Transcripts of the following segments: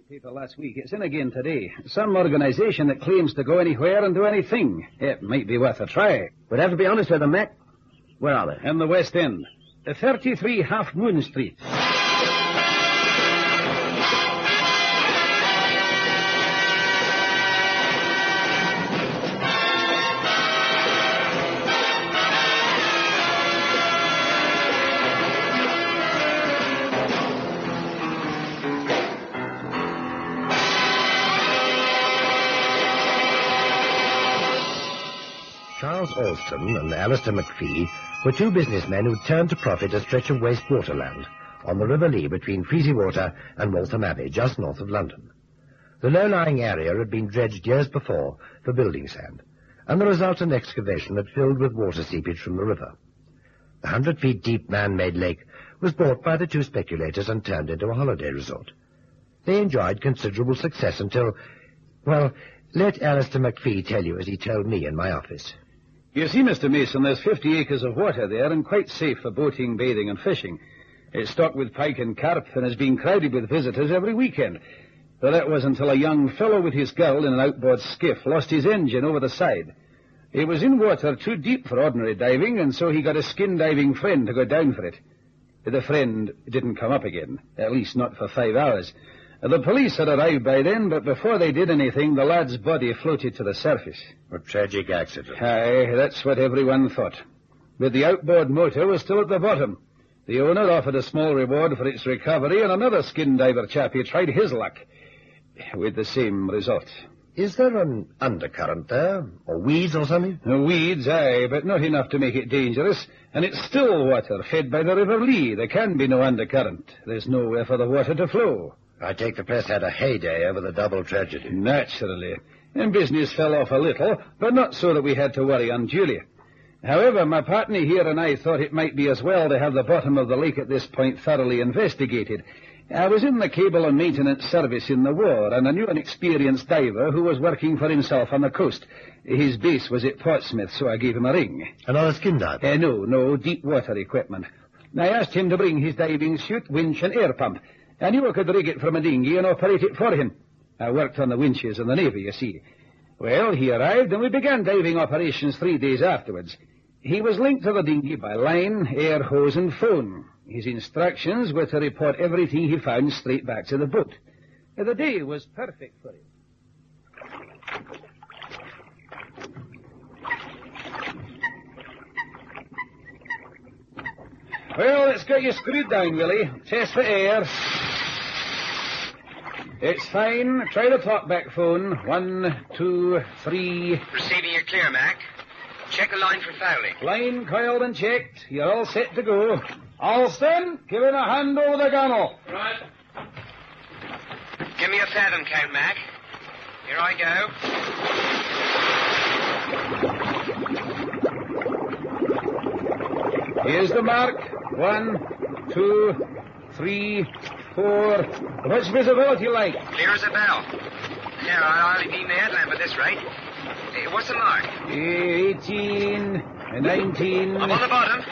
Paper last week. It's in again today. Some organization that claims to go anywhere and do anything. It might be worth a try. We'd have to be honest with them, Mac. Where are they? In the West End. 33 Half Moon Street. Charles Alston and Alistair McPhee were two businessmen who turned to profit a stretch of waste waterland on the River Lee between Freezy Water and Waltham Abbey, just north of London. The low-lying area had been dredged years before for building sand, and the resultant excavation had filled with water seepage from the river. The 100-feet-deep man-made lake was bought by the two speculators and turned into a holiday resort. They enjoyed considerable success until, well, let Alistair McPhee tell you as he told me in my office. You see, Mr. Mason, there's 50 acres of water there and quite safe for boating, bathing and fishing. It's stocked with pike and carp and has been crowded with visitors every weekend. But that was until a young fellow with his girl in an outboard skiff lost his engine over the side. It was in water too deep for ordinary diving, and so he got a skin-diving friend to go down for it. The friend didn't come up again, at least not for 5 hours. The police had arrived by then, but before they did anything, the lad's body floated to the surface. A tragic accident. Aye, that's what everyone thought. But the outboard motor was still at the bottom. The owner offered a small reward for its recovery, and another skin diver chappie tried his luck, with the same result. Is there an undercurrent there, or weeds or something? Weeds, aye, but not enough to make it dangerous. And it's still water, fed by the River Lee. There can be no undercurrent. There's nowhere for the water to flow. I take the press had a heyday over the double tragedy. Naturally. And business fell off a little, but not so that we had to worry unduly. However, my partner here and I thought it might be as well to have the bottom of the lake at this point thoroughly investigated. I was in the cable and maintenance service in the war, and I knew an experienced diver who was working for himself on the coast. His base was at Portsmouth, so I gave him a ring. Another skin diver? No, deep water equipment. I asked him to bring his diving suit, winch, and air pump. I knew I could rig it from a dinghy and operate it for him. I worked on the winches in the Navy, you see. Well, he arrived, and we began diving operations 3 days afterwards. He was linked to the dinghy by line, air hose, and phone. His instructions were to report everything he found straight back to the boat. The day was perfect for him. Well, let's get you screwed down, Willie. Test for air. It's fine. Try the talkback phone. 1, 2, 3. Receiving you clear, Mac. Check the line for fouling. Line coiled and checked. You're all set to go. Alston, give him a hand over the gunwale. Right. Give me a fathom count, Mac. Here I go. Here's the mark. 1, 2, 3, 4. What's visibility like? Clear as a bell. Yeah, I'll only need my headlamp at this rate. What's the mark? 18, 19. I'm on the bottom.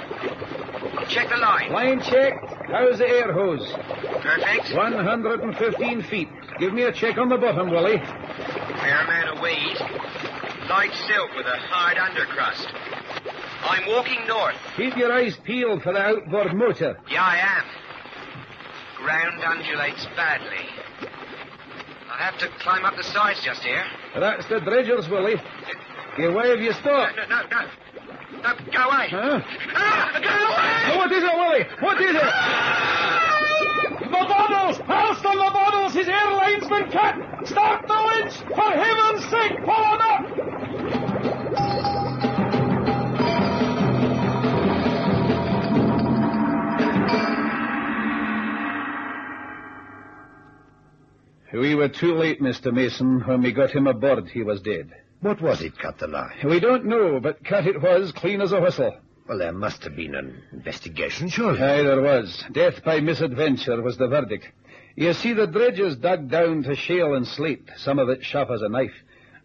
Check the line. Line checked. How's the air hose? Perfect. 115 feet. Give me a check on the bottom, Willie. Fair amount of weed. Light silk with a hard undercrust. I'm walking north. Keep your eyes peeled for the outboard motor. Yeah, I am. Ground undulates badly. I'll have to climb up the sides just here. That's the dredgers, Willie. You wave, you stop. No, go away. Huh? Go away! What is it, Willie? What is it? The bottles! Alston, the bottles! His airline's been cut! Stop the winch! For heaven's sake, pull him up! We were too late, Mr. Mason. When we got him aboard, he was dead. What was it, cut the line? We don't know, but cut it was, clean as a whistle. Well, there must have been an investigation, surely. Aye, there was. Death by misadventure was the verdict. You see, the dredgers dug down to shale and slate, some of it sharp as a knife.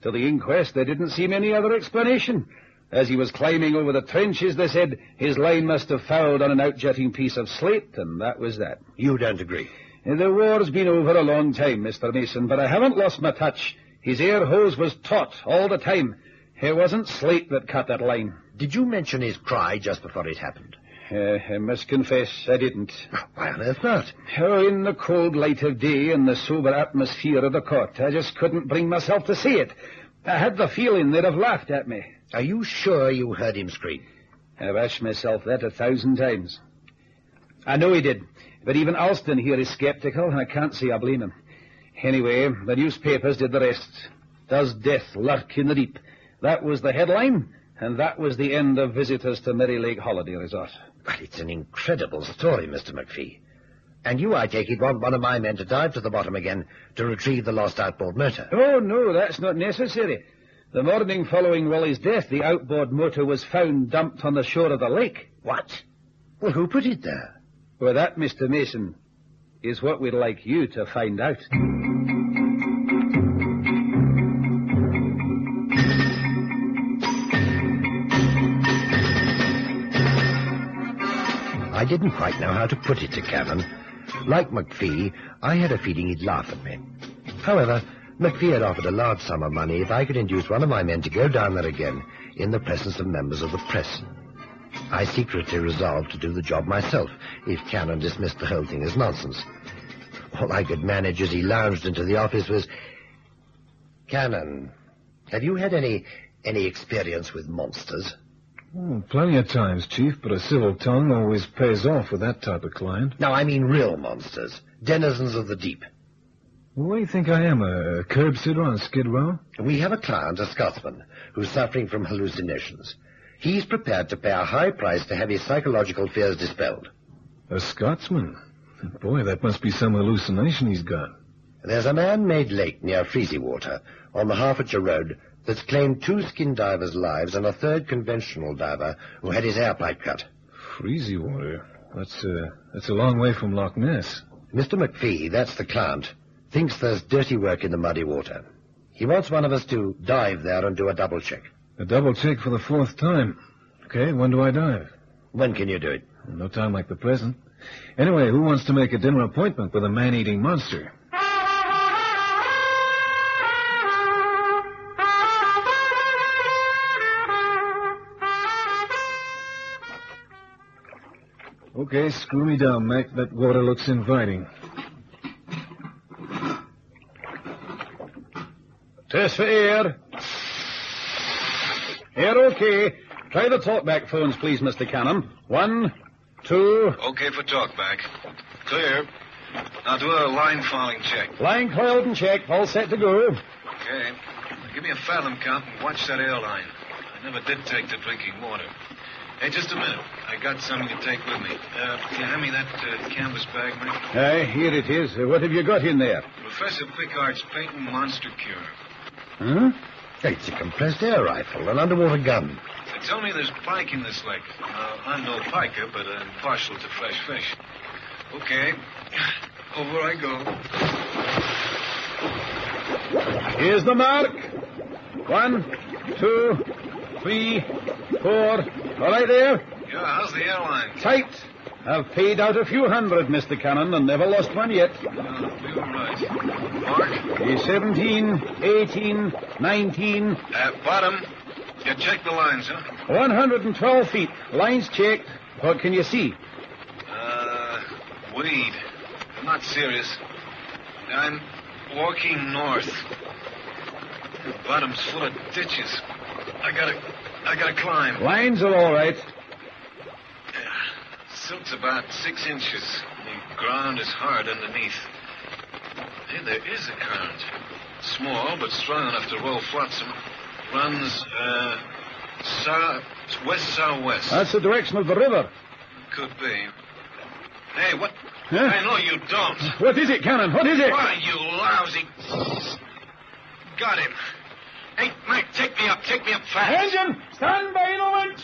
To the inquest, they didn't seem any other explanation. As he was climbing over the trenches, they said his line must have fouled on an outjutting piece of slate, and that was that. You don't agree? The war's been over a long time, Mr. Mason, but I haven't lost my touch. His air hose was taut all the time. It wasn't slate that cut that line. Did you mention his cry just before it happened? I must confess I didn't. Why on earth not? Oh, in the cold light of day and the sober atmosphere of the court, I just couldn't bring myself to say it. I had the feeling they'd have laughed at me. Are you sure you heard him scream? I've asked myself that 1,000 times. I know he did, but even Alston here is sceptical, and I can't say I blame him. Anyway, the newspapers did the rest. Does death lurk in the deep? That was the headline, and that was the end of visitors to Merry Lake Holiday Resort. Well, it's an incredible story, Mr. McPhee. And you, I take it, want one of my men to dive to the bottom again to retrieve the lost outboard motor. Oh, no, that's not necessary. The morning following Wally's death, the outboard motor was found dumped on the shore of the lake. What? Well, who put it there? Well, that, Mr. Mason, is what we'd like you to find out. I didn't quite know how to put it to Cannon. Like McPhee, I had a feeling he'd laugh at me. However, McPhee had offered a large sum of money if I could induce one of my men to go down there again in the presence of members of the press. I secretly resolved to do the job myself if Cannon dismissed the whole thing as nonsense. All I could manage as he lounged into the office was, "Cannon, have you had any experience with monsters?" Oh, plenty of times, Chief, but a civil tongue always pays off with that type of client. No, I mean real monsters, denizens of the deep. What do you think I am, a curb sitter on Skid Row? We have a client, a Scotsman, who's suffering from hallucinations. He's prepared to pay a high price to have his psychological fears dispelled. A Scotsman? Boy, that must be some hallucination he's got. There's a man-made lake near Freezywater on the Hertfordshire Road that's claimed 2 skin divers' lives and a 3rd conventional diver who had his air pipe cut. Freezywater? That's a long way from Loch Ness. Mr. McPhee, that's the client, thinks there's dirty work in the muddy water. He wants one of us to dive there and do a double check. A double check for the 4th time. Okay, when do I dive? When can you do it? No time like the present. Anyway, who wants to make a dinner appointment with a man-eating monster? Okay, screw me down, Mac. That water looks inviting. Test for air. Air okay. Try the talkback phones, please, Mr. Cannon. 1, 2... Okay for talkback. Clear. Now do a line fouling check. Line coiled and checked. All set to go. Okay. Now give me a fathom count and watch that airline. I never did take to drinking water. Hey, just a minute. I got something to take with me. Can you hand me that canvas bag, Mike? Aye, here it is. What have you got in there? Professor Pickard's patent monster cure. Huh? It's a compressed air rifle, an underwater gun. They tell me there's pike in this lake. I'm no piker, but I'm partial to fresh fish. Okay. Over I go. Here's the mark. 1, 2, 3, 4. All right there? Yeah, how's the airline? Tight. I've paid out a few hundred, Mr. Cannon, and never lost one yet. We were right. Mark? 17, 18, 19. Bottom. You check the lines, huh? 112 feet. Lines checked. What can you see? Weed. I'm not serious. I'm walking north. The bottom's full of ditches. I gotta climb. Lines are all right. Silt's about 6 inches. The ground is hard underneath. Hey, there is a current. Small, but strong enough to roll flotsam. Runs, west-southwest. That's the direction of the river. Could be. Hey, what? Huh? I know you don't. What is it, Cannon? What is it? Why, you lousy... Got him. Hey, Mike, take me up fast. Engine, stand by in a moment.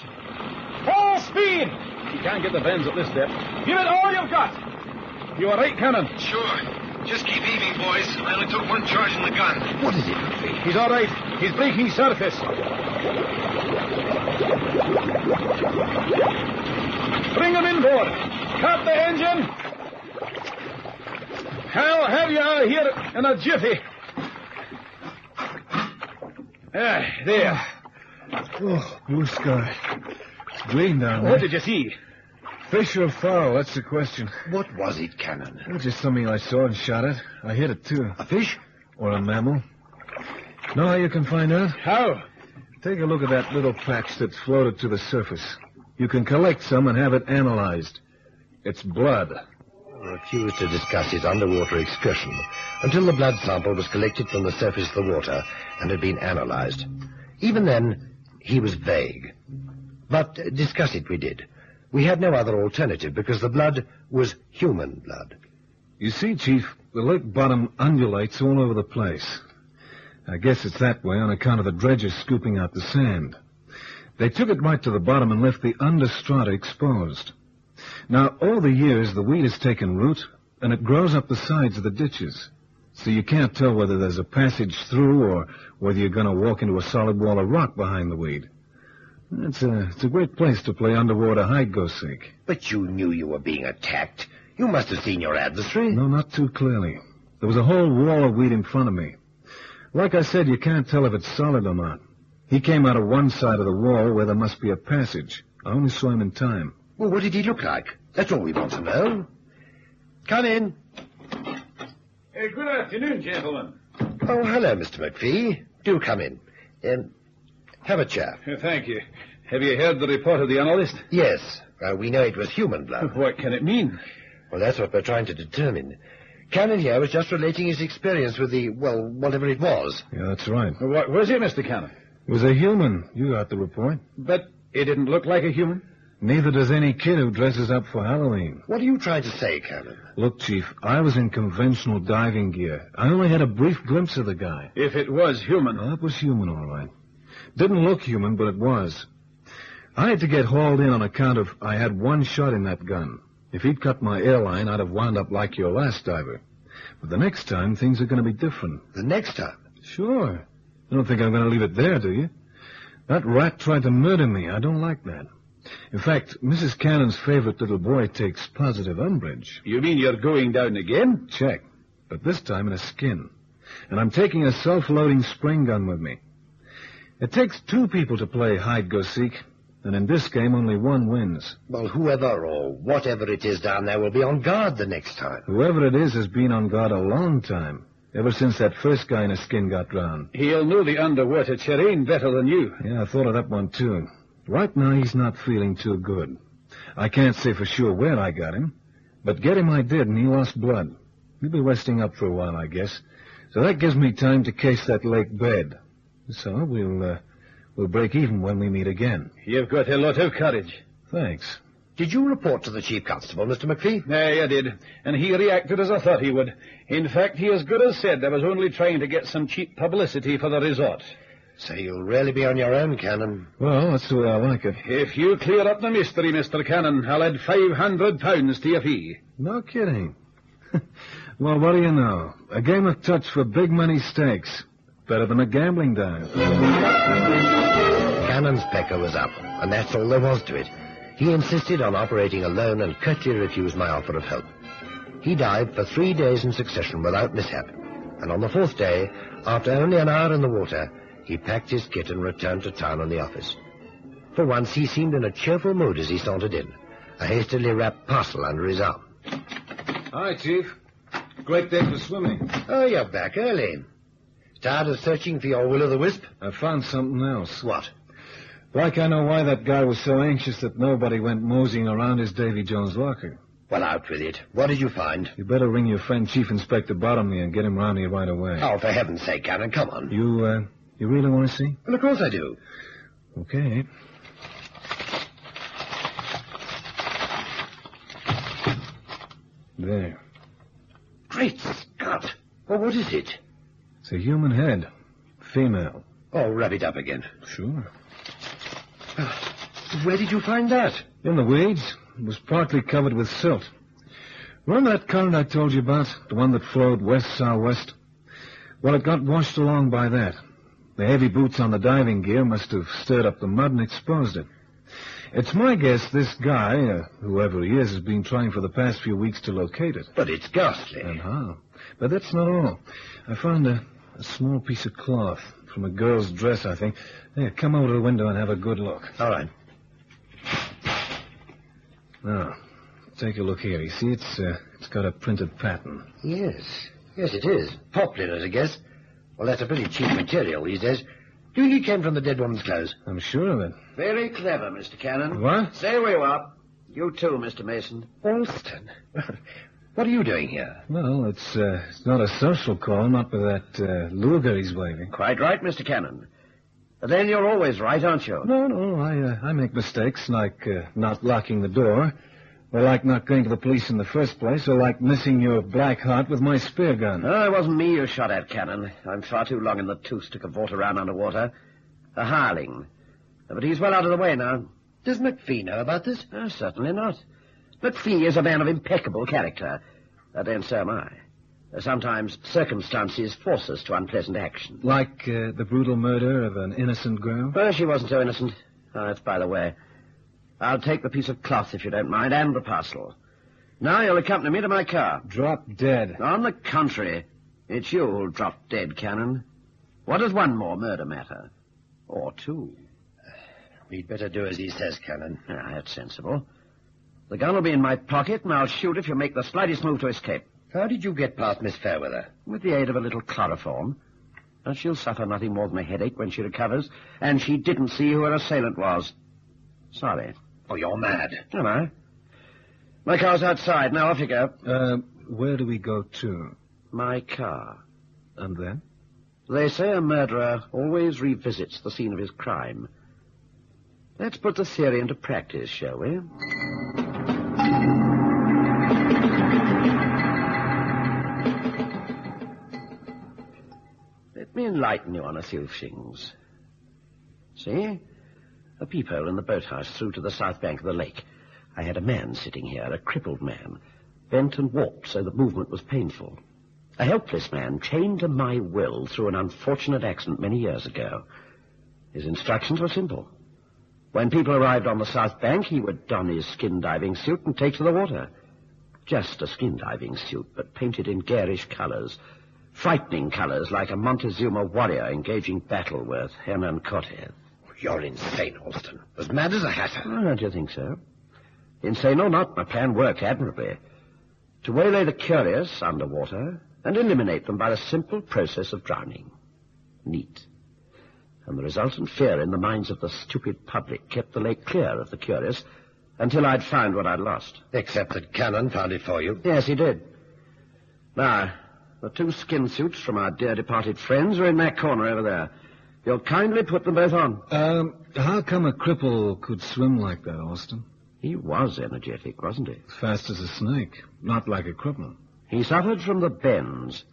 Full speed. You can't get the bends at this depth. Give it all you've got. You are right, Cannon. Sure. Just keep heaving, boys. I only took 1 charge in the gun. What is it, McPhee? He's all right. He's breaking surface. Bring him inboard. Cut the engine. I'll have you out of here in a jiffy. There. Oh, blue sky. It's green down there. What did you see? Fish or fowl, that's the question. What was it, Cannon? It was just something I saw and shot at. I hit it, too. A fish? Or a mammal. Know how you can find out? How? Take a look at that little patch that's floated to the surface. You can collect some and have it analyzed. It's blood. He refused to discuss his underwater excursion until the blood sample was collected from the surface of the water and had been analyzed. Even then, he was vague. But discuss it we did. We had no other alternative because the blood was human blood. You see, Chief, the lake bottom undulates all over the place. I guess it's that way on account of the dredgers scooping out the sand. They took it right to the bottom and left the understrata exposed. Now, all the years, the weed has taken root, and it grows up the sides of the ditches. So you can't tell whether there's a passage through or whether you're going to walk into a solid wall of rock behind the weed. It's a great place to play underwater hide-go-seek. But you knew you were being attacked. You must have seen your adversary. No, not too clearly. There was a whole wall of weed in front of me. Like I said, you can't tell if it's solid or not. He came out of one side of the wall where there must be a passage. I only saw him in time. Well, what did he look like? That's all we want to know. Come in. Good afternoon, gentlemen. Oh, hello, Mr. McPhee. Do come in. Have a chat. Thank you. Have you heard the report of the analyst? Yes. We know it was human blood. What can it mean? Well, that's what we're trying to determine. Cannon here was just relating his experience with whatever it was. Yeah, that's right. What was it, Mr. Cannon? It was a human. You got the report. But it didn't look like a human? Neither does any kid who dresses up for Halloween. What are you trying to say, Cannon? Look, Chief, I was in conventional diving gear. I only had a brief glimpse of the guy. If it was human... Well, it was human, all right. Didn't look human, but it was. I had to get hauled in on account of I had one shot in that gun. If he'd cut my airline, I'd have wound up like your last diver. But the next time, things are going to be different. The next time? Sure. You don't think I'm going to leave it there, do you? That rat tried to murder me. I don't like that. In fact, Mrs. Cannon's favorite little boy takes positive umbrage. You mean you're going down again? Check. But this time in a skin. And I'm taking a self-loading spring gun with me. It takes two people to play hide-go-seek, and in this game only one wins. Well, whoever or whatever it is down there will be on guard the next time. Whoever it is has been on guard a long time, ever since that first guy in a skin got drowned. He'll know the underwater terrain better than you. Yeah, I thought of that one, too. Right now, he's not feeling too good. I can't say for sure where I got him, but get him I did, and he lost blood. He'll be resting up for a while, I guess. So that gives me time to case that lake bed. So we'll break even when we meet again. You've got a lot of courage. Thanks. Did you report to the chief constable, Mr. McPhee? Aye, I did. And he reacted as I thought he would. In fact, he as good as said I was only trying to get some cheap publicity for the resort. So you'll really be on your own, Cannon. Well, that's the way I like it. If you clear up the mystery, Mr. Cannon, I'll add £500 to your fee. No kidding. Well, what do you know? A game of touch for big money stakes. Better than a gambling dive. Cannon's pecker was up, and that's all there was to it. He insisted on operating alone and curtly refused my offer of help. He dived for 3 days in succession without mishap, and on the 4th day, after only an hour in the water, he packed his kit and returned to town and the office. For once, he seemed in a cheerful mood as he sauntered in, a hastily wrapped parcel under his arm. Hi, Chief. Great day for swimming. Oh, you're back early. Tired of searching for your will-o'-the-wisp? I found something else. What? Like I know why that guy was so anxious that nobody went moseying around his Davy Jones locker. Well, out with it. What did you find? You better ring your friend Chief Inspector Bottomley and get him round here right away. Oh, for heaven's sake, Cannon, come on. You really want to see? Well, of course I do. Okay. There. Great Scott! Well, what is it? It's a human head. Female. Oh, rub it up again. Sure. Where did you find that? In the weeds. It was partly covered with silt. Remember that current I told you about? The one that flowed west-southwest? Well, it got washed along by that. The heavy boots on the diving gear must have stirred up the mud and exposed it. It's my guess this guy, whoever he is, has been trying for the past few weeks to locate it. But it's ghastly. And how? But that's not all. I found a small piece of cloth from a girl's dress, I think. Here, come over to the window and have a good look. All right. Now, take a look here. You see, it's got a printed pattern. Yes, it is. Poplin, I guess. Well, that's a pretty cheap material these days. Do you think it came from the dead woman's clothes? I'm sure of it. Very clever, Mr. Cannon. What? Stay where you are. You too, Mr. Mason. Alston. What are you doing here? Well, it's not a social call, not with that Luger he's waving. Quite right, Mr. Cannon. Then you're always right, aren't you? No, I make mistakes, like not locking the door, or like not going to the police in the first place, or like missing your black heart with my spear gun. Oh, it wasn't me you shot at, Cannon. I'm far too long in the tooth to cavort around underwater. A hireling. But he's well out of the way now. Does McPhee know about this? Oh, certainly not. McPhee is a man of impeccable character. Then so am I. Sometimes circumstances force us to unpleasant action. Like the brutal murder of an innocent girl? Well, she wasn't so innocent. Oh, that's by the way. I'll take the piece of cloth, if you don't mind, and the parcel. Now you'll accompany me to my car. Drop dead. On the contrary, it's you who'll drop dead, Cannon. What does one more murder matter? Or two? We'd better do as he says, Cannon. Ah, that's sensible. The gun will be in my pocket, and I'll shoot if you make the slightest move to escape. How did you get past Miss Fairweather? With the aid of a little chloroform. And she'll suffer nothing more than a headache when she recovers, and she didn't see who her assailant was. Sorry. Oh, you're mad. Am I? My car's outside. Now off you go. Where do we go to? My car. And then? They say a murderer always revisits the scene of his crime. Let's put the theory into practice, shall we? Let me enlighten you on a few things. See? A peephole in the boathouse through to the south bank of the lake. I had a man sitting here, a crippled man, bent and warped so that movement was painful. A helpless man chained to my will through an unfortunate accident many years ago. His instructions were simple. When people arrived on the south bank, he would don his skin diving suit and take to the water. Just a skin diving suit, but painted in garish colors. Frightening colors, like a Montezuma warrior engaging battle with Hernan Cortez. You're insane, Alston. As mad as a hatter. Oh, don't you think so? Insane or not, my plan worked admirably. To waylay the curious underwater and eliminate them by the simple process of drowning. Neat. And the resultant fear in the minds of the stupid public kept the lake clear of the curious until I'd found what I'd lost. Except that Cannon found it for you. Yes, he did. Now, the two skin suits from our dear departed friends are in that corner over there. You'll kindly put them both on. How come a cripple could swim like that, Austin? He was energetic, wasn't he? Fast as a snake, not like a cripple. He suffered from the bends.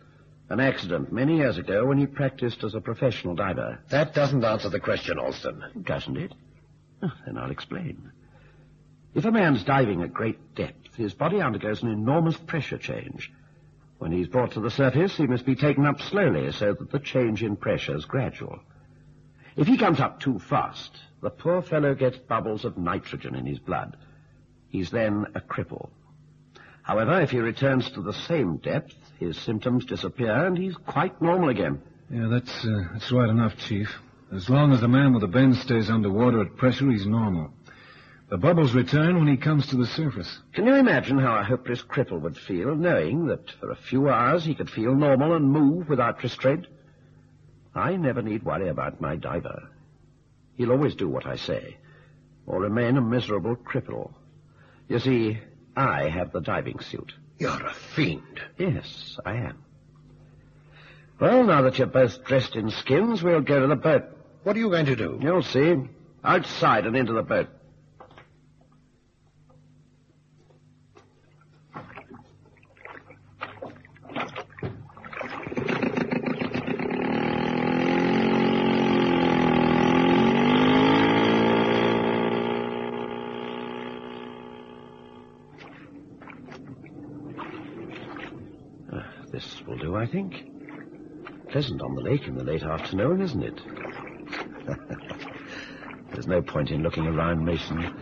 An accident many years ago when he practiced as a professional diver. That doesn't answer the question, Alston. Doesn't it? Oh, then I'll explain. If a man's diving at great depth, his body undergoes an enormous pressure change. When he's brought to the surface, he must be taken up slowly so that the change in pressure is gradual. If he comes up too fast, the poor fellow gets bubbles of nitrogen in his blood. He's then a cripple. However, if he returns to the same depth, his symptoms disappear and he's quite normal again. Yeah, that's right enough, Chief. As long as a man with a bend stays underwater at pressure, he's normal. The bubbles return when he comes to the surface. Can you imagine how a hopeless cripple would feel, knowing that for a few hours he could feel normal and move without restraint? I never need worry about my diver. He'll always do what I say, or remain a miserable cripple. You see, I have the diving suit. You're a fiend. Yes, I am. Well, now that you're both dressed in skins, we'll go to the boat. What are you going to do? You'll see. Outside and into the boat. This will do, I think. Pleasant on the lake in the late afternoon, isn't it? There's no point in looking around, Mason.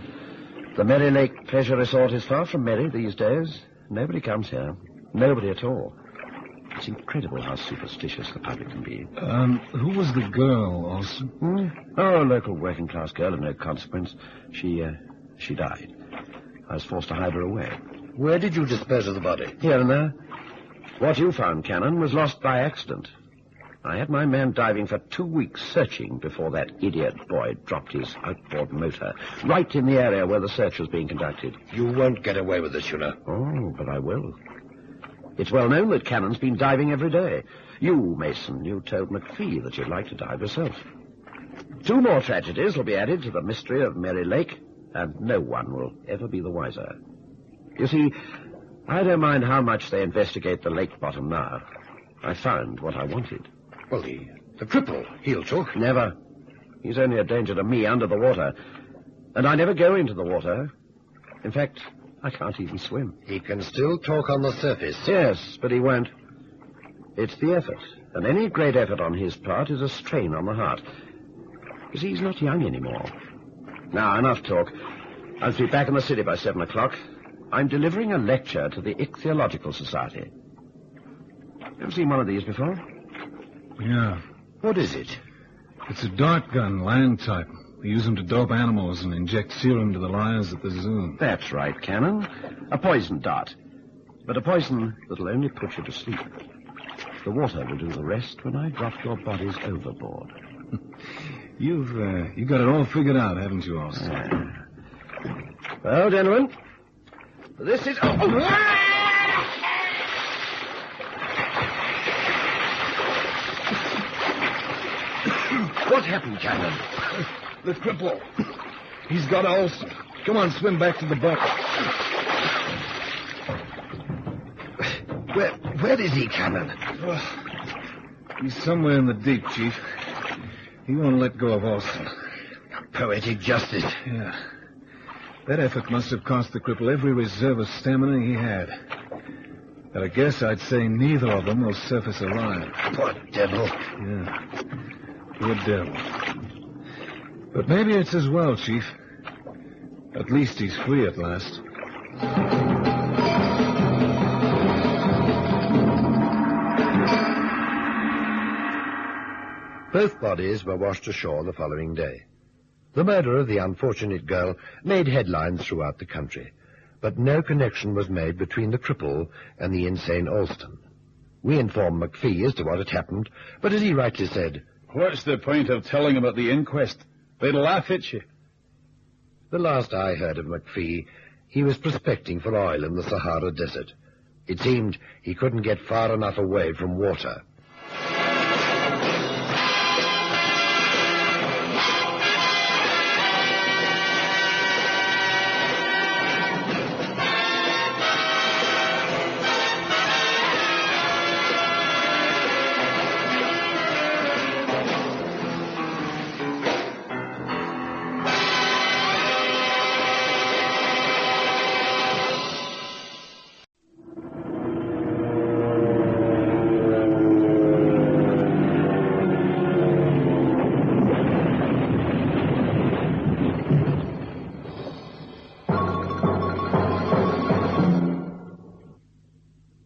The Merry Lake Pleasure Resort is far from merry these days. Nobody comes here. Nobody at all. It's incredible how superstitious the public can be. Who was the girl, Olson? Oh, a local working-class girl of no consequence. She died. I was forced to hide her away. Where did you dispose of the body? Here and there. What you found, Cannon, was lost by accident. I had my men diving for 2 weeks searching before that idiot boy dropped his outboard motor right in the area where the search was being conducted. You won't get away with this, you know. Oh, but I will. It's well known that Cannon's been diving every day. You, Mason, you told McPhee that you'd like to dive yourself. 2 more tragedies will be added to the mystery of Merry Lake, and no one will ever be the wiser. You see, I don't mind how much they investigate the lake bottom now. I found what I wanted. Well, the cripple, he'll talk. Never. He's only a danger to me under the water. And I never go into the water. In fact, I can't even swim. He can still talk on the surface. Yes, but he won't. It's the effort. And any great effort on his part is a strain on the heart. Because he's not young anymore. Now, enough talk. I'll be back in the city by 7 o'clock. I'm delivering a lecture to the Ichthyological Society. Ever seen one of these before? Yeah. What is it? It's a dart gun, land type. They use them to dope animals and inject serum to the lions at the zoo. That's right, Cannon. A poison dart. But a poison that'll only put you to sleep. The water will do the rest when I drop your bodies overboard. You got it all figured out, haven't you, Austin? Well, gentlemen, this is... What happened, Cannon? The cripple. He's got Olson. Come on, swim back to the boat. Where is he, Cannon? He's somewhere in the deep, Chief. He won't let go of Olson. Poetic justice. Yeah. That effort must have cost the cripple every reserve of stamina he had. But I guess I'd say neither of them will surface alive. Poor devil. Yeah. Poor devil. But maybe it's as well, Chief. At least he's free at last. Both bodies were washed ashore the following day. The murder of the unfortunate girl made headlines throughout the country, but no connection was made between the cripple and the insane Alston. We informed McPhee as to what had happened, but as he rightly said, "What's the point of telling about the inquest? They'd laugh at you." The last I heard of McPhee, he was prospecting for oil in the Sahara Desert. It seemed he couldn't get far enough away from water.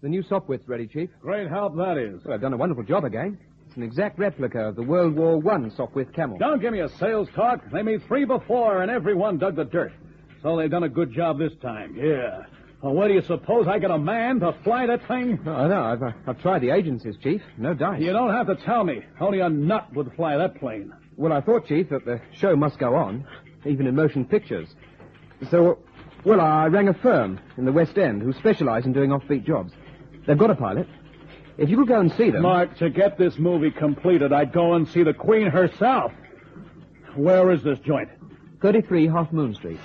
The new Sopwith's ready, Chief. Great help that is. Well, I've done a wonderful job again. It's an exact replica of the World War I Sopwith camel. Don't give me a sales talk. They made 3 before, and every one dug the dirt. So they've done a good job this time. Yeah. Well, where do you suppose I got a man to fly that thing? Oh, no, I've tried the agencies, Chief. No dice. You don't have to tell me. Only a nut would fly that plane. Well, I thought, Chief, that the show must go on, even in motion pictures. So, well, I rang a firm in the West End who specialize in doing offbeat jobs. They've got a pilot. If you could go and see them... Mark, to get this movie completed, I'd go and see the Queen herself. Where is this joint? 33 Half Moon Street.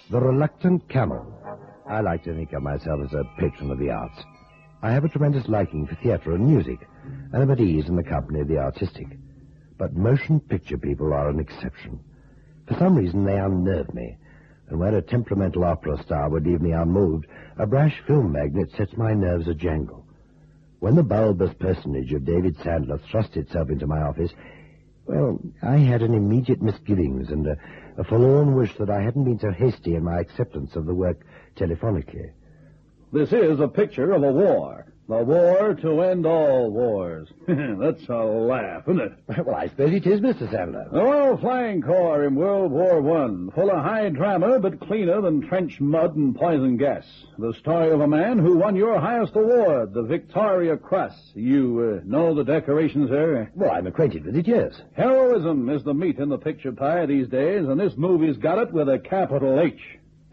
The Reluctant Camel, I like to think of myself as a patron of the arts. I have a tremendous liking for theatre and music, and am at ease in the company of the artistic. But motion picture people are an exception. For some reason, they unnerve me, and where a temperamental opera star would leave me unmoved, a brash film magnate sets my nerves a-jangle. When the bulbous personage of David Sandler thrust itself into my office, well, I had an immediate misgivings and a forlorn wish that I hadn't been so hasty in my acceptance of the work telephonically. This is a picture of a war. The war to end all wars. That's a laugh, isn't it? Well, I suppose it is, Mr. Sandler. The Royal Flying Corps in World War I, full of high drama, but cleaner than trench mud and poison gas. The story of a man who won your highest award, the Victoria Cross. You know the decoration, sir? Well, I'm acquainted with it, yes. Heroism is the meat in the picture pie these days, and this movie's got it with a capital H.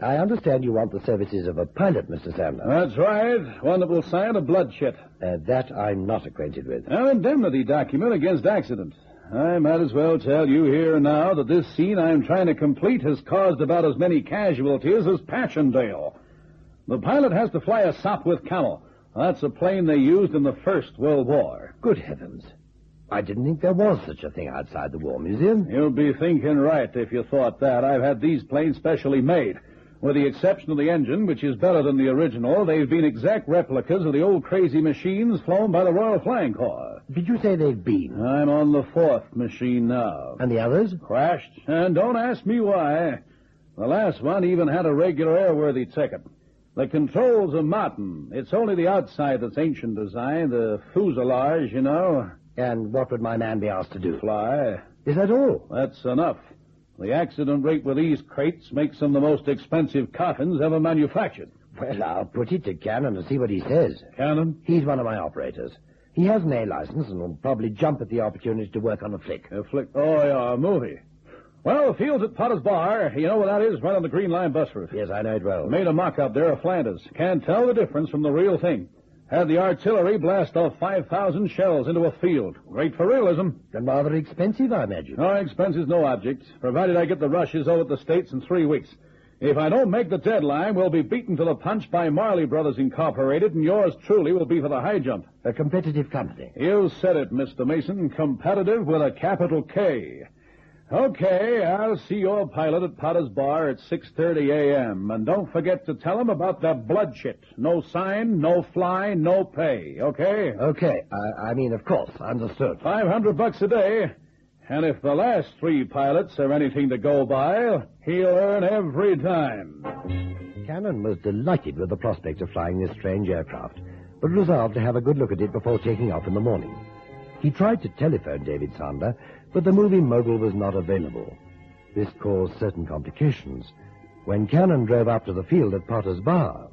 I understand you want the services of a pilot, Mr. Sandler. That's right. One that will sign a bloodshed. That I'm not acquainted with. An indemnity document against accident. I might as well tell you here now that this scene I'm trying to complete has caused about as many casualties as Passchendaele. The pilot has to fly a Sopwith Camel. That's a plane they used in the First World War. Good heavens. I didn't think there was such a thing outside the War Museum. You'd be thinking right if you thought that. I've had these planes specially made. With the exception of the engine, which is better than the original, they've been exact replicas of the old crazy machines flown by the Royal Flying Corps. Did you say they've been? I'm on the 4th machine now. And the others? Crashed. And don't ask me why. The last one even had a regular airworthy ticket. The controls are modern. It's only the outside that's ancient design, the fuselage, you know. And what would my man be asked to do? Fly. Is that all? That's enough. The accident rate with these crates makes them the most expensive coffins ever manufactured. Well, I'll put it to Cannon and see what he says. Cannon? He's one of my operators. He has an A license and will probably jump at the opportunity to work on a flick. A flick? Oh, yeah, a movie. Well, the field's at Potter's Bar. You know where that is? Right on the Green Line bus route. Yes, I know it well. Made a mock-up there of Flanders. Can't tell the difference from the real thing. Had the artillery blast off 5,000 shells into a field. Great for realism. And rather expensive, I imagine. No, expense is no object, provided I get the rushes over at the States in 3 weeks. If I don't make the deadline, we'll be beaten to the punch by Marley Brothers Incorporated, and yours truly will be for the high jump. A competitive company. You said it, Mr. Mason. Competitive with a capital K. Okay, I'll see your pilot at Potter's Bar at 6:30 a.m. And don't forget to tell him about that bloodshed. No sign, no fly, no pay. Okay? Okay. I mean, of course. Understood. $500 a day. And if the last 3 pilots are anything to go by, he'll earn every time. Cannon was delighted with the prospect of flying this strange aircraft, but resolved to have a good look at it before taking off in the morning. He tried to telephone David Sandler, but the movie mogul was not available. This caused certain complications. When Cannon drove up to the field at Potter's Bar...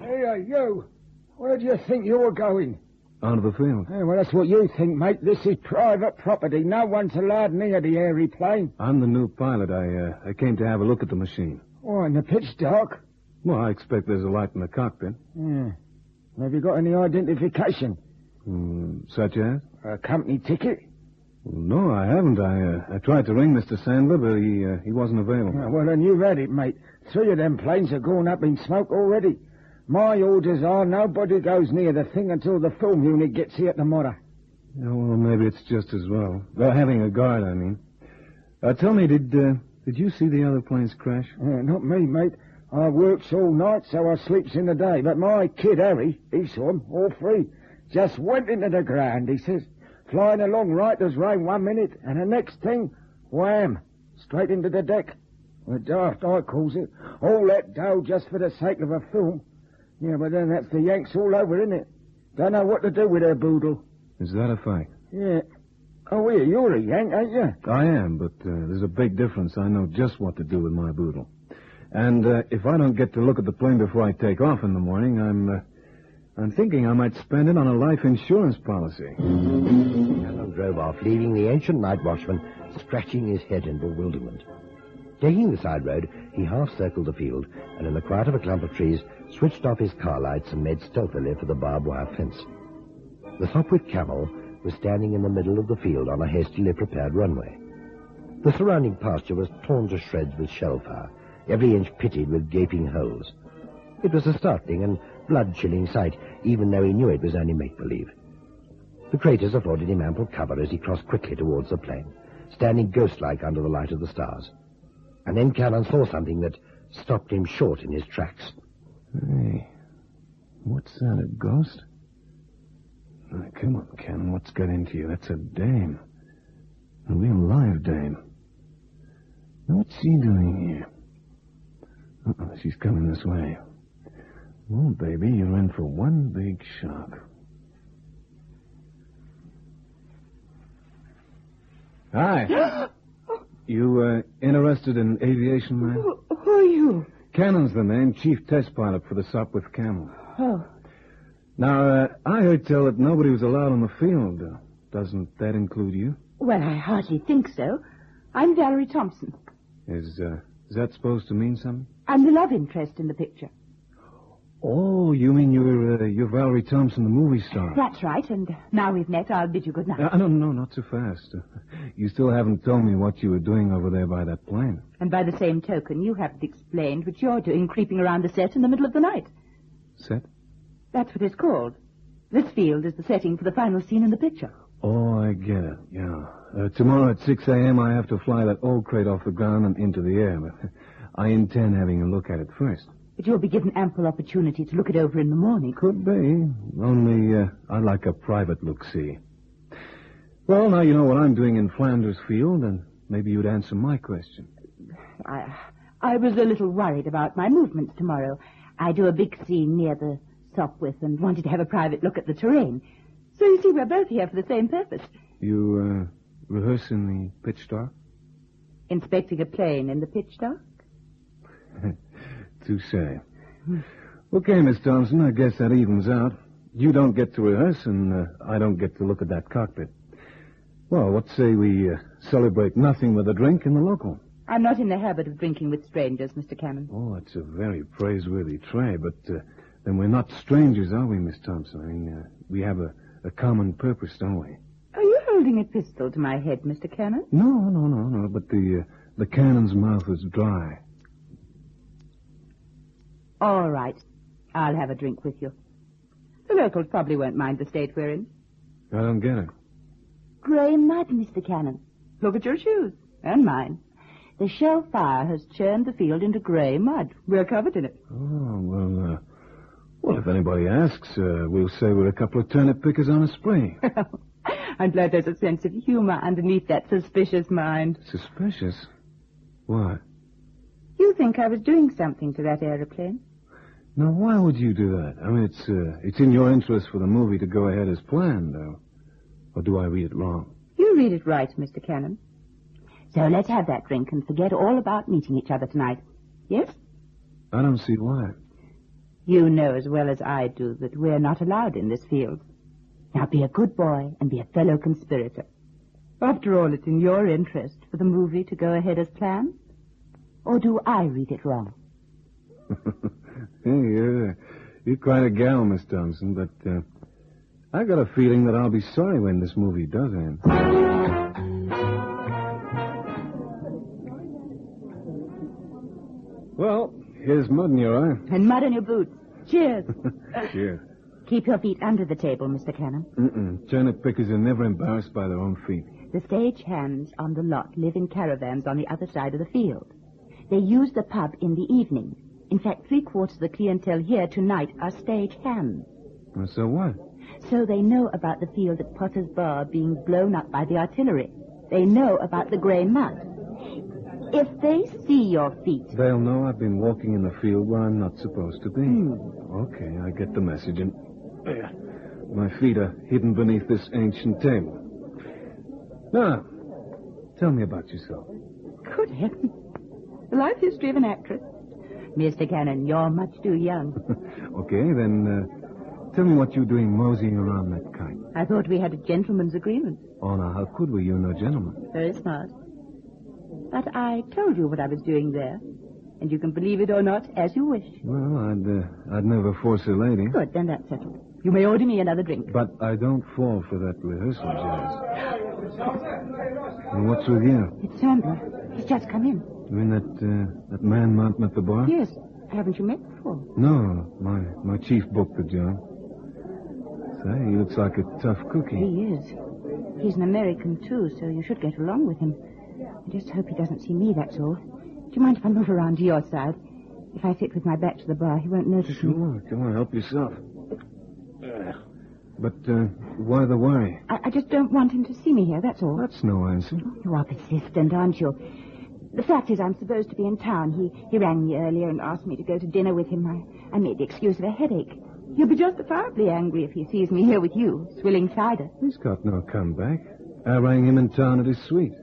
Hey, you! Where do you think you're going? Onto the field. Hey, well, that's what you think, mate. This is private property. No one's allowed near the airy plane. I'm the new pilot. I came to have a look at the machine. Oh, in the pitch dark? Well, I expect there's a light in the cockpit. Yeah. Have you got any identification? Such as? A company ticket? No, I haven't. I tried to ring Mr. Sandler, but he wasn't available. Well, then you've had it, mate. 3 of them planes are going up in smoke already. My orders are nobody goes near the thing until the film unit gets here tomorrow. Yeah, well, maybe it's just as well. They're having a guard, I mean. Tell me, did you see the other planes crash? Not me, mate. I works all night, so I sleeps in the day. But my kid, Harry, he saw them, all 3. Just went into the ground, he says. Flying along right as rain 1 minute, and the next thing, wham, straight into the deck. The daft, I calls it. All that dough just for the sake of a film. Yeah, but then that's the Yanks all over, isn't it? Don't know what to do with their boodle. Is that a fact? Yeah. Oh, yeah, you're a Yank, ain't you? I am, but there's a big difference. I know just what to do with my boodle. And if I don't get to look at the plane before I take off in the morning, I'm thinking I might spend it on a life insurance policy. Cannon drove off, leaving the ancient night watchman scratching his head in bewilderment. Taking the side road, he half-circled the field, and in the quiet of a clump of trees, switched off his car lights and made stealthily for the barbed wire fence. The Sopwith camel was standing in the middle of the field on a hastily prepared runway. The surrounding pasture was torn to shreds with shell fire, every inch pitted with gaping holes. It was a startling and blood-chilling sight, even though he knew it was only make-believe. The craters afforded him ample cover as he crossed quickly towards the plain, standing ghost-like under the light of the stars. And then Cannon saw something that stopped him short in his tracks. Hey, what's that, a ghost? Oh, come on, Cannon, what's got into you? That's a dame. A real live dame. What's she doing here? Uh-oh, she's coming this way. Oh, baby, you're in for one big shock. Hi. You, interested in aviation, man? Who are you? Cannon's the name, chief test pilot for the Sopwith Camel. Oh. Now, I heard tell that nobody was allowed on the field. Doesn't that include you? Well, I hardly think so. I'm Valerie Thompson. Is that supposed to mean something? I'm the love interest in the picture. Oh, you mean you're Valerie Thompson, the movie star? That's right, and now we've met, I'll bid you good night. No, not so fast. You still haven't told me what you were doing over there by that plane. And by the same token, you haven't explained what you're doing creeping around the set in the middle of the night. Set? That's what it's called. This field is the setting for the final scene in the picture. Oh, I get it, yeah. Tomorrow at 6 a.m. I have to fly that old crate off the ground and into the air, but I intend having a look at it first. But you'll be given ample opportunity to look it over in the morning. Could be. Only, I'd like a private look-see. Well, now you know what I'm doing in Flanders Field, and maybe you'd answer my question. I was a little worried about my movements tomorrow. I do a big scene near the Sopwith and wanted to have a private look at the terrain. So you see, we're both here for the same purpose. You, rehearse in the pitch dark? Inspecting a plane in the pitch dark? Touché. Okay, Miss Thompson, I guess that evens out. You don't get to rehearse, and I don't get to look at that cockpit. Well, what say we celebrate nothing with a drink in the local? I'm not in the habit of drinking with strangers, Mr. Cannon. Oh, it's a very praiseworthy trait, but then we're not strangers, are we, Miss Thompson? I mean, we have a common purpose, don't we? Are you holding a pistol to my head, Mr. Cannon? No, but the cannon's mouth is dry. All right. I'll have a drink with you. The locals probably won't mind the state we're in. I don't get it. Grey mud, Mr. Cannon. Look at your shoes. And mine. The shell fire has churned the field into grey mud. We're covered in it. Oh, well, if anybody asks, we'll say we're a couple of turnip pickers on a spree. I'm glad there's a sense of humor underneath that suspicious mind. Suspicious? What? You think I was doing something to that aeroplane? Now, why would you do that? I mean, it's in your interest for the movie to go ahead as planned, though. Or do I read it wrong? You read it right, Mr. Cannon. So let's have that drink and forget all about meeting each other tonight. Yes? I don't see why. You know as well as I do that we're not allowed in this field. Now be a good boy and be a fellow conspirator. After all, it's in your interest for the movie to go ahead as planned. Or do I read it wrong? Hey, you're quite a gal, Miss Thompson, but I got a feeling that I'll be sorry when this movie does end. Well, here's mud in your eye. And mud in your boots. Cheers. Cheers. Keep your feet under the table, Mr. Cannon. Turnip pickers are never embarrassed by their own feet. The stage hands on the lot live in caravans on the other side of the field. They use the pub in the evening. In fact, 3/4 of the clientele here tonight are stage hands. So what? So they know about the field at Potter's Bar being blown up by the artillery. They know about the grey mud. If they see your feet... They'll know I've been walking in the field where I'm not supposed to be. Okay, I get the message. And there, my feet are hidden beneath this ancient table. Now, tell me about yourself. Good heavens. The life history of an actress. Mr. Cannon, you're much too young. Okay, then tell me what you're doing moseying around that kite. I thought we had a gentleman's agreement. Oh, now, how could we? You're no gentleman. Very smart. But I told you what I was doing there. And you can believe it or not, as you wish. Well, I'd never force a lady. Good, then that's settled. You may order me another drink. But I don't fall for that rehearsal jazz. And what's with you? It's Sandler. He's just come in. You mean that man Mountain at the bar? Yes. Haven't you met before? No, my chief booked the job. Say, he looks like a tough cookie. He is. He's an American, too, so you should get along with him. I just hope he doesn't see me, that's all. Do you mind if I move around to your side? If I sit with my back to the bar, he won't notice me. Sure, come on, help yourself. But why the worry? I just don't want him to see me here, that's all. That's no answer. You are persistent, aren't you? The fact is, I'm supposed to be in town. He rang me earlier and asked me to go to dinner with him. I made the excuse of a headache. He'll be justifiably angry if he sees me here with you, swilling cider. He's got no comeback. I rang him in town at his suite.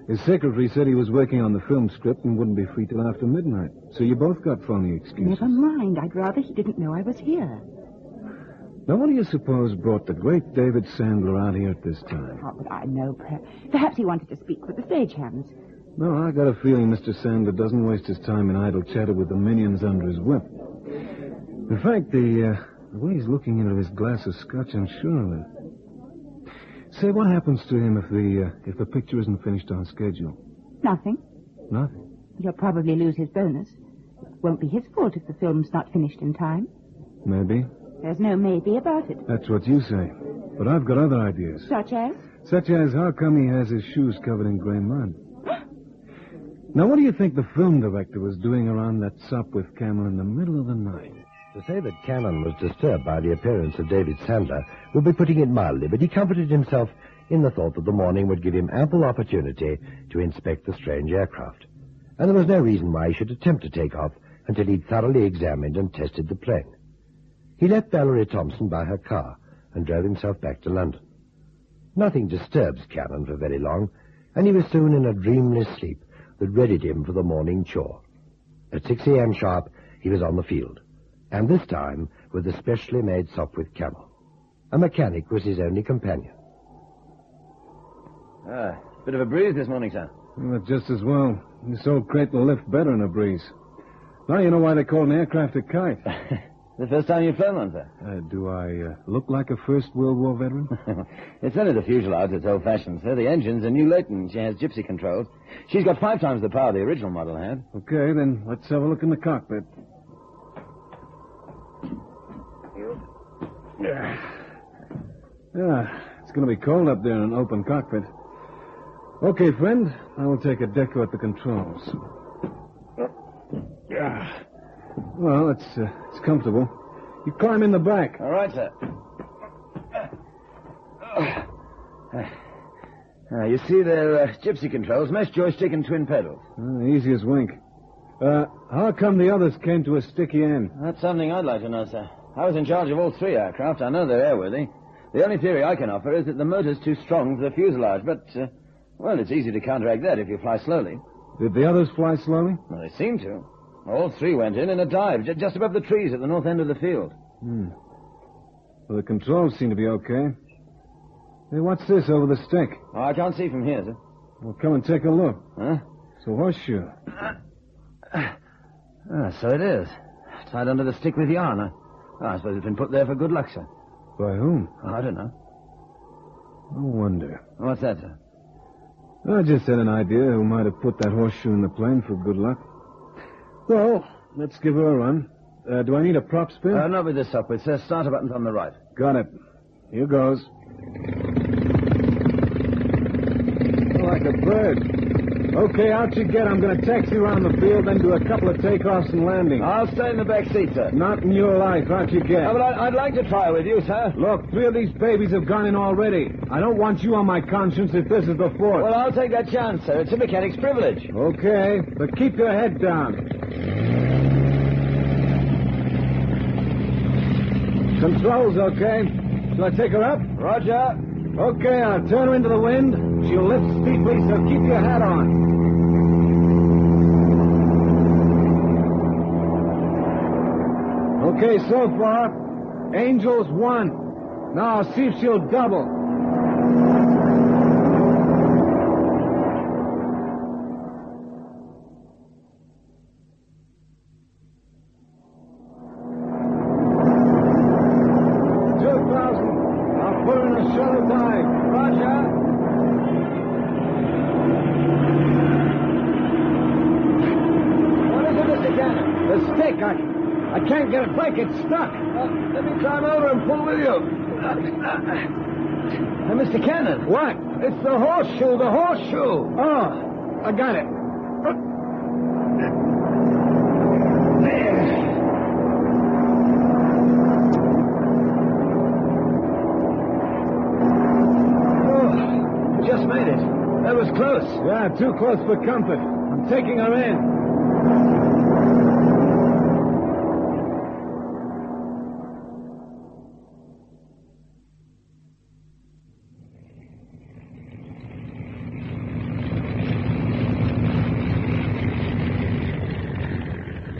His secretary said he was working on the film script and wouldn't be free till after midnight. So you both got phony excuses. Never mind. I'd rather he didn't know I was here. Now, what do you suppose brought the great David Sandler out here at this time? Oh, but I know. Perhaps he wanted to speak with the stagehands. No, I got a feeling Mr. Sandler doesn't waste his time in idle chatter with the minions under his whip. In fact, the way he's looking into his glass of scotch, I'm sure of it. Say, what happens to him if the picture isn't finished on schedule? Nothing. Nothing? He'll probably lose his bonus. It won't be his fault if the film's not finished in time. Maybe. There's no maybe about it. That's what you say. But I've got other ideas. Such as? Such as how come he has his shoes covered in gray mud? Now, what do you think the film director was doing around that sup with Camel in the middle of the night? To say that Cannon was disturbed by the appearance of David Sandler would be putting it mildly, but he comforted himself in the thought that the morning would give him ample opportunity to inspect the strange aircraft. And there was no reason why he should attempt to take off until he'd thoroughly examined and tested the plane. He left Valerie Thompson by her car and drove himself back to London. Nothing disturbs Cannon for very long, and he was soon in a dreamless sleep that readied him for the morning chore. At 6 a.m. sharp, he was on the field, and this time with a specially made Sopwith Camel. A mechanic was his only companion. Bit of a breeze this morning, sir. Well, just as well. This old crate will lift better in a breeze. Now you know why they call an aircraft a kite. The first time you've flown one, sir? Do I look like a First World War veteran? It's only the fuselage that's old-fashioned, sir. The engine's a new Leighton. She has gypsy controls. She's got 5 times the power the original model had. Okay, then let's have a look in the cockpit. It's going to be cold up there in an open cockpit. Okay, friend, I will take a deco at the controls. Well, it's comfortable. You climb in the back. All right, sir. You see, they're gypsy controls, mesh joystick and twin pedals. Easy as wink. How come the others came to a sticky end? That's something I'd like to know, sir. I was in charge of all 3 aircraft. I know they're airworthy. The only theory I can offer is that the motor's too strong for the fuselage, but, well, it's easy to counteract that if you fly slowly. Did the others fly slowly? Well, they seem to. All 3 went in a dive, just above the trees at the north end of the field. Well, the controls seem to be okay. Hey, what's this over the stick? Oh, I can't see from here, sir. Well, come and take a look. Huh? It's a horseshoe. So it is. Tied under the stick with yarn. I suppose it's been put there for good luck, sir. By whom? Oh, I don't know. No wonder. What's that, sir? I just had an idea who might have put that horseshoe in the plane for good luck. Well, let's give her a run. Do I need a prop spin? Not with this up. It says starter button's on the right. Got it. Here goes. Like a bird. Okay, out you get. I'm going to taxi around the field, then do a couple of takeoffs and landings. I'll stay in the back seat, sir. Not in your life. Out you get. But I'd like to try with you, sir. Look, 3 of these babies have gone in already. I don't want you on my conscience if this is the 4th. Well, I'll take that chance, sir. It's a mechanic's privilege. Okay, but keep your head down. Controls okay? Shall I take her up? Roger. Okay, I'll turn her into the wind. She'll lift steeply, so keep your hat on. Okay, so far, Angel's 1. Now, see if she'll double. can't get it back. It's stuck. Let me climb over and pull with you. Mr. Cannon. What? It's the horseshoe, Oh, I got it. There. Oh, just made it. That was close. Yeah, too close for comfort. I'm taking her in.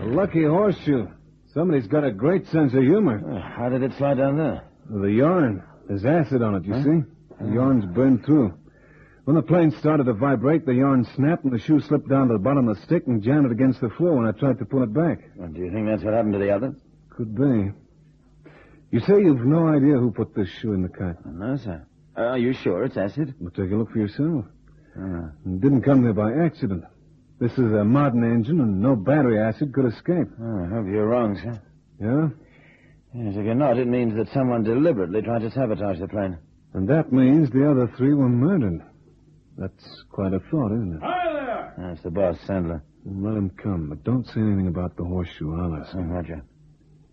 Lucky horseshoe. Somebody's got a great sense of humor. How did it slide down there? The yarn. There's acid on it, you see? The yarn's burned through. When the plane started to vibrate, the yarn snapped and the shoe slipped down to the bottom of the stick and jammed it against the floor when I tried to pull it back. Do you think that's what happened to the others? Could be. You say you've no idea who put this shoe in the car? No, sir. Are you sure it's acid? Well, take a look for yourself. It didn't come there by accident. This is a modern engine, and no battery acid could escape. I hope you're wrong, sir. Yeah? Yes, if you're not, it means that someone deliberately tried to sabotage the plane. And that means the other three were murdered. That's quite a thought, isn't it? Hi there! That's the boss, Sandler. Well, let him come, but don't say anything about the horseshoe. I'll ask him. Roger.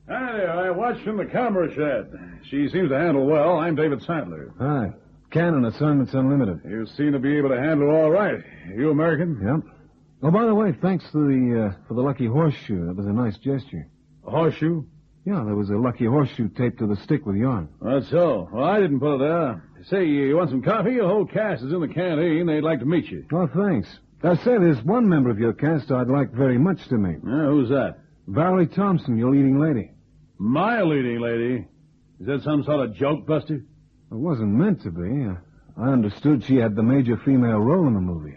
Hi there. I watched from the camera shed. She seems to handle well. I'm David Sandler. Hi. Cannon, Assignments Unlimited. You seem to be able to handle it all right. You American? Yep. Oh, by the way, thanks for the lucky horseshoe. That was a nice gesture. A horseshoe? Yeah, there was a lucky horseshoe taped to the stick with yarn. That's so. Well, I didn't put it there. Say, you want some coffee? The whole cast is in the canteen. They'd like to meet you. Oh, thanks. I say, there's one member of your cast I'd like very much to meet. Who's that? Valerie Thompson, your leading lady. My leading lady? Is that some sort of joke, Buster? It wasn't meant to be. I understood she had the major female role in the movie.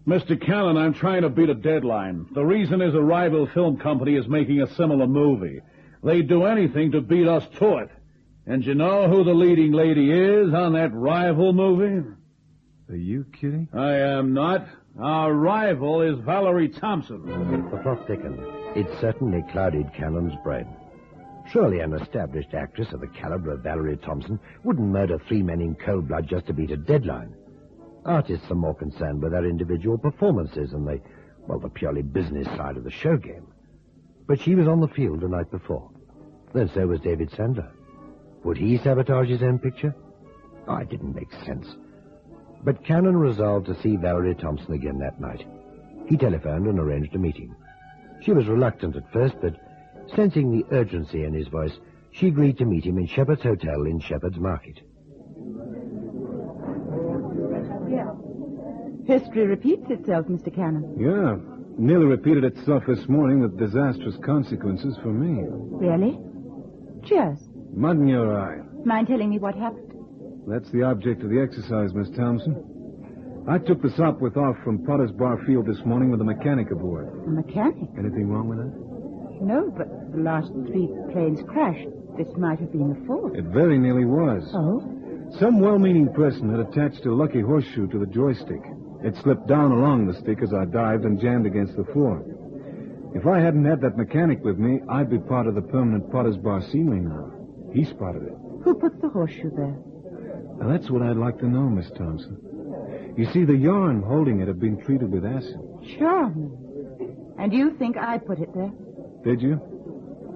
Mr. Cannon, I'm trying to beat a deadline. The reason is a rival film company is making a similar movie. They'd do anything to beat us to it. And you know who the leading lady is on that rival movie? Are you kidding? I am not. Our rival is Valerie Thompson. The plot thickened. It certainly clouded Cannon's brain. Surely an established actress of the caliber of Valerie Thompson wouldn't murder three men in cold blood just to beat a deadline. Artists are more concerned with their individual performances and the purely business side of the show game. But she was on the field the night before. Then so was David Sandler. Would he sabotage his own picture? Oh, it didn't make sense. But Cannon resolved to see Valerie Thompson again that night. He telephoned and arranged a meeting. She was reluctant at first, but sensing the urgency in his voice, she agreed to meet him in Shepherd's Hotel in Shepherd's Market. History repeats itself, Mr. Cannon. Yeah. Nearly repeated itself this morning with disastrous consequences for me. Really? Cheers. Mud in your eye. Mind telling me what happened? That's the object of the exercise, Miss Thompson. I took the Sopwith off from Potter's Bar Field this morning with a mechanic aboard. A mechanic? Anything wrong with that? No, but the last three planes crashed. This might have been the fourth. It very nearly was. Oh? Some well-meaning person had attached a lucky horseshoe to the joystick. It slipped down along the stick as I dived and jammed against the floor. If I hadn't had that mechanic with me, I'd be part of the permanent Potter's Bar scenery now. He spotted it. Who put the horseshoe there? Now, that's what I'd like to know, Miss Thompson. You see, the yarn holding it had been treated with acid. Charming. And you think I put it there? Did you?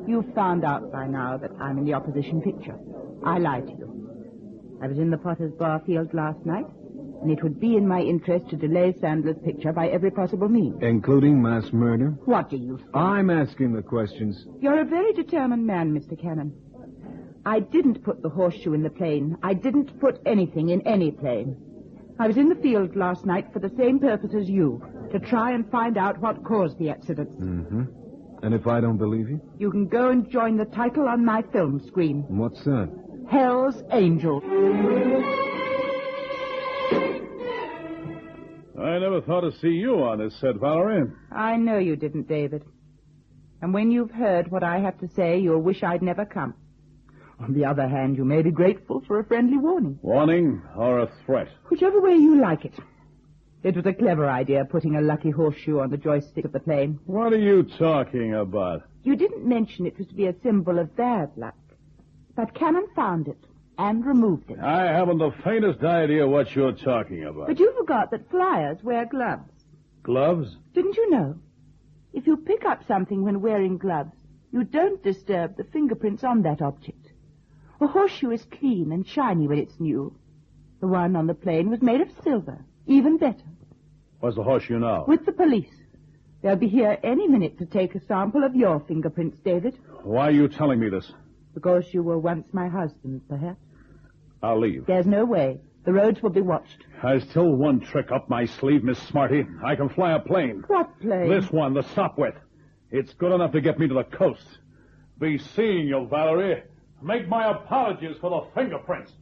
You've found out by now that I'm in the opposition picture. I lied to you. I was in the Potter's Bar Field last night, and it would be in my interest to delay Sandler's picture by every possible means. Including mass murder? What do you think? I'm asking the questions. You're a very determined man, Mr. Cannon. I didn't put the horseshoe in the plane. I didn't put anything in any plane. I was in the field last night for the same purpose as you, to try and find out what caused the accident. Mm-hmm. And if I don't believe you? You can go and join the title on my film screen. What's that? Hell's Angel. I never thought to see you on this set, Valerie. I know you didn't, David. And when you've heard what I have to say, you'll wish I'd never come. On the other hand, you may be grateful for a friendly warning. Warning or a threat? Whichever way you like it. It was a clever idea, putting a lucky horseshoe on the joystick of the plane. What are you talking about? You didn't mention it was to be a symbol of bad luck. But Cannon found it and removed it. I haven't the faintest idea what you're talking about. But you forgot that flyers wear gloves. Gloves? Didn't you know? If you pick up something when wearing gloves, you don't disturb the fingerprints on that object. A horseshoe is clean and shiny when it's new. The one on the plane was made of silver. Even better. Where's the horseshoe now? With the police. They'll be here any minute to take a sample of your fingerprints, David. Why are you telling me this? Because you were once my husband, perhaps. I'll leave. There's no way. The roads will be watched. There's still one trick up my sleeve, Miss Smarty. I can fly a plane. What plane? This one, the Sopwith. It's good enough to get me to the coast. Be seeing you, Valerie. Make my apologies for the fingerprints.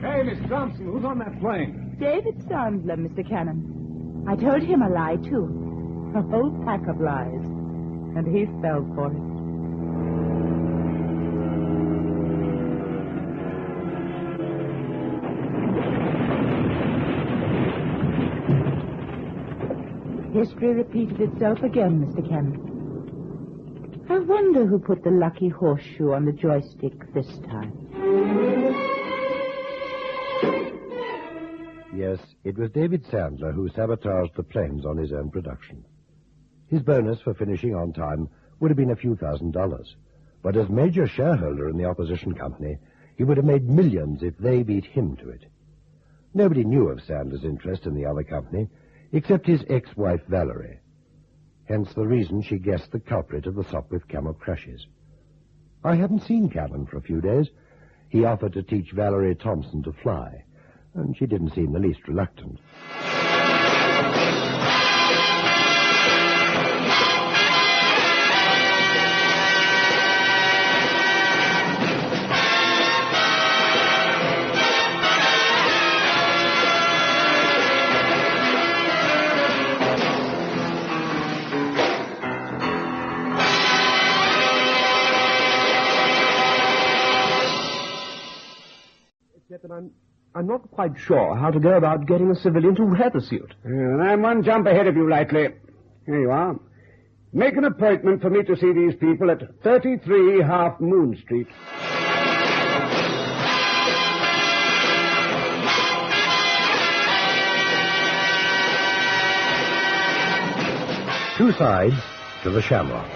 Hey, Miss Thompson, who's on that plane? David Sandler, Mr. Cannon. I told him a lie, too. A whole pack of lies. And he fell for it. History repeated itself again, Mr. Cannon. I wonder who put the lucky horseshoe on the joystick this time. Yes, it was David Sandler who sabotaged the planes on his own production. His bonus for finishing on time would have been a few $1,000s. But as major shareholder in the opposition company, he would have made millions if they beat him to it. Nobody knew of Sandler's interest in the other company, except his ex-wife Valerie. Hence the reason she guessed the culprit of the Sopwith Camel crashes. I hadn't seen Cannon for a few days. He offered to teach Valerie Thompson to fly, and she didn't seem the least reluctant. I'm not quite sure how to go about getting a civilian to wear the suit. I'm one jump ahead of you, Lightly. Here you are. Make an appointment for me to see these people at 33 Half Moon Street. Two sides to the Shamrock.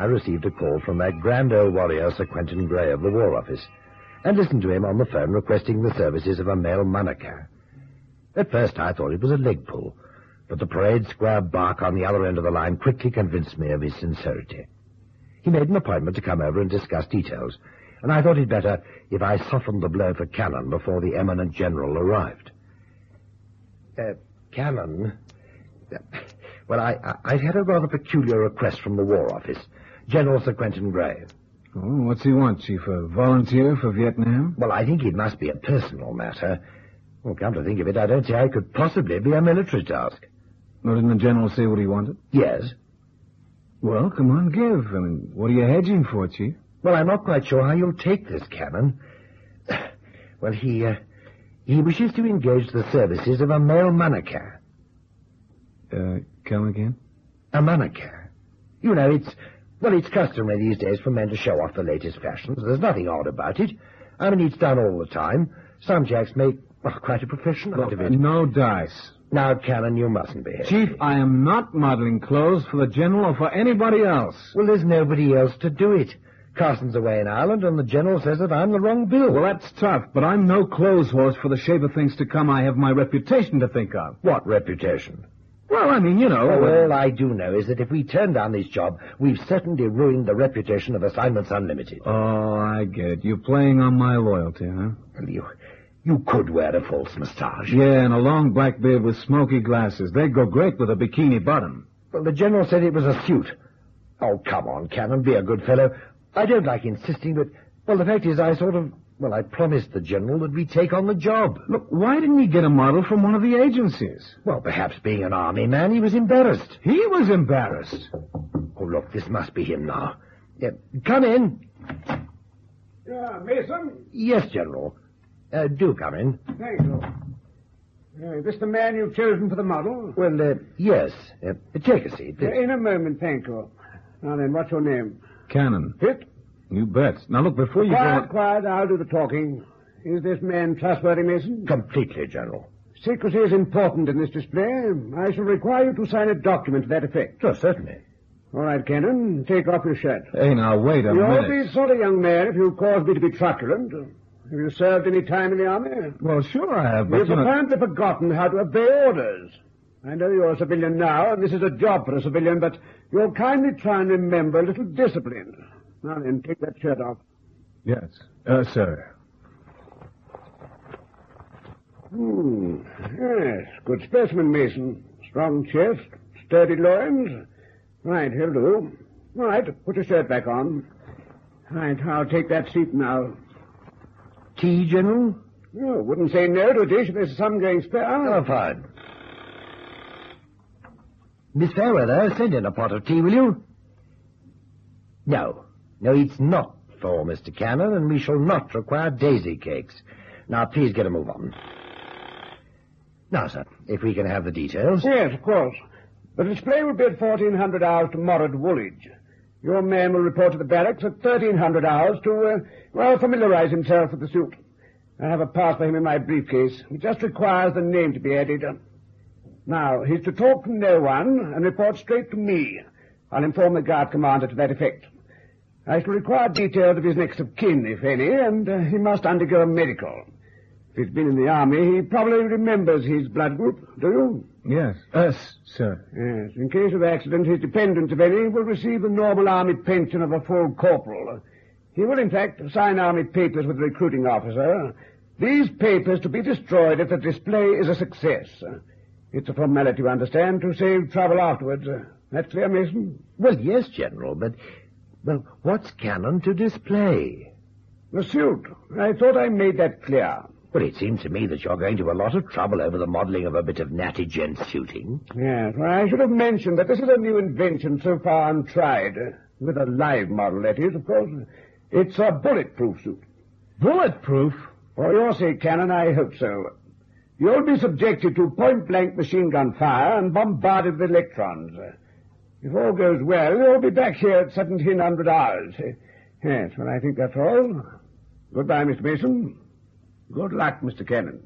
I received a call from that grand old warrior, Sir Quentin Gray of the War Office, and listened to him on the phone requesting the services of a male monaker. At first I thought it was a leg pull, but the parade square bark on the other end of the line quickly convinced me of his sincerity. He made an appointment to come over and discuss details, and I thought it better if I softened the blow for Cannon before the eminent general arrived. Cannon? Well, I've had a rather peculiar request from the War Office. General Sir Quentin Gray. Oh, what's he want, Chief? A volunteer for Vietnam? Well, I think it must be a personal matter. Well, come to think of it, I don't see how it could possibly be a military task. Well, didn't the general say what he wanted? Yes. Well, come on, give. I mean, what are you hedging for, Chief? Well, I'm not quite sure how you'll take this, Cannon. Well, he wishes to engage the services of a male monaker. Come again? A monaker. You know, it's customary these days for men to show off the latest fashions. There's nothing odd about it. I mean, it's done all the time. Some jacks make quite a profession out of it. No dice. Now, Cannon, you mustn't be hasty. Chief, I am not modeling clothes for the general or for anybody else. Well, there's nobody else to do it. Carson's away in Ireland, and the general says that I'm the wrong bill. Well, that's tough, but I'm no clothes horse for the shape of things to come. I have my reputation to think of. What reputation? Well, I mean, you know... All I do know is that if we turn down this job, we've certainly ruined the reputation of Assignments Unlimited. Oh, I get it. You're playing on my loyalty, huh? Well, you could wear a false moustache. Yeah, and a long black beard with smoky glasses. They'd go great with a bikini bottom. Well, the general said it was a suit. Oh, come on, Cannon, be a good fellow. I don't like insisting, but, well, the fact is I sort of Well, I promised the General that we'd take on the job. Look, why didn't he get a model from one of the agencies? Well, perhaps being an army man, he was embarrassed. He was embarrassed. Oh, look, this must be him now. Come in. Mason? Yes, General. Do come in. Thank you. Is this the man you've chosen for the model? Well, yes. Take a seat, please. In a moment, thank you. Now then, what's your name? Cannon. Pitt? You bet. Now, look, before you go... Quiet, I'll do the talking. Is this man trustworthy, Mason? Completely, General. Secrecy is important in this display. I shall require you to sign a document to that effect. Sure, certainly. All right, Cannon, take off your shirt. Hey, now, wait a minute. You'll be the sort of young man if you cause me to be truculent. Have you served any time in the army? Well, sure I have, but You've apparently forgotten how to obey orders. I know you're a civilian now, and this is a job for a civilian, but you'll kindly try and remember a little discipline. Now then, take that shirt off. Yes, sir. Yes, good specimen, Mason. Strong chest, sturdy loins. Right, he'll do. All right, put your shirt back on. Right, I'll take that seat now. Tea, General? Oh, wouldn't say no to a dish if there's some going spare. Oh, fine. Miss Fairweather, send in a pot of tea, will you? No, it's not for Mr. Cannon, and we shall not require daisy cakes. Now, please get a move on. Now, sir, if we can have the details. Yes, of course. The display will be at 1400 hours tomorrow at Woolwich. Your man will report to the barracks at 1300 hours to, familiarize himself with the suit. I have a pass for him in my briefcase. It just requires the name to be added. Now, he's to talk to no one and report straight to me. I'll inform the guard commander to that effect. I shall require details of his next of kin, if any, and he must undergo a medical. If he's been in the army, he probably remembers his blood group, do you? Yes, sir. Yes. In case of accident, his dependents, if any, will receive the normal army pension of a full corporal. He will, in fact, sign army papers with the recruiting officer. These papers to be destroyed if the display is a success. It's a formality, you understand, to save trouble afterwards. That's clear, Mason? Well, yes, General, but... Well, what's Cannon to display? The suit. I thought I made that clear. Well, it seems to me that you're going to a lot of trouble over the modelling of a bit of natty gent suiting. Yes, well, I should have mentioned that this is a new invention so far untried. With a live model, that is, of course. It's a bulletproof suit. Bulletproof? For your sake, Cannon, I hope so. You'll be subjected to point-blank machine gun fire and bombarded with electrons. If all goes well, you'll be back here at 1700 hours. Yes, well, I think that's all. Goodbye, Mr. Mason. Good luck, Mr. Cannon.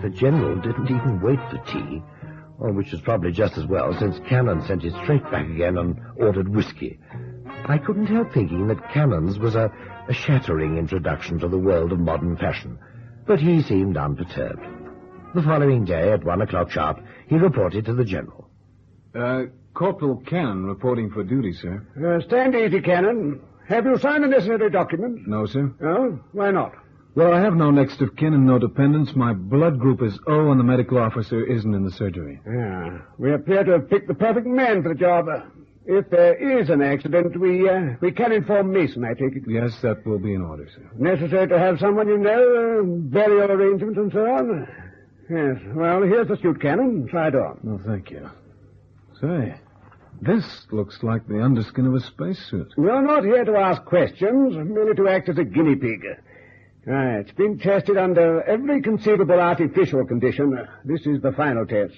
The General didn't even wait for tea, which was probably just as well, since Cannon sent it straight back again and ordered whiskey. I couldn't help thinking that Cannon's was a shattering introduction to the world of modern fashion, but he seemed unperturbed. The following day, at 1 o'clock sharp, he reported to the General. Corporal Cannon reporting for duty, sir. Stand easy, Cannon. Have you signed the necessary documents? No, sir. Oh? Why not? Well, I have no next of kin and no dependents. My blood group is O, and the medical officer isn't in the surgery. Yeah. We appear to have picked the perfect man for the job. If there is an accident, we can inform Mason, I take it. Yes, that will be in order, sir. Necessary to have someone you know, burial arrangements and so on. Yes. Well, here's the suit, Cannon. Try it on. No, thank you. Say, this looks like the underskin of a spacesuit. You're not here to ask questions, merely to act as a guinea pig. It's been tested under every conceivable artificial condition. This is the final test.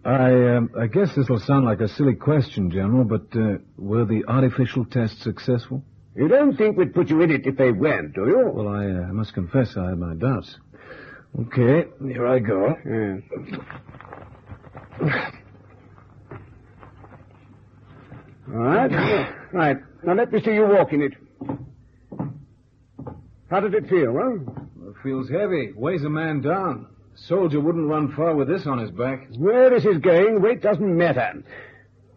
I guess this will sound like a silly question, General, but were the artificial tests successful? You don't think we'd put you in it if they weren't, do you? Well, I must confess I had my doubts. Okay, here I go. All right. Right. Now let me see you walk in it. How does it feel, huh? It feels heavy. Weighs a man down. A soldier wouldn't run far with this on his back. Where this is going, weight doesn't matter.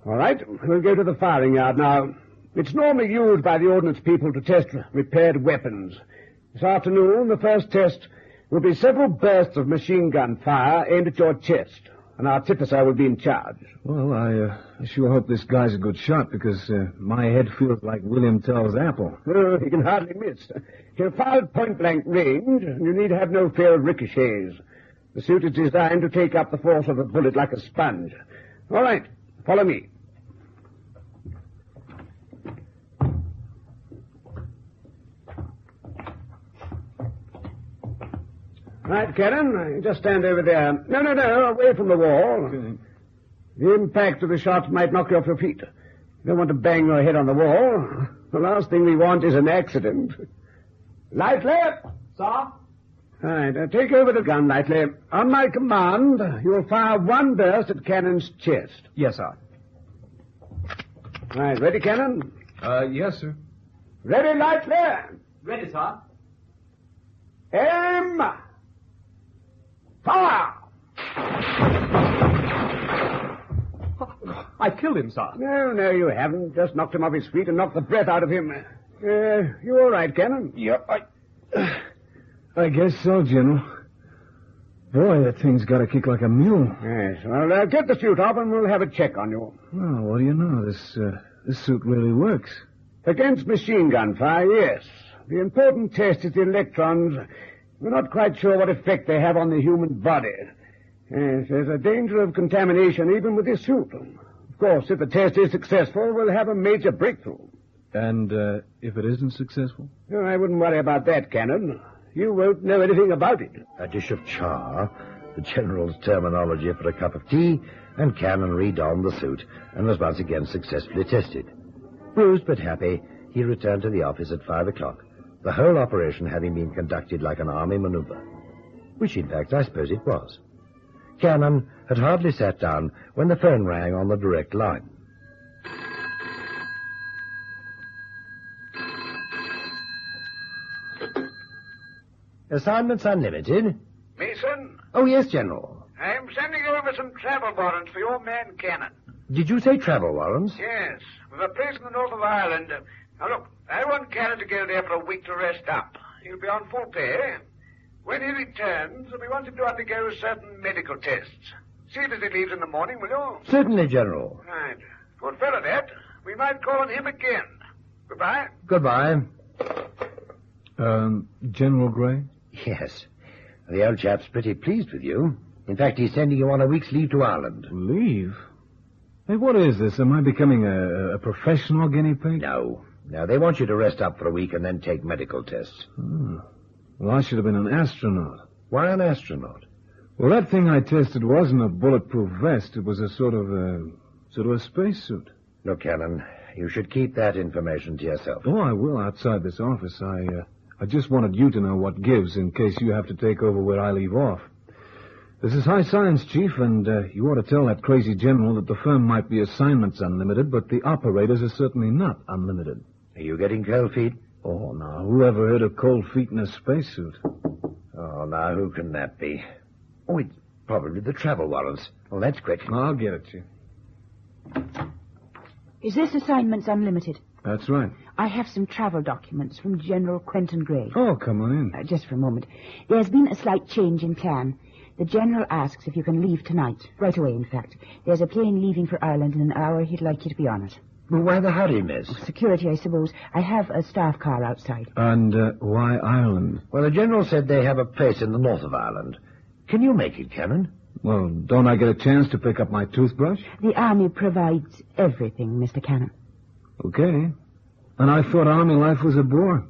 All right. We'll go to the firing yard now. It's normally used by the ordnance people to test repaired weapons. This afternoon, the first test will be several bursts of machine gun fire aimed at your chest. and our tipper will be in charge. Well, I sure hope this guy's a good shot, because my head feels like William Tell's apple. Oh, he can hardly miss. He'll fire at point-blank range, and you need have no fear of ricochets. The suit is designed to take up the force of a bullet like a sponge. All right, follow me. Right, Cannon, just stand over there. No, away from the wall. Okay. The impact of the shot might knock you off your feet. You don't want to bang your head on the wall. The last thing we want is an accident. Lightly! Sir? All right, take over the gun, Lightly. On my command, you will fire one burst at Cannon's chest. Yes, sir. All right, ready, Cannon? Yes, sir. Ready, Lightly? Ready, sir. Aim! Fire! I killed him, sir. No, you haven't. Just knocked him off his feet and knocked the breath out of him. You all right, Cannon? Yep, I guess so, General. Boy, that thing's got a kick like a mule. Yes, well, get the suit off and we'll have a check on you. Well, what do you know? This suit really works. Against machine gun fire, yes. The important test is the electrons. We're not quite sure what effect they have on the human body. Yes, there's a danger of contamination even with this suit. Of course, if the test is successful, we'll have a major breakthrough. And if it isn't successful? No, I wouldn't worry about that, Cannon. You won't know anything about it. A dish of char, the General's terminology for a cup of tea, and Cannon redonned the suit and was once again successfully tested. Bruised but happy, he returned to the office at 5 o'clock, the whole operation having been conducted like an army maneuver. Which, in fact, I suppose it was. Cannon had hardly sat down when the phone rang on the direct line. Assignments Unlimited? Mason, Oh, yes, General. I'm sending over some travel warrants for your man, Cannon. Did you say travel warrants? Yes, we've a place in the north of Ireland. Now, look, I want Cannon to go there for a week to rest up. He'll be on full pay. When he returns, we want him to undergo certain medical tests. See it as he leaves in the morning, will you? Certainly, General. Right. Good fellow, that. We might call on him again. Goodbye. Goodbye. General Gray? Yes. The old chap's pretty pleased with you. In fact, he's sending you on a week's leave to Ireland. Leave? Hey, what is this? Am I becoming a professional guinea pig? No, they want you to rest up for a week and then take medical tests. Oh. Well, I should have been an astronaut. Why an astronaut? Well, that thing I tested wasn't a bulletproof vest. It was a sort of a spacesuit. Look, Cannon, you should keep that information to yourself. Oh, I will outside this office. I just wanted you to know what gives in case you have to take over where I leave off. This is high science, Chief, and you ought to tell that crazy general that the firm might be assignments unlimited, but the operators are certainly not unlimited. Are you getting cold feet? Oh, now, who ever heard of cold feet in a spacesuit? Oh, now, who can that be? Oh, it's probably the travel warrants. Well, that's quick. I'll get it, Chief. Is this Assignments Unlimited? That's right. I have some travel documents from General Quentin Gray. Oh, come on in. Just for a moment. There's been a slight change in plan. The General asks if you can leave tonight. Right away, in fact. There's a plane leaving for Ireland in an hour. He'd like you to be on it. Well, why the hurry, miss? Security, I suppose. I have a staff car outside. And why Ireland? Well, the general said they have a place in the north of Ireland. Can you make it, Cannon? Well, don't I get a chance to pick up my toothbrush? The Army provides everything, Mr. Cannon. Okay. And I thought Army life was a bore.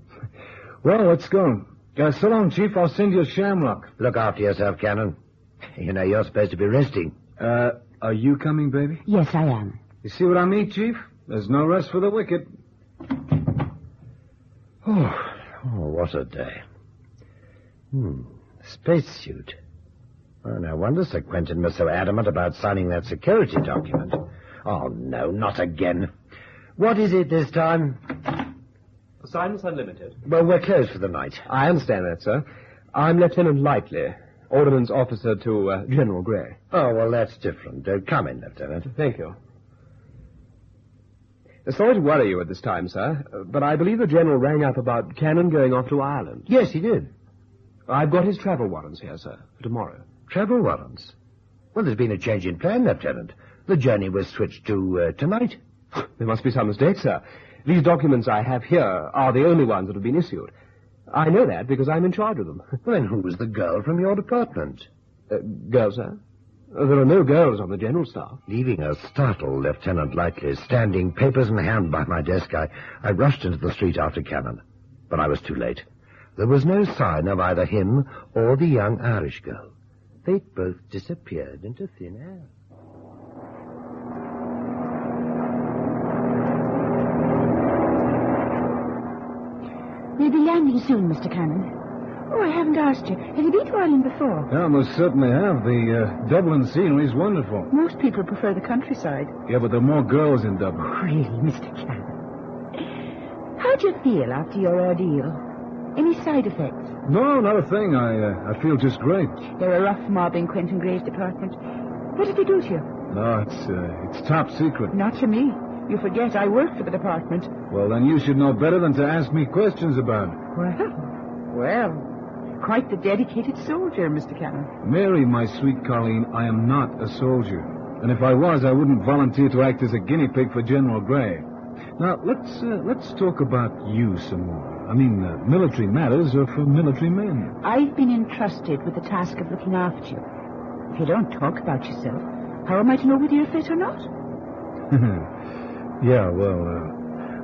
Well, let's go. So long, Chief. I'll send you a shamrock. Look after yourself, Cannon. You know, you're supposed to be resting. Are you coming, baby? Yes, I am. You see what I mean, Chief? There's no rest for the wicked. Oh, what a day. Spacesuit. Oh, no wonder Sir Quentin was so adamant about signing that security document. Oh, no, not again. What is it this time? Assignments Unlimited. Well, we're closed for the night. I understand that, sir. I'm Lieutenant Lightley, Ordnance Officer to General Gray. Oh, well, that's different. Come in, Lieutenant. Thank you. Sorry to worry you at this time, sir, but I believe the General rang up about Cannon going off to Ireland. Yes, he did. I've got his travel warrants here, sir, for tomorrow. Travel warrants? Well, there's been a change in plan, Lieutenant. The journey was switched to tonight. There must be some mistake, sir. These documents I have here are the only ones that have been issued. I know that because I'm in charge of them. Well, then who was the girl from your department? Girl, sir? There are no girls on the general staff. Leaving a startled Lieutenant Lightly standing, papers in hand, by my desk, I rushed into the street after Cannon. But I was too late. There was no sign of either him or the young Irish girl. They'd both disappeared into thin air. We'll be landing soon, Mr. Cannon. Oh, I haven't asked you. Have you been to Ireland before? Yeah, most certainly have. The Dublin scenery's wonderful. Most people prefer the countryside. Yeah, but there are more girls in Dublin. Really, Mr. Cannon. How do you feel after your ordeal? Any side effects? No, not a thing. I feel just great. They're a rough mob in Quentin Gray's department. What did they do to you? No, it's top secret. Not to me. You forget I work for the department. Well, then you should know better than to ask me questions about it. Well, quite the dedicated soldier, Mr. Cannon. Mary, my sweet Colleen, I am not a soldier. And if I was, I wouldn't volunteer to act as a guinea pig for General Gray. Now, let's talk about you some more. I mean, military matters are for military men. I've been entrusted with the task of looking after you. If you don't talk about yourself, how am I to know whether you're fit or not? Yeah, well,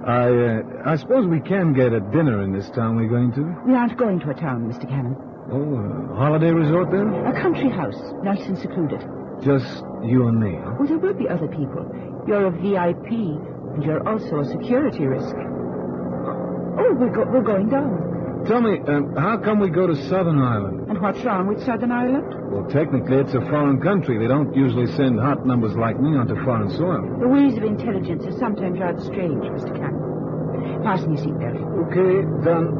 I suppose we can get a dinner in this town we're going to. We aren't going to a town, Mr. Cannon. Oh, a holiday resort then? A country house, nice and secluded. Just you and me, huh? Well, there will be other people. You're a VIP, and you're also a security risk. Oh, we're going down. Tell me, how come we go to Southern Ireland? And what's wrong with Southern Ireland? Well, technically, it's a foreign country. They don't usually send hot numbers like me onto foreign soil. The ways of intelligence are sometimes rather strange, Mr. Cannon. Fasten your seatbelt. Okay, done.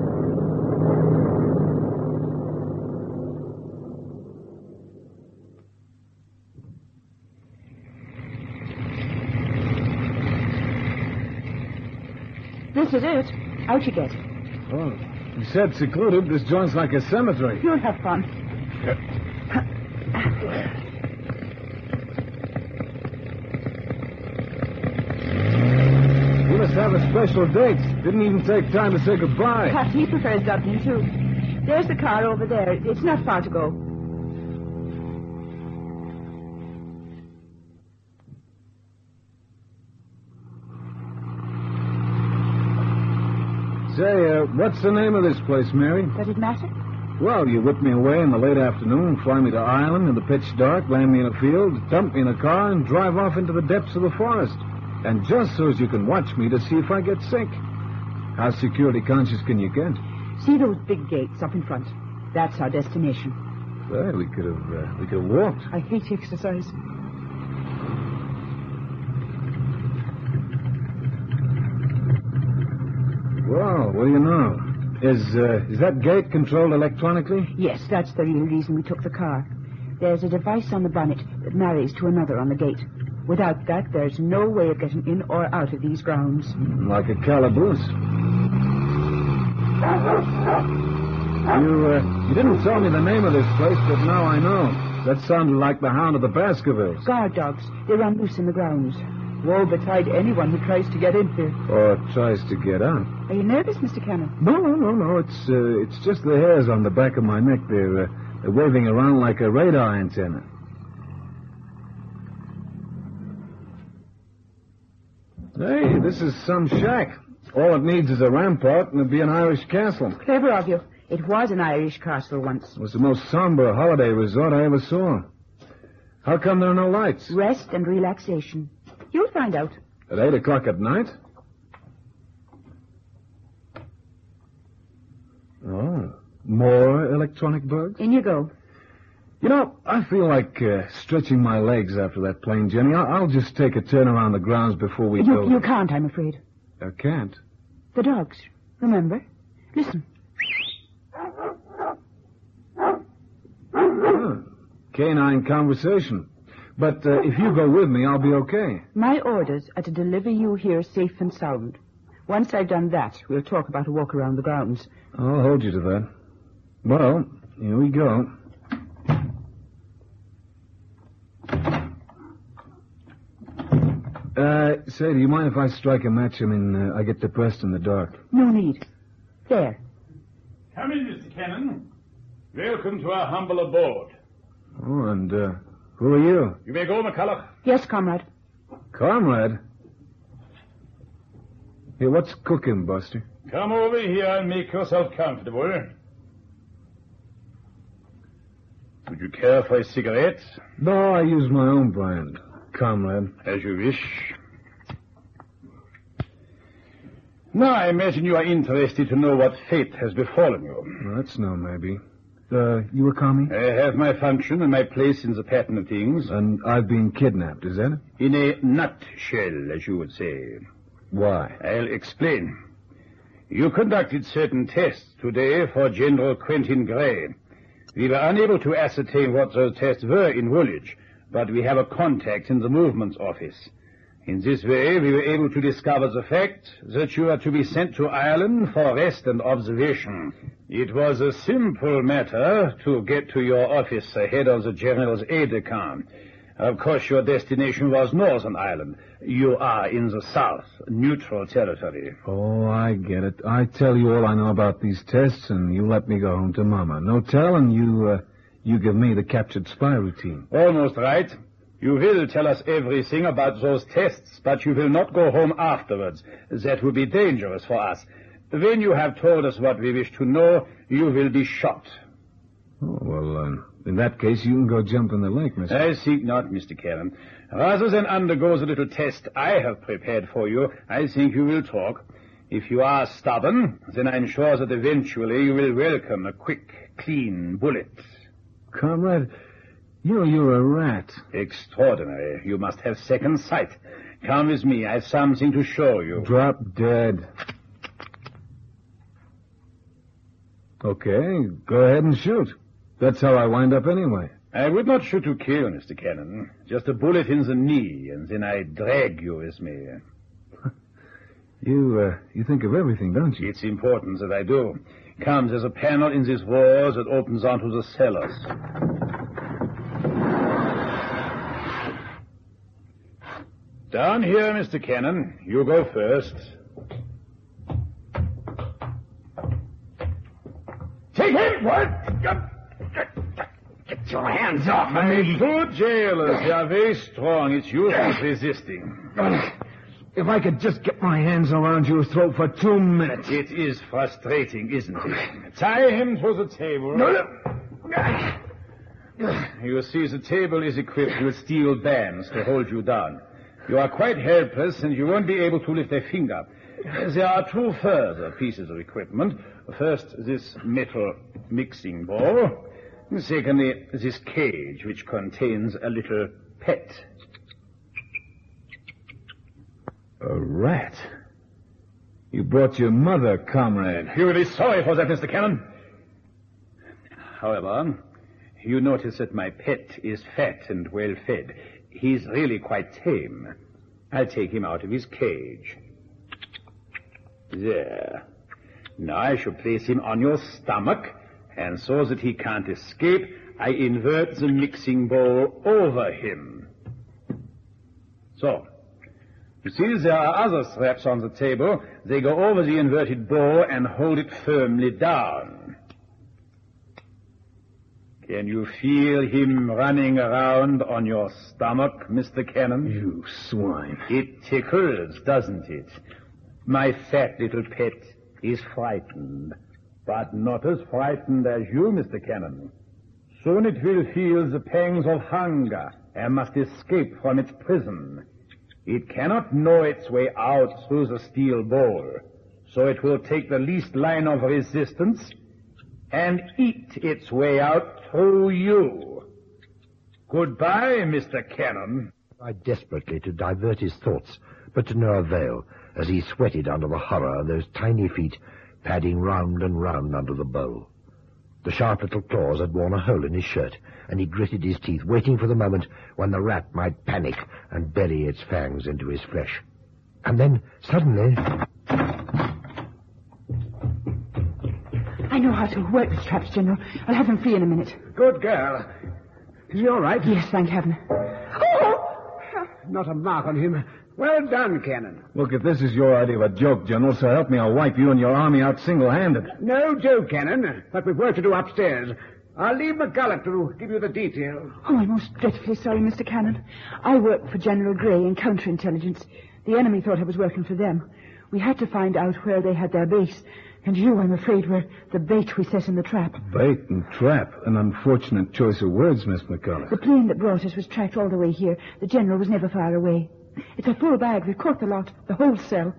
This is it. Out you get. Oh, you said secluded. This joint's like a cemetery. You'll have fun. We must have a special date. Didn't even take time to say goodbye. Perhaps he prefers Dublin, too. There's the car over there. It's not far to go. Say, what's the name of this place, Mary? Does it matter? Well, you whip me away in the late afternoon, fly me to Ireland in the pitch dark, land me in a field, dump me in a car, and drive off into the depths of the forest. And just so as you can watch me to see if I get sick. How security conscious can you get? See those big gates up in front? That's our destination. Well, we could have walked. I hate exercise. Well, what do you know? Is that gate controlled electronically? Yes, that's the real reason we took the car. There's a device on the bonnet that marries to another on the gate. Without that, there's no way of getting in or out of these grounds. Like a calaboose. You didn't tell me the name of this place, but now I know. That sounded like the Hound of the Baskervilles. Guard dogs. They run loose in the grounds. Woe betide anyone who tries to get in here. Or tries to get out. Are you nervous, Mr. Cannon? No. It's just the hairs on the back of my neck. They're waving around like a radar antenna. Hey, this is some shack. All it needs is a rampart and it'll be an Irish castle. Clever of you. It was an Irish castle once. It was the most somber holiday resort I ever saw. How come there are no lights? Rest and relaxation. You'll find out. At 8 o'clock at night? Oh, more electronic bugs? In you go. You know, I feel like stretching my legs after that plane journey. I'll just take a turn around the grounds before we go. You can't, I'm afraid. I can't. The dogs, remember? Listen. Canine conversation. But if you go with me, I'll be okay. My orders are to deliver you here safe and sound. Once I've done that, we'll talk about a walk around the grounds. I'll hold you to that. Well, here we go. Say, do you mind if I strike a match? I get depressed in the dark. No need. There. Come in, Mr. Cannon. Welcome to our humble abode. Oh, and who are you? You may go, McCulloch. Yes, comrade. Comrade? Hey, what's cooking, Buster? Come over here and make yourself comfortable. Would you care for a cigarette? No, I use my own brand, comrade. As you wish. Now, I imagine you are interested to know what fate has befallen you. Well, that's no maybe. You were coming? I have my function and my place in the pattern of things. And I've been kidnapped, is that it? In a nutshell, as you would say. Why? I'll explain. You conducted certain tests today for General Quentin Gray. We were unable to ascertain what those tests were in Woolwich, but we have a contact in the movements office. In this way, we were able to discover the fact that you are to be sent to Ireland for rest and observation. It was a simple matter to get to your office ahead of the General's aide-de-camp. Of course, your destination was Northern Ireland. You are in the south, neutral territory. Oh, I get it. I tell you all I know about these tests, and you let me go home to Mama. No telling you give me the captured spy routine. Almost right. You will tell us everything about those tests, but you will not go home afterwards. That would be dangerous for us. When you have told us what we wish to know, you will be shot. Oh, well, in that case, you can go jump in the lake, Mr. I think not, Mr. Cannon. Rather than undergo the little test I have prepared for you, I think you will talk. If you are stubborn, then I'm sure that eventually you will welcome a quick, clean bullet. Comrade, you're a rat. Extraordinary. You must have second sight. Come with me. I've something to show you. Drop dead. Okay, go ahead and shoot. That's how I wind up anyway. I would not shoot to kill, Mr. Cannon. Just a bullet in the knee, and then I drag you with me. You think of everything, don't you? It's important that I do. Come, there's a panel in this wall that opens onto the cellars. Down here, Mr. Cannon. You go first. Take him! What? Get your hands off of me! Two jailers. They are very strong. It's useless resisting. If I could just get my hands around your throat for 2 minutes. It is frustrating, isn't it? Tie him to the table. You see, the table is equipped with steel bands to hold you down. You are quite helpless, and you won't be able to lift a finger. There are two further pieces of equipment. First, this metal mixing bowl. Secondly, this cage, which contains a little pet. A rat? You brought your mother, comrade. You will be sorry for that, Mr. Cannon. However, you notice that my pet is fat and well-fed. He's really quite tame. I'll take him out of his cage. There. Now I shall place him on your stomach, and so that he can't escape, I invert the mixing bowl over him. So, you see, there are other straps on the table. They go over the inverted bowl and hold it firmly down. Can you feel him running around on your stomach, Mr. Cannon? You swine. It tickles, doesn't it? My fat little pet is frightened, but not as frightened as you, Mr. Cannon. Soon it will feel the pangs of hunger and must escape from its prison. It cannot know its way out through the steel bowl, so it will take the least line of resistance and eat its way out through you. Goodbye, Mr. Cannon. He tried desperately to divert his thoughts, but to no avail, as he sweated under the horror of those tiny feet padding round and round under the bowl. The sharp little claws had worn a hole in his shirt, and he gritted his teeth, waiting for the moment when the rat might panic and bury its fangs into his flesh. And then, suddenly... I know how to work the traps, General. I'll have him free in a minute. Good girl. Is he all right? Yes, thank heaven. Not a mark on him. Well done, Cannon. Look, if this is your idea of a joke, General, so help me, I'll wipe you and your army out single-handed. No joke, Cannon, but we've work to do upstairs. I'll leave McCulloch to give you the details. Oh, I'm most dreadfully sorry, Mr. Cannon. I work for General Gray in counterintelligence. The enemy thought I was working for them. We had to find out where they had their base. And you, I'm afraid, were the bait we set in the trap. Bait and trap. An unfortunate choice of words, Miss McCulloch. The plane that brought us was tracked all the way here. The general was never far away. It's a full bag. We've caught the lot, the whole cell.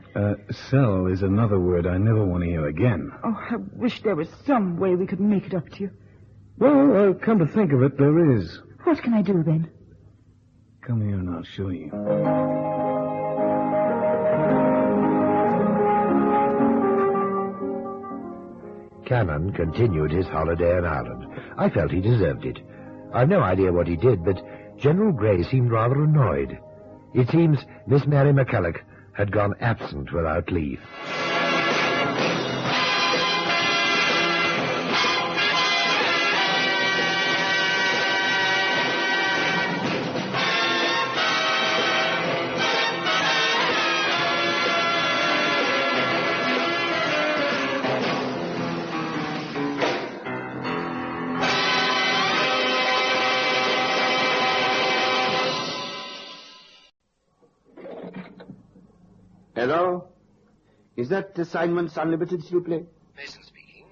Cell is another word I never want to hear again. Oh, I wish there was some way we could make it up to you. Well, come to think of it, there is. What can I do, then? Come here and I'll show you. Cannon continued his holiday in Ireland. I felt he deserved it. I've no idea what he did, but General Gray seemed rather annoyed. It seems Miss Mary McCulloch had gone absent without leave. Hello? Is that Assignments Unlimited, s'il vous plaît? Mason speaking.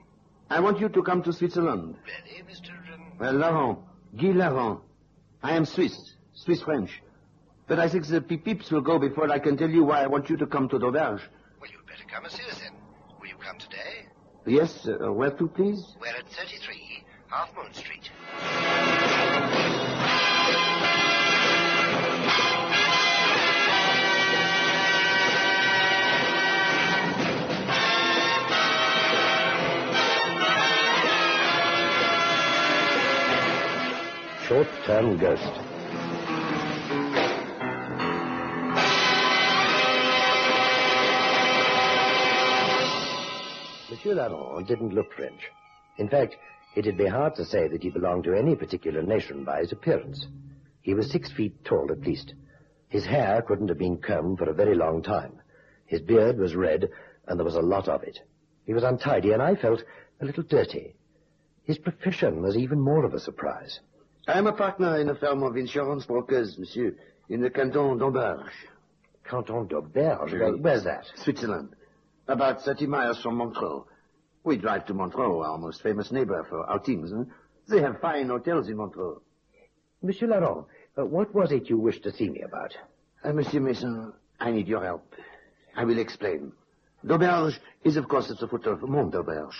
I want you to come to Switzerland. Really, Mr. Laurent. Guy Laurent. I am Swiss-French. But I think the peeps will go before I can tell you why I want you to come to Dauberge. Well, you'd better come and see us then. Will you come today? Yes, where to, please? We're at 33 Half Moon Street. Short-term ghost. Monsieur Laurent didn't look French. In fact, it'd be hard to say that he belonged to any particular nation by his appearance. He was 6 feet tall at least. His hair couldn't have been combed for a very long time. His beard was red, and there was a lot of it. He was untidy, and I felt a little dirty. His profession was even more of a surprise. I am a partner in a firm of insurance brokers, monsieur, in the Canton d'Auberge. Canton d'Auberge? Well, where's that? Switzerland. About 30 miles from Montreux. We drive to Montreux, our most famous neighbor, for outings. They have fine hotels in Montreux. Monsieur Laurent, what was it you wished to see me about? Monsieur Mason, I need your help. I will explain. D'Auberge is, of course, at the foot of Mont d'Auberge.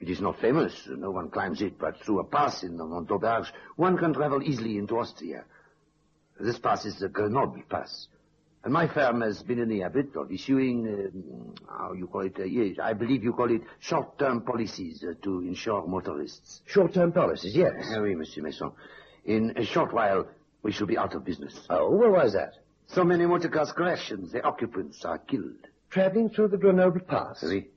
It is not famous. No one climbs it, but through a pass in the Mont d'Auberge, one can travel easily into Austria. This pass is the Grenoble Pass. And my firm has been in the habit of issuing, how you call it, yes, I believe you call it short-term policies to insure motorists. Short-term policies, yes. Oui, Monsieur Mason. In a short while, we shall be out of business. Oh, well, why is that? So many motor cars crash and the occupants are killed. Traveling through the Grenoble Pass? Oui.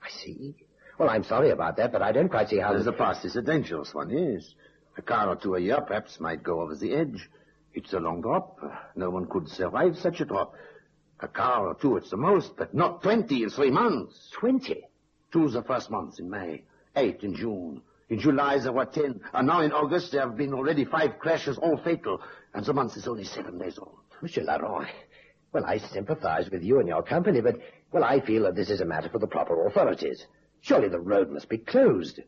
I see. Well, I'm sorry about that, but I don't quite see how... The pass is a dangerous one, yes. A car or two a year perhaps might go over the edge. It's a long drop. No one could survive such a drop. A car or two at the most, but not 20 in 3 months. 20? 2 the first month in May, 8 in June. In July there were 10, and now in August there have been already 5 crashes, all fatal, and the month is only 7 days old. Monsieur Laurent, well, I sympathize with you and your company, but, well, I feel that this is a matter for the proper authorities. Surely the road must be closed.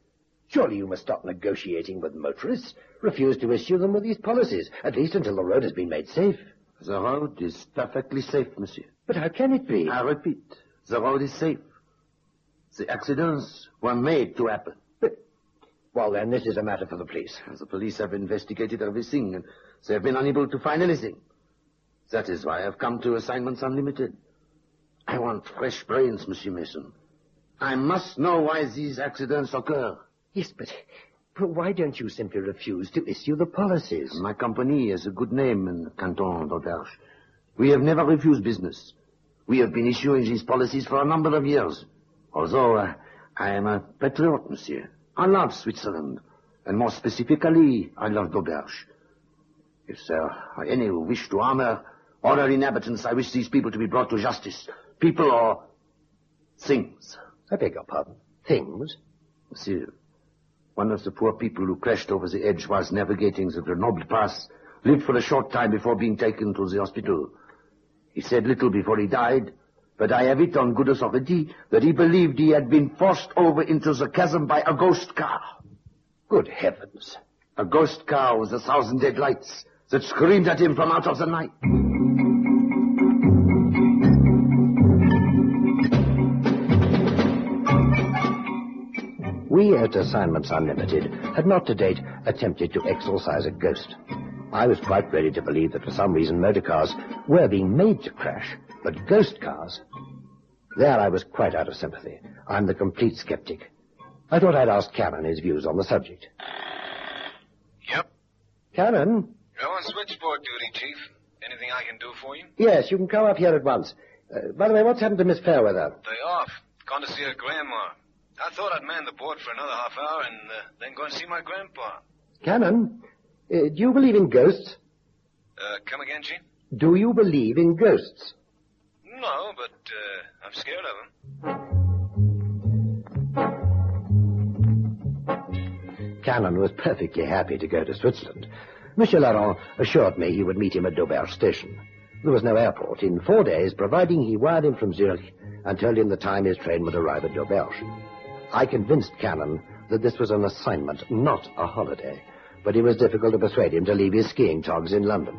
Surely you must stop negotiating with motorists, refuse to issue them with these policies, at least until the road has been made safe. The road is perfectly safe, monsieur. But how can it be? I repeat, the road is safe. The accidents were made to happen. But, well, then, this is a matter for the police. The police have investigated everything, and they have been unable to find anything. That is why I've come to Assignments Unlimited. I want fresh brains, Monsieur Mason. I must know why these accidents occur. Yes, but why don't you simply refuse to issue the policies? My company has a good name in Canton d'Auberge. We have never refused business. We have been issuing these policies for a number of years. Although I am a patriot, monsieur. I love Switzerland. And more specifically, I love d'Auberge. If there are any who wish to honor Honor inhabitants, I wish these people to be brought to justice. People or things. I beg your pardon. Things? Monsieur, one of the poor people who crashed over the edge whilst navigating the Grenoble Pass lived for a short time before being taken to the hospital. He said little before he died, but I have it on good authority that he believed he had been forced over into the chasm by a ghost car. Good heavens. A ghost car with 1,000 dead lights that screamed at him from out of the night. We at Assignments Unlimited had not to date attempted to exorcise a ghost. I was quite ready to believe that for some reason motor cars were being made to crash, but ghost cars... There I was quite out of sympathy. I'm the complete skeptic. I thought I'd ask Cannon his views on the subject. Yep. Cannon? You're on switchboard duty, Chief. Anything I can do for you? Yes, you can come up here at once. By the way, what's happened to Miss Fairweather? Day off. Gone to see her grandma. I thought I'd man the board for another half hour and then go and see my grandpa. Cannon, do you believe in ghosts? Come again, Chief? Do you believe in ghosts? No, but I'm scared of them. Cannon was perfectly happy to go to Switzerland. Monsieur Laurent assured me he would meet him at Dauberge station. There was no airport in 4 days, providing he wired him from Zurich and told him the time his train would arrive at Dauberge. I convinced Cannon that this was an assignment, not a holiday, but it was difficult to persuade him to leave his skiing togs in London.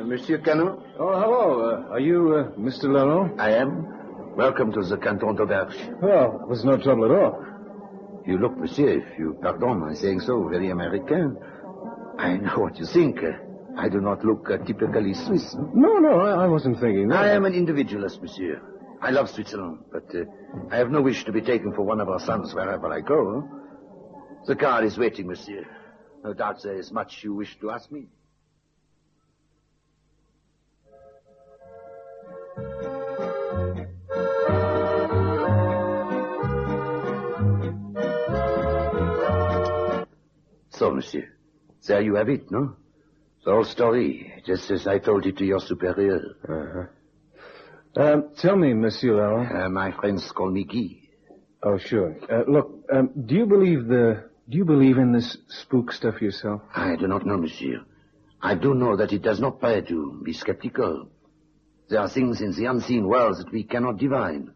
Monsieur Cannon? Oh, hello. Are you Mr. Laurent? I am. Welcome to the Canton d'Auberge. Well, it was no trouble at all. You look, monsieur, if you pardon my saying so, very American. I know what you think. I do not look typically Swiss. No, I wasn't thinking that. I am an individualist, monsieur. I love Switzerland, but I have no wish to be taken for one of our sons wherever I go. The car is waiting, monsieur. No doubt there is much you wish to ask me. So, monsieur, there you have it, no? The whole story, just as I told it to your superior. Tell me, Monsieur Laurent. My friends call me Guy. Oh, sure. Look, do you believe in this spook stuff yourself? I do not know, monsieur. I do know that it does not pay to be skeptical. There are things in the unseen world that we cannot divine.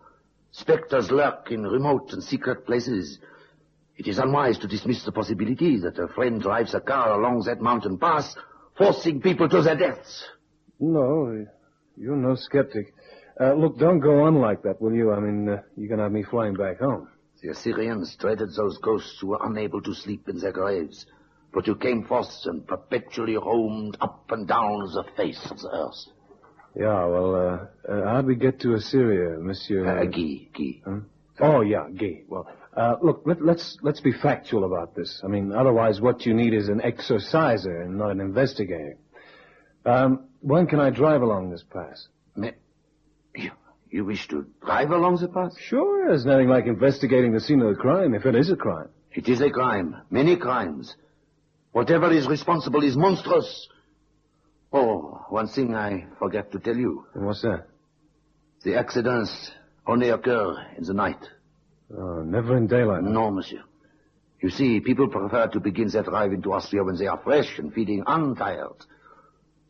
Spectres lurk in remote and secret places. It is unwise to dismiss the possibility that a friend drives a car along that mountain pass, forcing people to their deaths. No, you're no skeptic. Look, don't go on like that, will you? I mean, you're going to have me flying back home. The Assyrians dreaded those ghosts who were unable to sleep in their graves, but who came forth and perpetually roamed up and down the face of the earth. Yeah, well, how'd we get to Assyria, Monsieur? Guy. Huh? Oh, yeah, Guy. Well, look, let's be factual about this. I mean, otherwise what you need is an exorciser and not an investigator. When can I drive along this pass? You wish to drive along the pass? Sure, there's nothing like investigating the scene of the crime, if it is a crime. It is a crime. Many crimes. Whatever is responsible is monstrous. Oh, one thing I forgot to tell you. And what's that? The accidents only occur in the night. Oh, never in daylight? No, monsieur. You see, people prefer to begin their drive into Austria when they are fresh and feeling untired.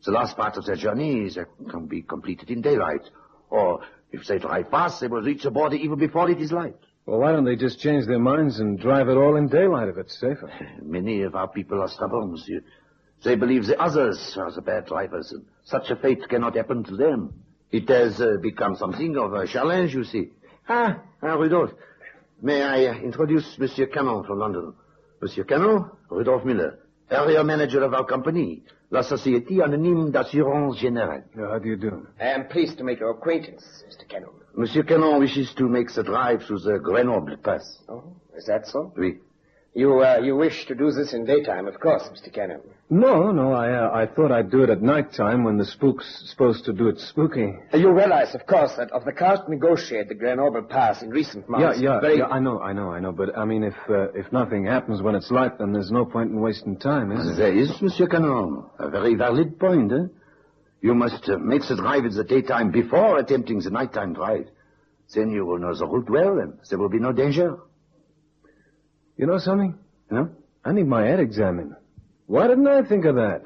The last part of their journey can be completed in daylight. Or, if they drive fast, they will reach the border even before it is light. Well, why don't they just change their minds and drive it all in daylight if it's safer? Many of our people are stubborn, monsieur. They believe the others are the bad drivers, and such a fate cannot happen to them. It has become something of a challenge, you see. Rudolph. May I introduce Monsieur Cannon from London? Monsieur Cannon, Rudolph Miller, area manager of our company, La Société Anonyme d'Assurance Générale. How do you do? I am pleased to make your acquaintance, Mr. Cannon. Monsieur Cannon wishes to make the drive to the Grenoble Pass. Oh, is that so? Oui. You wish to do this in daytime, of course, Mr. Cannon. No, I thought I'd do it at night time when the spook's supposed to do its spooking. You realize, of course, that of the cost to negotiate the Grenoble Pass in recent months... Yeah, I know. But, I mean, if nothing happens when it's light, then there's no point in wasting time, is there? There is, Monsieur Cannon. A very valid point, eh? You must make the drive in the daytime before attempting the nighttime drive. Then you will know the route well, and there will be no danger. You know something? Huh? I need my head examined. Why didn't I think of that?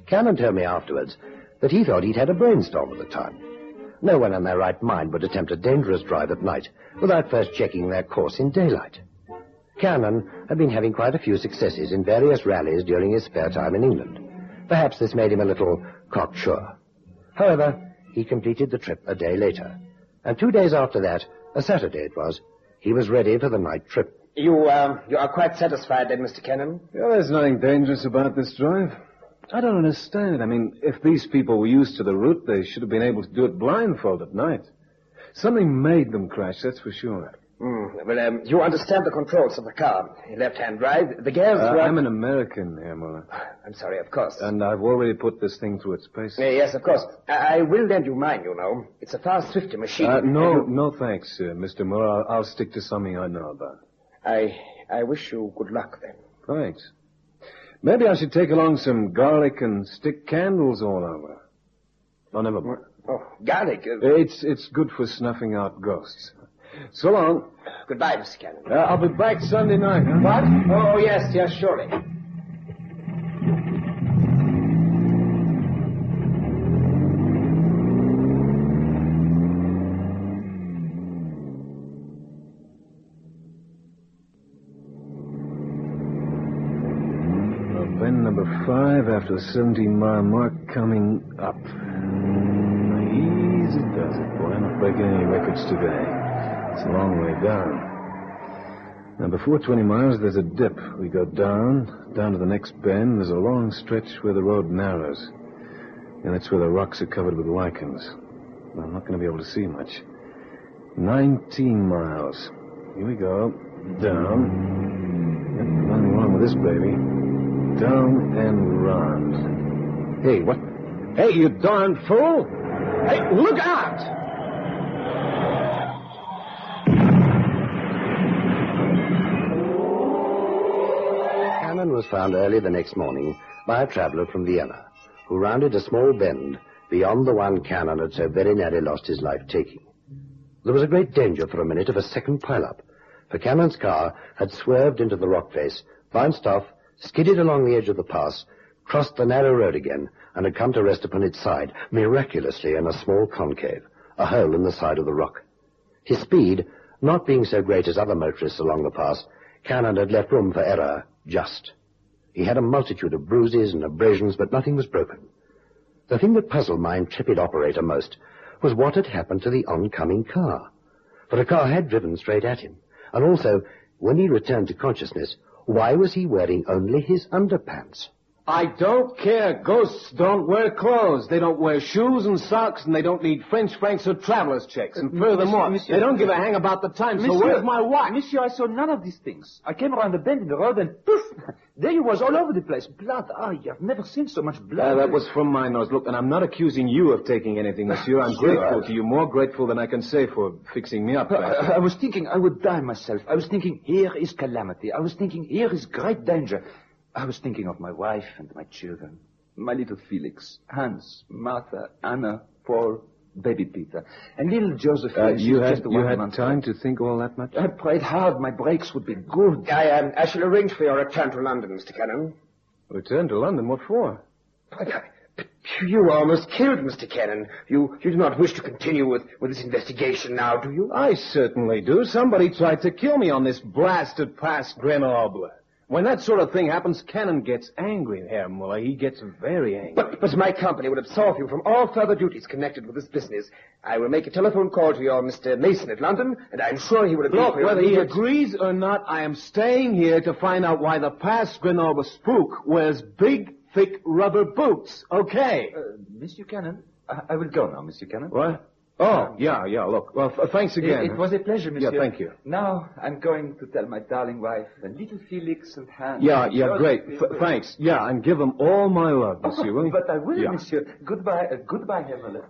Cannon told me afterwards that he thought he'd had a brainstorm at the time. No one in their right mind would attempt a dangerous drive at night without first checking their course in daylight. Cannon had been having quite a few successes in various rallies during his spare time in England. Perhaps this made him a little cocksure. However, he completed the trip a day later. And 2 days after that, a Saturday it was, he was ready for the night trip. You are quite satisfied then, Mr. Cannon? Yeah, there's nothing dangerous about this drive. I don't understand. I mean, if these people were used to the route, they should have been able to do it blindfold at night. Something made them crash, that's for sure. Well, you understand the controls of the car. Left-hand drive. The gears work... I'm an American, Herr Muller. I'm sorry, of course. And I've already put this thing through its paces. Yes, of course. I will lend you mine, you know. It's a fast, swifty machine. No thanks, Mr. Muller. I'll stick to something I know about. I wish you good luck, then. Thanks. Maybe I should take along some garlic and stick candles all over. Oh, never mind. Oh, garlic? It's good for snuffing out ghosts. So long. Goodbye, Mr. Cannon. I'll be back Sunday night, huh? What? Oh, yes, surely. Bend number 5 after the 17-mile mark coming up. Easy does it, boy. I'm not breaking any records today. It's a long way down. Now, before 20 miles, there's a dip. We go down to the next bend. There's a long stretch where the road narrows. And that's where the rocks are covered with lichens. Well, I'm not going to be able to see much. 19 miles. Here we go. Down. Yep, nothing wrong with this baby. Down and round. Hey, what? Hey, you darn fool! Hey, look out! Cannon was found early the next morning by a traveller from Vienna, who rounded a small bend beyond the one Cannon had so very nearly lost his life taking. There was a great danger for a minute of a second pile-up, for Cannon's car had swerved into the rock face, bounced off, skidded along the edge of the pass, crossed the narrow road again, and had come to rest upon its side, miraculously in a small concave, a hole in the side of the rock. His speed, not being so great as other motorists along the pass, Cannon had left room for error just. He had a multitude of bruises and abrasions, but nothing was broken. The thing that puzzled my intrepid operator most was what had happened to the oncoming car. For the car had driven straight at him, and also, when he returned to consciousness, why was he wearing only his underpants? I don't care. Ghosts don't wear clothes. They don't wear shoes and socks, and they don't need French francs or traveler's checks. And furthermore, they don't give a hang about the time, so where's my watch? Monsieur, I saw none of these things. I came around the bend in the road and poof! There you was all over the place. Blood. I've never seen so much blood. That was from my nose. Look, and I'm not accusing you of taking anything, monsieur. I'm grateful to you, more grateful than I can say for fixing me up. I was thinking I would die myself. I was thinking, here is calamity. I was thinking, here is great danger. I was thinking of my wife and my children. My little Felix, Hans, Martha, Anna, Paul, baby Peter. And little Josephine. You had time to think all that much? I prayed hard. My brakes would be good. I shall arrange for your return to London, Mr. Cannon. Return to London? What for? You were almost killed, Mr. Cannon. You do not wish to continue with this investigation now, do you? I certainly do. Somebody tried to kill me on this blasted Pass Grenoble. When that sort of thing happens, Cannon gets angry, Herr Muller. He gets very angry. But my company would absolve you from all further duties connected with this business. I will make a telephone call to your Mr. Mason at London, and I'm sure he will agree. Look, whether he agrees or not, I am staying here to find out why the Pass Grenoble spook wears big, thick rubber boots. Okay? Monsieur Cannon, I will go now, Monsieur Cannon. What? Oh, yeah, look. Well, thanks again. It was a pleasure, monsieur. Yeah, thank you. Now I'm going to tell my darling wife and little Felix and Hans. Yeah, great. Thanks. Yeah, and give them all my love, monsieur, will you? But I will, Yeah. monsieur. Goodbye, Herr Muller.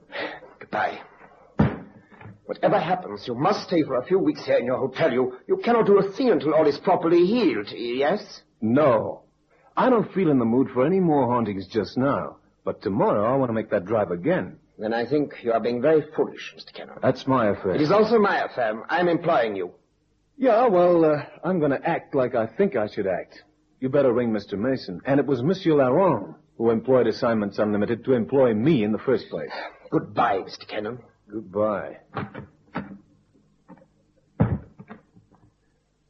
Goodbye. Whatever happens, you must stay for a few weeks here in your hotel. You cannot do a thing until all is properly healed, yes? No. I don't feel in the mood for any more hauntings just now. But tomorrow I want to make that drive again. Then I think you are being very foolish, Mr. Cannon. That's my affair. It is also my affair. I'm employing you. Yeah, well, I'm going to act like I think I should act. You better ring Mr. Mason. And it was Monsieur Laurent who employed Assignments Unlimited to employ me in the first place. Goodbye, Mr. Cannon. Goodbye.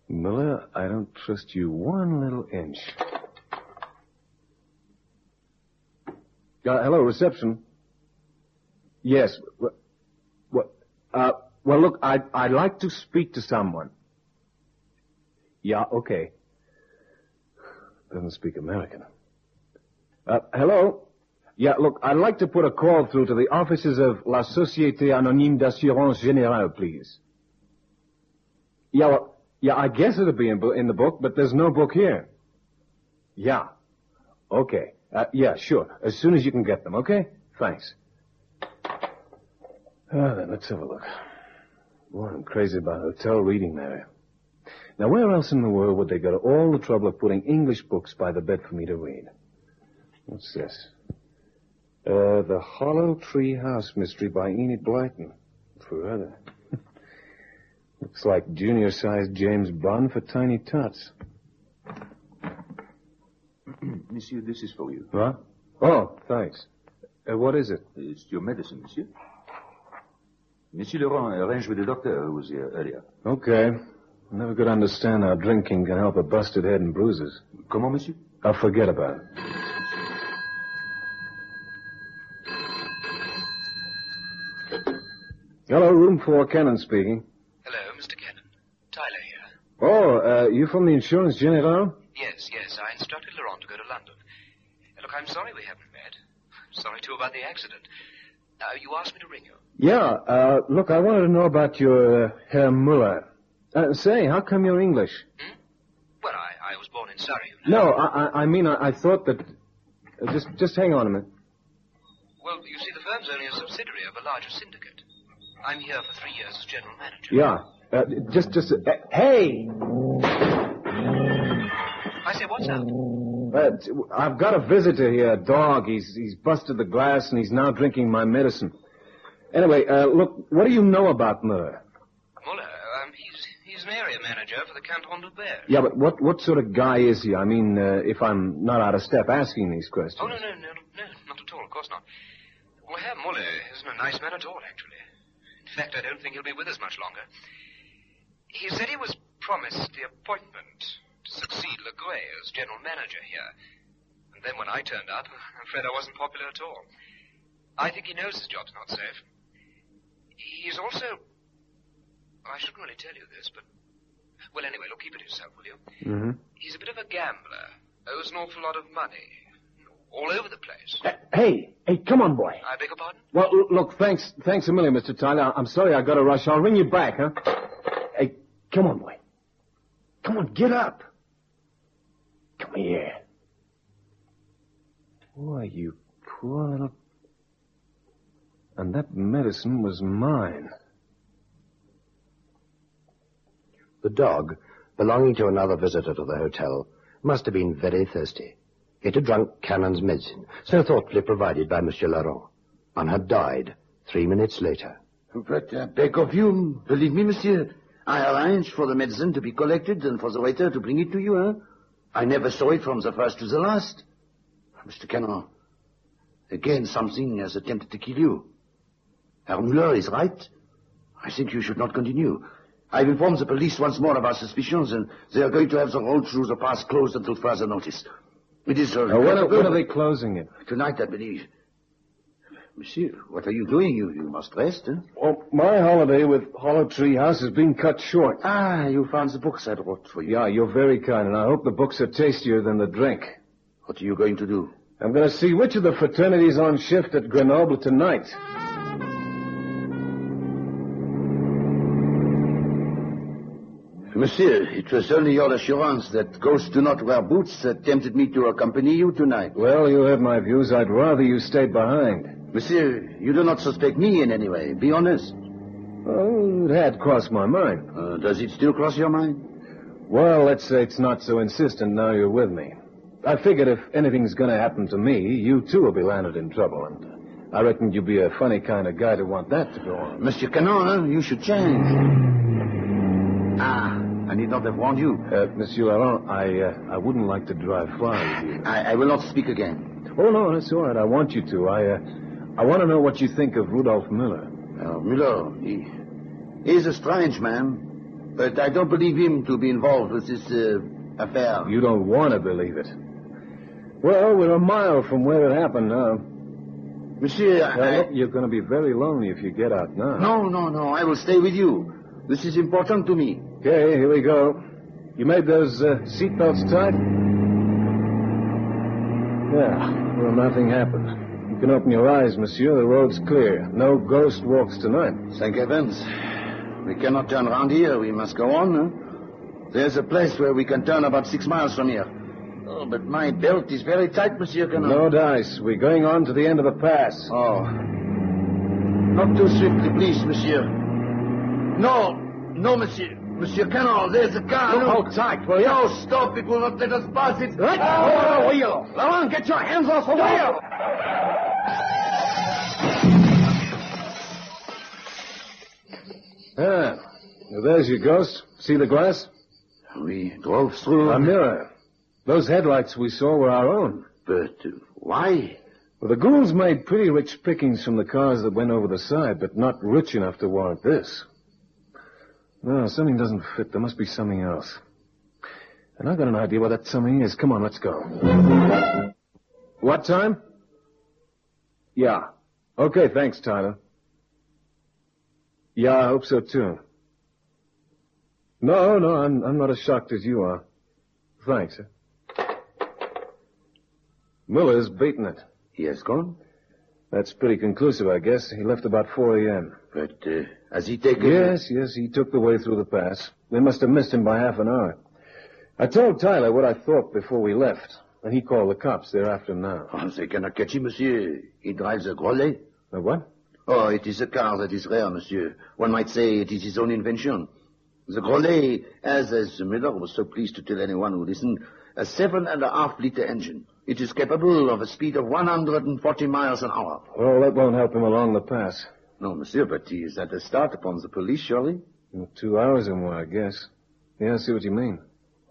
Miller, I don't trust you one little inch. Hello, reception. Yes. Well, look, I'd like to speak to someone. Yeah, okay. Doesn't speak American. Hello? Yeah, look, I'd like to put a call through to the offices of La Société Anonyme d'Assurance Générale, please. Yeah, I guess it'll be in the book, but there's no book here. Yeah. Okay. Yeah, sure. As soon as you can get them, okay? Thanks. Then let's have a look. Boy, I'm crazy about hotel reading there. Now, where else in the world would they go to all the trouble of putting English books by the bed for me to read? What's this? The Hollow Tree House Mystery by Enid Blyton. Forever. Looks like junior-sized James Bond for tiny tots. Monsieur, this is for you. What? Oh, thanks. What is it? It's your medicine, monsieur. Monsieur Laurent arranged with the doctor who was here earlier. Okay. Never could understand how drinking can help a busted head and bruises. Comment, monsieur? I'll forget about it. Hello, room 4, Cannon speaking. Hello, Mr. Cannon. Tyler here. Oh, you from the Insurance General? Yes. I instructed Laurent to go to London. Look, I'm sorry we haven't met. Sorry, too, about the accident. You asked me to ring you. Yeah, look, I wanted to know about your Herr Muller. Say, how come you're English? Well, I was born in Surrey, you know. No, I mean, I thought that... Just hang on a minute. Well, you see, the firm's only a subsidiary of a larger syndicate. I'm here for 3 years as general manager. Yeah, hey! I say, what's up? I've got a visitor here, a dog. He's busted the glass, and he's now drinking my medicine. Anyway, look, what do you know about Muller? Muller? He's an area manager for the Canton de Berne. Yeah, but what sort of guy is he? I mean, if I'm not out of step asking these questions. Oh, no, not at all, of course not. Well, Herr Muller isn't a nice man at all, actually. In fact, I don't think he'll be with us much longer. He said he was promised the appointment to succeed Legray as general manager here. And then when I turned up, I'm afraid I wasn't popular at all. I think he knows his job's not safe. He's also... I shouldn't really tell you this, but... Well, anyway, look, keep it yourself, will you? Mm-hmm. He's a bit of a gambler. Owes an awful lot of money. All over the place. Hey, come on, boy. I beg your pardon? Well, look, thanks a million, Mr. Tyler. I'm sorry I got to rush. I'll ring you back, huh? Hey, come on, boy. Come on, get up. Come here. Boy, you poor little... And that medicine was mine. The dog, belonging to another visitor to the hotel, must have been very thirsty. It had drunk Cannon's medicine, so thoughtfully provided by Monsieur Laurent, and had died 3 minutes later. But I beg of you, believe me, monsieur, I arranged for the medicine to be collected and for the waiter to bring it to you, huh? I never saw it from the first to the last. Mr. Cannon, again something has attempted to kill you. Herr Muller is right. I think you should not continue. I've informed the police once more of our suspicions, and they are going to have the road through the pass closed until further notice. It is... when are they closing it? Tonight, I believe. Monsieur, what are you doing? You must rest, huh? Well, my holiday with Hollow Tree House has been cut short. Ah, you found the books I wrote for you. Yeah, you're very kind, and I hope the books are tastier than the drink. What are you going to do? I'm going to see which of the fraternities on shift at Grenoble tonight. Monsieur, it was only your assurance that ghosts do not wear boots that tempted me to accompany you tonight. Well, you heard my views. I'd rather you stayed behind. Monsieur, you do not suspect me in any way. Be honest. Well, it had crossed my mind. Does it still cross your mind? Well, let's say it's not so insistent now you're with me. I figured if anything's going to happen to me, you too will be landed in trouble, and I reckoned you'd be a funny kind of guy to want that to go on. Monsieur Canon, you should change. I need not have warned you. Monsieur Laurent, I wouldn't like to drive far with you. I will not speak again. Oh, no, that's all right. I want you to. I want to know what you think of Rudolf Müller. Müller, he is a strange man, but I don't believe him to be involved with this affair. You don't want to believe it. Well, we're a mile from where it happened now. Monsieur, look, you're going to be very lonely if you get out now. No. I will stay with you. This is important to me. Okay, here we go. You made those seatbelts tight? Yeah, well, nothing happened. You can open your eyes, monsieur. The road's clear. No ghost walks tonight. Thank heavens. We cannot turn around here. We must go on. Huh? There's a place where we can turn about 6 miles from here. Oh, but my belt is very tight, Monsieur Canon. No dice. We're going on to the end of the pass. Oh. Not too swiftly, please, monsieur. No, monsieur. Monsieur Canon, there's a car. Look, hold tight, will you? No, stop. It will not let us pass it. Let go of the wheel. Laurent, get your hands off the wheel. Well, there's your ghost. See the glass? We drove through... A mirror. Those headlights we saw were our own. But why? Well, the ghouls made pretty rich pickings from the cars that went over the side, but not rich enough to warrant this. No, something doesn't fit. There must be something else. And I've got an idea what that something is. Come on, let's go. What time? Yeah. Okay, thanks, Tyler. Yeah, I hope so, too. No, I'm not as shocked as you are. Thanks. Muller's beaten it. He has gone? That's pretty conclusive, I guess. He left about 4 a.m. But has he taken... Yes, he took the way through the pass. They must have missed him by half an hour. I told Tyler what I thought before we left, and he called the cops. They're after him now. Oh, they cannot catch him, monsieur. He drives a Grollet. A what? Oh, it is a car that is rare, monsieur. One might say it is his own invention. The Grollet has, as Miller was so pleased to tell anyone who listened, a 7.5-liter engine. It is capable of a speed of 140 miles an hour. Well, that won't help him along the pass. No, monsieur, but he is at a start upon the police, surely? 2 hours or more, I guess. Yeah, I see what you mean.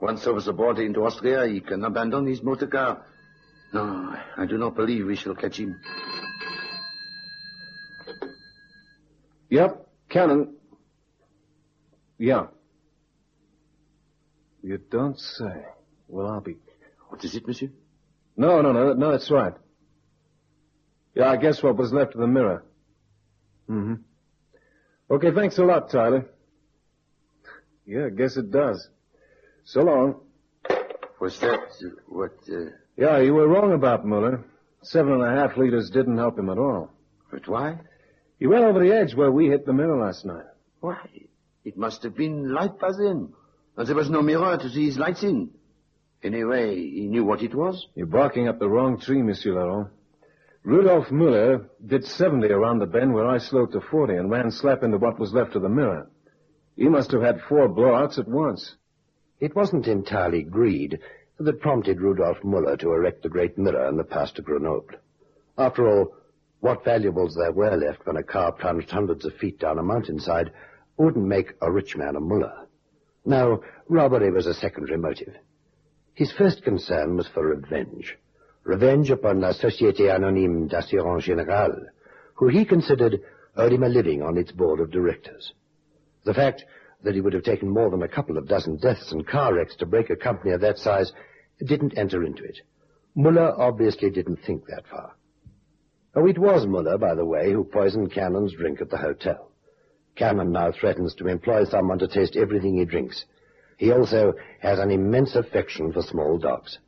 Once over the border into Austria, he can abandon his motor car. No, I do not believe we shall catch him. Yep, Cannon. Yeah. You don't say. Well, I'll be... What is it, monsieur? No, that's right. Yeah, I guess what was left of the mirror. Mm-hmm. Okay, thanks a lot, Tyler. Yeah, I guess it does. So long. Was that what... Yeah, you were wrong about Muller. 7.5 liters didn't help him at all. But why? He went over the edge where we hit the mirror last night. Why? It must have been light by then. And there was no mirror to see his lights in. Anyway, he knew what it was. You're barking up the wrong tree, Monsieur Laurent. Rudolf Müller did 70 around the bend where I slowed to 40 and ran slap into what was left of the mirror. He must have had 4 blowouts at once. It wasn't entirely greed that prompted Rudolf Müller to erect the great mirror in the Pass de Grenoble. After all, what valuables there were left when a car plunged hundreds of feet down a mountainside wouldn't make a rich man a Müller. No, robbery was a secondary motive. His first concern was for revenge. Revenge upon la Société Anonyme d'Assurance Générale, who he considered owed him a living on its board of directors. The fact that he would have taken more than a couple of dozen deaths and car wrecks to break a company of that size didn't enter into it. Müller obviously didn't think that far. Oh, it was Müller, by the way, who poisoned Cannon's drink at the hotel. Cannon now threatens to employ someone to taste everything he drinks. He also has an immense affection for small dogs.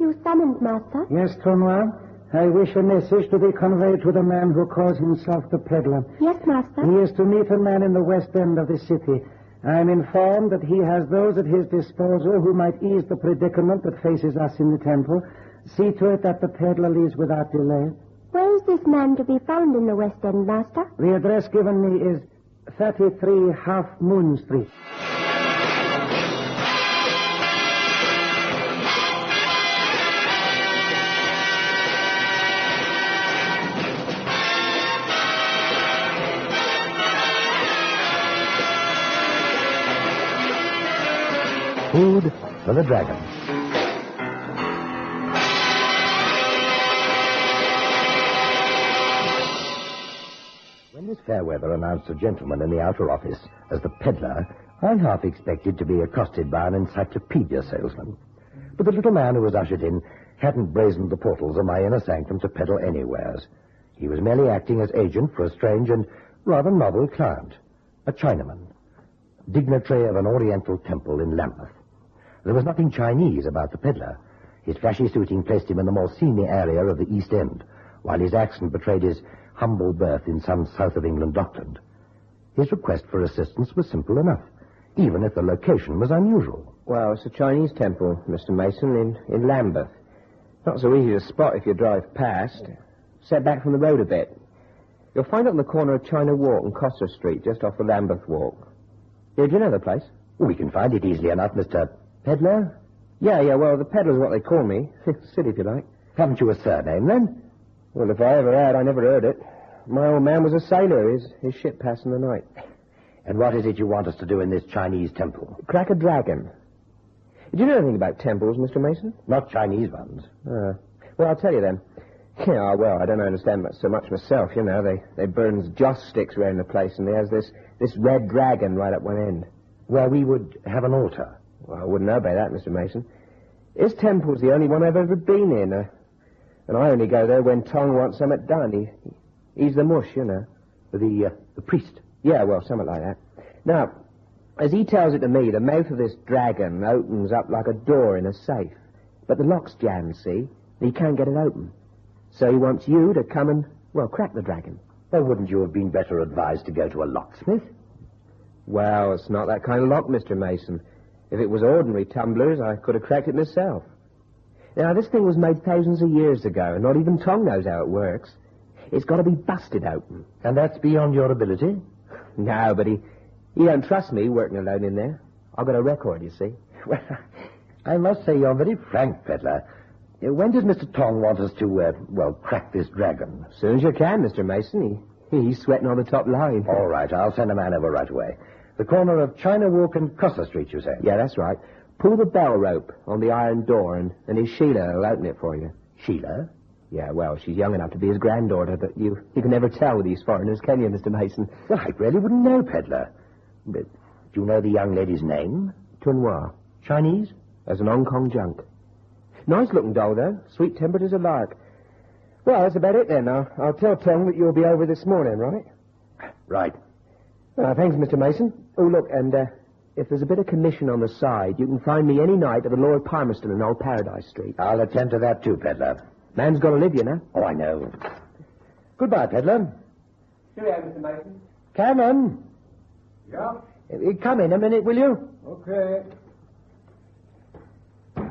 you summoned, Master? Yes, Tournois. I wish a message to be conveyed to the man who calls himself the peddler. Yes, Master. He is to meet a man in the west end of the city. I am informed that he has those at his disposal who might ease the predicament that faces us in the temple. See to it that the peddler leaves without delay. Where is this man to be found in the west end, Master? The address given me is 33 Half Moon Street. Food for the dragon. When this fair weather announced a gentleman in the outer office as the peddler, I half expected to be accosted by an encyclopedia salesman. But the little man who was ushered in hadn't brazened the portals of my inner sanctum to peddle anywheres. He was merely acting as agent for a strange and rather novel client, a Chinaman, dignitary of an Oriental temple in Lambeth. There was nothing Chinese about the peddler. His flashy suiting placed him in the more seamy area of the East End, while his accent betrayed his humble birth in some south of England dockland. His request for assistance was simple enough, even if the location was unusual. Well, it's a Chinese temple, Mr. Mason, in Lambeth. Not so easy to spot if you drive past. Set back from the road a bit. You'll find it on the corner of China Walk and Coster Street, just off the Lambeth Walk. Yeah, do you know the place? We can find it easily enough, Mr. Peddler? Yeah, well, the peddler's what they call me. Silly, if you like. Haven't you a surname, then? Well, if I ever had, I never heard it. My old man was a sailor. His ship passed in the night. And what is it you want us to do in this Chinese temple? Crack a dragon. Do you know anything about temples, Mr. Mason? Not Chinese ones. Well, I'll tell you then. Yeah, well, I don't understand so much myself, you know. They burn joss sticks around the place, and there's this red dragon right at one end. Where we would have an altar. Well, I wouldn't know about that, Mr. Mason. His temple's the only one I've ever been in. And I only go there when Tong wants something done. He's the mush, you know. The priest? Yeah, well, something like that. Now, as he tells it to me, the mouth of this dragon opens up like a door in a safe. But the lock's jammed, see? And he can't get it open. So he wants you to come and, well, crack the dragon. Well, wouldn't you have been better advised to go to a locksmith? Well, it's not that kind of lock, Mr. Mason. If it was ordinary tumblers, I could have cracked it myself. Now, this thing was made thousands of years ago, and not even Tong knows how it works. It's got to be busted open. And that's beyond your ability? No, but he don't trust me working alone in there. I've got a record, you see. Well, I must say you're very frank, Peddler. When does Mr. Tong want us to, crack this dragon? As soon as you can, Mr. Mason. He's sweating on the top line. All right, I'll send a man over right away. The corner of China Walk and Coster Street, you say? Yeah, that's right. Pull the bell rope on the iron door, and his Sheila will open it for you. Sheila? Yeah, well, she's young enough to be his granddaughter, but you can never tell with these foreigners, can you, Mr. Mason? Well, I really wouldn't know, Peddler. But do you know the young lady's name? Tournois. Chinese? As an Hong Kong junk. Nice-looking doll, though. Sweet-tempered as a lark. Well, that's about it, then. I'll tell Tong that you'll be over this morning, right? Right. Thanks, Mr. Mason. Oh, look, and if there's a bit of commission on the side, you can find me any night at the Lord Palmerston in Old Paradise Street. I'll attend to that, too, Peddler. Man's got to live, you know. Oh, I know. Goodbye, Peddler. Cheerio, Mr. Mason. Cannon. Yeah? Come in a minute, will you? Okay.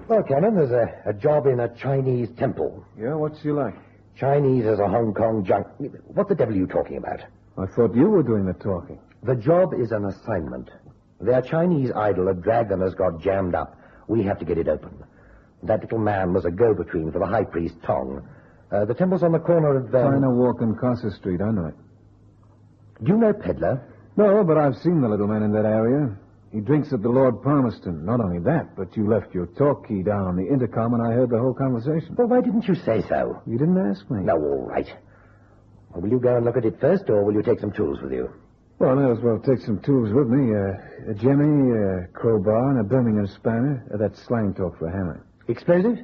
Well, Cannon, there's a job in a Chinese temple. Yeah, what's she like? Chinese as a Hong Kong junk. What the devil are you talking about? I thought you were doing the talking. The job is an assignment. Their Chinese idol, a dragon, has got jammed up. We have to get it open. That little man was a go-between for the high priest, Tong. The temple's on the corner of... China Walk and Coster Street, I know it. Do you know Peddler? No, but I've seen the little man in that area. He drinks at the Lord Palmerston. Not only that, but you left your talk key down on the intercom and I heard the whole conversation. Well, why didn't you say so? You didn't ask me. No, all right. Well, will you go and look at it first, or will you take some tools with you? Well, I may as well take some tools with me. A jemmy, a crowbar, and a Birmingham spanner. That's slang talk for a hammer. Explosive?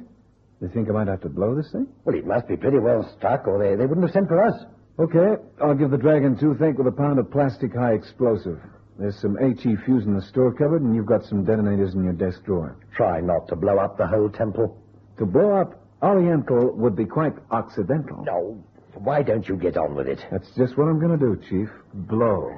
You think I might have to blow this thing? Well, it must be pretty well struck, or they wouldn't have sent for us. Okay, I'll give the dragon toothache with a pound of plastic high explosive. There's some HE fuse in the store cupboard, and you've got some detonators in your desk drawer. Try not to blow up the whole temple. To blow up Oriental would be quite occidental. No. Why don't you get on with it? That's just what I'm going to do, Chief. Blow.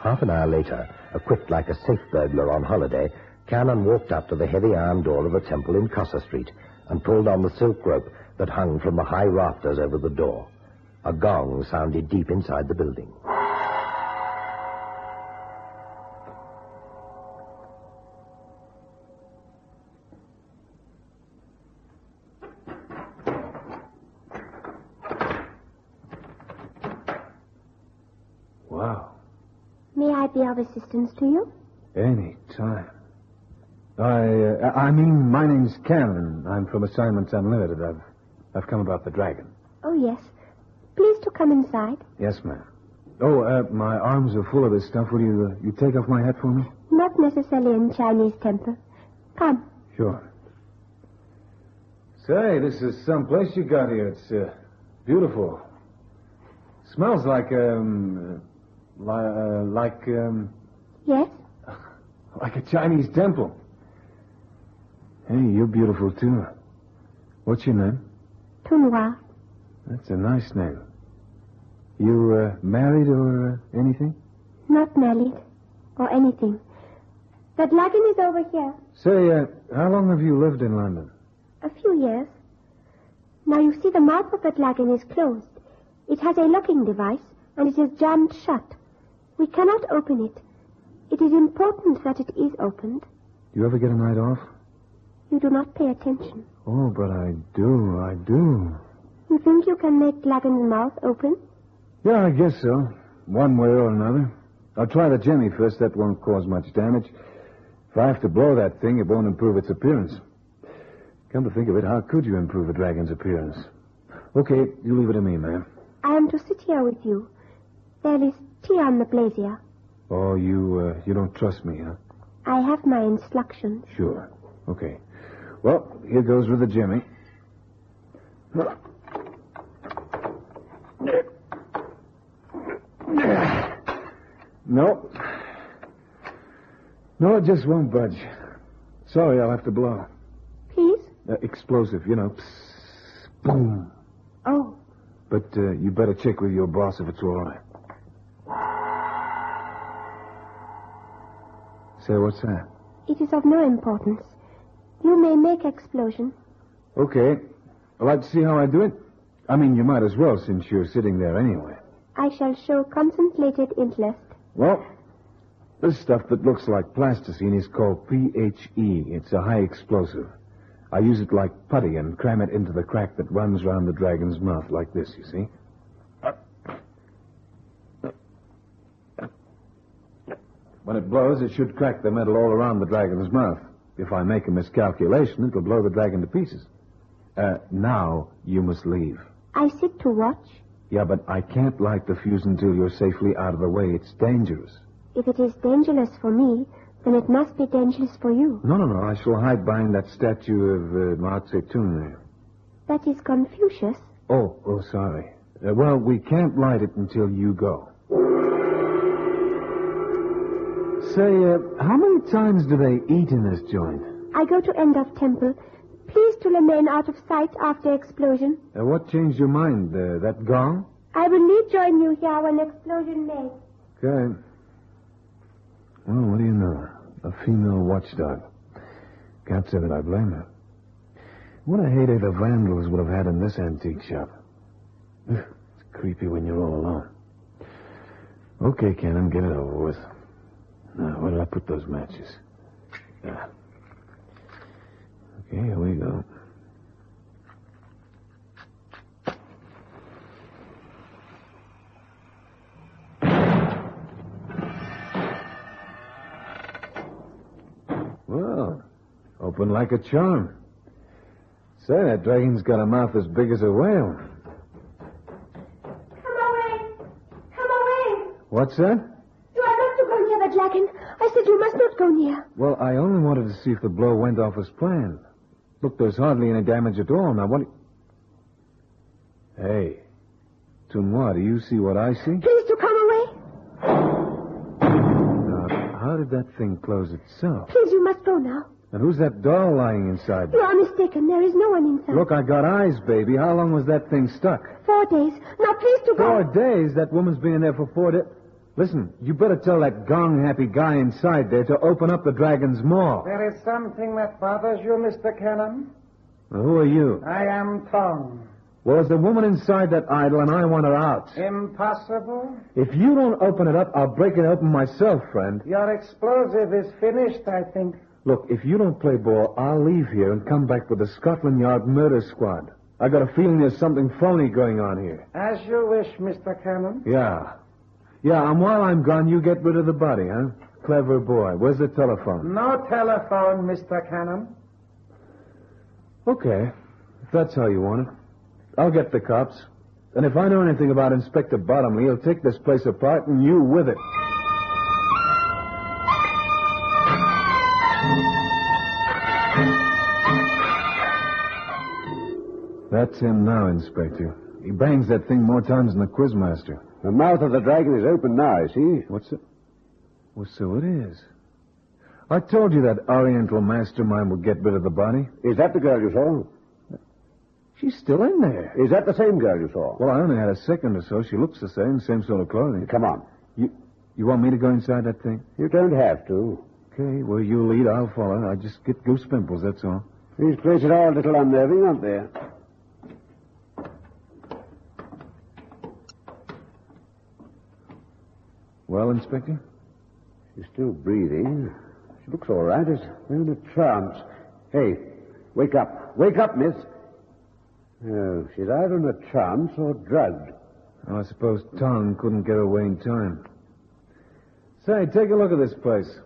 Half an hour later, equipped like a safe burglar on holiday, Cannon walked up to the heavy iron door of a temple in Cossa Street and pulled on the silk rope that hung from the high rafters over the door. A gong sounded deep inside the building. Wow. May I be of assistance to you? Any time. I mean, my name's Cannon. I'm from Assignments Unlimited. I've come about the dragon. Oh, yes. Please to come inside. Yes, ma'am. Oh, my arms are full of this stuff. Will you take off my hat for me? Not necessarily in Chinese temple. Come. Sure. Say, this is some place you got here. It's beautiful. Smells like Yes? like a Chinese temple. Hey, you're beautiful, too. What's your name? Tunwa. That's a nice name. You, married or anything? Not married. Or anything. The dragon is over here. Say, how long have you lived in London? A few years. Now you see the mouth of the dragon is closed. It has a locking device, and it is jammed shut. We cannot open it. It is important that it is opened. Do you ever get a night off? You do not pay attention. Oh, but I do. You think you can make dragon's mouth open? Yeah, I guess so. One way or another. I'll try the jemmy first. That won't cause much damage. If I have to blow that thing, it won't improve its appearance. Come to think of it, how could you improve a dragon's appearance? Okay, you leave it to me, ma'am. I am to sit here with you. There is tea on the brazier. Oh, you don't trust me, huh? I have my instructions. Sure. Okay. Well, here goes with the jemmy. No. No, it just won't budge. Sorry, I'll have to blow. Please? Explosive, Psst, boom. Oh. But you better check with your boss if it's all right. Say, what's that? It is of no importance. You may make explosion. Okay. I'd like to see how I do it. I mean, you might as well, since you're sitting there anyway. I shall show concentrated interest. Well, this stuff that looks like plasticine is called PHE. It's a high explosive. I use it like putty and cram it into the crack that runs around the dragon's mouth like this, you see? When it blows, it should crack the metal all around the dragon's mouth. If I make a miscalculation, it'll blow the dragon to pieces. Now you must leave. I sit to watch. Yeah, but I can't light the fuse until you're safely out of the way. It's dangerous. If it is dangerous for me, then it must be dangerous for you. No. I shall hide behind that statue of Mao Tse-tung there. That is Confucius. Oh, sorry. Well, we can't light it until you go. Say, how many times do they eat in this joint? I go to end of temple. Please to remain out of sight after explosion. What changed your mind? That gong? I will rejoin you here when explosion made. Okay. Well, what do you know? A female watchdog. Can't say that I blame her. What a heyday the vandals would have had in this antique shop. It's creepy when you're all alone. Okay, Cannon, get it over with. Now, where did I put those matches? Okay, here we go. Well, open like a charm. Say, that dragon's got a mouth as big as a whale. Come away! Come away! What's that? You are not to go near the dragon. I said you must not go near. Well, I only wanted to see if the blow went off as planned. Look, there's hardly any damage at all. Now, what... Hey, Tunwa, do you see what I see? Please to come away. did that thing close itself? Please, you must go now. And who's that doll lying inside? You are mistaken. There is no one inside. Look, I got eyes, baby. How long was that thing stuck? 4 days. Now, please to go. 4 days? That woman's been in there for 4 days. Listen, you better tell that gong-happy guy inside there to open up the Dragon's Maw. There is something that bothers you, Mr. Cannon. Well, who are you? I am Tong. Well, there's a woman inside that idol, and I want her out. Impossible? If you don't open it up, I'll break it open myself, friend. Your explosive is finished, I think. Look, if you don't play ball, I'll leave here and come back with the Scotland Yard murder squad. I got a feeling there's something phony going on here. As you wish, Mr. Cannon. Yeah. Yeah, and while I'm gone, you get rid of the body, huh? Clever boy. Where's the telephone? No telephone, Mr. Cannon. Okay. If that's how you want it. I'll get the cops. And if I know anything about Inspector Bottomley, he'll take this place apart and you with it. That's him now, Inspector. He bangs that thing more times than the quizmaster. The mouth of the dragon is open now, see? What's it? Well, so it is. I told you that Oriental mastermind would get rid of the body. Is that the girl you saw? She's still in there. Is that the same girl you saw? Well, I only had a second or so. She looks the same sort of clothing. Come on. You want me to go inside that thing? You don't have to. Okay, well, you lead, I'll follow. I just get goose pimples, that's all. These places are a little unnerving, aren't they? Well, Inspector? She's still breathing. She looks all right. Is in a trance. Hey, wake up. Wake up, miss. Oh, she's either in a trance or drugged. Well, I suppose Tong couldn't get away in time. Say, take a look at this place.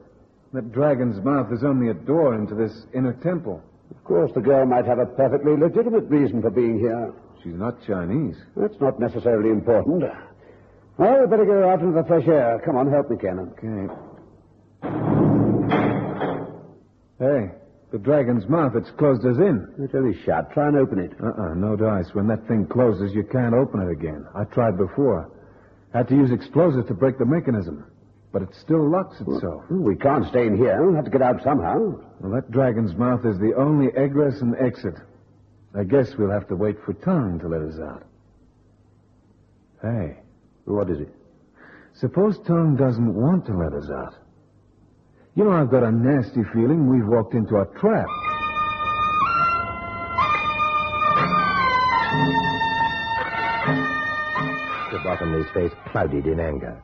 That dragon's mouth is only a door into this inner temple. Of course, the girl might have a perfectly legitimate reason for being here. She's not Chinese. That's not necessarily important. Well, we better go out into the fresh air. Come on, help me, Cannon. Okay. Hey, the dragon's mouth, it's closed us in. It's only shut. Try and open it. No dice. When that thing closes, you can't open it again. I tried before. Had to use explosives to break the mechanism. But it still locks itself. Well, we can't stay in here. We'll have to get out somehow. Well, that dragon's mouth is the only egress and exit. I guess we'll have to wait for Tong to let us out. Hey. What is it? Suppose Tong doesn't want to let us out. You know, I've got a nasty feeling we've walked into a trap. Mr. Bottomley's face clouded in anger.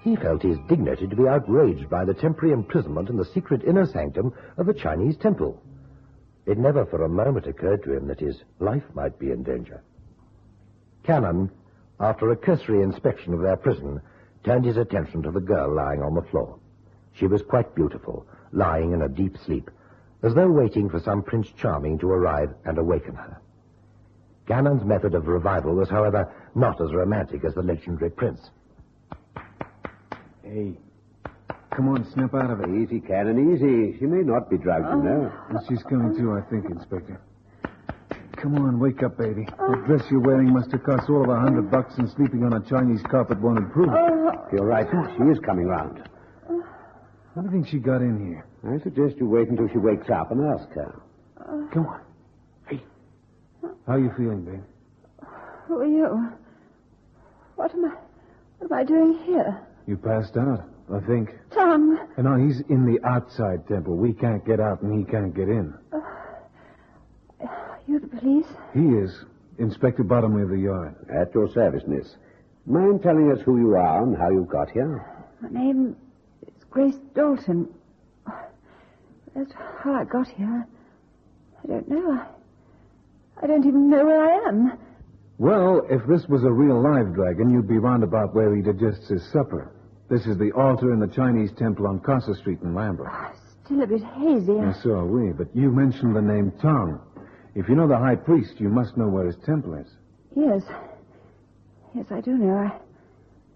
He felt his dignity to be outraged by the temporary imprisonment in the secret inner sanctum of the Chinese temple. It never for a moment occurred to him that his life might be in danger. Cannon, after a cursory inspection of their prison, turned his attention to the girl lying on the floor. She was quite beautiful, lying in a deep sleep, as though waiting for some Prince Charming to arrive and awaken her. Cannon's method of revival was, however, not as romantic as the legendary prince. Hey, come on, snap out of it. Easy, Cannon, easy. She may not be drugged, you know. Well, she's coming to, I think, Inspector. Come on, wake up, baby. That dress you're wearing must have cost all of $100, and sleeping on a Chinese carpet won't improve. You're right. She is coming round. How do you think she got in here? I suggest you wait until she wakes up and ask her. Come on. Hey. How are you feeling, babe? Who are you? What am I doing here? You passed out, I think. Tom. No, he's in the outside temple. We can't get out and he can't get in. You the police? He is. Inspector Bottomley of the Yard. At your service, miss. Mind telling us who you are and how you got here? My name is Grace Dalton. That's how I got here. I don't know. I don't even know where I am. Well, if this was a real live dragon, you'd be roundabout where he digests his supper. This is the altar in the Chinese temple on Casa Street in Lambert. Still a bit hazy. So are we, but you mentioned the name Tong. If you know the high priest, you must know where his temple is. Yes. Yes, I do know.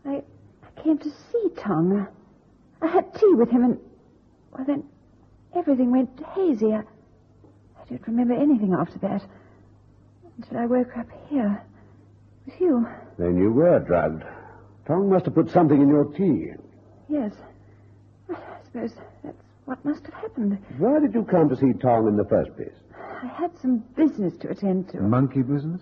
I came to see Tong. I had tea with him and... Well, then everything went hazy. I don't remember anything after that. Until I woke up here. With you. Then you were drugged. Tong must have put something in your tea. Yes. I suppose that's what must have happened. Why did you come to see Tong in the first place? I had some business to attend to. Monkey business?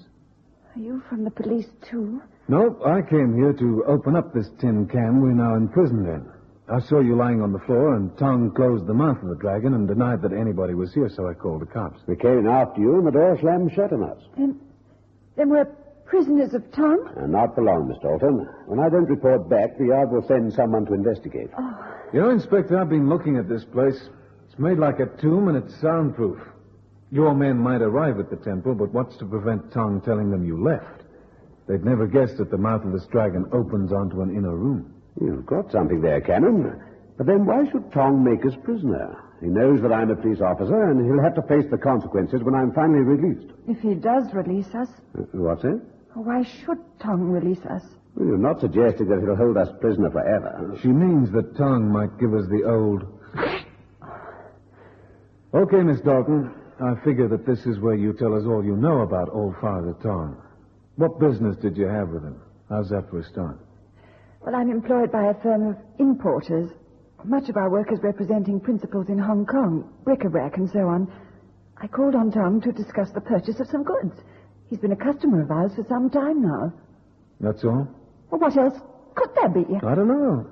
Are you from the police, too? No, I came here to open up this tin can we're now imprisoned in. I saw you lying on the floor, and Tong closed the mouth of the dragon and denied that anybody was here, so I called the cops. We came in after you, and the door slammed shut on us. Then we're prisoners of Tong? Not for long, Miss Dalton. When I don't report back, the yard will send someone to investigate. Oh. You know, Inspector, I've been looking at this place. It's made like a tomb, and it's soundproof. Your men might arrive at the temple, but what's to prevent Tong telling them you left? They'd never guess that the mouth of this dragon opens onto an inner room. You've got something there, Cannon. But then why should Tong make us prisoner? He knows that I'm a police officer, and he'll have to face the consequences when I'm finally released. If he does release us, What's that? why should Tong release us? Well, you're not suggesting that he'll hold us prisoner forever. She means that Tong might give us the old... Okay, Miss Dalton. I figure that this is where you tell us all you know about old Father Tong. What business did you have with him? How's that for a start? Well, I'm employed by a firm of importers. Much of our work is representing principals in Hong Kong, bric-a-brac and so on. I called on Tong to discuss the purchase of some goods. He's been a customer of ours for some time now. That's all? Well, what else could there be? I don't know.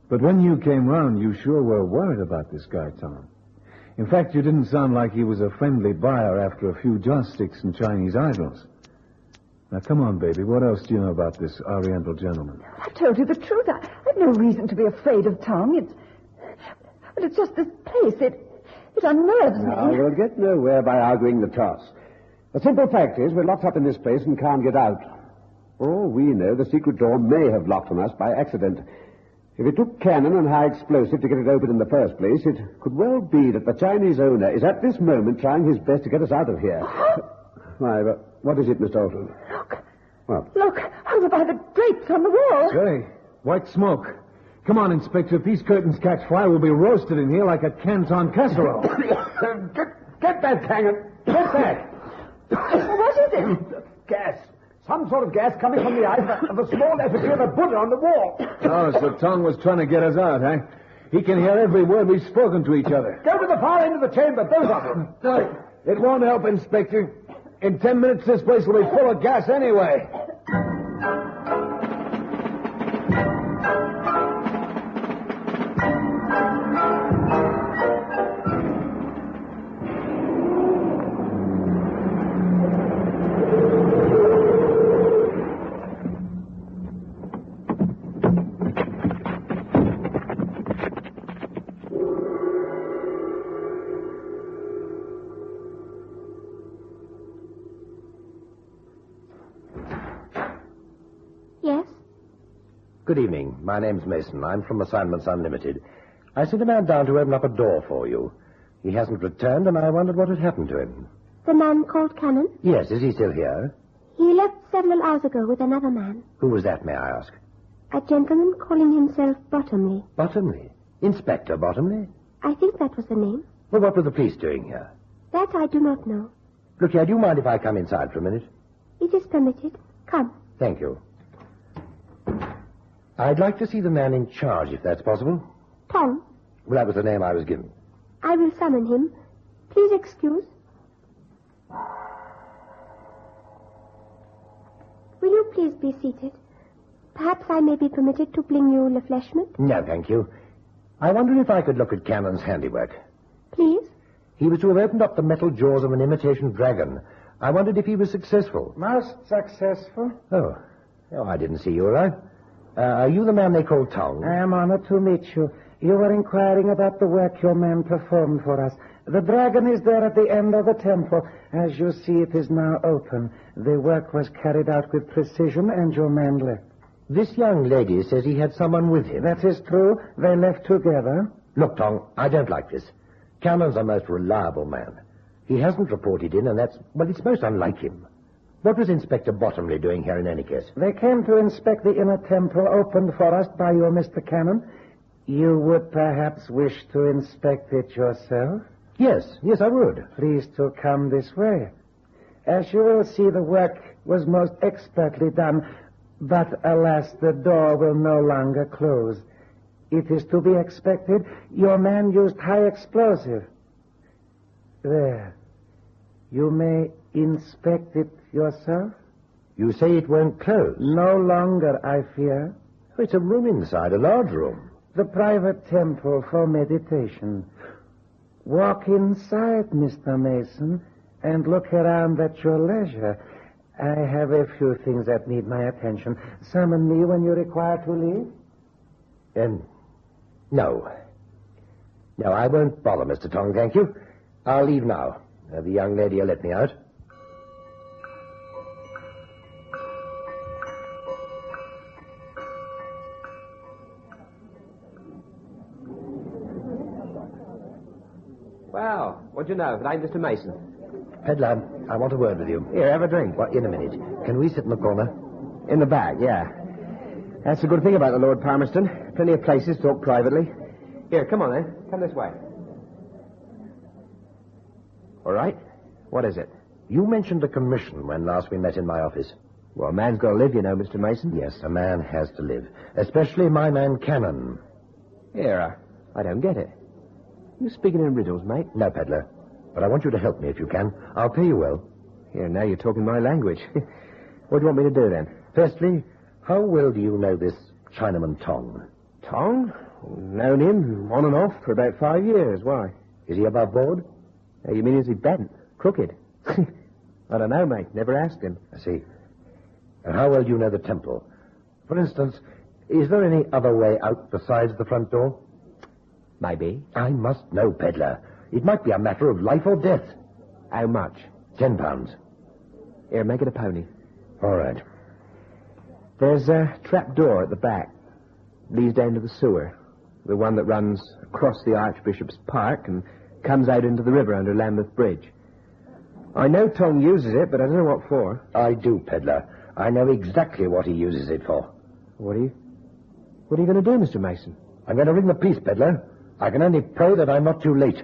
But when you came round, you sure were worried about this guy, Tom. In fact, you didn't sound like he was a friendly buyer after a few joss sticks and Chinese idols. Now, come on, baby. What else do you know about this Oriental gentleman? I've told you the truth. I've no reason to be afraid of Tong. It's just this place. It unnerves me. Now, we'll get nowhere by arguing the toss. The simple fact is we're locked up in this place and can't get out. For all we know, the secret door may have locked on us by accident. If it took cannon and high explosive to get it open in the first place, it could well be that the Chinese owner is at this moment trying his best to get us out of here. Why, but what is it, Miss Dalton? Look. What? Look, over by the drapes on the wall. Say, white smoke. Come on, Inspector. If these curtains catch fire, we'll be roasted in here like a Canton casserole. Get that, cannon. Get that. What is it? Gas. Some sort of gas coming from the eyes of a small effigy of a Buddha on the wall. Oh, so Tong was trying to get us out, huh? He can hear every word we've spoken to each other. Go to the far end of the chamber, both of them. No, it won't help, Inspector. In 10 minutes, this place will be full of gas anyway. Good evening. My name's Mason. I'm from Assignments Unlimited. I sent a man down to open up a door for you. He hasn't returned, and I wondered what had happened to him. The man called Cannon? Yes, is he still here? He left several hours ago with another man. Who was that, may I ask? A gentleman calling himself Bottomley. Bottomley? Inspector Bottomley? I think that was the name. Well, what were the police doing here? That I do not know. Look here, do you mind if I come inside for a minute? It is permitted. Come. Thank you. I'd like to see the man in charge, if that's possible. Tom. Well, that was the name I was given. I will summon him. Please excuse. Will you please be seated? Perhaps I may be permitted to bring you refreshment? No, thank you. I wonder if I could look at Cannon's handiwork. Please? He was to have opened up the metal jaws of an imitation dragon. I wondered if he was successful. Most successful. Oh, I didn't see you arrive. Are you the man they call Tong? I am honored to meet you. You were inquiring about the work your man performed for us. The dragon is there at the end of the temple. As you see, it is now open. The work was carried out with precision, and your man left. This young lady says he had someone with him. That is true. They left together. Look, Tong, I don't like this. Cannon's a most reliable man. He hasn't reported in, and it's most unlike him. What was Inspector Bottomley doing here in any case? They came to inspect the inner temple opened for us by you, Mr. Cannon. You would perhaps wish to inspect it yourself? Yes, I would. Please to come this way. As you will see, the work was most expertly done, but alas, the door will no longer close. It is to be expected. Your man used high explosive. There. You may inspect it yourself? You say it won't close? No longer, I fear. It's a room inside, a large room. The private temple for meditation. Walk inside, Mr. Mason, and look around at your leisure. I have a few things that need my attention. Summon me when you're required to leave. No. No, I won't bother, Mr. Tong, thank you. I'll leave now. The young lady will let me out. Well, what do you know? It ain't Mr. Mason. Pedlar, I want a word with you. Here, have a drink. Well, in a minute. Can we sit in the corner? In the back, yeah. That's the good thing about the Lord Palmerston. Plenty of places to talk privately. Here, come on then. Come this way. All right. What is it? You mentioned a commission when last we met in my office. Well, a man's got to live, you know, Mr. Mason. Yes, a man has to live. Especially my man Cannon. Here, I don't get it. You speaking in riddles, mate? No, Pedlar. But I want you to help me if you can. I'll pay you well. Here, now you're talking my language. What do you want me to do then? Firstly, how well do you know this Chinaman Tong? Tong? Known him on and off for about 5 years. Why? Is he above board? You mean is he bent? Crooked? I don't know, mate. Never asked him. I see. And how well do you know the temple? For instance, is there any other way out besides the front door? Maybe. I must know, Pedlar. It might be a matter of life or death. How much? £10. Here, make it a pony. All right. There's a trap door at the back. Leads down to the sewer. The one that runs across the Archbishop's Park and comes out into the river under Lambeth Bridge. I know Tong uses it, but I don't know what for. I do, Pedlar. I know exactly what he uses it for. What are you going to do, Mr. Mason? I'm going to ring the police, Pedlar. I can only pray that I'm not too late.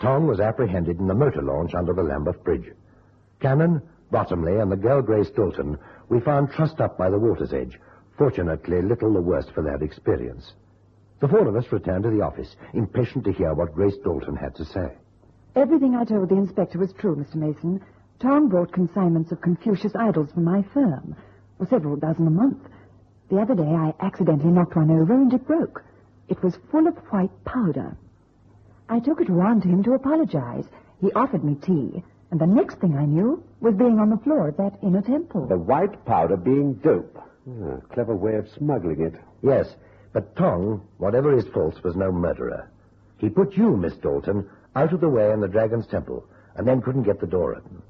Tong was apprehended in the motor launch under the Lambeth Bridge. Cannon, Bottomley, and the girl Grace Dalton we found trussed up by the water's edge, fortunately little the worse for their experience. The four of us returned to the office, impatient to hear what Grace Dalton had to say. Everything I told the inspector was true, Mr. Mason. Tom brought consignments of Confucius idols from my firm, several dozen a month. The other day I accidentally knocked one over and it broke. It was full of white powder. I took it round to him to apologize. He offered me tea, and the next thing I knew was being on the floor at that inner temple. The white powder being dope. Clever way of smuggling it. Yes, but Tong, whatever his faults, was no murderer. He put you, Miss Dalton, out of the way in the Dragon's Temple, and then couldn't get the door open.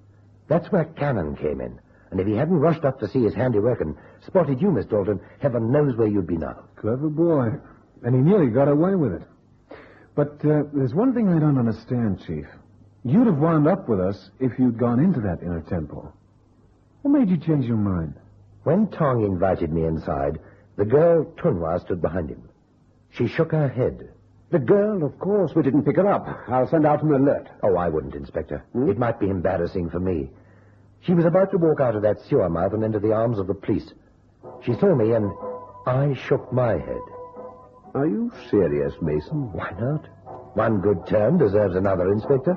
That's where Cannon came in. And if he hadn't rushed up to see his handiwork and spotted you, Miss Dalton, heaven knows where you'd be now. Clever boy. And he nearly got away with it. But there's one thing I don't understand, Chief. You'd have wound up with us if you'd gone into that inner temple. What made you change your mind? When Tong invited me inside, the girl Tunwa stood behind him. She shook her head. The girl, of course. We didn't pick her up. I'll send out an alert. Oh, I wouldn't, Inspector. It might be embarrassing for me. She was about to walk out of that sewer mouth and into the arms of the police. She saw me, and I shook my head. Are you serious, Mason? Why not? One good turn deserves another, Inspector.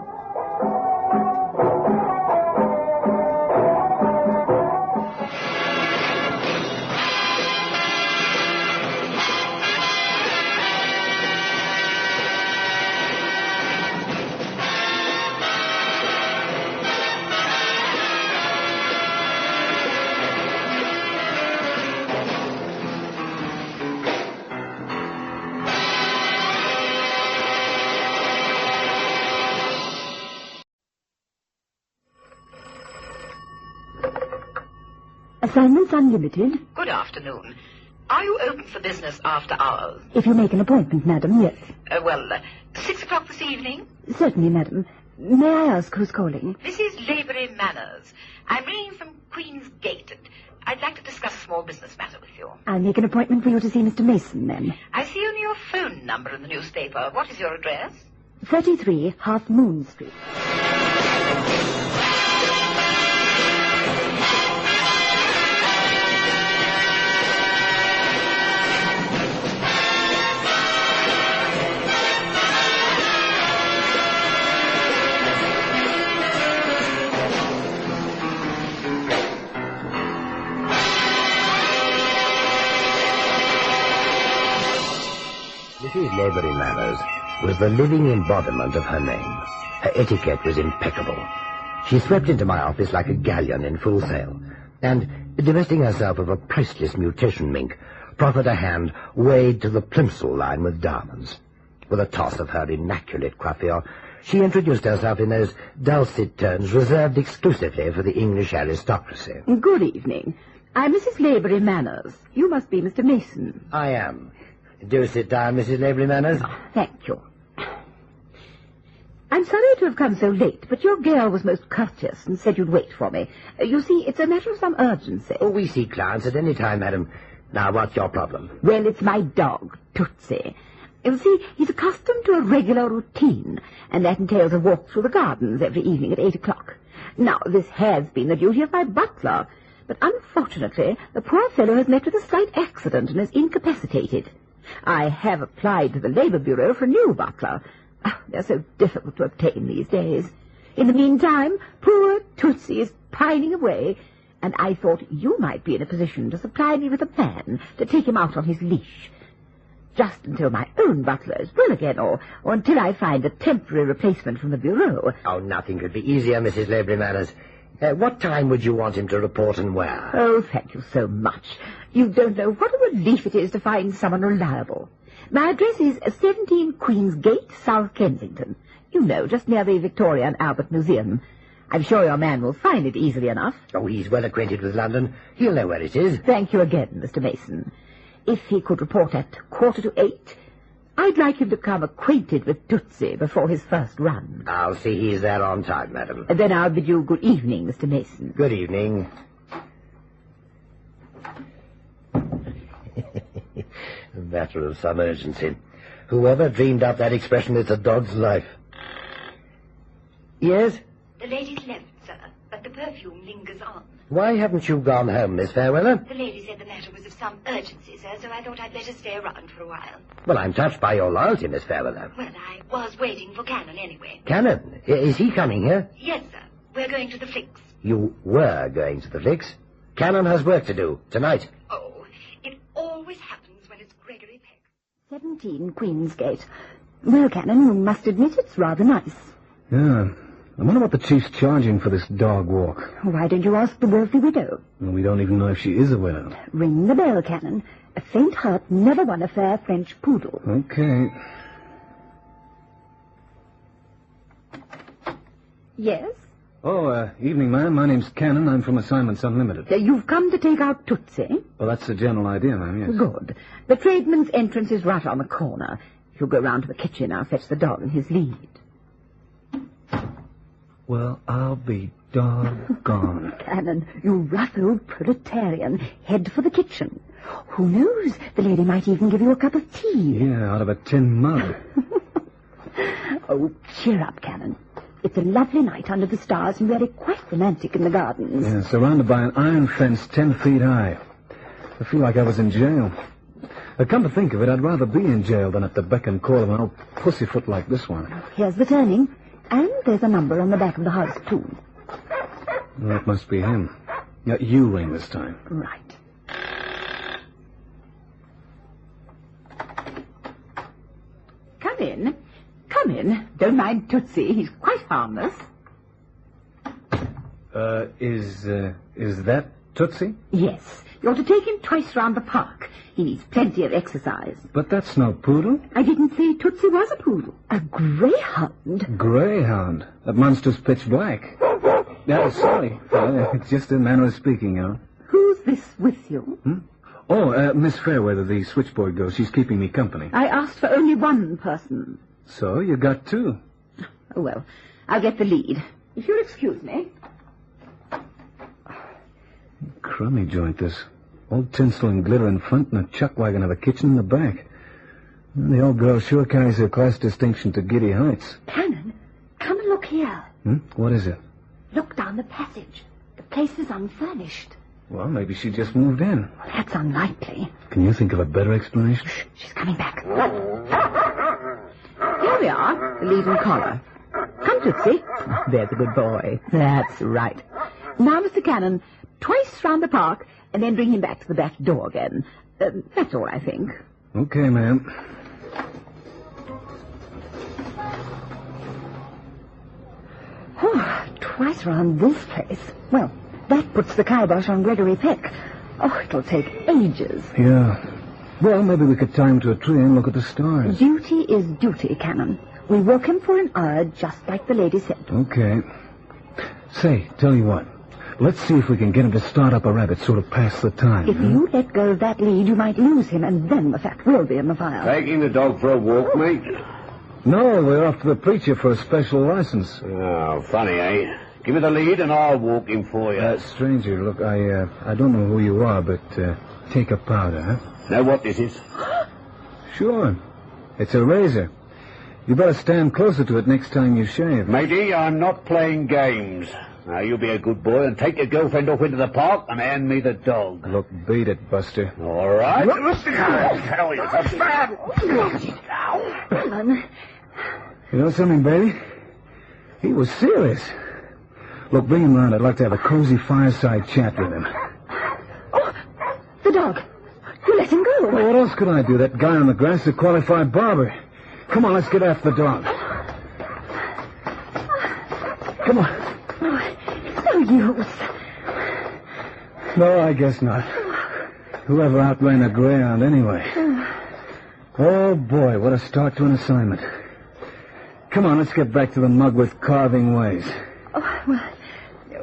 Assignments unlimited. Good afternoon. Are you open for business after hours? If you make an appointment, madam, yes. 6 o'clock this evening? Certainly, madam. May I ask who's calling? This is Lavery Manners. I'm ringing from Queen's Gate, and I'd like to discuss a small business matter with you. I'll make an appointment for you to see Mr. Mason, then. I see only your phone number in the newspaper. What is your address? 33 Half Moon Street. Lavery Manners was the living embodiment of her name. Her etiquette was impeccable. She swept into my office like a galleon in full sail, and, divesting herself of a priceless mutation mink, proffered a hand weighed to the plimsoll line with diamonds. With a toss of her immaculate coiffure, she introduced herself in those dulcet tones reserved exclusively for the English aristocracy. Good evening. I'm Mrs. Lavery Manners. You must be Mr. Mason. I am. Do sit down, Mrs. Lavery Manners. Oh, thank you. I'm sorry to have come so late, but your girl was most courteous and said you'd wait for me. You see, it's a matter of some urgency. Oh, we see clients at any time, madam. Now, what's your problem? Well, it's my dog, Tootsie. You see, he's accustomed to a regular routine, and that entails a walk through the gardens every evening at 8 o'clock. Now, this has been the duty of my butler, but unfortunately, the poor fellow has met with a slight accident and is incapacitated. I have applied to the Labour Bureau for a new butler. Oh, they're so difficult to obtain these days. In the meantime, poor Tootsie is pining away, and I thought you might be in a position to supply me with a man to take him out on his leash. Just until my own butler is well again, or until I find a temporary replacement from the Bureau. Oh, nothing could be easier, Mrs. Lavery Manners. What time would you want him to report and where? Oh, thank you so much. You don't know what a relief it is to find someone reliable. My address is 17 Queen's Gate, South Kensington. You know, just near the Victoria and Albert Museum. I'm sure your man will find it easily enough. Oh, he's well acquainted with London. He'll know where it is. Thank you again, Mr. Mason. If he could report at 7:45, I'd like him to come acquainted with Tootsie before his first run. I'll see he's there on time, madam. And then I'll bid you good evening, Mr. Mason. Good evening. A matter of some urgency. Whoever dreamed up that expression, it's a dog's life. Yes? The lady's left, sir, but the perfume lingers on. Why haven't you gone home, Miss Fairweather? The lady said the matter was of some urgency, sir, so I thought I'd better stay around for a while. Well, I'm touched by your loyalty, Miss Fairweather. Well, I was waiting for Cannon anyway. Cannon? Is he coming here? Yes, sir. We're going to the Flicks. You were going to the Flicks? Cannon has work to do, tonight. Oh, it always happens when it's Gregory Peck. 17 Queen's Gate. Well, Cannon, you must admit it's rather nice. Yeah. I wonder what the chief's charging for this dog walk. Why don't you ask the wealthy widow? Well, we don't even know if she is a widow. Ring the bell, Cannon. A faint heart never won a fair French poodle. Okay. Yes? Oh, evening, ma'am. My name's Cannon. I'm from Assignments Unlimited. You've come to take out Tootsie? Well, that's the general idea, ma'am, yes. Good. The tradesman's entrance is right on the corner. If you'll go round to the kitchen, I'll fetch the dog in his lead. Well, I'll be doggone. Cannon, you rough old proletarian. Head for the kitchen. Who knows? The lady might even give you a cup of tea. Yeah, out of a tin mug. Oh, cheer up, Cannon. It's a lovely night under the stars and really quite romantic in the gardens. Yeah, surrounded by an iron fence 10 feet high. I feel like I was in jail. Come to think of it, I'd rather be in jail than at the beck and call of an old pussyfoot like this one. Here's the turning. And there's a number on the back of the house, too. Well, that must be him. Now, you ring this time. Right. Come in. Come in. Don't mind Tootsie. He's quite harmless. Is that Tootsie? Yes. You're to take him twice round the park. He needs plenty of exercise. But that's no poodle. I didn't say Tootsie was a poodle. A greyhound. Greyhound? That monster's pitch black. Sorry. It's just a manner of speaking, you know. Who's this with you? Oh, Miss Fairweather, the switchboard girl. She's keeping me company. I asked for only one person. So, you got two. Oh, well, I'll get the lead. If you'll excuse me. Crummy joint, this. Old tinsel and glitter in front and a chuck wagon of a kitchen in the back. Well, the old girl sure carries her class distinction to giddy heights. Cannon, come and look here. What is it? Look down the passage. The place is unfurnished. Well, maybe she just moved in. Well, that's unlikely. Can you think of a better explanation? Shh, she's coming back. Here we are, the lead and collar. Come, Tootsie. There's a good boy. That's right. Now, Mr. Cannon, twice round the park, and then bring him back to the back door again. That's all, I think. Okay, ma'am. twice around this place. Well, that puts the kibosh on Gregory Peck. Oh, it'll take ages. Yeah. Well, maybe we could tie him to a tree and look at the stars. Duty is duty, Canon. We walk him for an hour, just like the lady said. Okay. Say, tell you what. Let's see if we can get him to start up a rabbit, sort of pass the time. If you let go of that lead, you might lose him, and then the fact will be in the file. Taking the dog for a walk, mate? No, we're off to the preacher for a special license. Oh, funny, eh? Give me the lead and I'll walk him for you. Stranger, look, I don't know who you are, but take a powder, huh? Know what this is? Sure. It's a razor. You better stand closer to it next time you shave. Matey, I'm not playing games. Now, you be a good boy and take your girlfriend off into the park and hand me the dog. Look, beat it, Buster. All right. You know something, baby? He was serious. Look, bring him round. I'd like to have a cozy fireside chat with him. Oh, the dog. You let him go. Well, what else could I do? That guy on the grass is a qualified barber. Come on, let's get after the dog. Come on. Oh, no use. No, I guess not. Whoever outran a greyhound anyway. Oh, boy, what a start to an assignment. Come on, let's get back to the mug with carving ways. Oh, well,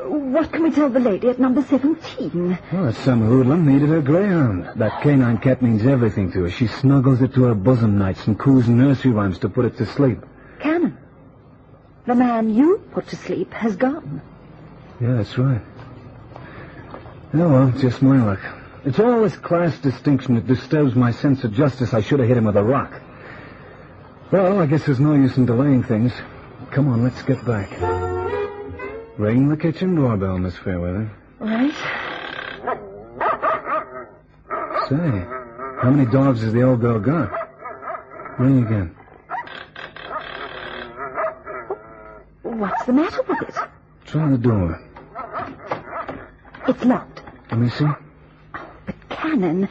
what can we tell the lady at number 17? Well, some hoodlum needed her greyhound. That canine cat means everything to her. She snuggles it to her bosom nights and coos nursery rhymes to put it to sleep. Canon, the man you put to sleep has gone. Yeah, that's right. Oh, well, just my luck. It's all this class distinction that disturbs my sense of justice. I should have hit him with a rock. Well, I guess there's no use in delaying things. Come on, let's get back. Ring the kitchen doorbell, Miss Fairweather. Right. Say, how many dogs has the old girl got? Ring again. What's the matter with it? Try the door. It's locked. Let me see. But Canon,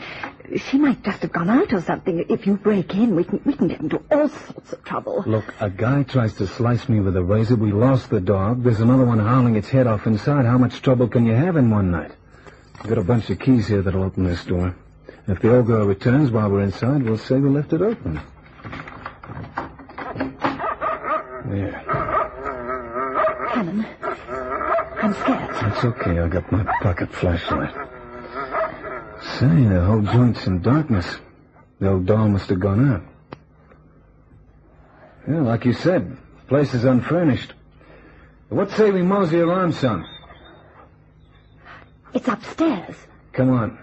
she might just have gone out or something. If you break in, we can get into all sorts of trouble. Look, a guy tries to slice me with a razor. We lost the dog. There's another one howling its head off inside. How much trouble can you have in one night? I've got a bunch of keys here that'll open this door. If the old girl returns while we're inside, we'll say we left it open. There. Canon, I'm scared. That's okay. I got my pocket flashlight. Say, the whole joint's in darkness. The old doll must have gone out. Yeah, like you said, the place is unfurnished. What say we mosey around some? It's upstairs. Come on.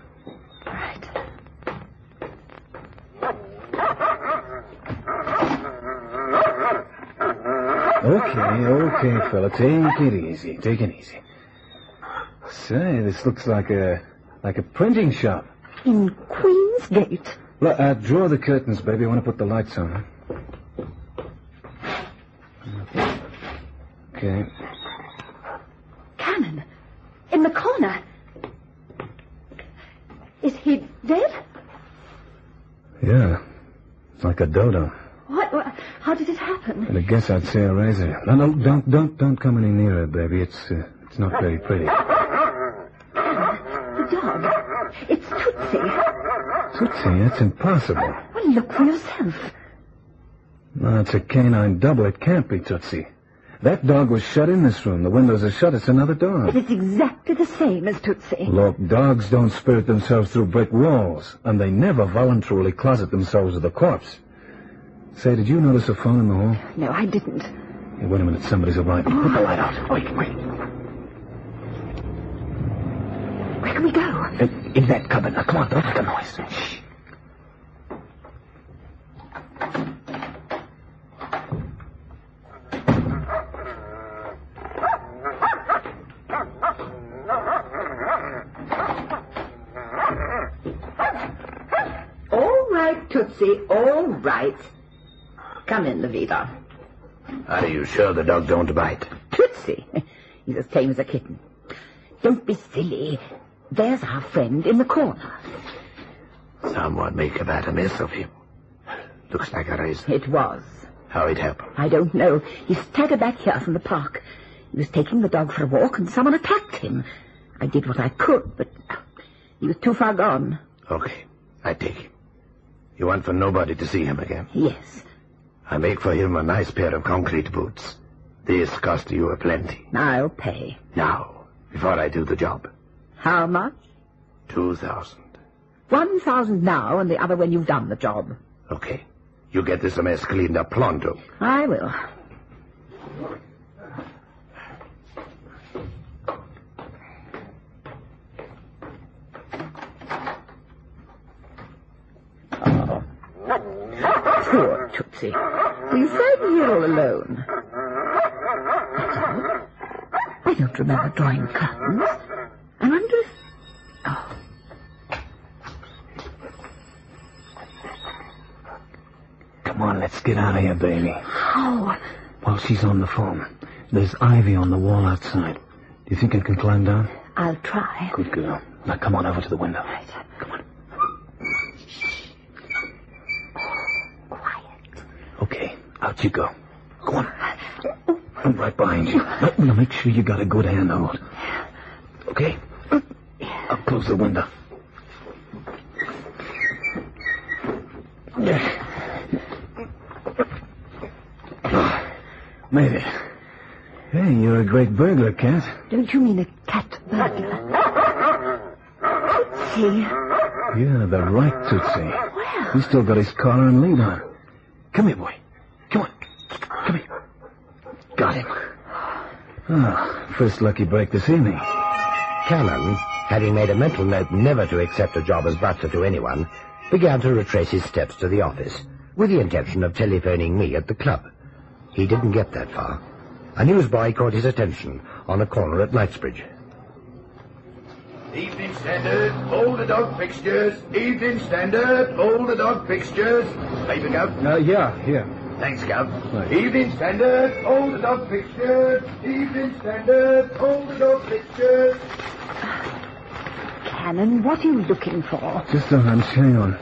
Right. Okay, fella. Take it easy. Take it easy. Say, this looks like a printing shop. In Queen's Gate. Look, draw the curtains, baby. I want to put the lights on. Okay. Canon, in the corner. Is he dead? Yeah, like a dodo. What? How did it happen? And I guess I'd say a razor. No, don't come any nearer, baby. It's not very pretty. The dog. It's Tootsie. Tootsie? That's impossible. Well, look for yourself. No, it's a canine double. It can't be Tootsie. That dog was shut in this room. The windows are shut. It's another dog. But it's exactly the same as Tootsie. Look, dogs don't spirit themselves through brick walls, and they never voluntarily closet themselves with a corpse. Say, did you notice a phone in the hall? No, I didn't. Hey, wait a minute. Somebody's arriving. Put the light out. Wait. Where can we go? In that cupboard. Now, come on, don't make a noise. Shh. All right, Tootsie, all right. Come in, Levita. Are you sure the dog don't bite? Tootsie? He's as tame as a kitten. Don't be silly. There's our friend in the corner. Someone make a bad mess of him. Looks like a razor. It was. How it happened? I don't know. He staggered back here from the park. He was taking the dog for a walk and someone attacked him. I did what I could, but he was too far gone. Okay, I take him. You want for nobody to see him again? Yes. I make for him a nice pair of concrete boots. This cost you a plenty. I'll pay. Now, before I do the job. How much? 2,000. 1,000 now and the other when you've done the job. Okay. You get this mess cleaned up pronto. I will. Poor Tootsie. He's sitting here all alone. I don't remember drawing curtains. I wonder if... Oh. Come on, let's get out of here, baby. How? Well, she's on the phone. There's ivy on the wall outside. Do you think I can climb down? I'll try. Good girl. Now come on over to the window. Right. Come on. Quiet. Okay, out you go. Go on. I'm right behind you. Now make sure you got a good handhold. Okay? I'll close the window. Yeah. Made it. Hey, you're a great burglar, Cat. Don't you mean a cat burglar? Tootsie. Yeah, the right Tootsie. Well. He's still got his collar and lead on. Come here, boy. Come on. Come here. Got him. First lucky break this evening. Cannon, having made a mental note never to accept a job as butler to anyone, began to retrace his steps to the office, with the intention of telephoning me at the club. He didn't get that far. A newsboy caught his attention on a corner at Knightsbridge. Evening Standard, all the dog fixtures. Evening Standard, all the dog fixtures. Paper, Gov? Yeah, here. Thanks, Gov. Right. Evening Standard, all the dog fixtures. Evening Standard, all the dog fixtures. Cannon, what are you looking for? Just a hunch. Hang on.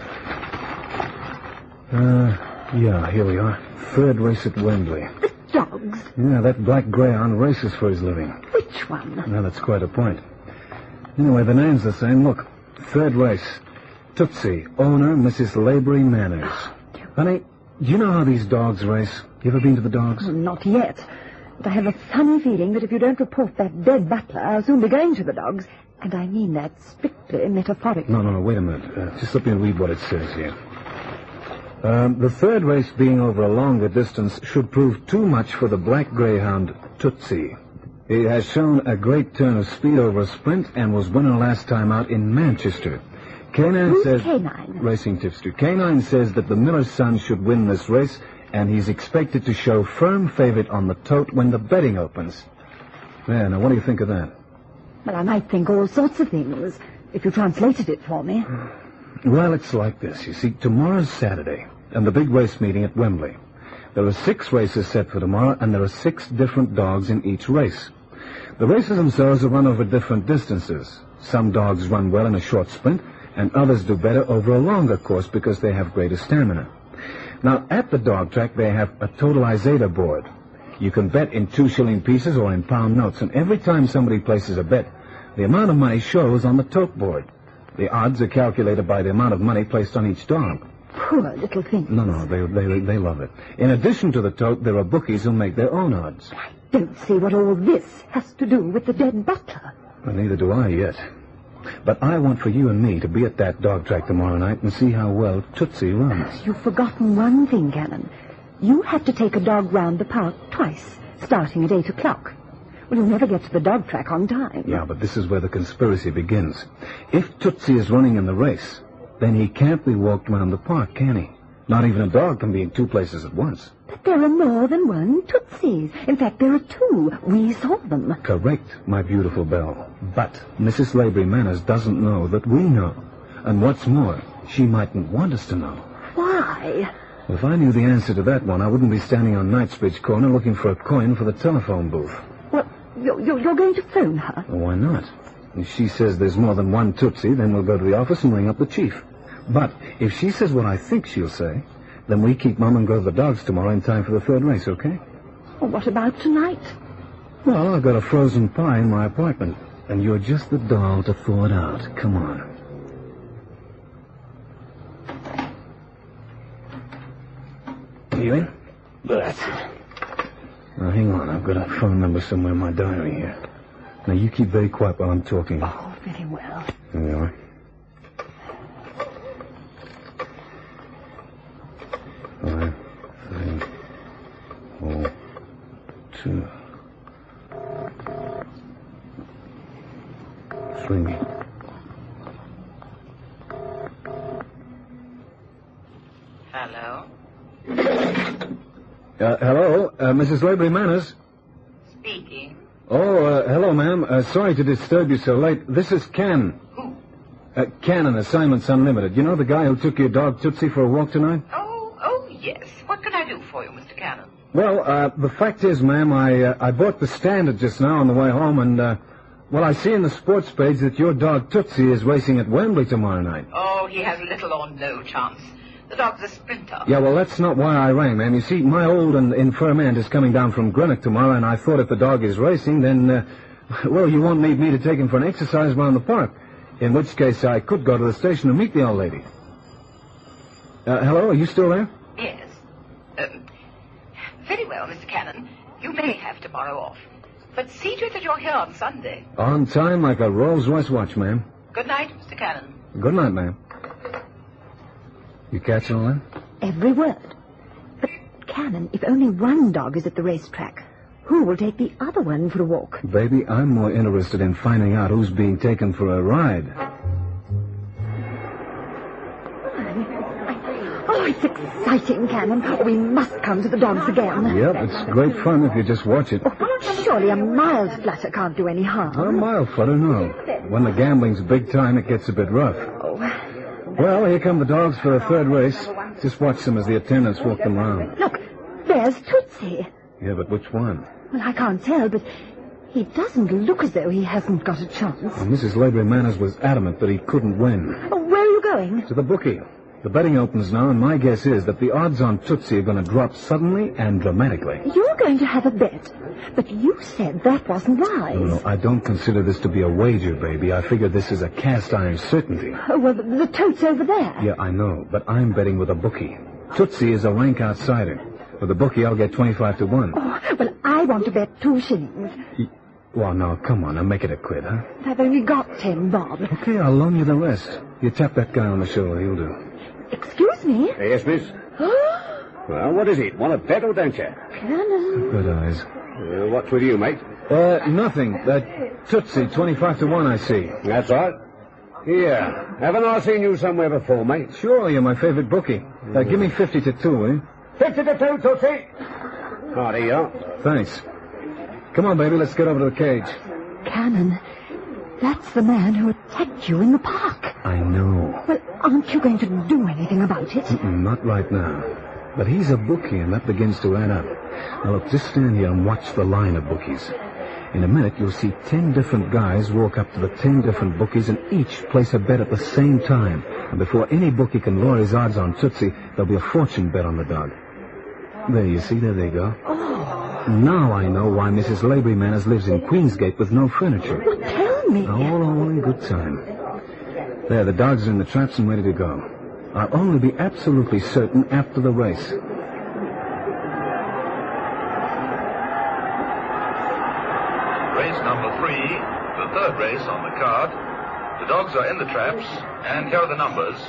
Yeah, here we are. Third race at Wembley. The dogs? Yeah, that black greyhound races for his living. Which one? Well, that's quite a point. Anyway, the name's the same. Look, third race. Tootsie, owner, Mrs. Laborie Manners. Honey, do you know how these dogs race? You ever been to the dogs? Not yet. But I have a funny feeling that if you don't report that dead butler, I'll soon be going to the dogs. And I mean that strictly metaphorically. No, wait a minute. Just let me read what it says here. The third race being over a longer distance should prove too much for the black greyhound Tootsie. He has shown a great turn of speed over a sprint and was winner last time out in Manchester. Canine says... Canine? Racing tipster. Canine says that the miller's son should win this race, and he's expected to show firm favorite on the tote when the betting opens. Yeah, now what do you think of that? Well, I might think all sorts of things, if you translated it for me. Well, it's like this. You see, tomorrow's Saturday, and the big race meeting at Wembley. There are 6 races set for tomorrow, and there are 6 different dogs in each race. The races themselves are run over different distances. Some dogs run well in a short sprint, and others do better over a longer course because they have greater stamina. Now, at the dog track, they have a totalizator board. You can bet in 2-shilling pieces or in pound notes, and every time somebody places a bet, the amount of money shows on the tote board. The odds are calculated by the amount of money placed on each dog. Poor little thing. No, they love it. In addition to the tote, there are bookies who make their own odds. I don't see what all this has to do with the dead butler. Well, neither do I yet. But I want for you and me to be at that dog track tomorrow night and see how well Tootsie runs. You've forgotten one thing, Cannon. You have to take a dog round the park twice, starting at 8 o'clock. Well, you'll never get to the dog track on time. Yeah, but this is where the conspiracy begins. If Tootsie is running in the race, then he can't be walked round the park, can he? Not even a dog can be in 2 places at once. But there are more than one Tootsies. In fact, there are 2. We saw them. Correct, my beautiful Belle. But Mrs. Laborie Manners doesn't know that we know. And what's more, she mightn't want us to know. Why? If I knew the answer to that one, I wouldn't be standing on Knightsbridge Corner looking for a coin for the telephone booth. Well, you're going to phone her? Well, why not? If she says there's more than one Tootsie, then we'll go to the office and ring up the chief. But if she says what I think she'll say, then we keep Mum and go to the dogs tomorrow in time for the third race, okay? Well, what about tonight? Well, I've got a frozen pie in my apartment, and you're just the doll to thaw it out. Come on. You in? That's it. Now, hang on. I've got a phone number somewhere in my diary here. Now, you keep very quiet while I'm talking. Oh, very well. There we are. 5, 3, 4, 2, 3. Hello? Hello, Mrs. Lavery Manners. Speaking. Oh, hello, ma'am. Sorry to disturb you so late. This is Ken. Who? Ken, Assignments Unlimited. You know the guy who took your dog Tootsie for a walk tonight? Oh, yes. What can I do for you, Mr. Cannon? Well, the fact is, ma'am, I bought the Standard just now on the way home, and, well, I see in the sports page that your dog Tootsie is racing at Wembley tomorrow night. Oh, he has little or no chance. The dog's a sprinter. Yeah, well, that's not why I rang, ma'am. You see, my old and infirm aunt is coming down from Greenock tomorrow, and I thought if the dog is racing, then, well, you won't need me to take him for an exercise around the park. In which case, I could go to the station and meet the old lady. Hello, are you still there? Yes. Very well, Mr. Cannon. You may have tomorrow off. But see to it that you're here on Sunday. On time like a Rolls-Royce watch, ma'am. Good night, Mr. Cannon. Good night, ma'am. You catch all that? Every word. But, Cannon, if only one dog is at the racetrack, who will take the other one for a walk? Baby, I'm more interested in finding out who's being taken for a ride. Oh, it's exciting, Cannon. Oh, we must come to the dogs again. Yep, it's great fun if you just watch it. Oh, surely a mild flutter can't do any harm. A mild flutter, no. When the gambling's big time, it gets a bit rough. Oh. Well, here come the dogs for the third race. Just watch them as the attendants walk them around. Look, there's Tootsie. Yeah, but which one? Well, I can't tell, but he doesn't look as though he hasn't got a chance. Well, Mrs. Lavery Manners was adamant that he couldn't win. Oh, where are you going? To the bookie. The betting opens now, and my guess is that the odds on Tootsie are going to drop suddenly and dramatically. You're going to have a bet, but you said that wasn't wise. No, I don't consider this to be a wager, baby. I figure this is a cast-iron certainty. Oh, well, the tote's over there. Yeah, I know, but I'm betting with a bookie. Tootsie is a rank outsider. With a bookie, I'll get 25 to 1. Oh, well, I want to bet 2 shillings. Well, now, come on, I'll make it a quid, huh? I've only got 10 bob. Okay, I'll loan you the rest. You tap that guy on the shoulder, he'll do. Excuse me? Yes, miss? Well, what is it? Want to bet or don't you? Cannon. Good eyes. What's with you, mate? Nothing. Tootsie, 25 to 1, I see. That's right. Here. Haven't I seen you somewhere before, mate? Sure, you're my favorite bookie. Give me 50 to 2, will you? 50 to 2, Tootsie. Right, here you are. Thanks. Come on, baby, let's get over to the cage. Cannon, that's the man who attacked you in the park. I know. Well, aren't you going to do anything about it? Not right now. But he's a bookie, and that begins to add up. Now, look, just stand here and watch the line of bookies. In a minute, you'll see 10 different guys walk up to the 10 different bookies and each place a bet at the same time. And before any bookie can lower his odds on Tootsie, there'll be a fortune bet on the dog. There, you see? There they go. Oh. Now I know why Mrs. Lavery Manners lives in Queensgate with no furniture. Well, tell me. All in good time. There, the dogs are in the traps and ready to go. I'll only be absolutely certain after the race. Race number 3, the third race on the card. The dogs are in the traps, and here are the numbers.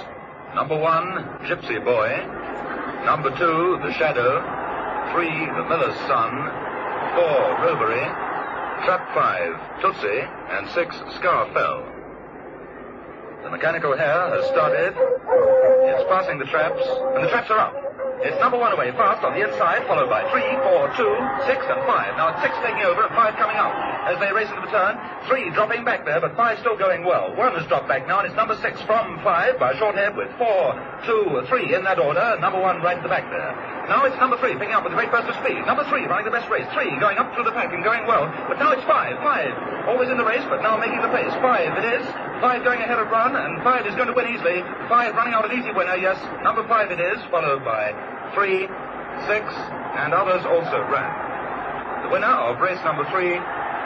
Number 1, Gypsy Boy. Number 2, The Shadow. 3, The Miller's Son. 4, Robery. Trap 5, Tootsie. And 6, Scarfell. The mechanical hare has started. It's passing the traps, and the traps are up. It's number 1 away, fast on the inside, followed by 3, 4, 2, 6, and 5. Now it's 6 taking over and 5 coming out as they race into the turn. 3 dropping back there, but 5 still going well. 1 has dropped back now, and it's number 6 from 5 by a short head with 4, 2, 3 in that order. Number 1 right at the back there. Now it's number 3 picking up with a great burst of speed. Number 3 running the best race. 3 going up through the pack and going well. But now it's 5. 5 always in the race, but now making the pace. 5 it is. 5 going ahead of run, and 5 is going to win easily. 5 running out an easy winner, yes. Number 5 it is, followed by 3, 6, and others also ran. The The winner of race number 3,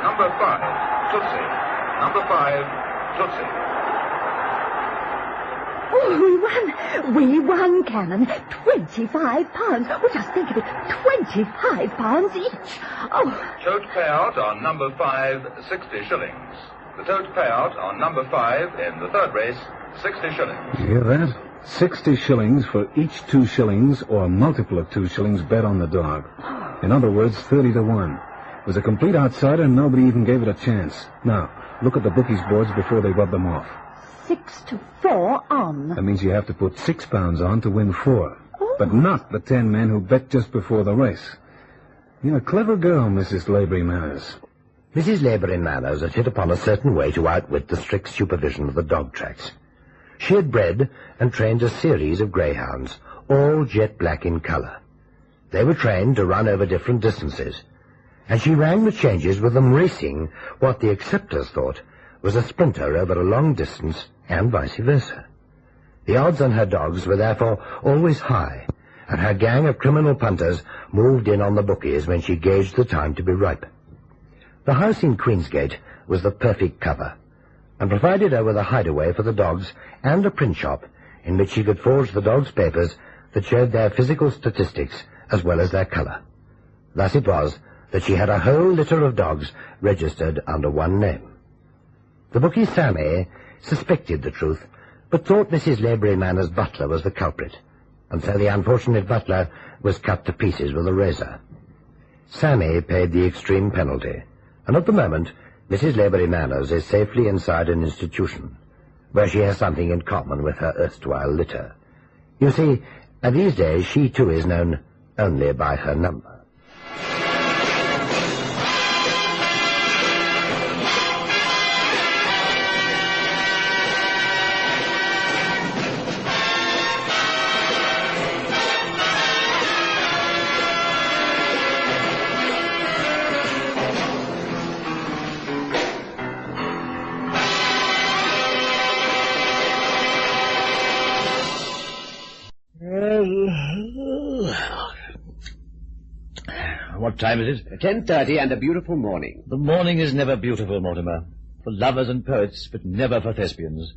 number 5, Tootsie. Number 5, Tootsie. Oh, we won, Cannon. £25. Oh, just think of it. £25 each. Oh. Tote payout on number 5, 60 shillings. The tote payout on number 5 in the third race, 60 shillings. You hear that? 60 shillings for each 2 shillings or a multiple of 2 shillings bet on the dog. In other words, 30 to 1. It was a complete outsider and nobody even gave it a chance. Now, look at the bookies' boards before they rub them off. 6 to 4 on. That means you have to put £6 on to win 4. But not the 10 men who bet just before the race. You're a clever girl, Mrs. Lavery Manners. Mrs. Lavery Manners had hit upon a certain way to outwit the strict supervision of the dog tracks. She had bred and trained a series of greyhounds, all jet black in colour. They were trained to run over different distances, and she rang the changes with them racing what the acceptors thought was a sprinter over a long distance, and vice versa. The odds on her dogs were therefore always high, and her gang of criminal punters moved in on the bookies when she gauged the time to be ripe. The house in Queensgate was the perfect cover, and provided her with a hideaway for the dogs and a print shop in which she could forge the dogs' papers that showed their physical statistics as well as their colour. Thus it was that she had a whole litter of dogs registered under one name. The bookie Sammy suspected the truth, but thought Mrs. Lavery Manners' butler was the culprit, and so the unfortunate butler was cut to pieces with a razor. Sammy paid the extreme penalty, and at the moment Mrs. Lavery Manners is safely inside an institution, where she has something in common with her erstwhile litter. You see, these days she too is known only by her number. What time is it? 10:30 and a beautiful morning. The morning is never beautiful, Mortimer. For lovers and poets, but never for thespians.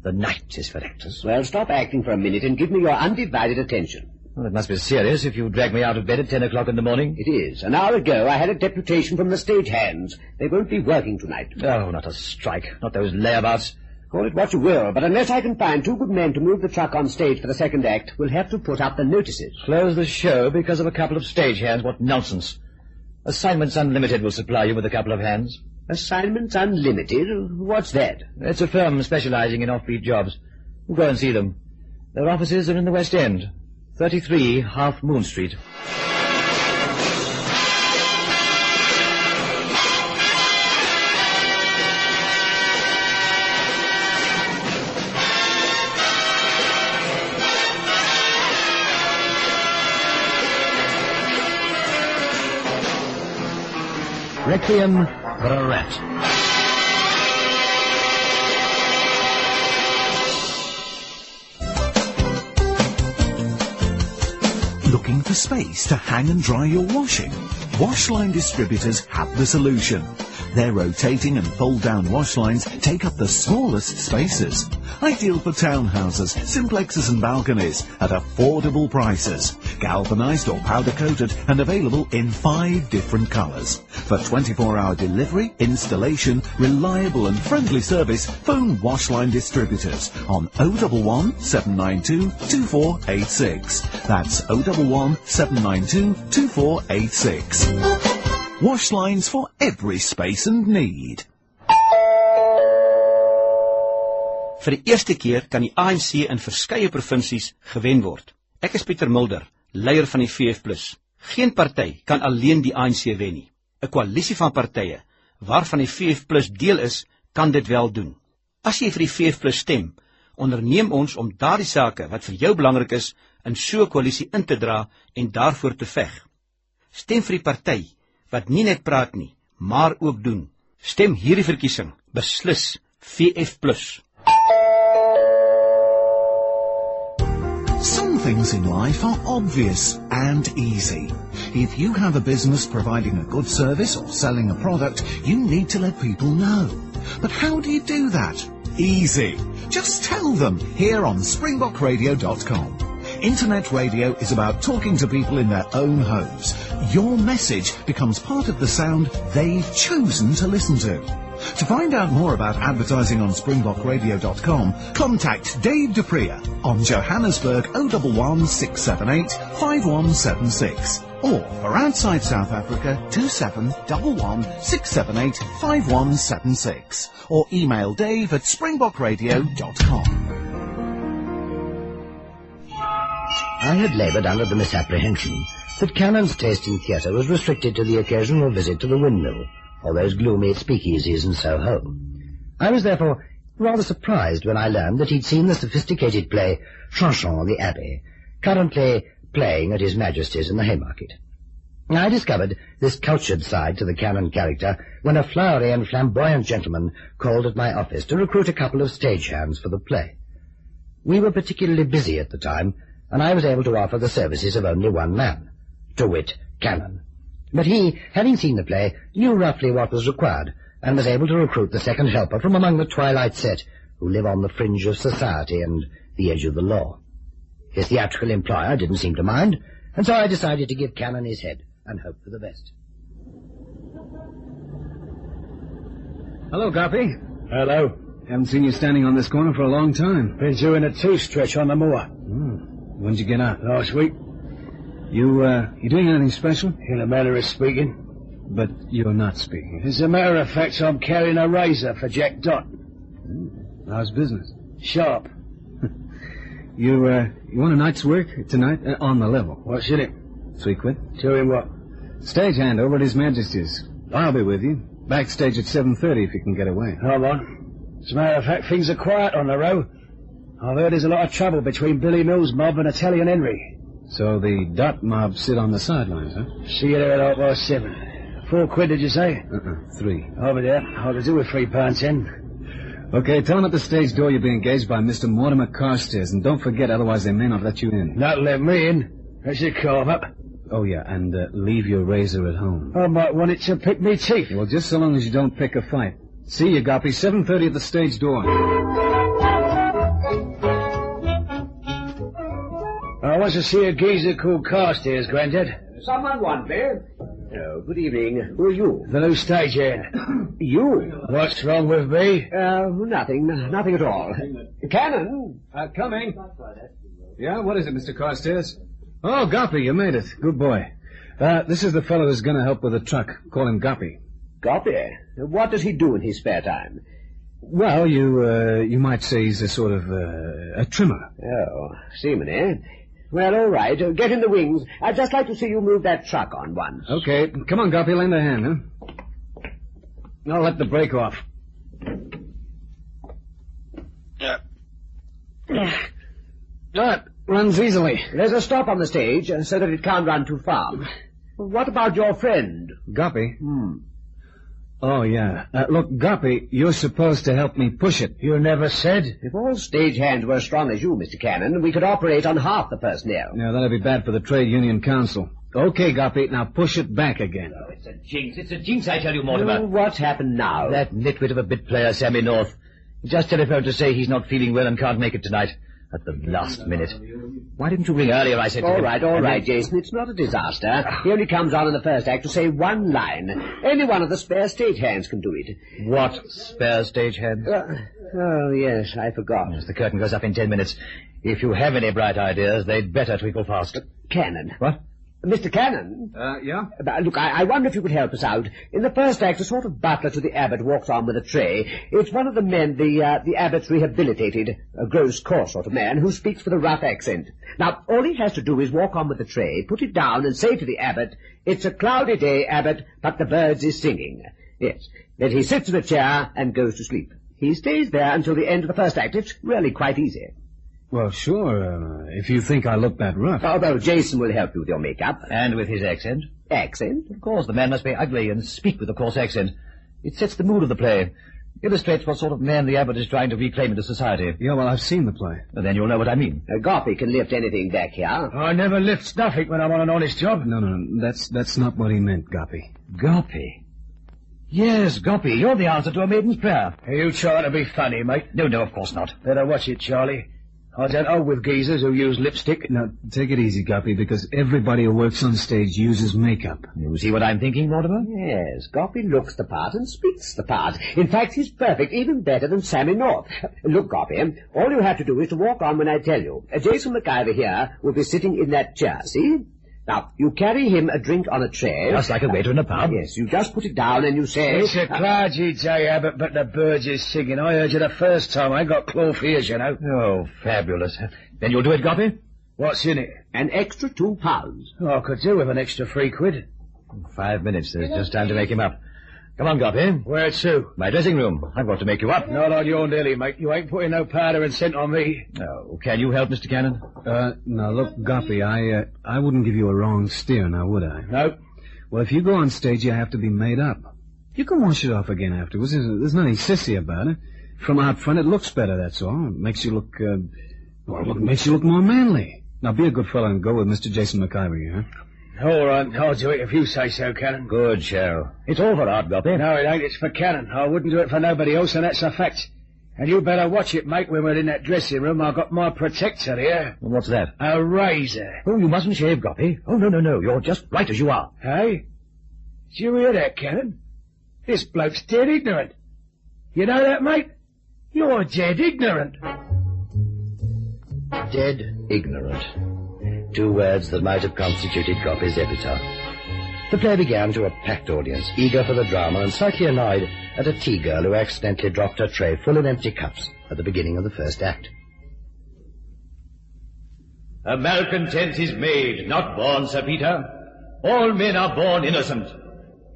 The night is for actors. Well, stop acting for a minute and give me your undivided attention. Well, it must be serious if you drag me out of bed at 10 o'clock in the morning. It is. An hour ago I had a deputation from the stagehands. They won't be working tonight. Oh, not a strike. Not those layabouts. Call it what you will, but unless I can find 2 good men to move the truck on stage for the second act, we'll have to put up the notices. Close the show because of a couple of stagehands? What nonsense. Assignments Unlimited will supply you with a couple of hands. Assignments Unlimited? What's that? It's a firm specializing in offbeat jobs. Go and see them. Their offices are in the West End, 33 Half Moon Street. Requiem for a Rat. Looking for space to hang and dry your washing? Washline distributors have the solution. Their rotating and fold-down wash lines take up the smallest spaces. Ideal for townhouses, simplexes and balconies at affordable prices. Galvanized or powder-coated and available in 5 different colors. For 24-hour delivery, installation, reliable and friendly service, phone Washline distributors on 011 792 2486. That's 011 792 2486. Wash lines for every space and need. Vir die eerste keer kan die ANC in verskeie provinsies gewen word. Ek is Pieter Mulder, leier van die VF+. Geen party kan alleen die ANC wen nie. 'n Koalisie van partye, waarvan die VF+ deel is, kan dit wel doen. As jy vir die VF+ stem, onderneem ons om daardie sake wat vir jou belangrik is, in so 'n koalisie in te dra en daarvoor te veg. Stem vir die party wat nie net praat nie, maar ook doen. Stem hierdie verkiesing, beslis VF+. things in life are obvious and easy. If you have a business providing a good service or selling a product, you need to let people know. But how do you do that? Easy. Just tell them here on springbokradio.com. Internet radio is about talking to people in their own homes. Your message becomes part of the sound they've chosen to listen to. To find out more about advertising on springbokradio.com, contact Dave Dupree on Johannesburg 011 678 5176. Or for outside South Africa, 2711 678 5176. Or email Dave at springbokradio.com. I had laboured under the misapprehension that Cannon's taste in theatre was restricted to the occasional visit to the windmill, or those gloomy speakeasies in Soho. I was therefore rather surprised when I learned that he'd seen the sophisticated play Chanson the Abbé, currently playing at His Majesty's in the Haymarket. I discovered this cultured side to the Cannon character when a flowery and flamboyant gentleman called at my office to recruit a couple of stagehands for the play. We were particularly busy at the time, and I was able to offer the services of only one man, to wit, Cannon. But he, having seen the play, knew roughly what was required, and was able to recruit the second helper from among the twilight set, who live on the fringe of society and the edge of the law. His theatrical employer didn't seem to mind, and so I decided to give Cannon his head and hope for the best. Hello, Guppy. Hello. Haven't seen you standing on this corner for a long time. Been doing a two-stretch on the moor. When'd you get out? Last week. You doing anything special? In a manner of speaking. But you're not speaking. As a matter of fact, I'm carrying a razor for Jack Dot. How's business? Sharp. You want a night's work tonight? On the level. What's in it? £3. Doing what? Stagehand over at His Majesty's. I'll be with you. Backstage at 7:30 if you can get away. Hold on. As a matter of fact, things are quiet on the row. I've heard there's a lot of trouble between Billy Mills' mob and Italian Henry. So the Dot mob sit on the sidelines, huh? See you there at £7. £4, did you say? 3. Over there. I'll do with £3.10. Okay, tell them at the stage door you'll be engaged by Mr. Mortimer Carstairs, and don't forget, otherwise they may not let you in. Not let me in. That's a carve-up. Oh, yeah, and leave your razor at home. I might want it to pick me teeth. Well, just so long as you don't pick a fight. See you, Guppy. 7:30 at the stage door. I want to see a geezer called Carstairs, Grandad. Someone want me? Oh, good evening. Who are you? The new stagehand. You? What's wrong with me? Nothing. Nothing at all. Cannon? Coming. Yeah, what is it, Mr. Carstairs? Oh, Guppy, you made it. Good boy. This is the fellow who's going to help with the truck. Call him Guppy. Guppy? What does he do in his spare time? Well, you might say he's a sort of, a trimmer. Oh, seaman, eh? Well, all right. Get in the wings. I'd just like to see you move that truck on once. Okay. Come on, Guppy, lend a hand, huh? I'll let the brake off. That runs easily. There's a stop on the stage so that it can't run too far. What about your friend? Guppy? Oh, yeah. Look, Guppy, you're supposed to help me push it. You never said. If all stagehands were as strong as you, Mr. Cannon, we could operate on half the personnel. Yeah, that'd be bad for the Trade Union Council. Okay, Guppy, now push it back again. Oh, it's a jinx, I tell you, Mortimer. Oh, what's happened now? That nitwit of a bit player, Sammy North. He just telephoned to say he's not feeling well and can't make it tonight. At the last minute. Why didn't you ring earlier, I said to him. All right, Jason. It's not a disaster. He only comes on in the first act to say one line. Any one of the spare stagehands can do it. What spare stagehands? Oh, yes, I forgot. Yes, the curtain goes up in 10 minutes. If you have any bright ideas, they'd better twinkle fast. Cannon. What? Mr. Cannon? Yeah? Look, I wonder if you could help us out. In the first act, a sort of butler to the abbot walks on with a tray. It's one of the men the abbot's rehabilitated, a gross, coarse sort of man, who speaks with a rough accent. Now, all he has to do is walk on with the tray, put it down, and say to the abbot, "It's a cloudy day, abbot, but the birds is singing." Yes. Then he sits in a chair and goes to sleep. He stays there until the end of the first act. It's really quite easy. Well, sure, if you think I look that rough. Although Jason will help you with your makeup. And with his accent. Accent? Of course, the man must be ugly and speak with a coarse accent. It sets the mood of the play. Illustrates what sort of man the abbot is trying to reclaim into society. Yeah, well, I've seen the play. Well, then you'll know what I mean. Gopi can lift anything back here. I never lift nothing when I'm on an honest job. No, that's not what he meant, Gopi. Gopi? Yes, Gopi, you're the answer to a maiden's prayer. Are you trying to be funny, mate? No, of course not. Better watch it, Charlie. I don't hold with geezers who use lipstick. Now, take it easy, Gopi, because everybody who works on stage uses makeup. You see what I'm thinking, Mortimer? Yes, Gopi looks the part and speaks the part. In fact, he's perfect, even better than Sammy North. Look, Gopi, all you have to do is to walk on when I tell you. Jason McIver here will be sitting in that chair, see? Now, you carry him a drink on a tray. Just like a waiter in a pub. Yes, you just put it down and you say... It's a clergy, J. Abbott, but the birds is singing. I heard you the first time. I got claw ears, you know. Oh, fabulous. Then you'll do it, Gopi? What's in it? An extra £2. Oh, I could do with an extra £3. 5 minutes. There's just time to make him up. Come on, Gopi. Where to? My dressing room. I've got to make you up. Not on your dilly, mate. You ain't putting no powder and scent on me. Oh, can you help, Mr. Cannon? Now, look, Gopi, I wouldn't give you a wrong steer, now, would I? No. Well, if you go on stage, you have to be made up. You can wash it off again afterwards. There's nothing sissy about it. From out front, it looks better, that's all. It makes you look, makes you look more manly. Now, be a good fellow and go with Mr. Jason McIver, huh? All right, I'll do it if you say so, Cannon. Good, Shell. It's all for art, Gopi. No, it ain't. It's for Cannon. I wouldn't do it for nobody else, and that's a fact. And you better watch it, mate, when we're in that dressing room. I've got my protector here. What's that? A razor. Oh, you mustn't shave, Gopi. Oh, no. You're just right as you are. Hey? Did you hear that, Cannon? This bloke's dead ignorant. You know that, mate? You're dead ignorant. Dead ignorant. 2 words that might have constituted Gopi's epitaph. The play began to a packed audience, eager for the drama and slightly annoyed at a tea girl who accidentally dropped her tray full of empty cups at the beginning of the first act. A malcontent is made, not born, Sir Peter. All men are born innocent.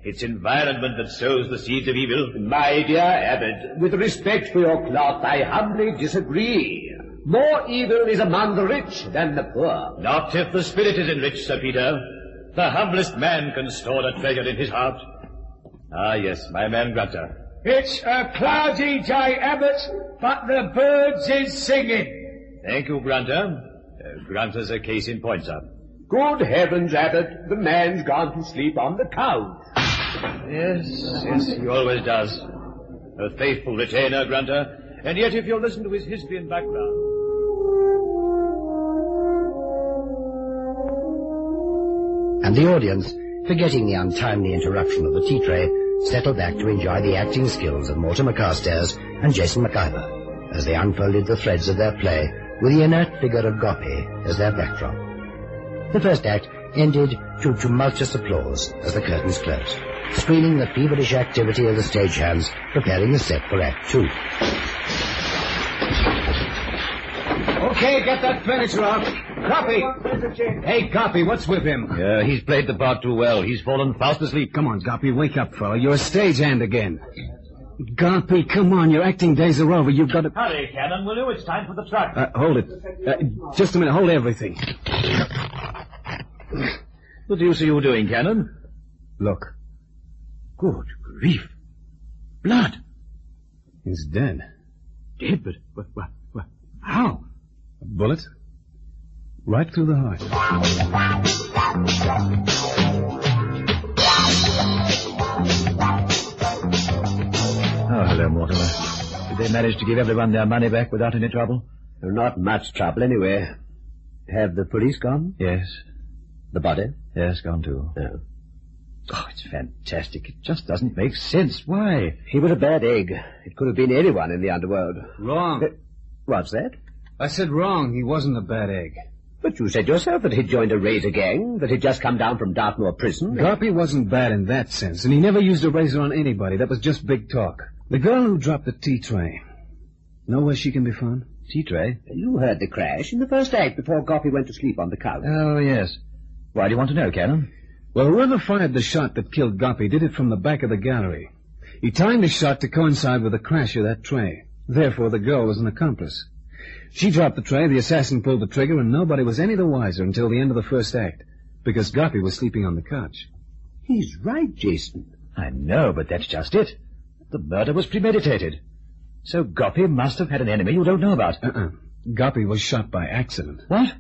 It's environment that sows the seeds of evil. My dear Abbot, with respect for your cloth, I humbly disagree. More evil is among the rich than the poor. Not if the spirit is enriched, Sir Peter. The humblest man can store the treasure in his heart. Ah, yes, my man Grunter. It's a cloudy day, Abbot, but the birds is singing. Thank you, Grunter. Grunter's a case in point, sir. Good heavens, Abbot, the man's gone to sleep on the couch. Yes, he always does. A faithful retainer, Grunter. And yet, if you'll listen to his history and background... And the audience, forgetting the untimely interruption of the tea tray, settled back to enjoy the acting skills of Mortimer Carstairs and Jason McIver as they unfolded the threads of their play with the inert figure of Gopi as their backdrop. The first act ended to tumultuous applause as the curtains closed, screening the feverish activity of the stagehands preparing the set for Act 2. Okay, get that furniture out. Gopi! Hey, Gopi, what's with him? He's played the part too well. He's fallen fast asleep. Come on, Gopi, wake up, fella. You're a stagehand again. Gopi, come on, your acting days are over. You've got to... Hurry, Cannon, will you? It's time for the truck. Hold it. Just a minute, hold everything. What do you see you doing, Cannon? Look. Good grief. Blood. He's dead. Dead? But how? A bullet? Right through the heart. Oh, hello, Mortimer. Did they manage to give everyone their money back without any trouble? Not much trouble, anyway. Have the police gone? Yes. The body? Yes, gone too. Yeah. Oh, it's fantastic. It just doesn't make sense. Why? He was a bad egg. It could have been anyone in the underworld. Wrong. What's that? I said wrong. He wasn't a bad egg. But you said yourself that he'd joined a razor gang, that he'd just come down from Dartmoor prison. Gopi wasn't bad in that sense, and he never used a razor on anybody. That was just big talk. The girl who dropped the tea tray. Know where she can be found? Tea tray? You heard the crash in the first act before Gopi went to sleep on the couch. Oh, yes. Why do you want to know, Cannon? Well, whoever fired the shot that killed Gopi did it from the back of the gallery. He timed the shot to coincide with the crash of that tray. Therefore, the girl was an accomplice. She dropped the tray, the assassin pulled the trigger, and nobody was any the wiser until the end of the first act, because Gopi was sleeping on the couch. He's right, Jason. I know, but that's just it. The murder was premeditated. So Guppy must have had an enemy you don't know about. Guppy was shot by accident. What?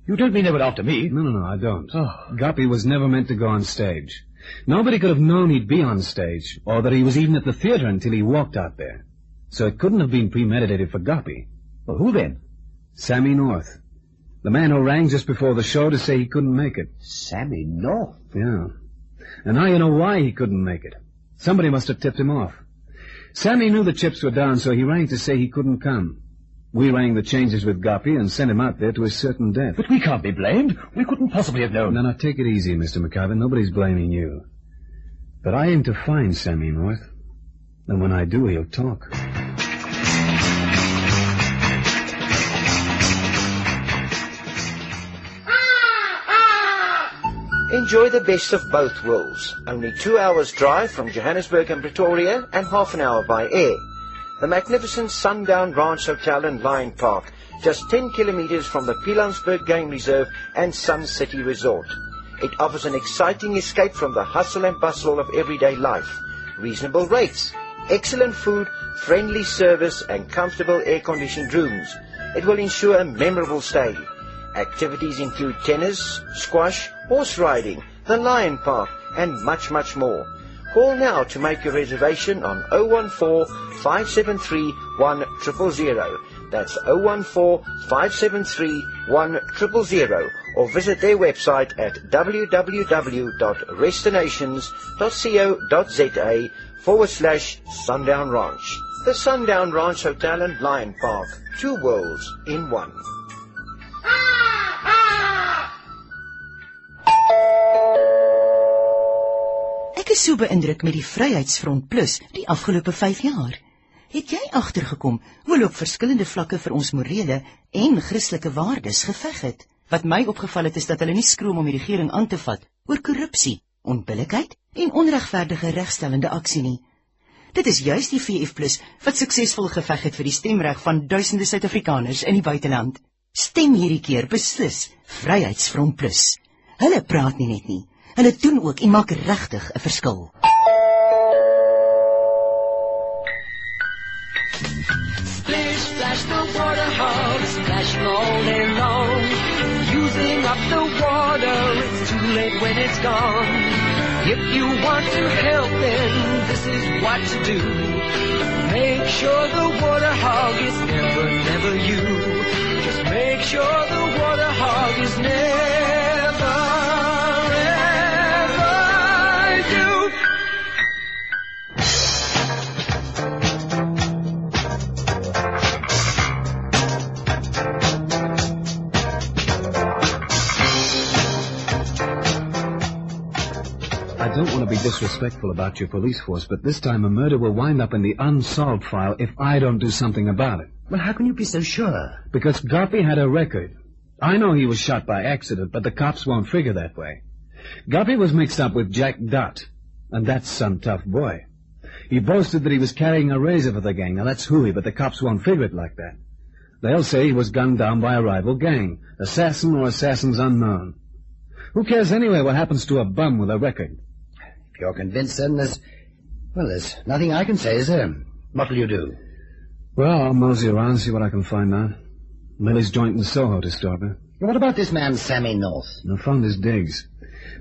You don't mean they were after me? No, I don't. Guppy was never meant to go on stage. Nobody could have known he'd be on stage, or that he was even at the theater until he walked out there. So it couldn't have been premeditated for Guppy. Well, who then? Sammy North. The man who rang just before the show to say he couldn't make it. Sammy North? Yeah. And now you know why he couldn't make it. Somebody must have tipped him off. Sammy knew the chips were down, so he rang to say he couldn't come. We rang the changes with Guppy and sent him out there to his certain death. But we can't be blamed. We couldn't possibly have known. No, take it easy, Mr. McCarver. Nobody's blaming you. But I aim to find Sammy North. And when I do, he'll talk. Enjoy the best of both worlds. Only 2 hours drive from Johannesburg and Pretoria and half an hour by air. The magnificent Sundown Ranch Hotel and Lion Park, just 10 kilometers from the Pilanesberg Game Reserve and Sun City Resort. It offers an exciting escape from the hustle and bustle of everyday life. Reasonable rates, excellent food, friendly service and comfortable air-conditioned rooms. It will ensure a memorable stay. Activities include tennis, squash, horse riding, the Lion Park, and much, much more. Call now to make your reservation on 014-573-1000. That's 014-573-1000. Or visit their website at www.destinations.co.za/Sundown Ranch. The Sundown Ranch Hotel and Lion Park. 2 worlds in one. Ek is so beïndruk met die Vryheidsfront Plus die afgelope 5 jaar. Het jy agtergekom hoe op verskillende vlakke vir ons morele en Christelike waardes geveg het? Wat my opgeval het is dat hulle nie skroom om die regering aan te vat oor korrupsie, onbillikheid en onregverdige regstellende aksie nie. Dit is juis die VF+ wat suksesvol geveg het vir die stemreg van duisende Suid-Afrikaners in die buiteland. Stem hierdie keer beslis Vryheidsfront Plus. Hulle praat nie net nie. Hulle doen ook en maak regtig 'n verskil. Splish, splash, the water hogs splashing all day long. Using up the water, it's too late when it's gone. If you want to help them, this is what to do. Make sure the water hog is never, never you. Just make sure the water hog is never, I don't want to be disrespectful about your police force, but this time a murder will wind up in the unsolved file if I don't do something about it. Well, how can you be so sure? Because Guppy had a record. I know he was shot by accident, but the cops won't figure that way. Guppy was mixed up with Jack Dutt, and that's some tough boy. He boasted that he was carrying a razor for the gang. Now, that's hooey, but the cops won't figure it like that. They'll say he was gunned down by a rival gang, assassin or assassins unknown. Who cares anyway what happens to a bum with a record? If you're convinced, then there's nothing I can say, is there? What will you do? Well, I'll mosey around and see what I can find out. Millie's joint in Soho to start with. What about this man, Sammy North? I found his digs.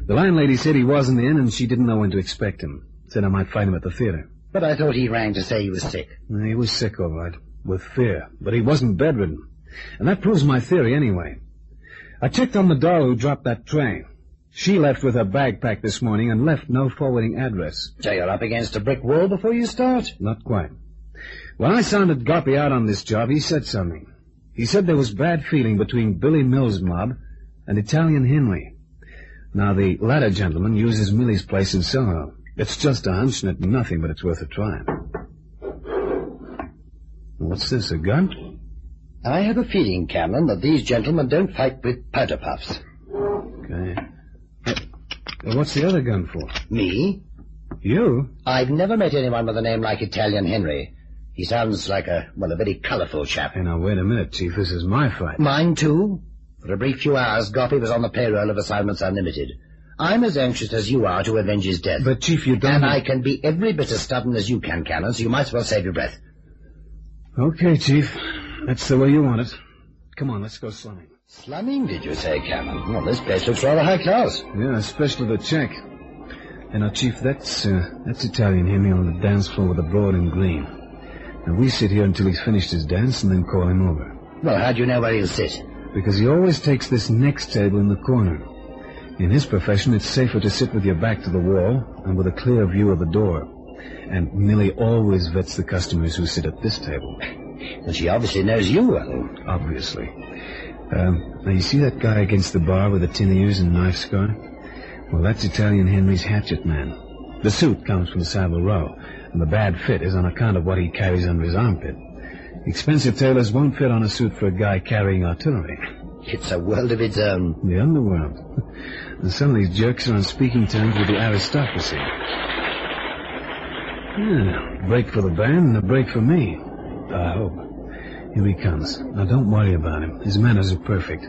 The landlady said he wasn't in, and she didn't know when to expect him. Said I might find him at the theater. But I thought he rang to say he was sick. He was sick, all right, with fear. But he wasn't bedridden. And that proves my theory, anyway. I checked on the doll who dropped that tray. She left with her bag packed this morning and left no forwarding address. So you're up against a brick wall before you start? Not quite. When I sounded Guppy out on this job, he said something. He said there was bad feeling between Billy Mills' mob and Italian Henry. Now, the latter gentleman uses Millie's place in Soho. It's just a hunch and it's nothing, but it's worth a try. What's this, a gun? I have a feeling, Cameron, that these gentlemen don't fight with powder puffs. Okay. What's the other gun for? Me? You? I've never met anyone with a name like Italian Henry. He sounds like a very colourful chap. Hey, now, wait a minute, Chief. This is my fight. Mine, too. For a brief few hours, Guppy was on the payroll of Assignments Unlimited. I'm as anxious as you are to avenge his death. But, Chief, you don't... And I can be every bit as stubborn as you can, Cannon, so you might as well save your breath. Okay, Chief. That's the way you want it. Come on, let's go slumming. Slumming, did you say, Cannon? Well, this place looks rather high class. Yeah, especially the check. And now, Chief, that's Italian Henry on the dance floor with the broad and green. Now, we sit here until he's finished his dance and then call him over. Well, how do you know where he'll sit? Because he always takes this next table in the corner. In his profession, it's safer to sit with your back to the wall and with a clear view of the door. And Millie always vets the customers who sit at this table. Well, she obviously knows you well. Obviously. Now, you see that guy against the bar with the tin ears and knife scar? Well, that's Italian Henry's hatchet man. The suit comes from Savile Row, and the bad fit is on account of what he carries under his armpit. Expensive tailors won't fit on a suit for a guy carrying artillery. It's a world of its own. The underworld. And some of these jerks are on speaking terms with the aristocracy. Yeah, a break for the band and a break for me. I hope. Here he comes. Now, don't worry about him. His manners are perfect.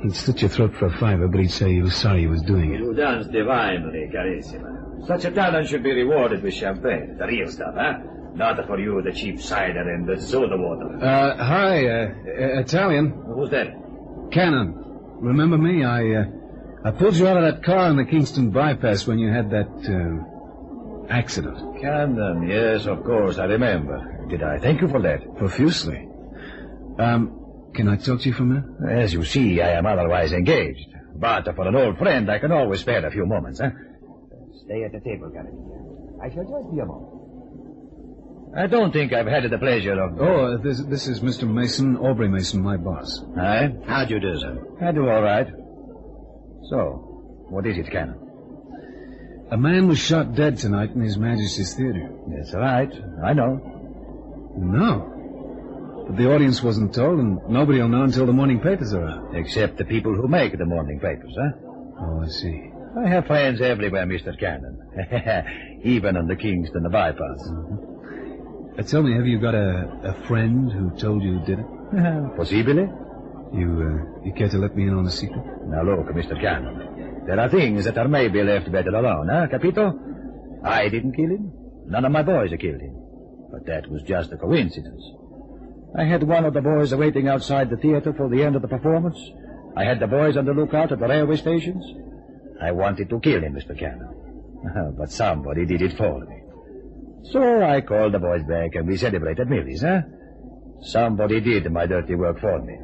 He'd slit your throat for a $5, but he'd say he was sorry he was doing it. You dance divinely, carissima. Such a talent should be rewarded with champagne. The real stuff, huh? Not for you, the cheap cider and the soda water. Hi, Italian. Who's that? Cannon. Remember me? I pulled you out of that car on the Kingston bypass when you had that, accident. Cannon, yes, of course, I remember. Did I thank you for that? Profusely. Can I talk to you for a minute? As you see, I am otherwise engaged. But for an old friend, I can always spare a few moments, huh? Stay at the table, Cannon. I shall just be a moment. I don't think I've had the pleasure of... Oh, this is Mr. Mason, Aubrey Mason, my boss. Aye? How do you do, sir? I do all right. So, what is it, Cannon? A man was shot dead tonight in His Majesty's Theatre. That's right. I know. No. But the audience wasn't told, and nobody will know until the morning papers are out. Except the people who make the morning papers, huh? Oh, I see. I have friends everywhere, Mr. Cannon. Even on the Kingston bypass. Mm-hmm. Tell me, have you got a friend who told you did it? Possibly. You care to let me in on a secret? Now look, Mr. Cannon. There are things that are maybe left better alone, huh, Capito? I didn't kill him. None of my boys killed him. But that was just a coincidence. I had one of the boys waiting outside the theater for the end of the performance. I had the boys on the lookout at the railway stations. I wanted to kill him, Mr. Cannon. But somebody did it for me. So I called the boys back and we celebrated Millie's, huh? Somebody did my dirty work for me.